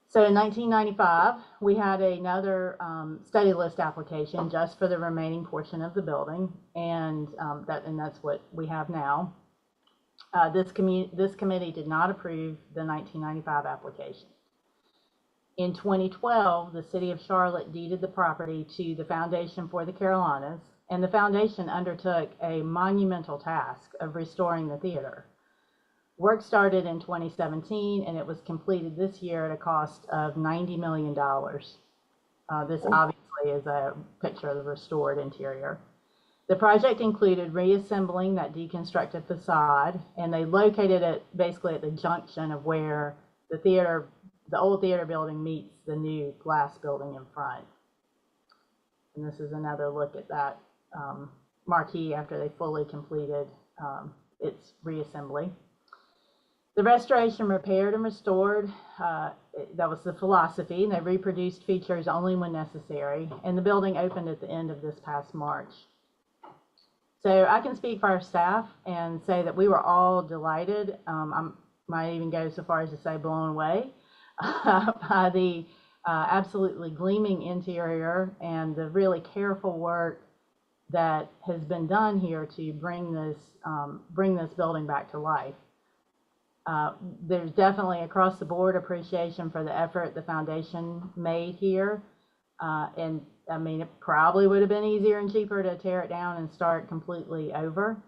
Speaker 10: So in 1995, we had another study list application just for the remaining portion of the building, and that's what we have now. This committee did not approve the 1995 application. In 2012, the City of Charlotte deeded the property to the Foundation for the Carolinas, and the foundation undertook a monumental task of restoring the theater. Work started in 2017, and it was completed this year at a cost of $90 million. This obviously is a picture of the restored interior. The project included reassembling that deconstructed facade, and they located it basically at the junction of where the old theater building meets the new glass building in front. And this is another look at that marquee after they fully completed its reassembly. The restoration, repaired, and restored, that was the philosophy, and they reproduced features only when necessary, and the building opened at the end of this past March. So I can speak for our staff and say that we were all delighted. I might even go so far as to say blown away by the absolutely gleaming interior and the really careful work that has been done here to bring this building back to life. There's definitely across the board appreciation for the effort the foundation made here. And I mean, it probably would have been easier and cheaper to tear it down and start completely over.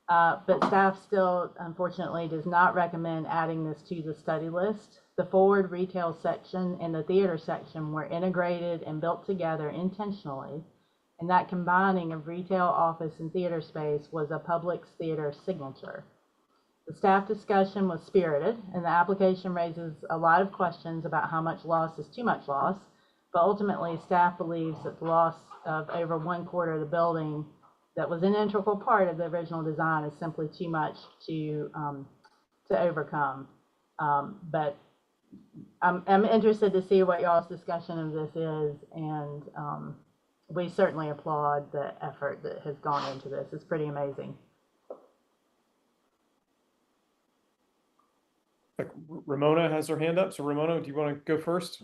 Speaker 10: But staff still, unfortunately, does not recommend adding this to the study list. The forward retail section and the theater section were integrated and built together intentionally, and that combining of retail, office, and theater space was a Publix theater signature. The staff discussion was spirited, and the application raises a lot of questions about how much loss is too much loss, but ultimately staff believes that the loss of over 1/4 of the building that was an integral part of the original design is simply too much to overcome. But I'm interested to see what y'all's discussion of this is, and we certainly applaud the effort that has gone into this. It's pretty amazing.
Speaker 1: Ramona has her hand up. So Ramona, do you want to go first?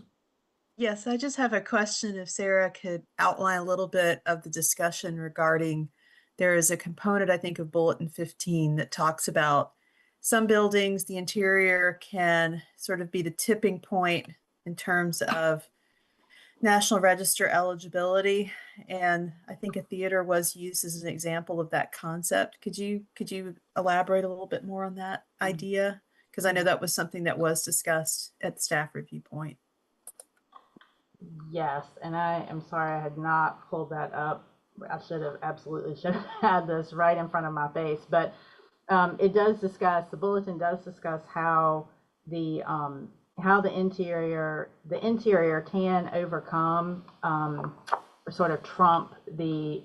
Speaker 11: Yes, I just have a question. If Sarah could outline a little bit of the discussion regarding, there is a component, I think, of Bulletin 15 that talks about some buildings, the interior can sort of be the tipping point in terms of National Register eligibility. And I think a theater was used as an example of that concept. Could you elaborate a little bit more on that idea? Because I know that was something that was discussed at the staff review point.
Speaker 10: Yes, and I am sorry I had not pulled that up. I absolutely should have had this right in front of my face, but it does discuss, the bulletin does discuss how the interior can overcome or sort of trump the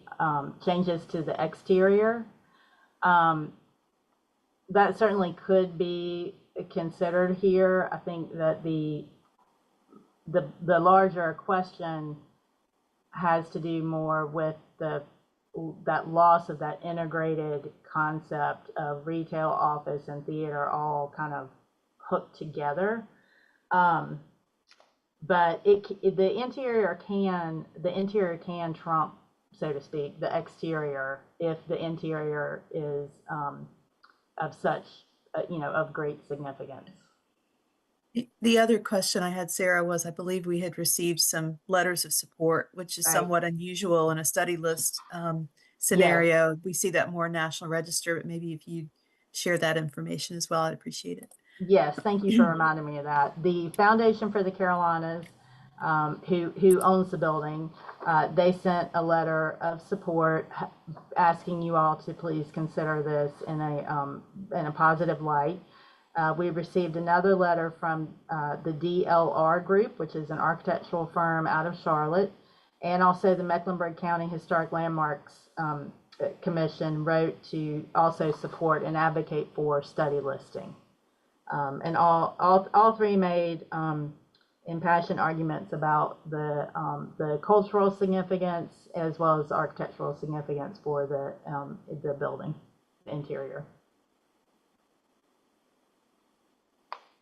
Speaker 10: changes to the exterior. That certainly could be considered here. I think that the larger question has to do more with that loss of that integrated concept of retail, office, and theater all kind of hooked together. But the interior can trump, so to speak, the exterior if the interior is of such, of great significance.
Speaker 11: The other question I had, Sarah, was I believe we had received some letters of support, which is
Speaker 10: Right.
Speaker 11: somewhat unusual in a study list scenario. We see that more in National Register, but maybe if you share that information as well, I'd appreciate it.
Speaker 10: Yes, thank you for reminding me of that. The Foundation for the Carolinas, who owns the building, they sent a letter of support asking you all to please consider this in a positive light. We received another letter from the DLR Group, which is an architectural firm out of Charlotte, and also the Mecklenburg County Historic Landmarks Commission wrote to also support and advocate for study listing. And all three made impassioned arguments about the cultural significance as well as architectural significance for the building interior.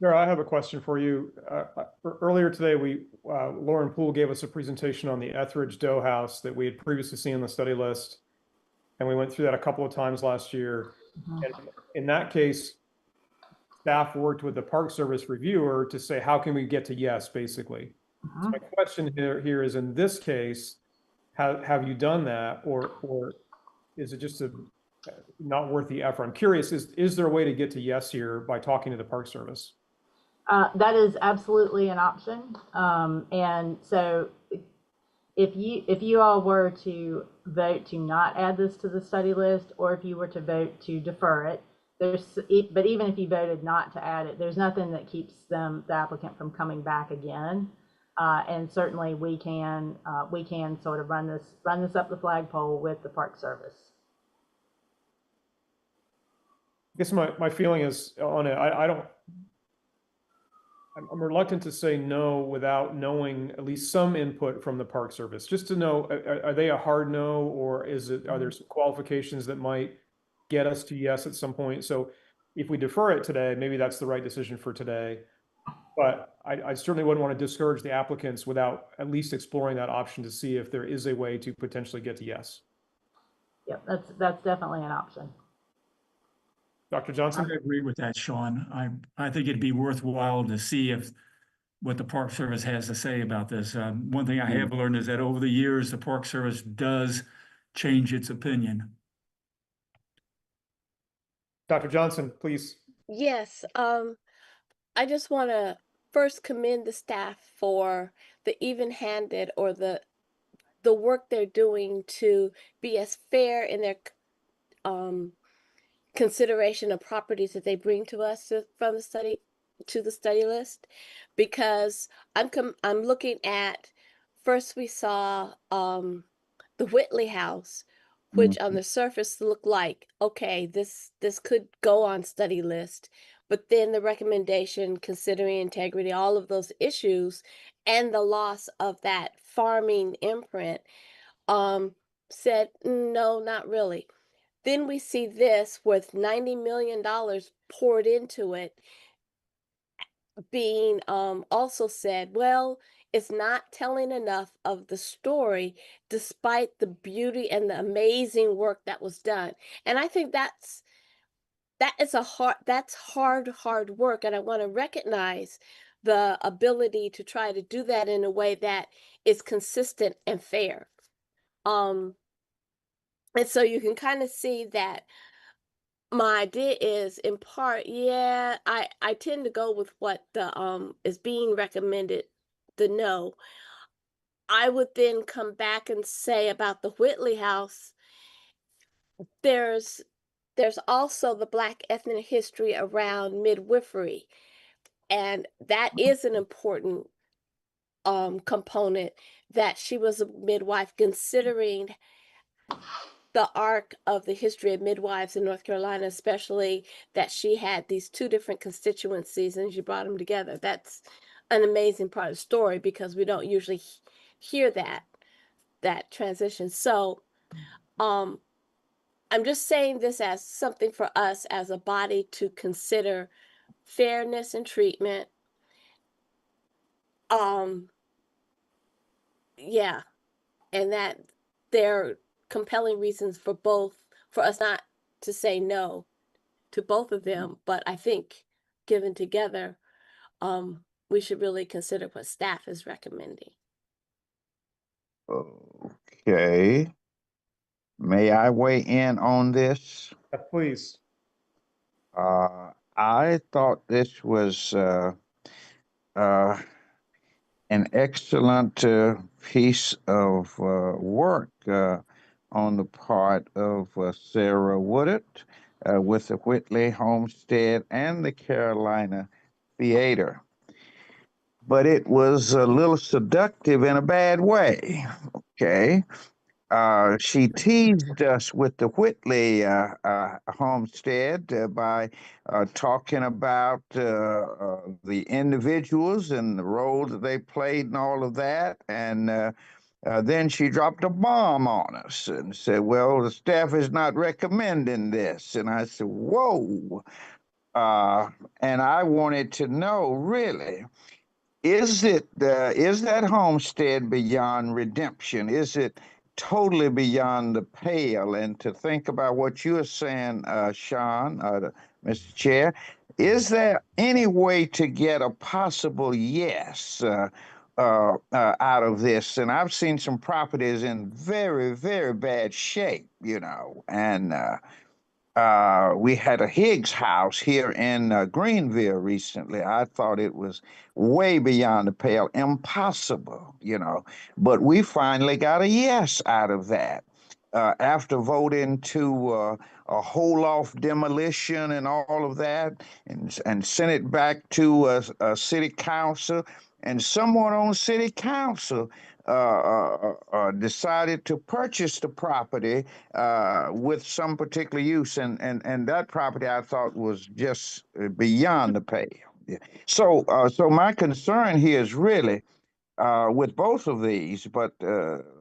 Speaker 1: Sarah, I have a question for you. Earlier today, Lauren Poole gave us a presentation on the Etheridge Doe House that we had previously seen on the study list. And we went through that a couple of times last year.
Speaker 10: Mm-hmm.
Speaker 1: And in that case, staff worked with the Park Service reviewer to say, how can we get to yes, basically?
Speaker 10: Mm-hmm.
Speaker 1: So my question here is, in this case, have you done that, or is it just not worth the effort? I'm curious, is there a way to get to yes here by talking to the Park Service?
Speaker 10: That is absolutely an option. And so if you all were to vote to not add this to the study list, or if you were to vote to defer it, but even if you voted not to add it, there's nothing that keeps the applicant from coming back again. And certainly we can sort of run this up the flagpole with the Park Service.
Speaker 1: I guess my feeling is on it, I'm reluctant to say no without knowing at least some input from the Park Service, just to know, are they a hard no, or are there some qualifications that might get us to yes at some point? So if we defer it today, maybe that's the right decision for today. But I certainly wouldn't want to discourage the applicants without at least exploring that option to see if there is a way to potentially get to yes.
Speaker 10: Yep, that's definitely an option.
Speaker 1: Dr. Johnson?
Speaker 6: I agree with that, Sean. I think it'd be worthwhile to see what the Park Service has to say about this. One thing I have learned is that over the years, the Park Service does change its opinion.
Speaker 1: Dr. Johnson, please.
Speaker 12: Yes, I just want to first commend the staff for the even-handed or the work they're doing to be as fair in their consideration of properties that they bring to us from the study to the study list, because I'm looking at, first we saw the Whitley House, which on the surface looked like, okay, this could go on study list, but then the recommendation considering integrity, all of those issues, and the loss of that farming imprint said, no, not really. Then we see this with $90 million poured into it being also said, well, it's not telling enough of the story despite the beauty and the amazing work that was done. And I think that's hard work. And I want to recognize the ability to try to do that in a way that is consistent and fair. And so you can kind of see that my idea is, in part, yeah, I tend to go with what the is being recommended, the no. I would then come back and say about the Whitley House, there's also the Black ethnic history around midwifery, and that is an important component, that she was a midwife, considering the arc of the history of midwives in North Carolina, especially that she had these two different constituencies and she brought them together. That's an amazing part of the story because we don't usually hear that transition. So I'm just saying this as something for us as a body to consider fairness and treatment. Yeah, and that there are compelling reasons for us not to say no to both of them, but I think given together, we should really consider what staff is recommending.
Speaker 2: Okay. May I weigh in on this?
Speaker 1: Please.
Speaker 2: I thought this was an excellent piece of work on the part of Sarah Woodard with the Whitley Homestead and the Carolina Theater. But it was a little seductive in a bad way, okay? She teased us with the Whitley homestead by talking about the individuals and the role that they played and all of that. And then she dropped a bomb on us and said, well, the staff is not recommending this. And I said, whoa. And I wanted to know, really, is that homestead beyond redemption? Is it totally beyond the pale? And to think about what you were saying, Sean, Mr. Chair, is there any way to get a possible yes out of this? And I've seen some properties in very, very bad shape, you know, and we had a Higgs house here in Greenville recently. I thought it was way beyond the pale, impossible, you know. But we finally got a yes out of that after voting to a hold off demolition and all of that, and sent it back to a city council. And someone on city council decided to purchase the property with some particular use, and that property I thought was just beyond the pale. Yeah. So my concern here is really with both of these, but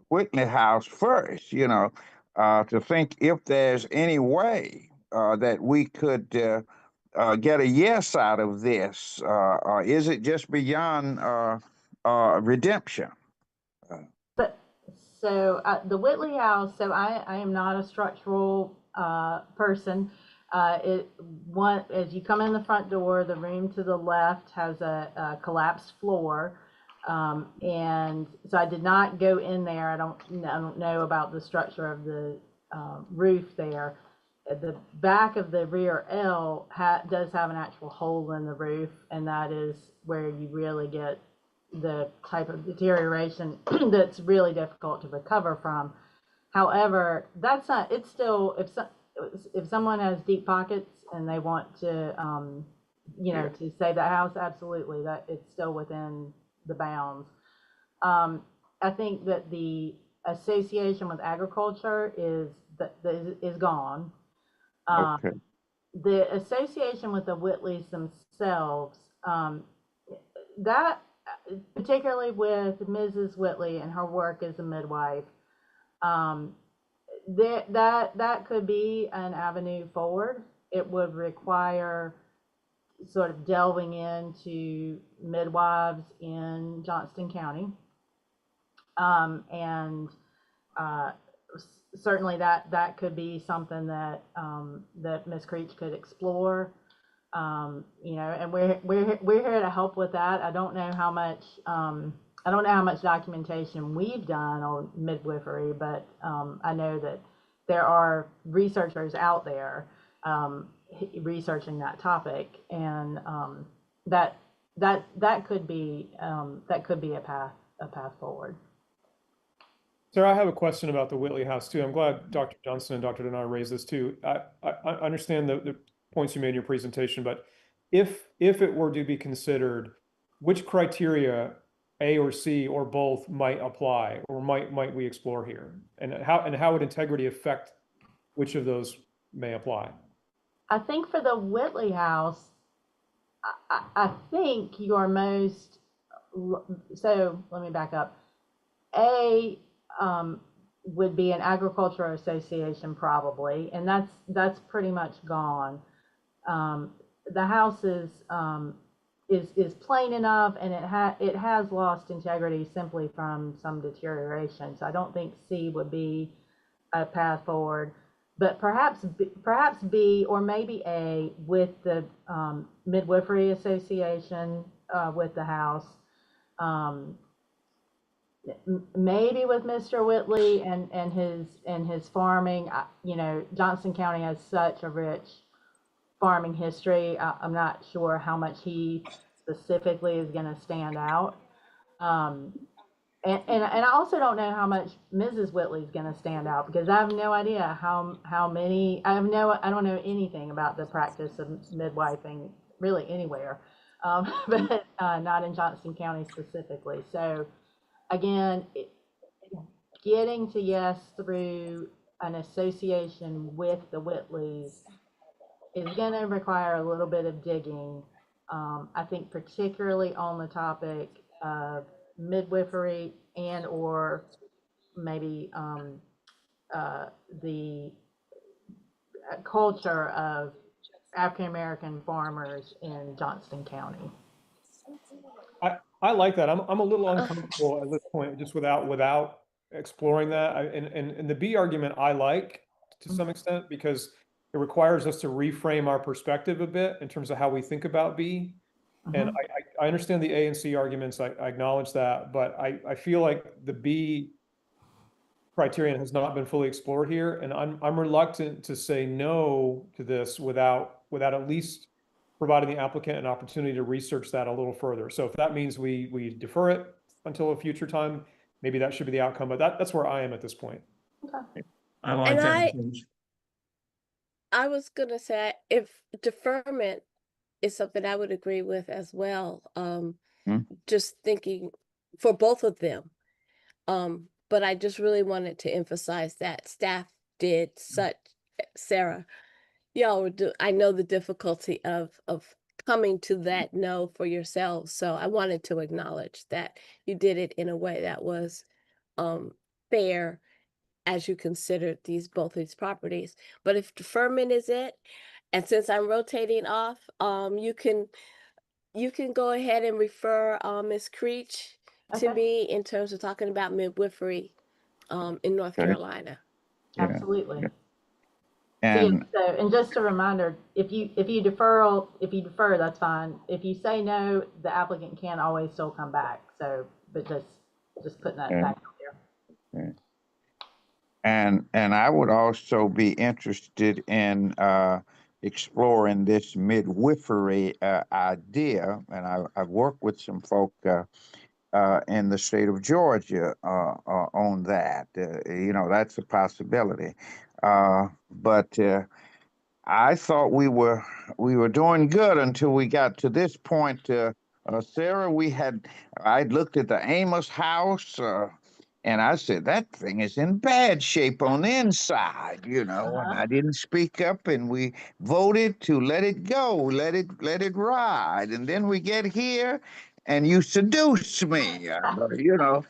Speaker 2: Whitley House first, you know, to think if there's any way that we could get a yes out of this, or is it just beyond redemption?
Speaker 10: So the Whitley House, so I am not a structural person. As you come in the front door, the room to the left has a collapsed floor. And so I did not go in there. I don't know about the structure of the roof there. The back of the rear L does have an actual hole in the roof, and that is where you really get the type of deterioration that's really difficult to recover from. However, that's not, it's still, if someone has deep pockets and they want to, you know, to save that house, absolutely, that it's still within the bounds. I think that the association with agriculture is gone.
Speaker 2: Okay.
Speaker 10: The association with the Whitleys themselves, that particularly with Mrs. Whitley and her work as a midwife, that could be an avenue forward. It would require sort of delving into midwives in Johnston County, and certainly that could be something that that Ms. Creech could explore. You know, and we're here to help with that. I don't know how much documentation we've done on midwifery, but I know that there are researchers out there researching that topic, and that could be a path forward.
Speaker 1: Sarah, I have a question about the Whitley House too. I'm glad Dr. Johnson and Dr. Denard raised this too. I understand the points you made in your presentation, but if it were to be considered, which criteria, A or C or both, might apply, or might we explore here, and how would integrity affect which of those may apply?
Speaker 10: I think for the Whitley House, I think your most, so let me back up. A would be an agricultural association probably, and that's pretty much gone. The house is plain enough, and it has lost integrity simply from some deterioration. So I don't think C would be a path forward. But perhaps B or maybe A with the Midwifery Association with the house, maybe with Mr. Whitley and his farming. You know, Johnston County has such a rich farming history. I'm not sure how much he specifically is going to stand out. And I also don't know how much Mrs. Whitley is going to stand out, because I have no idea how many. I don't know anything about the practice of midwifing really anywhere, but not in Johnston County specifically. So again, getting to yes through an association with the Whitleys is going to require a little bit of digging. I think particularly on the topic of midwifery and or maybe the culture of African-American farmers in Johnston County.
Speaker 1: I like that. I'm a little uncomfortable at this point, just without exploring that. And the B argument I like to some extent, because it requires us to reframe our perspective a bit in terms of how we think about B. And I understand the A and C arguments. I acknowledge that, but I feel like the B criterion has not been fully explored here, and I'm reluctant to say no to this without at least providing the applicant an opportunity to research that a little further. So if that means we defer it until a future time, maybe that should be the outcome. But that's where I am at this point.
Speaker 10: Okay.
Speaker 6: I like
Speaker 12: And
Speaker 6: that.
Speaker 12: I was gonna say, if deferment is something I would agree with as well. Just thinking for both of them. But I just really wanted to emphasize that staff did such, Sarah, y'all were I know the difficulty of coming to that no for yourselves. So I wanted to acknowledge that you did it in a way that was fair as you considered both these properties. But if deferment is it, and since I'm rotating off, you can go ahead and refer Ms. Creech to me in terms of talking about midwifery in North Carolina.
Speaker 10: Absolutely.
Speaker 2: And
Speaker 10: And just a reminder, if you defer, that's fine. If you say no, the applicant can always still come back. So, but just putting that back out there.
Speaker 2: And I would also be interested in exploring this midwifery idea, and I've worked with some folk in the state of Georgia on that. You know, that's a possibility. But I thought we were doing good until we got to this point. Sarah, I'd looked at the Amos house, and I said, that thing is in bad shape on the inside, you know, and I didn't speak up, and we voted to let it go, let it ride. And then we get here and you seduce me, you know,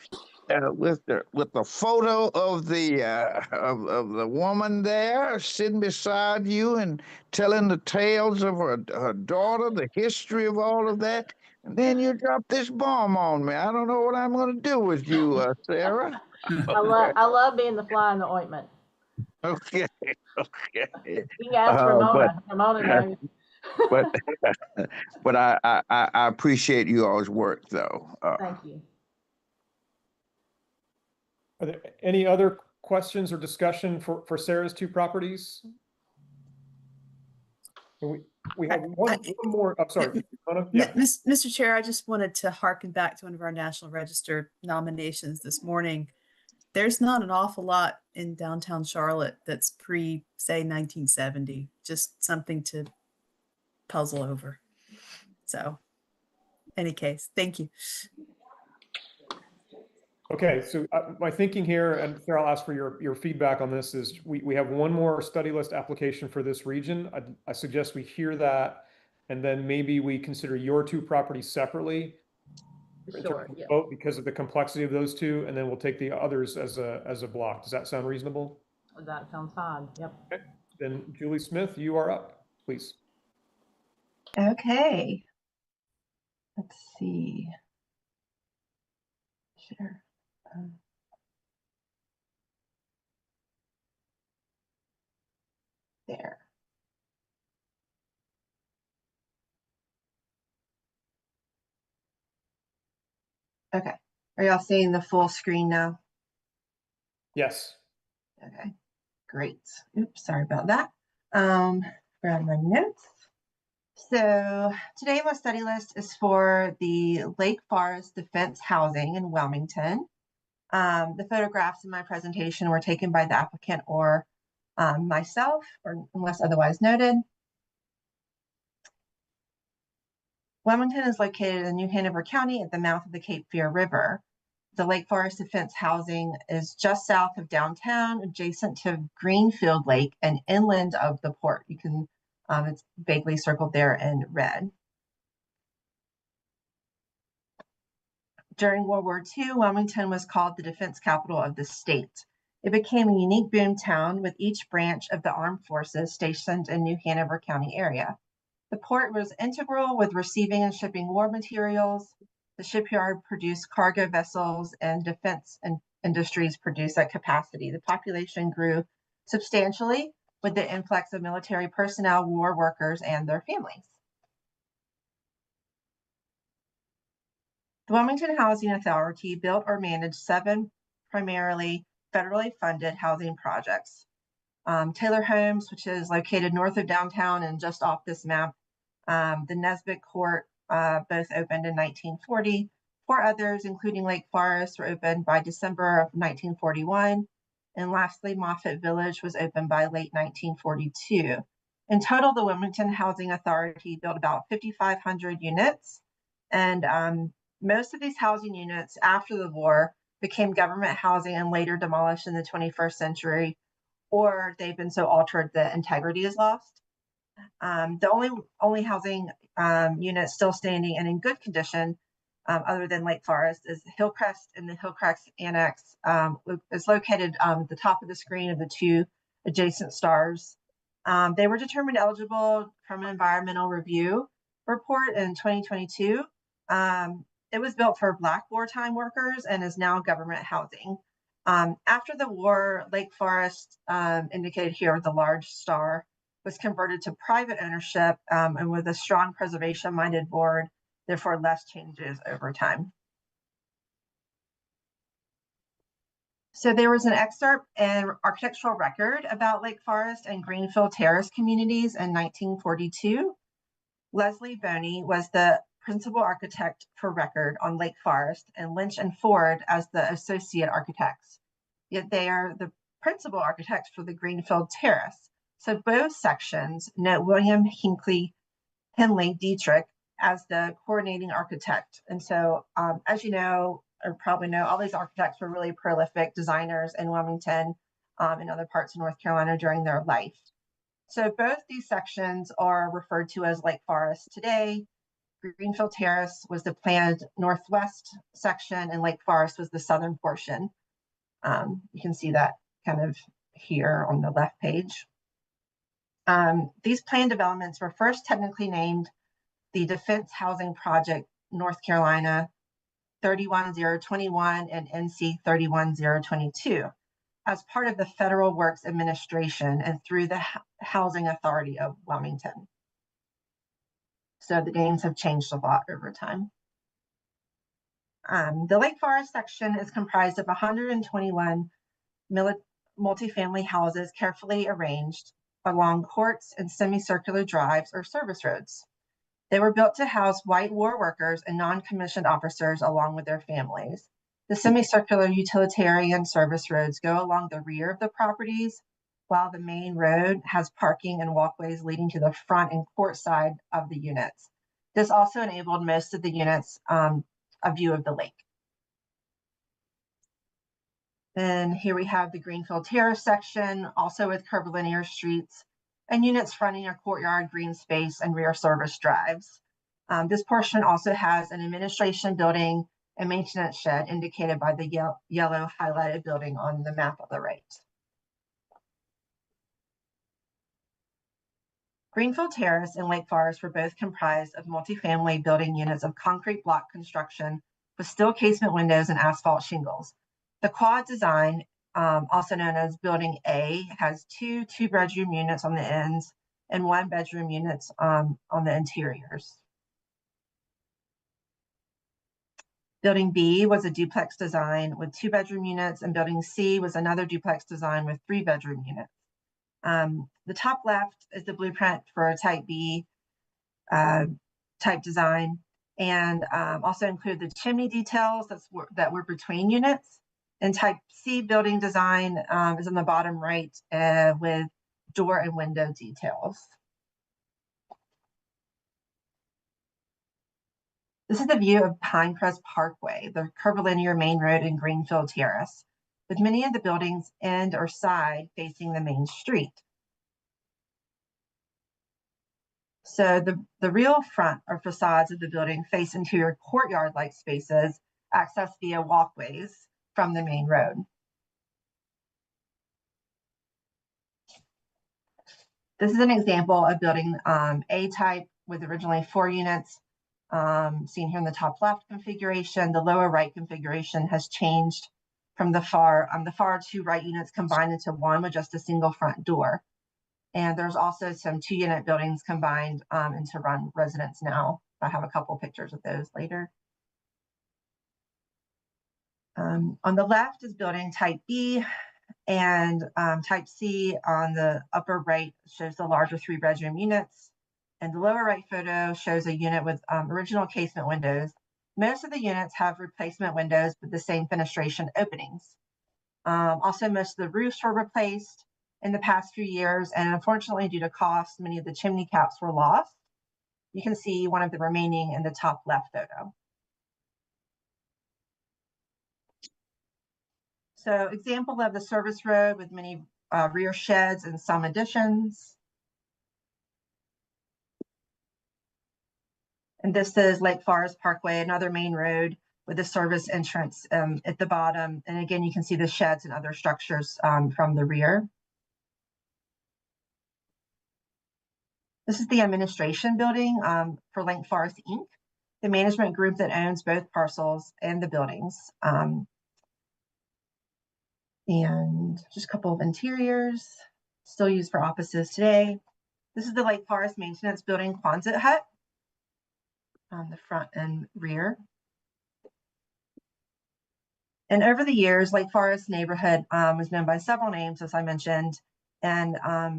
Speaker 2: with the photo of the woman there sitting beside you and telling the tales of her daughter, the history of all of that. And then you drop this bomb on me. I don't know what I'm going to do with you, Sarah.
Speaker 10: I love being the fly in the ointment.
Speaker 2: Okay.
Speaker 10: You can ask Ramona. Ramona knows.
Speaker 2: But I appreciate you all's work, though.
Speaker 10: Thank you.
Speaker 1: Are there any other questions or discussion for Sarah's two properties? We have one more. I'm sorry. Yeah.
Speaker 11: Mr. Chair, I just wanted to harken back to one of our National Register nominations this morning. There's not an awful lot in downtown Charlotte that's pre, say, 1970. Just something to puzzle over. So, any case, thank you.
Speaker 1: Okay, so my thinking here, and Sarah, I'll ask for your feedback on this, is we have one more study list application for this region. I suggest we hear that, and then maybe we consider your two properties separately. in
Speaker 10: Sure,
Speaker 1: terms of
Speaker 10: yeah.
Speaker 1: vote because of the complexity of those two, and then we'll take the others as a block. Does that sound reasonable?
Speaker 10: That sounds fine, yep.
Speaker 1: Okay. Then Julie Smith, you are up, please.
Speaker 16: Okay. Let's see. Share. There. Okay. Are y'all seeing the full screen now?
Speaker 1: Yes.
Speaker 16: Okay, great. Oops, sorry about that. Grab my notes. So today my study list is for the Lake Forest Defense Housing in Wilmington. The photographs in my presentation were taken by the applicant or myself, or unless otherwise noted. Wilmington is located in New Hanover County at the mouth of the Cape Fear River. The Lake Forest Defense Housing is just south of downtown, adjacent to Greenfield Lake and inland of the port. You can, it's vaguely circled there in red. During World War II, Wilmington was called the defense capital of the state. It became a unique boom town with each branch of the armed forces stationed in New Hanover County area. The port was integral with receiving and shipping war materials. The shipyard produced cargo vessels, and defense and industries produced at capacity. The population grew substantially with the influx of military personnel, war workers, and their families. The Wilmington Housing Authority built or managed 7 primarily federally funded housing projects. Taylor Homes, which is located north of downtown and just off this map, the Nesbitt Court, both opened in 1940. 4 others, including Lake Forest, were opened by December of 1941. And lastly, Moffett Village was opened by late 1942. In total, the Wilmington Housing Authority built about 5,500 units. And most of these housing units after the war became government housing and later demolished in the 21st century, or they've been so altered that integrity is lost. The only housing unit still standing and in good condition, other than Lake Forest, is Hillcrest, and the Hillcrest Annex is located at the top of the screen of the 2 adjacent stars. They were determined eligible from an environmental review report in 2022. It was built for Black wartime workers and is now government housing. After the war, Lake Forest, indicated here with the large star, was converted to private ownership and with a strong preservation-minded board, therefore less changes over time. So there was an excerpt and architectural record about Lake Forest and Greenfield Terrace communities in 1942. Leslie Boney was the principal architect for record on Lake Forest, and Lynch and Ford as the associate architects. Yet they are the principal architects for the Greenfield Terrace. So both sections note William Henley Dietrich as the coordinating architect. And so, as you know, or probably know, all these architects were really prolific designers in Wilmington and other parts of North Carolina during their life. So both these sections are referred to as Lake Forest today. Greenfield Terrace was the planned northwest section, and Lake Forest was the southern portion. You can see that kind of here on the left page. These planned developments were first technically named the Defense Housing Project North Carolina 31021 and NC 31022 as part of the Federal Works Administration and through the Housing Authority of Wilmington. So the names have changed a lot over time. The Lake Forest section is comprised of 121 multifamily houses carefully arranged along courts and semicircular drives or service roads. They were built to house white war workers and non-commissioned officers along with their families. The semicircular utilitarian service roads go along the rear of the properties, while the main road has parking and walkways leading to the front and court side of the units. This also enabled most of the units a view of the lake. And here we have the Greenfield Terrace section, also with curvilinear streets and units fronting a courtyard, green space, and rear service drives. This portion also has an administration building and maintenance shed indicated by the yellow highlighted building on the map on the right. Greenfield Terrace and Lake Forest were both comprised of multifamily building units of concrete block construction with steel casement windows and asphalt shingles. The quad design, also known as Building A, has two two-bedroom units on the ends and one-bedroom units on the interiors. Building B was a duplex design with two-bedroom units, and Building C was another duplex design with three-bedroom units. The top left is the blueprint for a Type B type design, and also include the chimney details that were between units. And Type C building design is on the bottom right with door and window details. This is the view of Pinecrest Parkway, the curvilinear main road in Greenfield Terrace, with many of the buildings end or side facing the main street. So the real front or facades of the building face interior courtyard-like spaces accessed via walkways from the main road. This is an example of building A type with originally 4 units, seen here in the top left configuration. The lower right configuration has changed from the far 2 right units combined into one with just a single front door. And there's also some 2-unit buildings combined into one residence now. I have a couple pictures of those later. On the left is building Type B, and Type C on the upper right shows the larger 3-bedroom units. And the lower right photo shows a unit with original casement windows. Most of the units have replacement windows with the same fenestration openings. Also, most of the roofs were replaced in the past few years, and unfortunately, due to cost, many of the chimney caps were lost. You can see one of the remaining in the top left photo. So, example of the service road with many rear sheds and some additions. And this is Lake Forest Parkway, another main road with a service entrance at the bottom. And again, you can see the sheds and other structures from the rear. This is the administration building for Lake Forest Inc., the management group that owns both parcels and the buildings. And just a couple of interiors, still used for offices today. This is the Lake Forest Maintenance Building Quonset hut on the front and rear. And over the years, Lake Forest neighborhood was known by several names, as I mentioned. And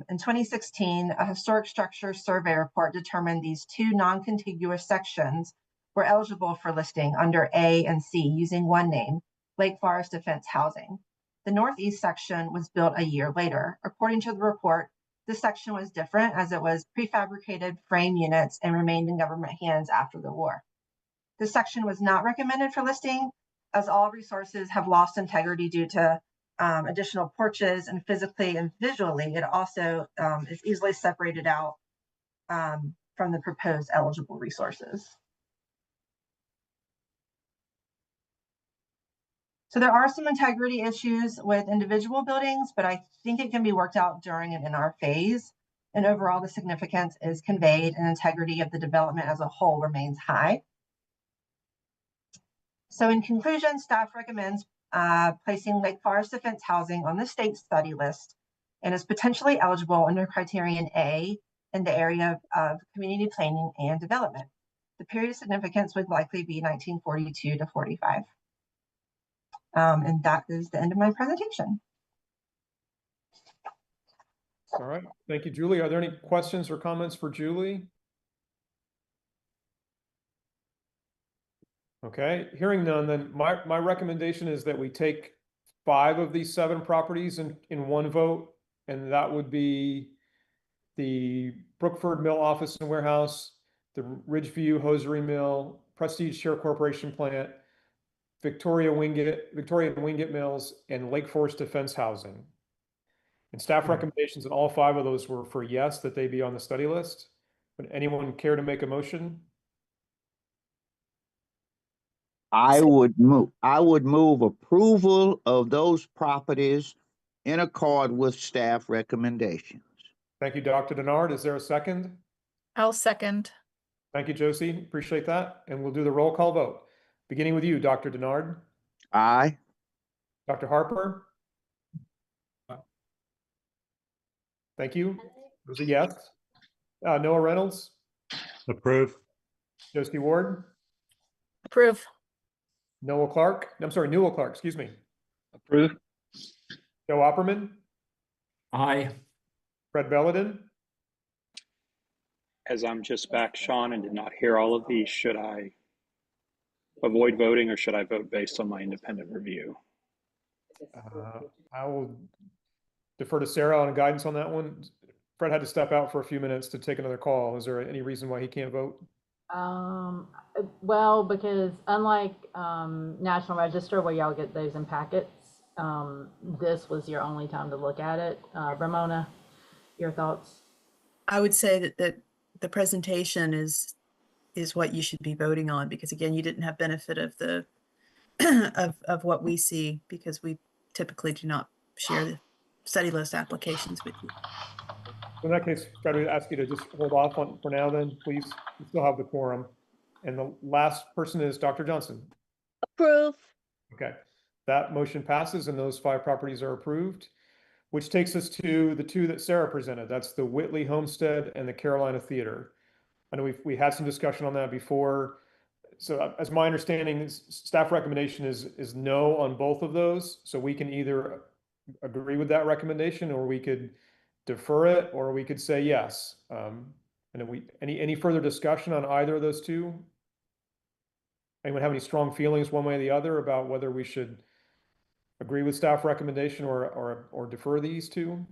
Speaker 16: in 2016, a historic structure survey report determined these 2 non-contiguous sections were eligible for listing under A and C using one name, Lake Forest Defense Housing. The northeast section was built a year later. According to the report, this section was different as it was prefabricated frame units and remained in government hands after the war. This section was not recommended for listing, as all resources have lost integrity due to additional porches, and physically and visually, it also is easily separated out from the proposed eligible resources. So there are some integrity issues with individual buildings, but I think it can be worked out during an NR phase. And overall, the significance is conveyed and integrity of the development as a whole remains high. So in conclusion, staff recommends placing Lake Forest Defense Housing on the state study list and is potentially eligible under criterion A in the area of community planning and development. The period of significance would likely be 1942 to 45. And that is the end of my presentation.
Speaker 1: All right, thank you, Julie. Are there any questions or comments for Julie? Okay, hearing none, then my recommendation is that we take 5 of these 7 properties in one vote, and that would be the Brookford Mill Office and Warehouse, the Ridgeview Hosiery Mill, Prestige Share Corporation Plant, Victoria and Wingate Mills, and Lake Forest Defense Housing. And staff recommendations in all 5 of those were for yes, that they be on the study list. Would anyone care to make a motion?
Speaker 2: I would move approval of those properties in accord with staff recommendations.
Speaker 1: Thank you, Dr. Denard. Is there a second?
Speaker 4: I'll second.
Speaker 1: Thank you, Josie. Appreciate that. And we'll do the roll call vote. Beginning with you, Dr. Denard.
Speaker 2: Aye.
Speaker 1: Dr. Harper. Thank you. It was a yes. Noah Reynolds.
Speaker 3: Approve.
Speaker 1: Josie Ward.
Speaker 4: Approve.
Speaker 1: Newell Clark, excuse me.
Speaker 8: Approve.
Speaker 1: Joe Opperman.
Speaker 6: Aye.
Speaker 1: Fred Belladin.
Speaker 20: As I'm just back, Sean, and did not hear all of these, should I avoid voting or should I vote based on my independent review?
Speaker 1: I will defer to Sarah on guidance on that one. Fred had to step out for a few minutes to take another call. Is there any reason why he can't vote?
Speaker 10: Well, because unlike National Register, where y'all get those in packets, this was your only time to look at it. Ramona, your thoughts?
Speaker 11: I would say that the presentation is what you should be voting on, because again, you didn't have benefit of the of what we see, because we typically do not share the study list applications with you.
Speaker 1: In that case, Fred, we ask you to just hold off on for now then, please. We still have the quorum. And the last person is Dr. Johnson.
Speaker 12: Approve.
Speaker 1: Okay, that motion passes and those 5 properties are approved, which takes us to the 2 that Sarah presented. That's the Whitley Homestead and the Carolina Theater. I know we had some discussion on that before. So as my understanding, staff recommendation is no on both of those. So we can either agree with that recommendation, or we could defer it, or we could say yes. And then any further discussion on either of those 2? Anyone have any strong feelings one way or the other about whether we should agree with staff recommendation or defer these 2?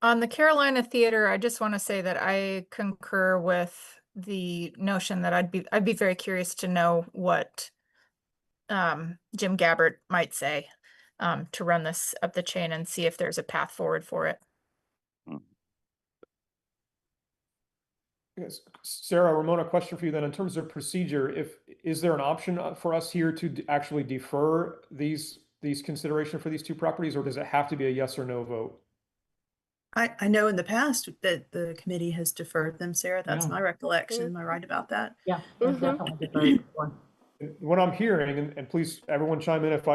Speaker 4: On the Carolina Theater, I just want to say that I concur with the notion that I'd be very curious to know what Jim Gabbert might say to run this up the chain and see if there's a path forward for it.
Speaker 1: Yes. Sarah, Ramona, question for you then. In terms of procedure, is there an option for us here to actually defer these consideration for these 2 properties, or does it have to be a yes or no vote?
Speaker 11: I know in the past that the committee has deferred them, Sarah. That's my recollection. Am I right about that?
Speaker 10: Yeah, definitely deferred before.
Speaker 1: What I'm hearing, and please everyone chime in if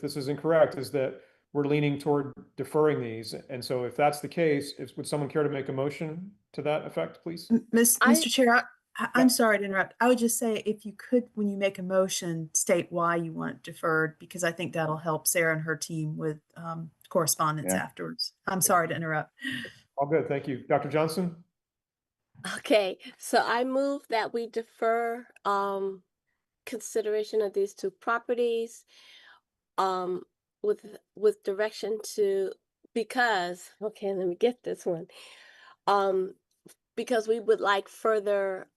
Speaker 1: this is incorrect, is that we're leaning toward deferring these. And so if that's the case, would someone care to make a motion to that effect, please?
Speaker 11: Mr. Chair, I'm sorry to interrupt. I would just say, if you could, when you make a motion, state why you want it deferred, because I think that'll help Sarah and her team with correspondence afterwards. I'm sorry to interrupt.
Speaker 1: All good. Thank you. Dr. Johnson?
Speaker 12: Okay, so I move that we defer consideration of these 2 properties with direction to, because, okay, let me get this one. Because we would like further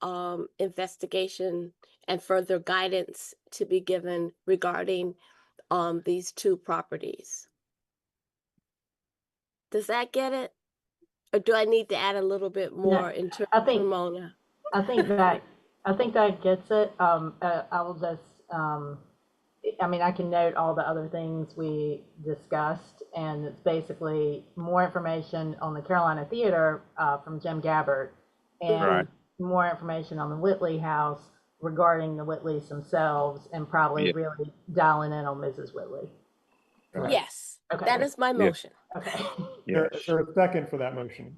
Speaker 12: investigation and further guidance to be given regarding these 2 properties. Does that get it? Or do I need to add a little bit more in terms of Ramona?
Speaker 10: I think that gets it. I will just, I mean, I can note all the other things we discussed, and it's basically more information on the Carolina Theater from Jim Gabbert, and more information on the Whitley House regarding the Whitleys themselves, and probably really dialing in on Mrs. Whitley.
Speaker 12: Yes, that is my motion.
Speaker 10: Okay.
Speaker 1: Is there a second for that motion?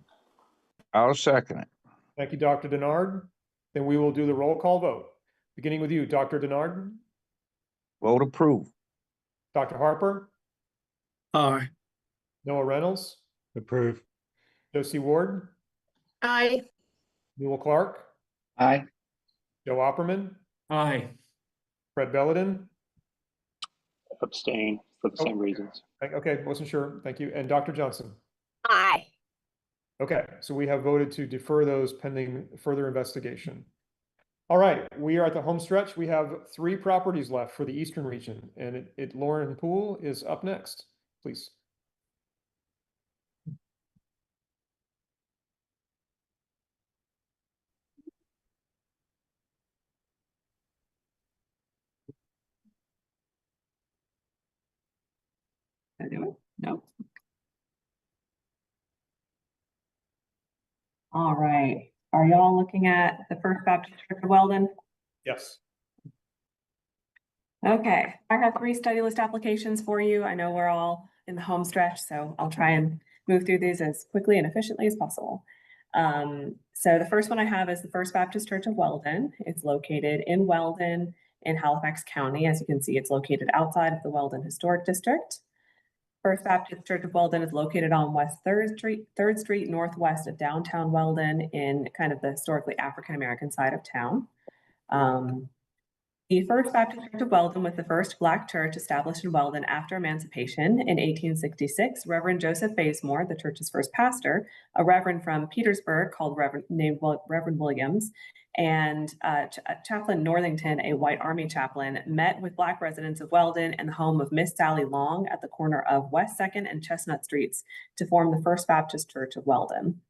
Speaker 2: I'll second it.
Speaker 1: Thank you, Dr. Denard. Then we will do the roll call vote. Beginning with you, Dr. Denard.
Speaker 2: Vote approved.
Speaker 1: Dr. Harper.
Speaker 5: Aye.
Speaker 1: Noah Reynolds.
Speaker 3: Approve.
Speaker 1: Josie Ward.
Speaker 4: Aye.
Speaker 1: Newell Clark.
Speaker 7: Aye.
Speaker 1: Joe Opperman.
Speaker 6: Aye.
Speaker 1: Fred Belladin.
Speaker 20: Abstain for the same reasons.
Speaker 1: Okay, wasn't sure. Thank you. And Dr. Johnson.
Speaker 12: Aye.
Speaker 1: Okay, so we have voted to defer those pending further investigation. All right, we are at the home stretch. We have 3 properties left for the Eastern region, and Lauren Poole is up next, please.
Speaker 17: Did I do it? No. All right. Are y'all looking at the First Baptist Church of Weldon?
Speaker 1: Yes.
Speaker 17: Okay, I have 3 study list applications for you. I know we're all in the home stretch, so I'll try and move through these as quickly and efficiently as possible. So the first one I have is the First Baptist Church of Weldon. It's located in Weldon in Halifax County. As you can see, it's located outside of the Weldon Historic District. First Baptist Church of Weldon is located on West 3rd Street, northwest of downtown Weldon in kind of the historically African-American side of town. The First Baptist Church of Weldon was the first Black church established in Weldon after emancipation in 1866. Reverend Joseph Bazemore, the church's first pastor, a reverend from Petersburg named Reverend Williams, and Chaplain Northington, a white army chaplain, met with Black residents of Weldon in the home of Miss Sally Long at the corner of West 2nd and Chestnut Streets to form the First Baptist Church of Weldon.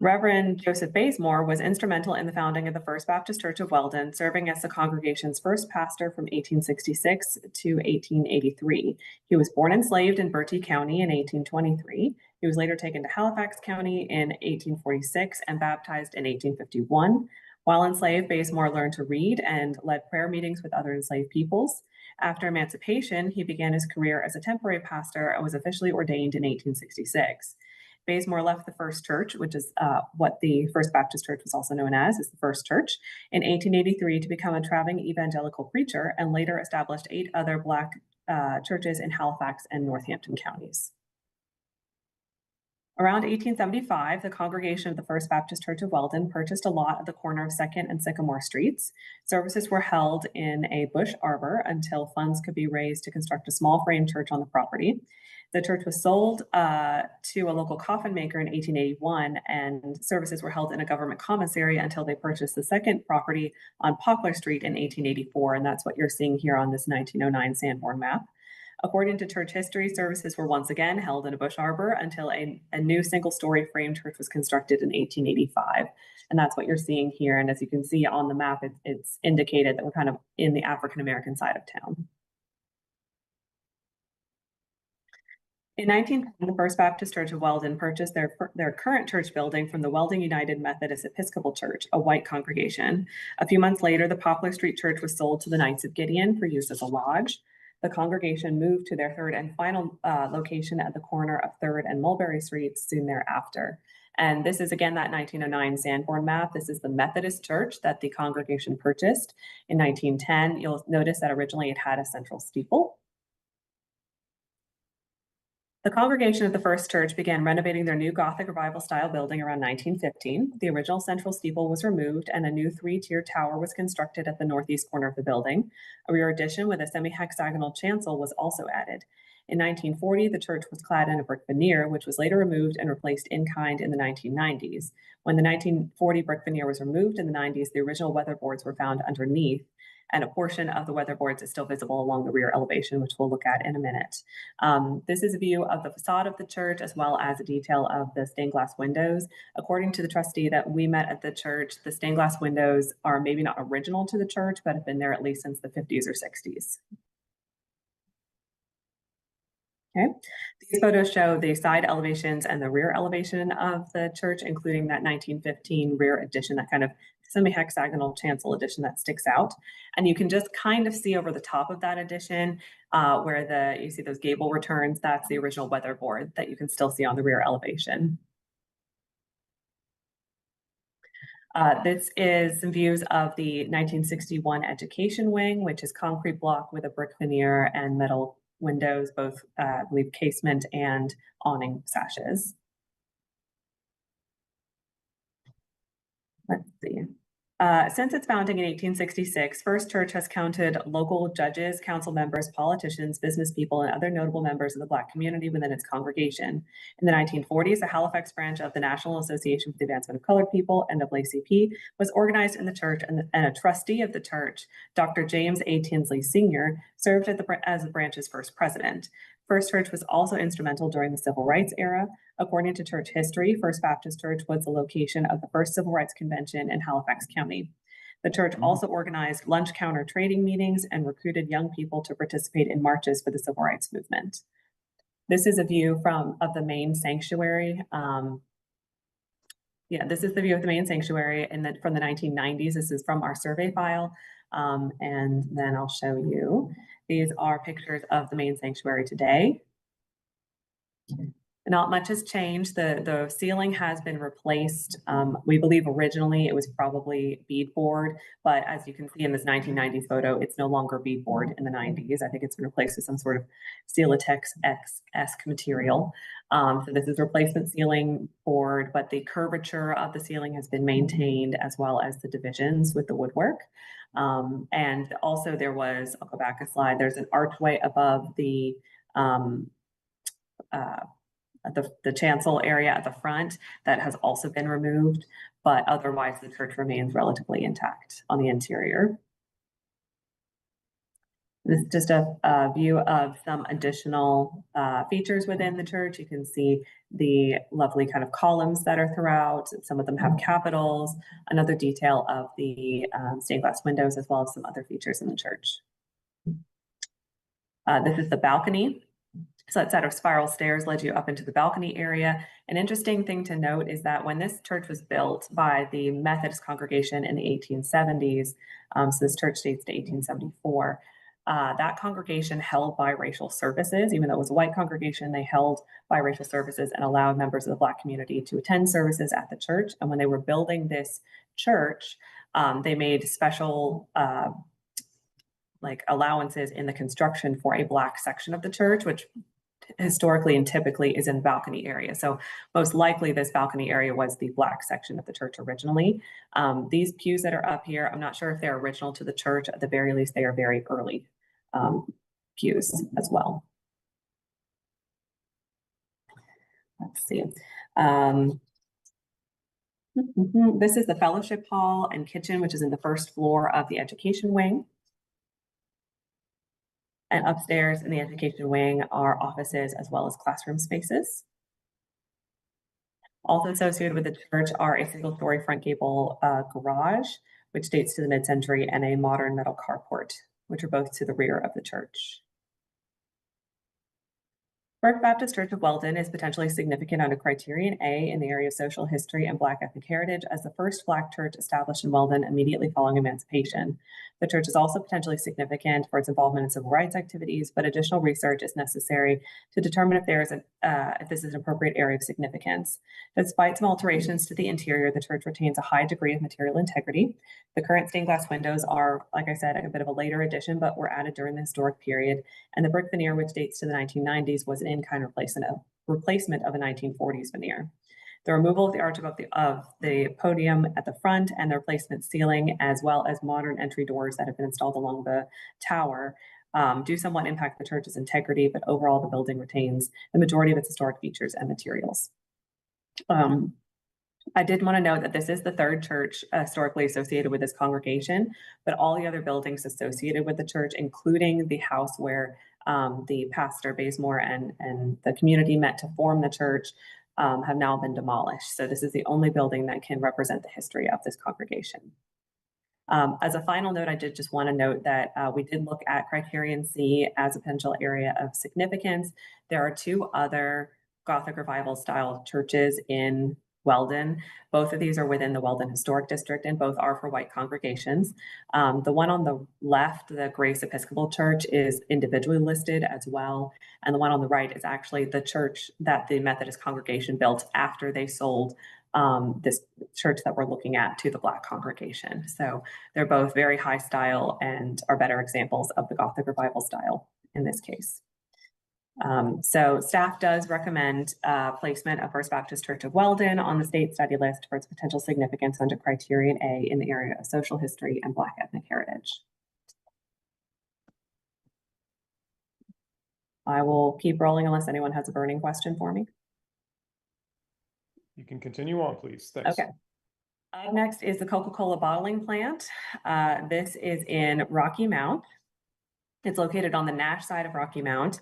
Speaker 17: Reverend Joseph Bazemore was instrumental in the founding of the First Baptist Church of Weldon, serving as the congregation's first pastor from 1866 to 1883. He was born enslaved in Bertie County in 1823. He was later taken to Halifax County in 1846 and baptized in 1851. While enslaved, Bazemore learned to read and led prayer meetings with other enslaved peoples. After emancipation, he began his career as a temporary pastor and was officially ordained in 1866. Bazemore left the First Church, which is what the First Baptist Church was also known as the First Church, in 1883 to become a traveling evangelical preacher, and later established 8 other Black churches in Halifax and Northampton counties. Around 1875, the congregation of the First Baptist Church of Weldon purchased a lot at the corner of 2nd and Sycamore Streets. Services were held in a bush arbor until funds could be raised to construct a small frame church on the property. The church was sold to a local coffin maker in 1881, and services were held in a government commissary until they purchased the second property on Poplar Street in 1884, and that's what you're seeing here on this 1909 Sanborn map. According to church history, services were once again held in a bush arbor until a new single-story frame church was constructed in 1885. And that's what you're seeing here. And as you can see on the map, it's indicated that we're kind of in the African-American side of town. In 1910, the First Baptist Church of Weldon purchased their current church building from the Weldon United Methodist Episcopal Church, a white congregation. A few months later, the Poplar Street Church was sold to the Knights of Gideon for use as a lodge. The congregation moved to their third and final location at the corner of 3rd and Mulberry Streets soon thereafter. And this is again that 1909 Sanborn map. This is the Methodist church that the congregation purchased in 1910. You'll notice that originally it had a central steeple. The congregation of the First Church began renovating their new Gothic Revival style building around 1915. The original central steeple was removed and a new 3-tier tower was constructed at the northeast corner of the building. A rear addition with a semi-hexagonal chancel was also added. In 1940, the church was clad in a brick veneer, which was later removed and replaced in kind in the 1990s. When the 1940 brick veneer was removed in the 90s, the original weatherboards were found underneath, and a portion of the weatherboards is still visible along the rear elevation, which we'll look at in a minute. This is a view of the facade of the church, as well as a detail of the stained glass windows. According to the trustee that we met at the church, the stained glass windows are maybe not original to the church, but have been there at least since the 50s or 60s. Okay, these photos show the side elevations and the rear elevation of the church, including that 1915 rear addition, that kind of semi-hexagonal chancel addition that sticks out. And you can just kind of see over the top of that addition where you see those gable returns. That's the original weatherboard that you can still see on the rear elevation. This is some views of the 1961 education wing, which is concrete block with a brick veneer and metal windows, both I believe casement and awning sashes. Let's see. Since its founding in 1866, First Church has counted local judges, council members, politicians, business people, and other notable members of the Black community within its congregation. In the 1940s, the Halifax branch of the National Association for the Advancement of Colored People, NAACP, was organized in the church, and a trustee of the church, Dr. James A. Tinsley Sr., served as the branch's first president. First Church was also instrumental during the Civil Rights era. According to church history, First Baptist Church was the location of the first Civil Rights Convention in Halifax County. The church also organized lunch counter trading meetings and recruited young people to participate in marches for the Civil Rights Movement. This is a view of the main sanctuary. This is the view of the main sanctuary from the 1990s. This is from our survey file. And then I'll show you. These are pictures of the main sanctuary today. Not much has changed. The ceiling has been replaced. We believe originally it was probably beadboard, but as you can see in this 1990s photo, it's no longer beadboard in the 90s. I think it's been replaced with some sort of Celotex-esque material. So this is replacement ceiling board, but the curvature of the ceiling has been maintained, as well as the divisions with the woodwork. And also there was, I'll go back a slide, there's an archway above the chancel area at the front that has also been removed, but otherwise the church remains relatively intact on the interior. This is just a view of some additional features within the church. You can see the lovely kind of columns that are throughout. Some of them have capitals, another detail of the stained glass windows, as well as some other features in the church. This is the balcony. So that set of spiral stairs led you up into the balcony area. An interesting thing to note is that when this church was built by the Methodist congregation in the 1870s, so this church dates to 1874, that congregation held biracial services. Even though it was a white congregation, they held biracial services and allowed members of the Black community to attend services at the church. And when they were building this church, they made special allowances in the construction for a Black section of the church, which historically and typically is in the balcony area. So most likely this balcony area was the Black section of the church originally. These pews that are up here, I'm not sure if they're original to the church. At the very least, they are very early pews as well. Let's see. This is the fellowship hall and kitchen, which is in the first floor of the education wing. And upstairs in the education wing are offices as well as classroom spaces. Also associated with the church are a single-story front gable garage, which dates to the mid-century, and a modern metal carport, which are both to the rear of the church. First Baptist Church of Weldon is potentially significant under criterion A in the area of social history and Black ethnic heritage as the first Black church established in Weldon immediately following emancipation. The church is also potentially significant for its involvement in civil rights activities, but additional research is necessary to determine if this is an appropriate area of significance. Despite some alterations to the interior, the church retains a high degree of material integrity. The current stained glass windows are, like I said, a bit of a later addition, but were added during the historic period. And the brick veneer, which dates to the 1990s, was an in-kind replacement of a 1940s veneer. The removal of the arch of the podium at the front and the replacement ceiling, as well as modern entry doors that have been installed along the tower, do somewhat impact the church's integrity, but overall the building retains the majority of its historic features and materials. I did want to note that this is the third church historically associated with this congregation, but all the other buildings associated with the church, including the house where the pastor Bazemore and the community met to form the church, have now been demolished. So this is the only building that can represent the history of this congregation. As a final note, I did just want to note that we did look at criterion C as a potential area of significance. There are two other Gothic Revival style churches in Weldon. Both of these are within the Weldon Historic District, and both are for white congregations. The one on the left, the Grace Episcopal Church, is individually listed as well. And the one on the right is actually the church that the Methodist congregation built after they sold this church that we're looking at to the Black congregation. So they're both very high style and are better examples of the Gothic Revival style in this case. So staff does recommend placement of First Baptist Church of Weldon on the state study list for its potential significance under criterion A in the area of social history and Black ethnic heritage. I will keep rolling unless anyone has a burning question for me.
Speaker 1: You can continue on, please. Thanks.
Speaker 17: Okay. Up next is the Coca-Cola bottling plant. This is in Rocky Mount. It's located on the Nash side of Rocky Mount,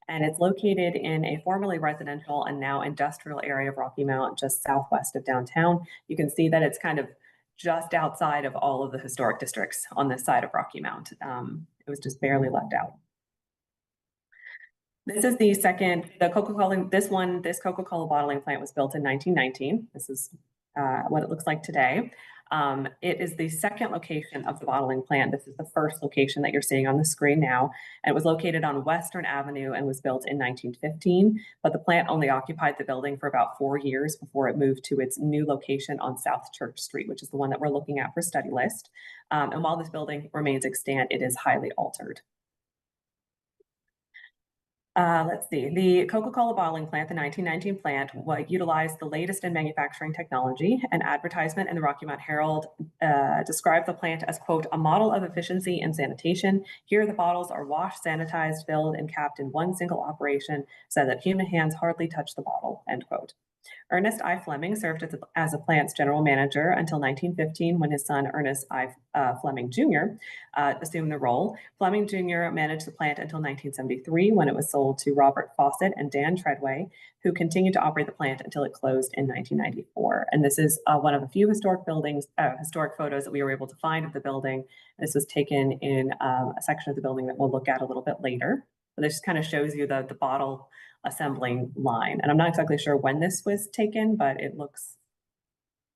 Speaker 17: and it's located in a formerly residential and now industrial area of Rocky Mount, just southwest of downtown. You can see that it's kind of just outside of all of the historic districts on this side of Rocky Mount. It was just barely left out. This is the second, the Coca-Cola, this Coca-Cola bottling plant was built in 1919. This is what it looks like today. It is the second location of the bottling plant. This is the first location that you're seeing on the screen now. And it was located on Western Avenue and was built in 1915, but the plant only occupied the building for about 4 years before it moved to its new location on South Church Street, which is the one that we're looking at for study list. And while this building remains extant, it is highly altered. Let's see, the Coca-Cola bottling plant, the 1919 plant, utilized the latest in manufacturing technology. An advertisement in the Rocky Mount Herald described the plant as, quote, a model of efficiency and sanitation. Here the bottles are washed, sanitized, filled, and capped in one single operation so that human hands hardly touch the bottle, end quote. Ernest I. Fleming served as the plant's general manager until 1915, when his son Ernest I. Fleming Jr. Assumed the role. Fleming Jr. managed the plant until 1973, when it was sold to Robert Fawcett and Dan Treadway, who continued to operate the plant until it closed in 1994. And this is one of the few historic photos that we were able to find of the building. This was taken in a section of the building that we'll look at a little bit later. But this kind of shows you the bottle assembling line. And I'm not exactly sure when this was taken, but it looks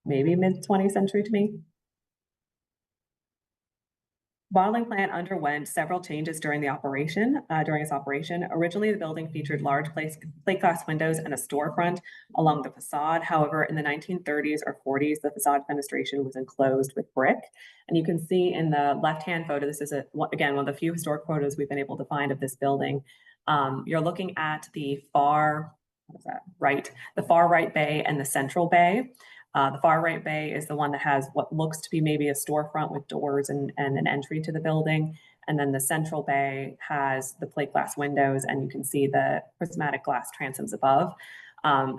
Speaker 17: maybe mid-20th century to me. Bottling plant underwent several changes during its operation. Originally, the building featured large plate glass windows and a storefront along the facade. However, in the 1930s or 40s, the facade fenestration was enclosed with brick. And you can see in the left-hand photo, this is again one of the few historic photos we've been able to find of this building. You're looking at the far right bay and the central bay. The far right bay is the one that has what looks to be maybe a storefront with doors and an entry to the building. And then the central bay has the plate glass windows, and you can see the prismatic glass transoms above.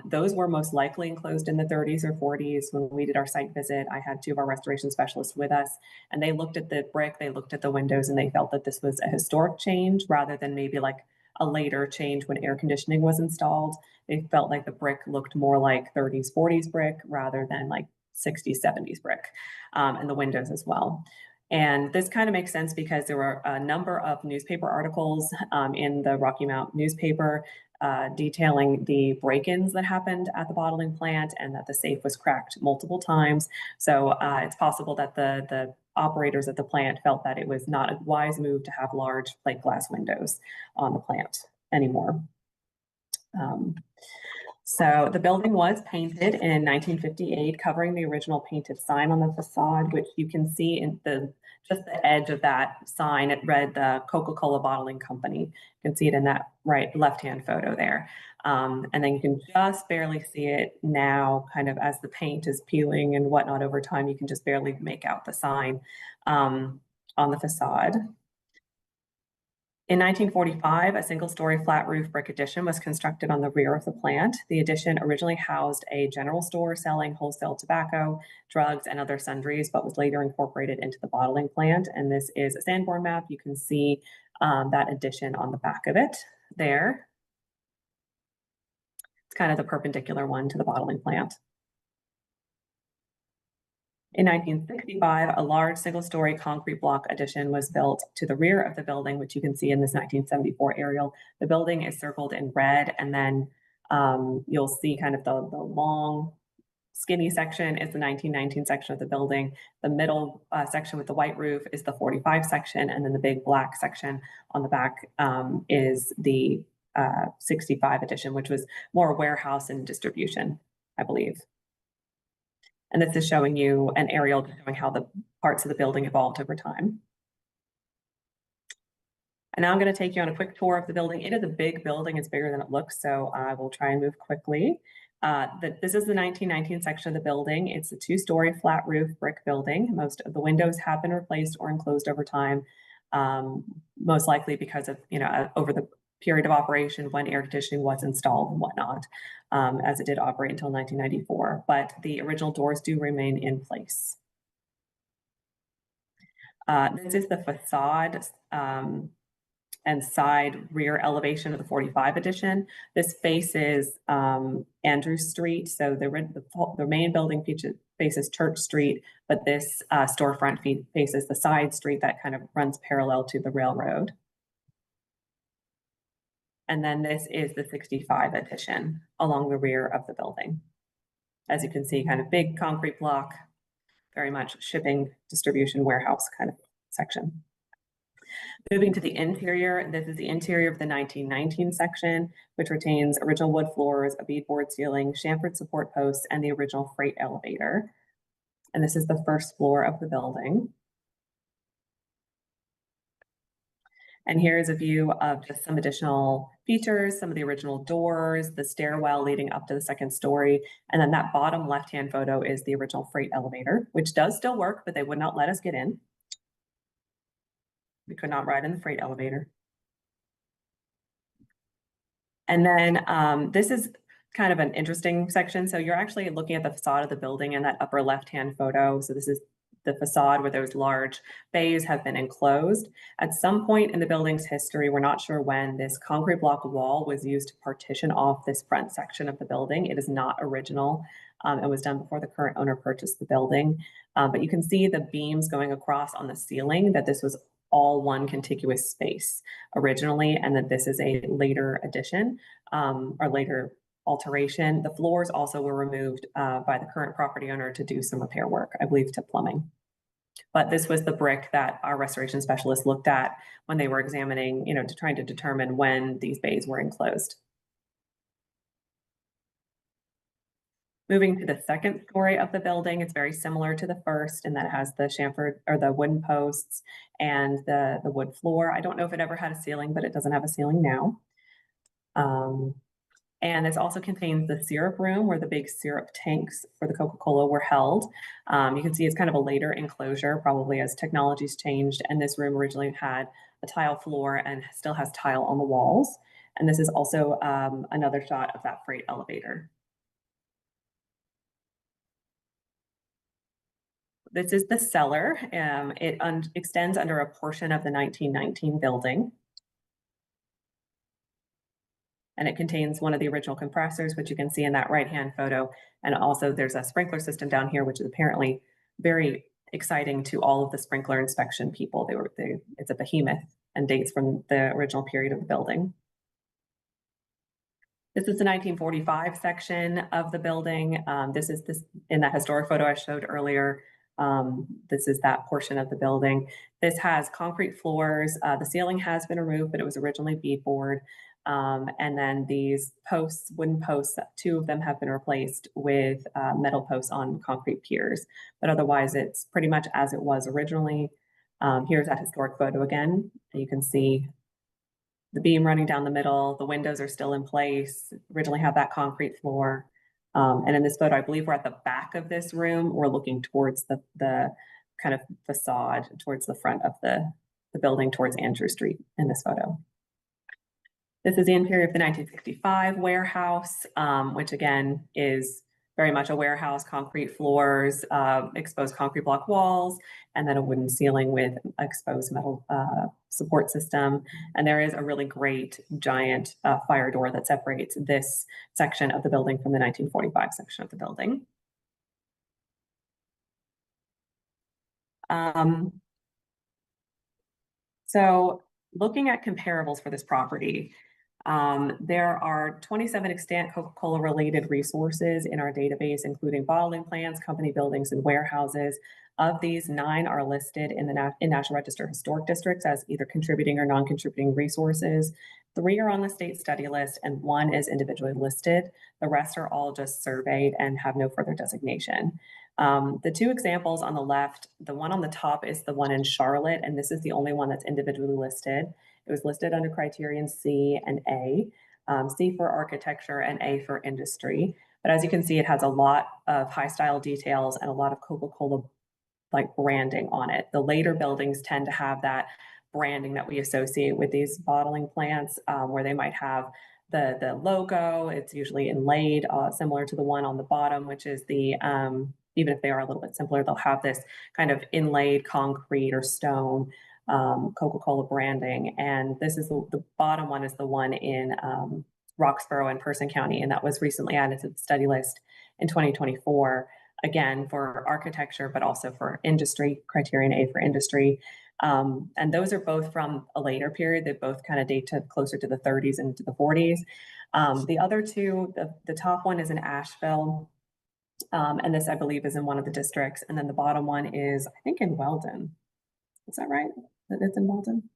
Speaker 17: Those were most likely enclosed in the 30s or 40s. When we did our site visit, I had 2 of our restoration specialists with us, and they looked at the brick, they looked at the windows, and they felt that this was a historic change rather than maybe like a later change when air conditioning was installed. They felt like the brick looked more like 30s, 40s brick rather than like 60s, 70s brick, and the windows as well. And this kind of makes sense because there were a number of newspaper articles in the Rocky Mount newspaper detailing the break-ins that happened at the bottling plant and that the safe was cracked multiple times. So it's possible that the operators at the plant felt that it was not a wise move to have large plate glass windows on the plant anymore. So the building was painted in 1958, covering the original painted sign on the facade, which you can see in just the edge of that sign. It read the Coca-Cola Bottling Company. You can see it in that left-hand photo there. And then you can just barely see it now, kind of as the paint is peeling and whatnot over time. You can just barely make out the sign on the facade. In 1945, a single-story flat roof brick addition was constructed on the rear of the plant. The addition originally housed a general store selling wholesale tobacco, drugs, and other sundries, but was later incorporated into the bottling plant. And this is a Sanborn map. You can see that addition on the back of it there. It's kind of the perpendicular one to the bottling plant. In 1965, a large single-story concrete block addition was built to the rear of the building, which you can see in this 1974 aerial. The building is circled in red, and then you'll see kind of the long, skinny section is the 1919 section of the building. The middle section with the white roof is the 45 section, and then the big black section on the back is the 65 edition, which was more warehouse and distribution, I believe. And this is showing you an aerial showing how the parts of the building evolved over time. And now I'm going to take you on a quick tour of the building. It is a big building. It's bigger than it looks, so I will try and move quickly. This is the 1919 section of the building. It's a 2-story flat roof brick building. Most of the windows have been replaced or enclosed over time, most likely because of, over the period of operation when air conditioning was installed and whatnot, as it did operate until 1994. But the original doors do remain in place. This is the facade and side rear elevation of the 45 edition. This faces Andrew Street. So the main building faces Church Street, but this storefront faces the side street that kind of runs parallel to the railroad. And then this is the 65 edition along the rear of the building. As you can see, kind of big concrete block, very much shipping, distribution, warehouse kind of section. Moving to the interior, this is the interior of the 1919 section, which retains original wood floors, a beadboard ceiling, chamfered support posts, and the original freight elevator. And this is the first floor of the building. And here is a view of just some additional features, some of the original doors, the stairwell leading up to the second story. And then that bottom left-hand photo is the original freight elevator, which does still work, but they would not let us get in. We could not ride in the freight elevator. And then this is kind of an interesting section. So you're actually looking at the facade of the building in that upper left-hand photo. So this is the facade where those large bays have been enclosed. At some point in the building's history, we're not sure when, this concrete block wall was used to partition off this front section of the building. It is not original. It was done before the current owner purchased the building. But you can see the beams going across on the ceiling, that this was all one contiguous space originally, and that this is a later addition or later alteration. The floors also were removed by the current property owner to do some repair work, I believe to plumbing. But this was the brick that our restoration specialists looked at when they were examining, trying to determine when these bays were enclosed. Moving to the second story of the building, it's very similar to the first in that it has the chamfered or the wooden posts and the wood floor. I don't know if it ever had a ceiling, but it doesn't have a ceiling now. And this also contains the syrup room where the big syrup tanks for the Coca-Cola were held. You can see it's kind of a later enclosure, probably as technology's changed. And this room originally had a tile floor and still has tile on the walls. And this is also another shot of that freight elevator. This is the cellar. It extends under a portion of the 1919 building. And it contains one of the original compressors, which you can see in that right-hand photo. And also there's a sprinkler system down here, which is apparently very exciting to all of the sprinkler inspection people. It's a behemoth and dates from the original period of the building. This is the 1945 section of the building. This is in that historic photo I showed earlier. This is that portion of the building. This has concrete floors. The ceiling has been removed, but it was originally beadboard. And then these posts, wooden posts, 2 of them have been replaced with metal posts on concrete piers. But otherwise, it's pretty much as it was originally. Here's that historic photo again. You can see the beam running down the middle. The windows are still in place. Originally had that concrete floor. And in this photo, I believe we're at the back of this room. We're looking towards the kind of facade, towards the front of the building, towards Andrew Street in this photo. This is the interior of the 1965 warehouse, which again is very much a warehouse, concrete floors, exposed concrete block walls, and then a wooden ceiling with exposed metal support system. And there is a really great giant fire door that separates this section of the building from the 1945 section of the building. So looking at comparables for this property, there are 27 extant Coca-Cola related resources in our database, including bottling plants, company buildings, and warehouses. Of these, 9 are listed in the National Register of Historic Districts as either contributing or non-contributing resources. 3 are on the state study list and 1 is individually listed. The rest are all just surveyed and have no further designation. The 2 examples on the left, the one on the top is the one in Charlotte, and this is the only one that's individually listed. It was listed under criterion C and A, C for architecture and A for industry. But as you can see, it has a lot of high style details and a lot of Coca-Cola like branding on it. The later buildings tend to have that branding that we associate with these bottling plants, where they might have the logo. It's usually inlaid, similar to the one on the bottom, which is the, even if they are a little bit simpler, they'll have this kind of inlaid concrete or stone Coca-Cola branding. And this is the bottom one is the one in Roxborough and Person County, and that was recently added to the study list in 2024, again, for architecture, but also for industry, criterion A for industry. And those are both from a later period. They both kind of date to closer to the 30s and to the 40s. The other two, the top one is in Asheville, and this, I believe, is in one of the districts. And then the bottom one is, I think, in Weldon. Is that right? That it's in Weldon?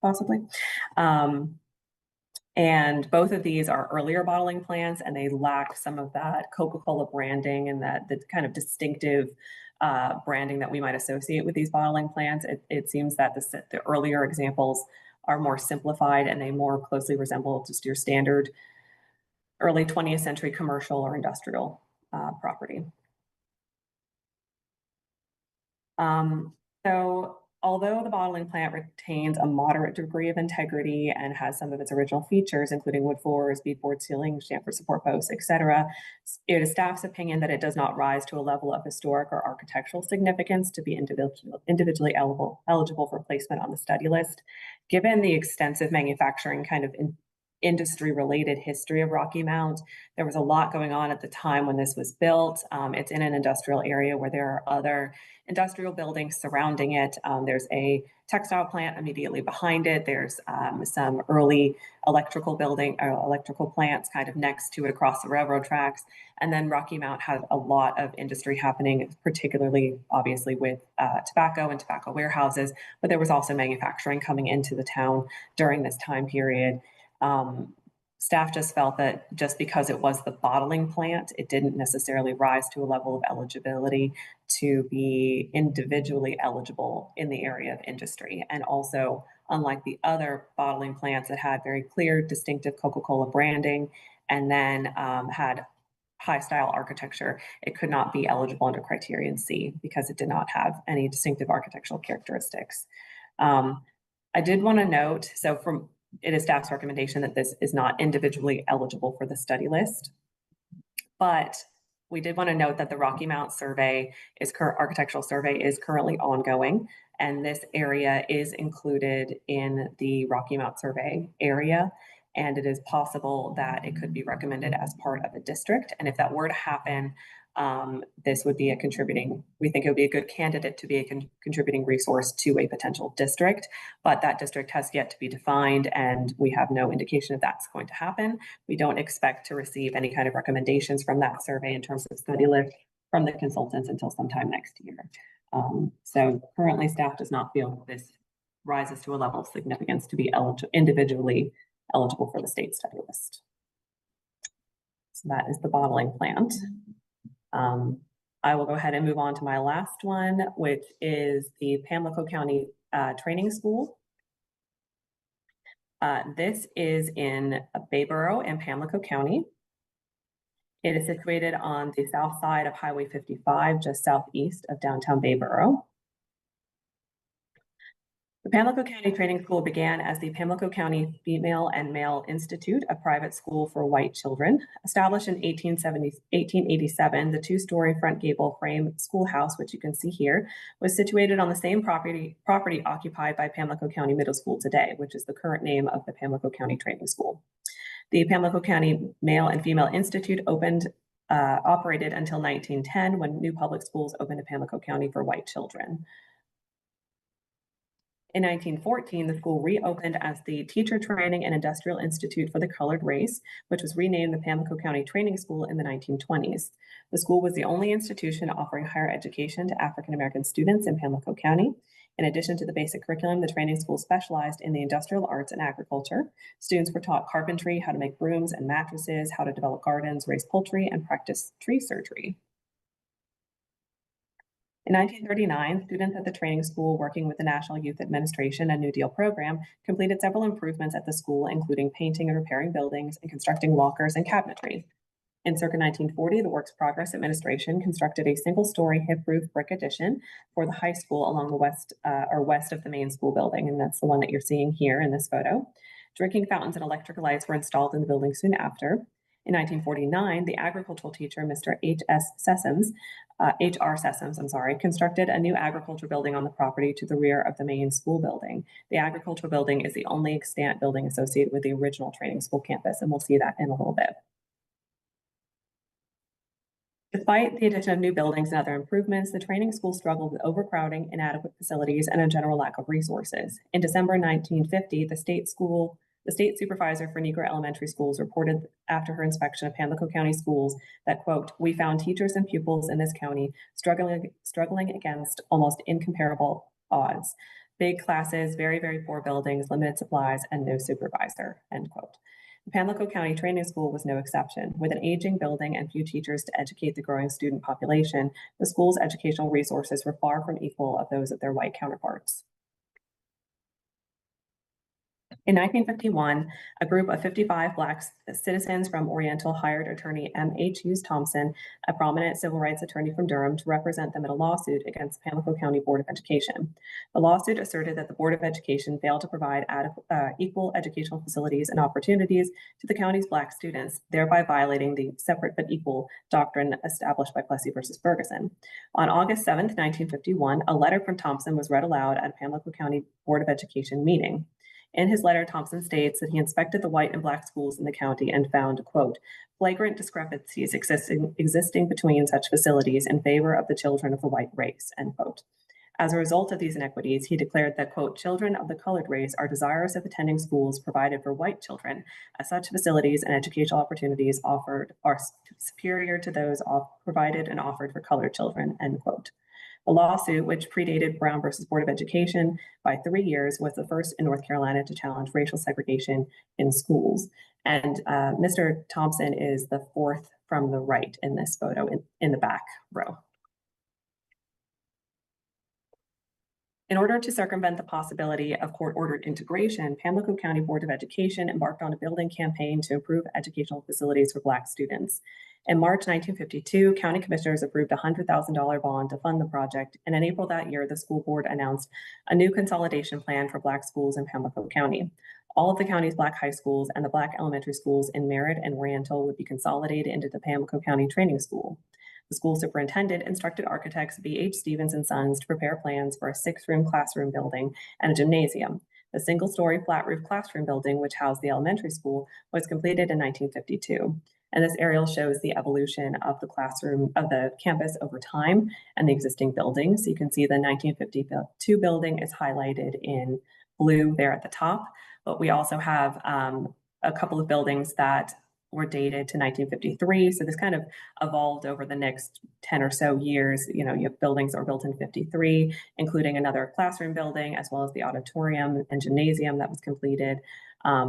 Speaker 17: Possibly. And both of these are earlier bottling plants, and they lack some of that Coca-Cola branding and that the kind of distinctive branding that we might associate with these bottling plants. It seems that the earlier examples are more simplified and they more closely resemble just your standard early 20th century commercial or industrial property. So although the bottling plant retains a moderate degree of integrity and has some of its original features, including wood floors, beadboard ceilings, chamfer support posts, etc., it is staff's opinion that it does not rise to a level of historic or architectural significance to be individually eligible for placement on the study list. Given the extensive manufacturing kind of industry-related history of Rocky Mount, there was a lot going on at the time when this was built. It's in an industrial area where there are other industrial buildings surrounding it. There's a textile plant immediately behind it. There's some early electrical plants kind of next to it across the railroad tracks. And then Rocky Mount has a lot of industry happening, particularly obviously with tobacco and tobacco warehouses, but there was also manufacturing coming into the town during this time period. Staff just felt that just because it was the bottling plant, it didn't necessarily rise to a level of eligibility to be individually eligible in the area of industry. And also, unlike the other bottling plants that had very clear, distinctive Coca-Cola branding and then had high style architecture, it could not be eligible under criterion C because it did not have any distinctive architectural characteristics. I did want to note, it is staff's recommendation that this is not individually eligible for the study list, but we did want to note that the Rocky Mount survey architectural survey is currently ongoing, and this area is included in the Rocky Mount survey area, and it is possible that it could be recommended as part of a district. And if that were to happen, this would be we think it would be a good candidate to be a contributing resource to a potential district, but that district has yet to be defined and we have no indication if that's going to happen. We don't expect to receive any kind of recommendations from that survey in terms of study list from the consultants until sometime next year. So currently staff does not feel this rises to a level of significance to be individually eligible for the state study list. So that is the bottling plant. I will go ahead and move on to my last one, which is the Pamlico County Training School. This is in Bayboro and Pamlico County. It is situated on the south side of Highway 55, just southeast of downtown Bayboro. The Pamlico County Training School began as the Pamlico County Female and Male Institute, a private school for white children. Established in 1887, the two-story front gable frame schoolhouse, which you can see here, was situated on the same property occupied by Pamlico County Middle School today, which is the current name of the Pamlico County Training School. The Pamlico County Male and Female Institute operated until 1910, when new public schools opened in Pamlico County for white children. In 1914, the school reopened as the Teacher Training and Industrial Institute for the Colored Race, which was renamed the Pamlico County Training School in the 1920s. The school was the only institution offering higher education to African American students in Pamlico County. In addition to the basic curriculum, the training school specialized in the industrial arts and agriculture. Students were taught carpentry, how to make brooms and mattresses, how to develop gardens, raise poultry, and practice tree surgery. In 1939, students at the training school working with the National Youth Administration and New Deal program completed several improvements at the school, including painting and repairing buildings and constructing lockers and cabinetry. In circa 1940, the Works Progress Administration constructed a single-story hip-roof brick addition for the high school along the west of the main school building, and that's the one that you're seeing here in this photo. Drinking fountains and electrical lights were installed in the building soon after. In 1949, the agricultural teacher, Mr. H.R. Sessoms, constructed a new agriculture building on the property to the rear of the main school building. The agricultural building is the only extant building associated with the original training school campus, and we'll see that in a little bit. Despite the addition of new buildings and other improvements, the training school struggled with overcrowding, inadequate facilities, and a general lack of resources. In December 1950, the state supervisor for Negro elementary schools reported after her inspection of Pamlico County schools that, quote, "We found teachers and pupils in this county struggling against almost incomparable odds. Big classes, very, very poor buildings, limited supplies, and no supervisor," end quote. The Pamlico County Training School was no exception. With an aging building and few teachers to educate the growing student population, the school's educational resources were far from equal of those of their white counterparts. In 1951, a group of 55 Black citizens from Oriental hired attorney M.H. Hughes Thompson, a prominent civil rights attorney from Durham, to represent them in a lawsuit against the Pamlico County Board of Education. The lawsuit asserted that the Board of Education failed to provide equal educational facilities and opportunities to the county's Black students, thereby violating the separate but equal doctrine established by Plessy versus Ferguson. On August 7th, 1951, a letter from Thompson was read aloud at a Pamlico County Board of Education meeting. In his letter, Thompson states that he inspected the white and Black schools in the county and found, quote, "flagrant discrepancies existing between such facilities in favor of the children of the white race," end quote. As a result of these inequities, he declared that, quote, "children of the colored race are desirous of attending schools provided for white children, as such facilities and educational opportunities offered are superior to those provided and offered for colored children," end quote. The lawsuit, which predated Brown versus Board of Education by 3 years, was the first in North Carolina to challenge racial segregation in schools. And Mr. Thompson is the fourth from the right in this photo in the back row. In order to circumvent the possibility of court-ordered integration, Pamlico County Board of Education embarked on a building campaign to improve educational facilities for Black students. In March 1952, county commissioners approved a $100,000 bond to fund the project, and in April that year, the school board announced a new consolidation plan for Black schools in Pamlico County. All of the county's Black high schools and the Black elementary schools in Merritt and Oriental would be consolidated into the Pamlico County Training School. The school superintendent instructed architects B.H. Stevens and Sons to prepare plans for a 6-room classroom building and a gymnasium. The single-story flat-roof classroom building, which housed the elementary school, was completed in 1952. And this aerial shows the evolution of the classroom of the campus over time and the existing buildings. So you can see the 1952 building is highlighted in blue there at the top, but we also have a couple of buildings that were dated to 1953. So this kind of evolved over the next 10 or so years. You know, you have buildings that were built in 53, including another classroom building, as well as the auditorium and gymnasium that was completed.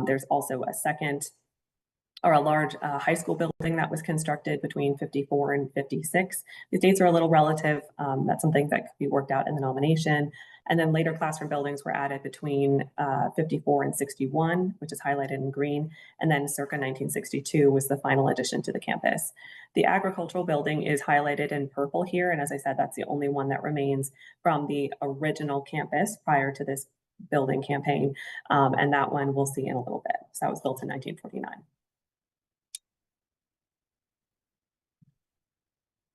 Speaker 17: There's also a large high school building that was constructed between 54 and 56. These dates are a little relative. That's something that could be worked out in the nomination. And then later classroom buildings were added between 54 and 61, which is highlighted in green. And then circa 1962 was the final addition to the campus. The agricultural building is highlighted in purple here. And as I said, that's the only one that remains from the original campus prior to this building campaign. And that one we'll see in a little bit. So that was built in 1949.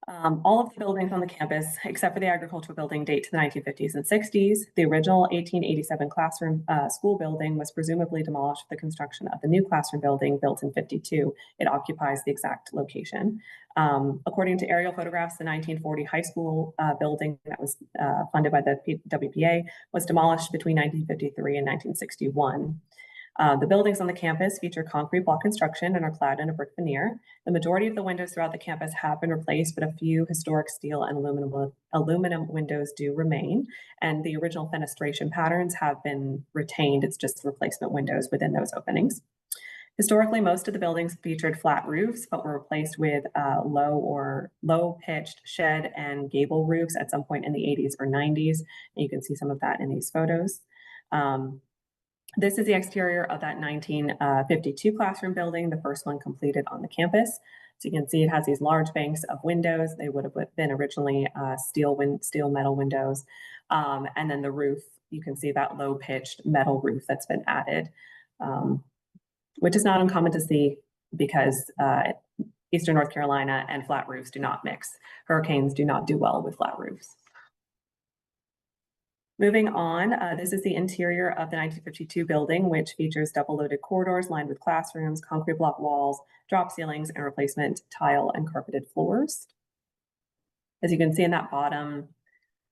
Speaker 17: All of the buildings on the campus, except for the agricultural building, date to the 1950s and 60s. The original 1887 classroom school building was presumably demolished with the construction of the new classroom building built in 52. It occupies the exact location. According to aerial photographs, the 1940 high school building that was funded by the WPA was demolished between 1953 and 1961. The buildings on the campus feature concrete block construction and are clad in a brick veneer. The majority of the windows throughout the campus have been replaced, but a few historic steel and aluminum windows do remain. And the original fenestration patterns have been retained. It's just replacement windows within those openings. Historically, most of the buildings featured flat roofs, but were replaced with low pitched shed and gable roofs at some point in the 80s or 90s. And you can see some of that in these photos. This is the exterior of that 1952 classroom building, the first one completed on the campus. So you can see it has these large banks of windows. They would have been originally steel metal windows. And then the roof, you can see that low pitched metal roof that's been added, which is not uncommon to see because Eastern North Carolina and flat roofs do not mix. Hurricanes do not do well with flat roofs. Moving on, this is the interior of the 1952 building, which features double-loaded corridors lined with classrooms, concrete block walls, drop ceilings, and replacement tile and carpeted floors. As you can see in that bottom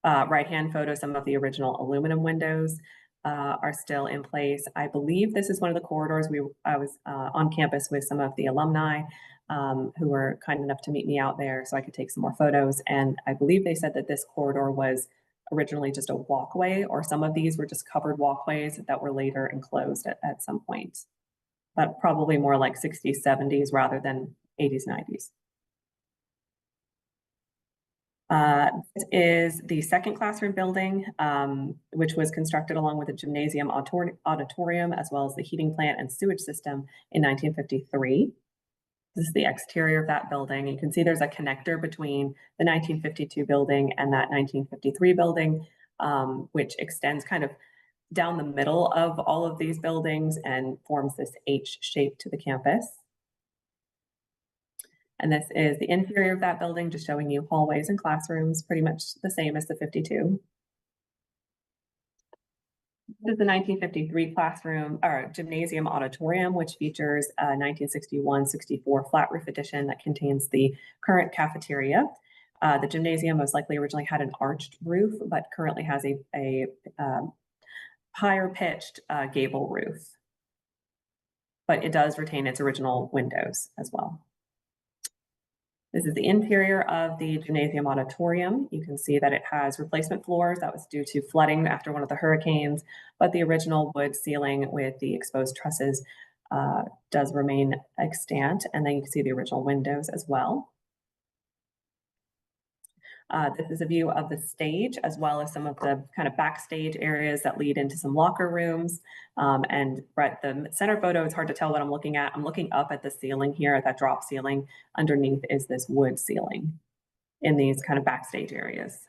Speaker 17: right-hand photo, some of the original aluminum windows are still in place. I believe this is one of the corridors. I was on campus with some of the alumni who were kind enough to meet me out there so I could take some more photos. And I believe they said that this corridor was originally just a walkway, or some of these were just covered walkways that were later enclosed at some point, but probably more like 60s, 70s rather than 80s, 90s. This is the second classroom building, which was constructed along with a gymnasium auditorium, as well as the heating plant and sewage system in 1953. This is the exterior of that building. You can see there's a connector between the 1952 building and that 1953 building, which extends kind of down the middle of all of these buildings and forms this H shape to the campus. And this is the interior of that building, just showing you hallways and classrooms, pretty much the same as the 52. This is the 1953 classroom or gymnasium auditorium, which features a 1961-64 flat roof addition that contains the current cafeteria. The gymnasium most likely originally had an arched roof, but currently has a higher pitched gable roof. But it does retain its original windows as well. This is the interior of the gymnasium auditorium. You can see that it has replacement floors. That was due to flooding after one of the hurricanes, but the original wood ceiling with the exposed trusses does remain extant. And then you can see the original windows as well. This is a view of the stage, as well as some of the kind of backstage areas that lead into some locker rooms. And right, the center photo, it's hard to tell what I'm looking at. I'm looking up at the ceiling here, at that drop ceiling. Underneath is this wood ceiling in these kind of backstage areas.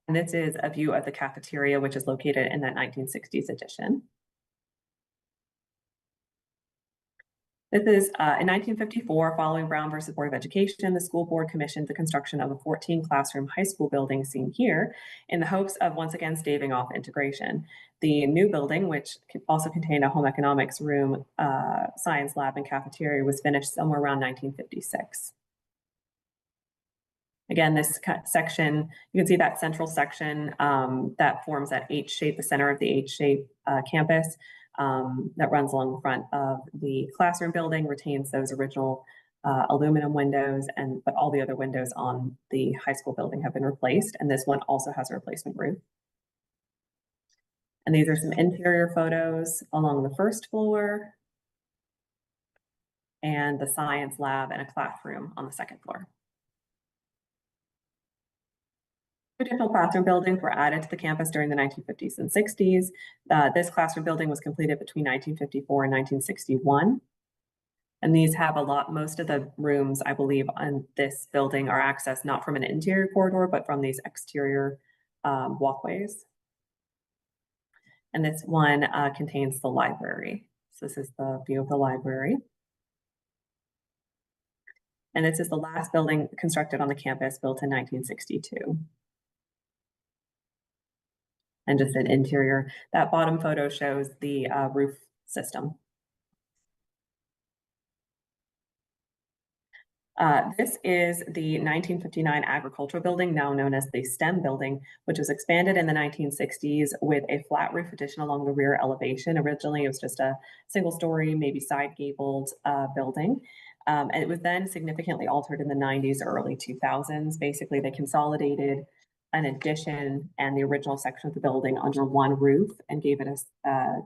Speaker 17: And this is a view of the cafeteria, which is located in that 1960s addition. This is in 1954, following Brown versus Board of Education, the school board commissioned the construction of a 14-classroom high school building seen here in the hopes of once again staving off integration. The new building, which also contained a home economics room, science lab, and cafeteria, was finished somewhere around 1956. Again, this section, you can see that central section that forms that H shape, the center of the H shape campus. That runs along the front of the classroom building, retains those original aluminum windows, but all the other windows on the high school building have been replaced, and this one also has a replacement roof. And these are some interior photos along the first floor, and the science lab and a classroom on the second floor. Additional classroom buildings were added to the campus during the 1950s and 60s. This classroom building was completed between 1954 and 1961. And these have most of the rooms, I believe, on this building are accessed not from an interior corridor, but from these exterior walkways. And this one contains the library. So this is the view of the library. And this is the last building constructed on the campus, built in 1962. And just an interior. That bottom photo shows the roof system. This is the 1959 agricultural building, now known as the STEM building, which was expanded in the 1960s with a flat roof addition along the rear elevation. Originally, it was just a single story, maybe side gabled building. And it was then significantly altered in the 90s, early 2000s. Basically, they consolidated an addition and the original section of the building under one roof and gave it a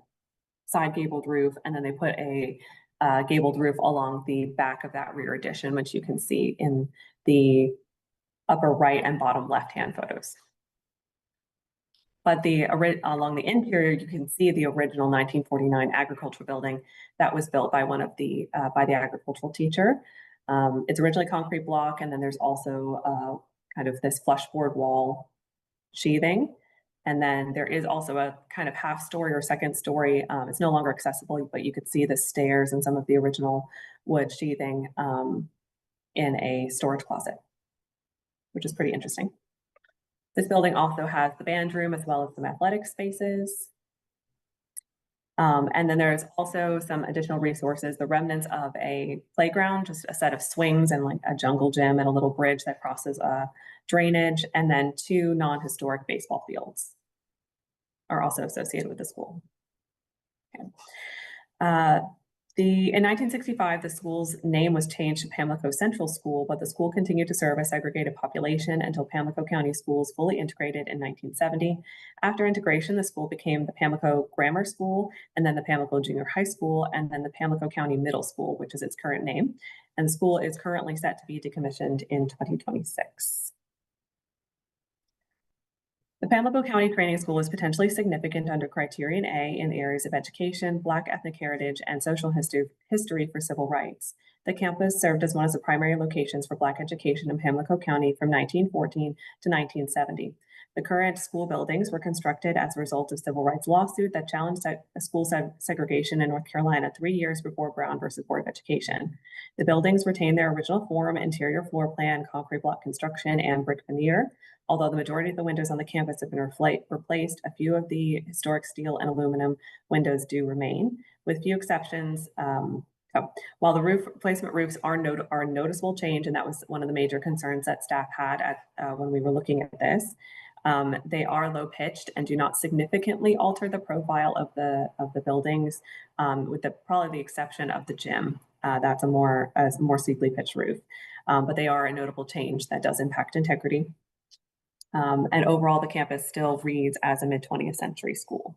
Speaker 17: side gabled roof, and then they put a gabled roof along the back of that rear addition, which you can see in the upper right and bottom left-hand photos. But along the interior, you can see the original 1949 agricultural building that was built by by the agricultural teacher. It's originally concrete block, and then there's also kind of this flush board wall sheathing. And then there is also a kind of half story or second story. It's no longer accessible, but you could see the stairs and some of the original wood sheathing in a storage closet, which is pretty interesting. This building also has the band room as well as some athletic spaces. And then there's also some additional resources, the remnants of a playground, just a set of swings and like a jungle gym and a little bridge that crosses drainage, and then 2 non-historic baseball fields are also associated with the school. Okay. In 1965, the school's name was changed to Pamlico Central School, but the school continued to serve a segregated population until Pamlico County Schools fully integrated in 1970. After integration, the school became the Pamlico Grammar School, and then the Pamlico Junior High School, and then the Pamlico County Middle School, which is its current name. And the school is currently set to be decommissioned in 2026. The Pamlico County Training School is potentially significant under Criterion A in the areas of education, Black ethnic heritage, and social history for civil rights. The campus served as one of the primary locations for Black education in Pamlico County from 1914 to 1970. The current school buildings were constructed as a result of civil rights lawsuit that challenged school segregation in North Carolina 3 years before Brown versus Board of Education. The buildings retain their original form, interior floor plan, concrete block construction, and brick veneer. Although the majority of the windows on the campus have been replaced, a few of the historic steel and aluminum windows do remain, with few exceptions. While the replacement roofs are a noticeable change, and that was one of the major concerns that staff had when we were looking at this, they are low pitched and do not significantly alter the profile of the buildings, with probably the exception of the gym. That's a more steeply pitched roof, but they are a notable change that does impact integrity. And overall, the campus still reads as a mid-20th century school.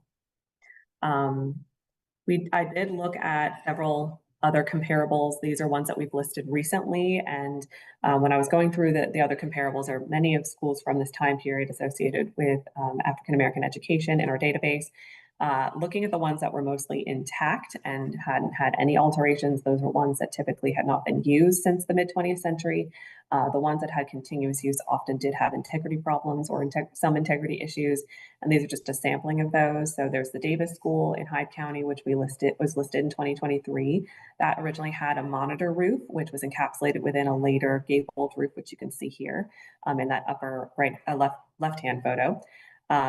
Speaker 17: I did look at several other comparables. These are ones that we've listed recently. And when I was going through the other comparables, there are many of schools from this time period associated with African-American education in our database. Looking at the ones that were mostly intact and hadn't had any alterations, those were ones that typically had not been used since the mid-20th century. The ones that had continuous use often did have integrity problems or some integrity issues, and these are just a sampling of those. So there's the Davis School in Hyde County, which was listed in 2023. That originally had a monitor roof, which was encapsulated within a later gabled roof, which you can see here in that upper right left-hand photo.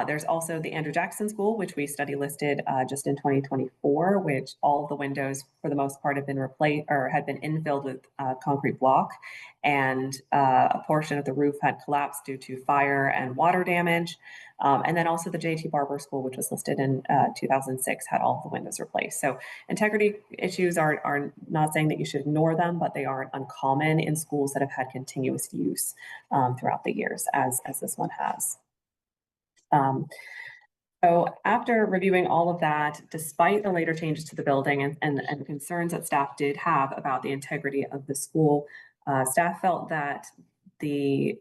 Speaker 17: There's also the Andrew Jackson School, which we study listed just in 2024, which all of the windows, for the most part, have been replaced or had been infilled with concrete block, and a portion of the roof had collapsed due to fire and water damage. And then also the J.T. Barber School, which was listed in 2006, had all of the windows replaced. So integrity issues are not saying that you should ignore them, but they aren't uncommon in schools that have had continuous use throughout the years, as this one has. So after reviewing all of that, despite the later changes to the building and concerns that staff did have about the integrity of the school, staff felt that the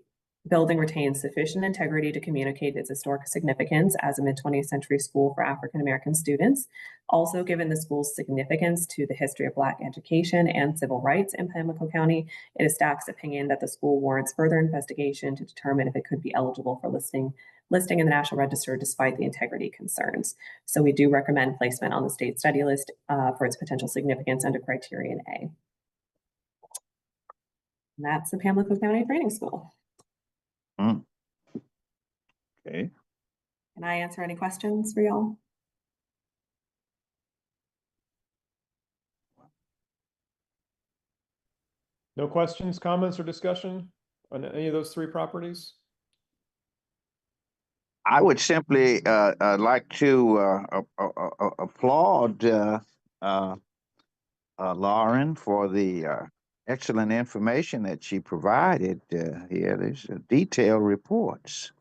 Speaker 17: building retains sufficient integrity to communicate its historic significance as a mid-20th century school for African-American students. Also, given the school's significance to the history of Black education and civil rights in Pamlico County, it is staff's opinion that the school warrants further investigation to determine if it could be eligible for listing in the National Register despite the integrity concerns. So we do recommend placement on the state study list for its potential significance under Criterion A. And that's the Pamlico County Training School.
Speaker 2: Okay.
Speaker 17: Can I answer any questions for y'all?
Speaker 1: No questions, comments, or discussion on any of those 3 properties?
Speaker 2: I would simply like to applaud Lauren for the excellent information that she provided here. There's detailed reports.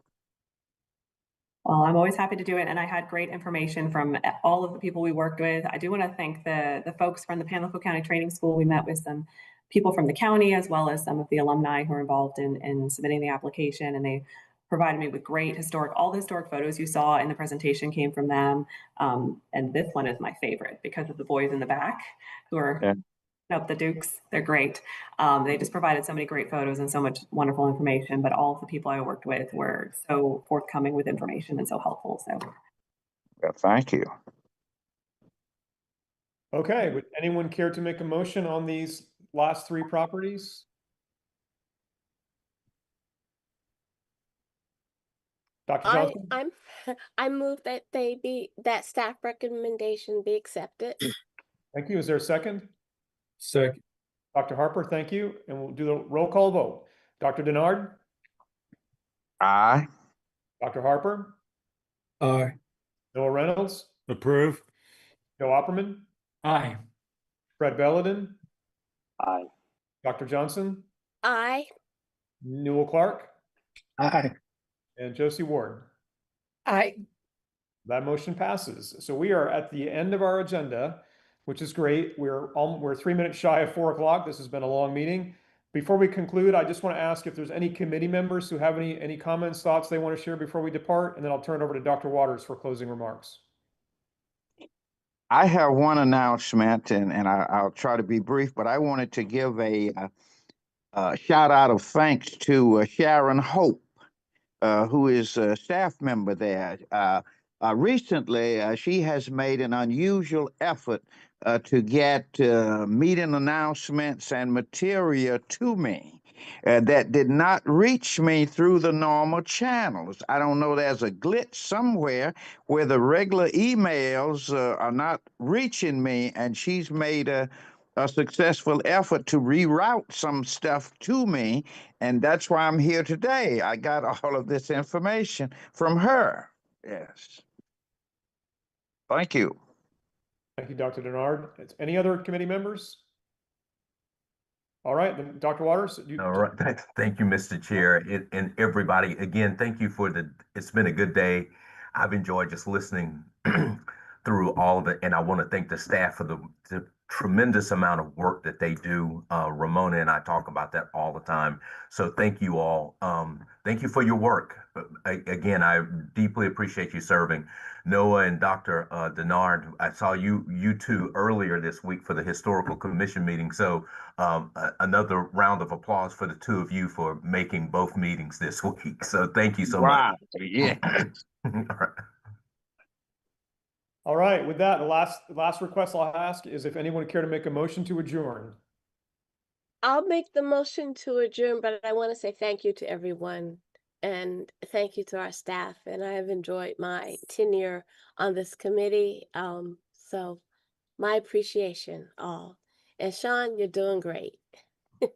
Speaker 17: Well, I'm always happy to do it, and I had great information from all of the people we worked with. I do want to thank the folks from the Pamlico County Training School. We met with some people from the county as well as some of the alumni who are involved in submitting the application, and they provided me with great all the historic photos you saw in the presentation came from them. And this one is my favorite because of the boys in the back who are up the Dukes. They're great. They just provided so many great photos and so much wonderful information, but all of the people I worked with were so forthcoming with information and so helpful. So
Speaker 2: Well, thank you.
Speaker 1: Okay, would anyone care to make a motion on these last three properties? Dr. Johnson?
Speaker 12: I move that that staff recommendation be accepted.
Speaker 1: Thank you. Is there a second?
Speaker 5: Second.
Speaker 1: Dr. Harper, thank you. And we'll do the roll call vote. Dr. Denard?
Speaker 2: Aye.
Speaker 1: Dr. Harper?
Speaker 5: Aye.
Speaker 1: Noah Reynolds?
Speaker 3: Approve.
Speaker 1: Joe Opperman?
Speaker 6: Aye.
Speaker 1: Fred Belladin?
Speaker 8: Aye.
Speaker 1: Dr. Johnson?
Speaker 12: Aye.
Speaker 1: Newell Clark?
Speaker 20: Aye.
Speaker 1: And Josie Ward?
Speaker 4: Aye.
Speaker 1: That motion passes. So we are at the end of our agenda, which is great. We're 3 minutes shy of 4 o'clock. This has been a long meeting. Before we conclude, I just want to ask if there's any committee members who have any comments, thoughts they want to share before we depart, and then I'll turn it over to Dr. Waters for closing remarks.
Speaker 2: I have one announcement, and I'll try to be brief, but I wanted to give a shout out of thanks to Sharon Hope, who is a staff member there. Recently, she has made an unusual effort to get meeting announcements and material to me that did not reach me through the normal channels. I don't know, there's a glitch somewhere where the regular emails are not reaching me, and she's made a successful effort to reroute some stuff to me, and that's why I'm here today. I got all of this information from her. Yes. Thank you.
Speaker 1: Thank you, Dr. Denard. Any other committee members? All right, then Dr. Waters.
Speaker 15: All right. Thank you, Mr. Chair, and everybody. Again, thank you for it's been a good day. I've enjoyed just listening through all of it, and I want to thank the staff for the tremendous amount of work that they do. Ramona and I talk about that all the time. So thank you all. Thank you for your work. Again, I deeply appreciate you serving. Noah and Dr. Denard, I saw you two earlier this week for the Historical Commission meeting. So another round of applause for the two of you for making both meetings this week. So thank you so much.
Speaker 2: Yeah.
Speaker 15: All right.
Speaker 1: All right, with that, the last request I'll ask is if anyone would care to make a motion to adjourn.
Speaker 12: I'll make the motion to adjourn, but I want to say thank you to everyone and thank you to our staff. And I have enjoyed my tenure on this committee. So my appreciation all. And Sean, you're doing great.
Speaker 1: Thank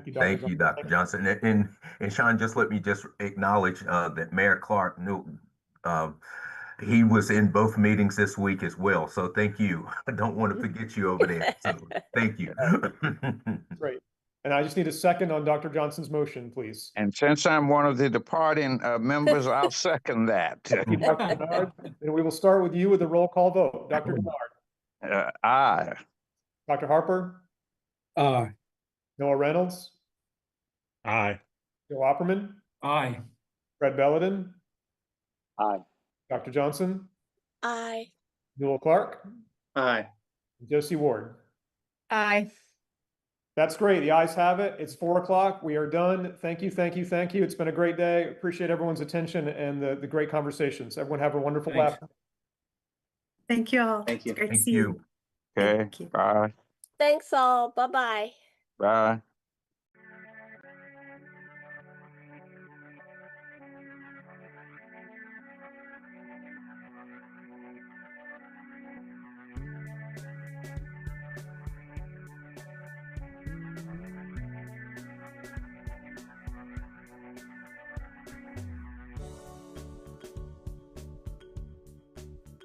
Speaker 1: you, Dr.
Speaker 15: Thank you, Dr. Johnson. And Sean, just let me just acknowledge that Mayor Clark knew he was in both meetings this week as well. So thank you. I don't want to forget you over there. So thank you.
Speaker 1: Great. And I just need a second on Dr. Johnson's motion, please.
Speaker 2: And since I'm one of the departing members, I'll second that.
Speaker 1: Thank you, Dr. Denard. And we will start with you with a roll call vote. Dr. Denard.
Speaker 2: Aye.
Speaker 1: Dr. Harper.
Speaker 5: Aye.
Speaker 1: Noah Reynolds.
Speaker 3: Aye.
Speaker 1: Joe Opperman.
Speaker 6: Aye.
Speaker 1: Fred Belladin.
Speaker 8: Aye.
Speaker 1: Dr. Johnson.
Speaker 12: Aye.
Speaker 1: Newell Clark.
Speaker 20: Aye.
Speaker 1: And Josie Ward.
Speaker 4: Aye.
Speaker 1: That's great. The ayes have it. It's 4 o'clock. We are done. Thank you, thank you, thank you. It's been a great day. Appreciate everyone's attention and the great conversations. Everyone have a wonderful afternoon.
Speaker 11: Thank you all.
Speaker 20: Thank you.
Speaker 11: It's great to
Speaker 15: Thank
Speaker 11: see
Speaker 15: you.
Speaker 2: Okay.
Speaker 11: Thank you.
Speaker 2: Bye.
Speaker 12: Thanks all. Bye-bye.
Speaker 2: Bye.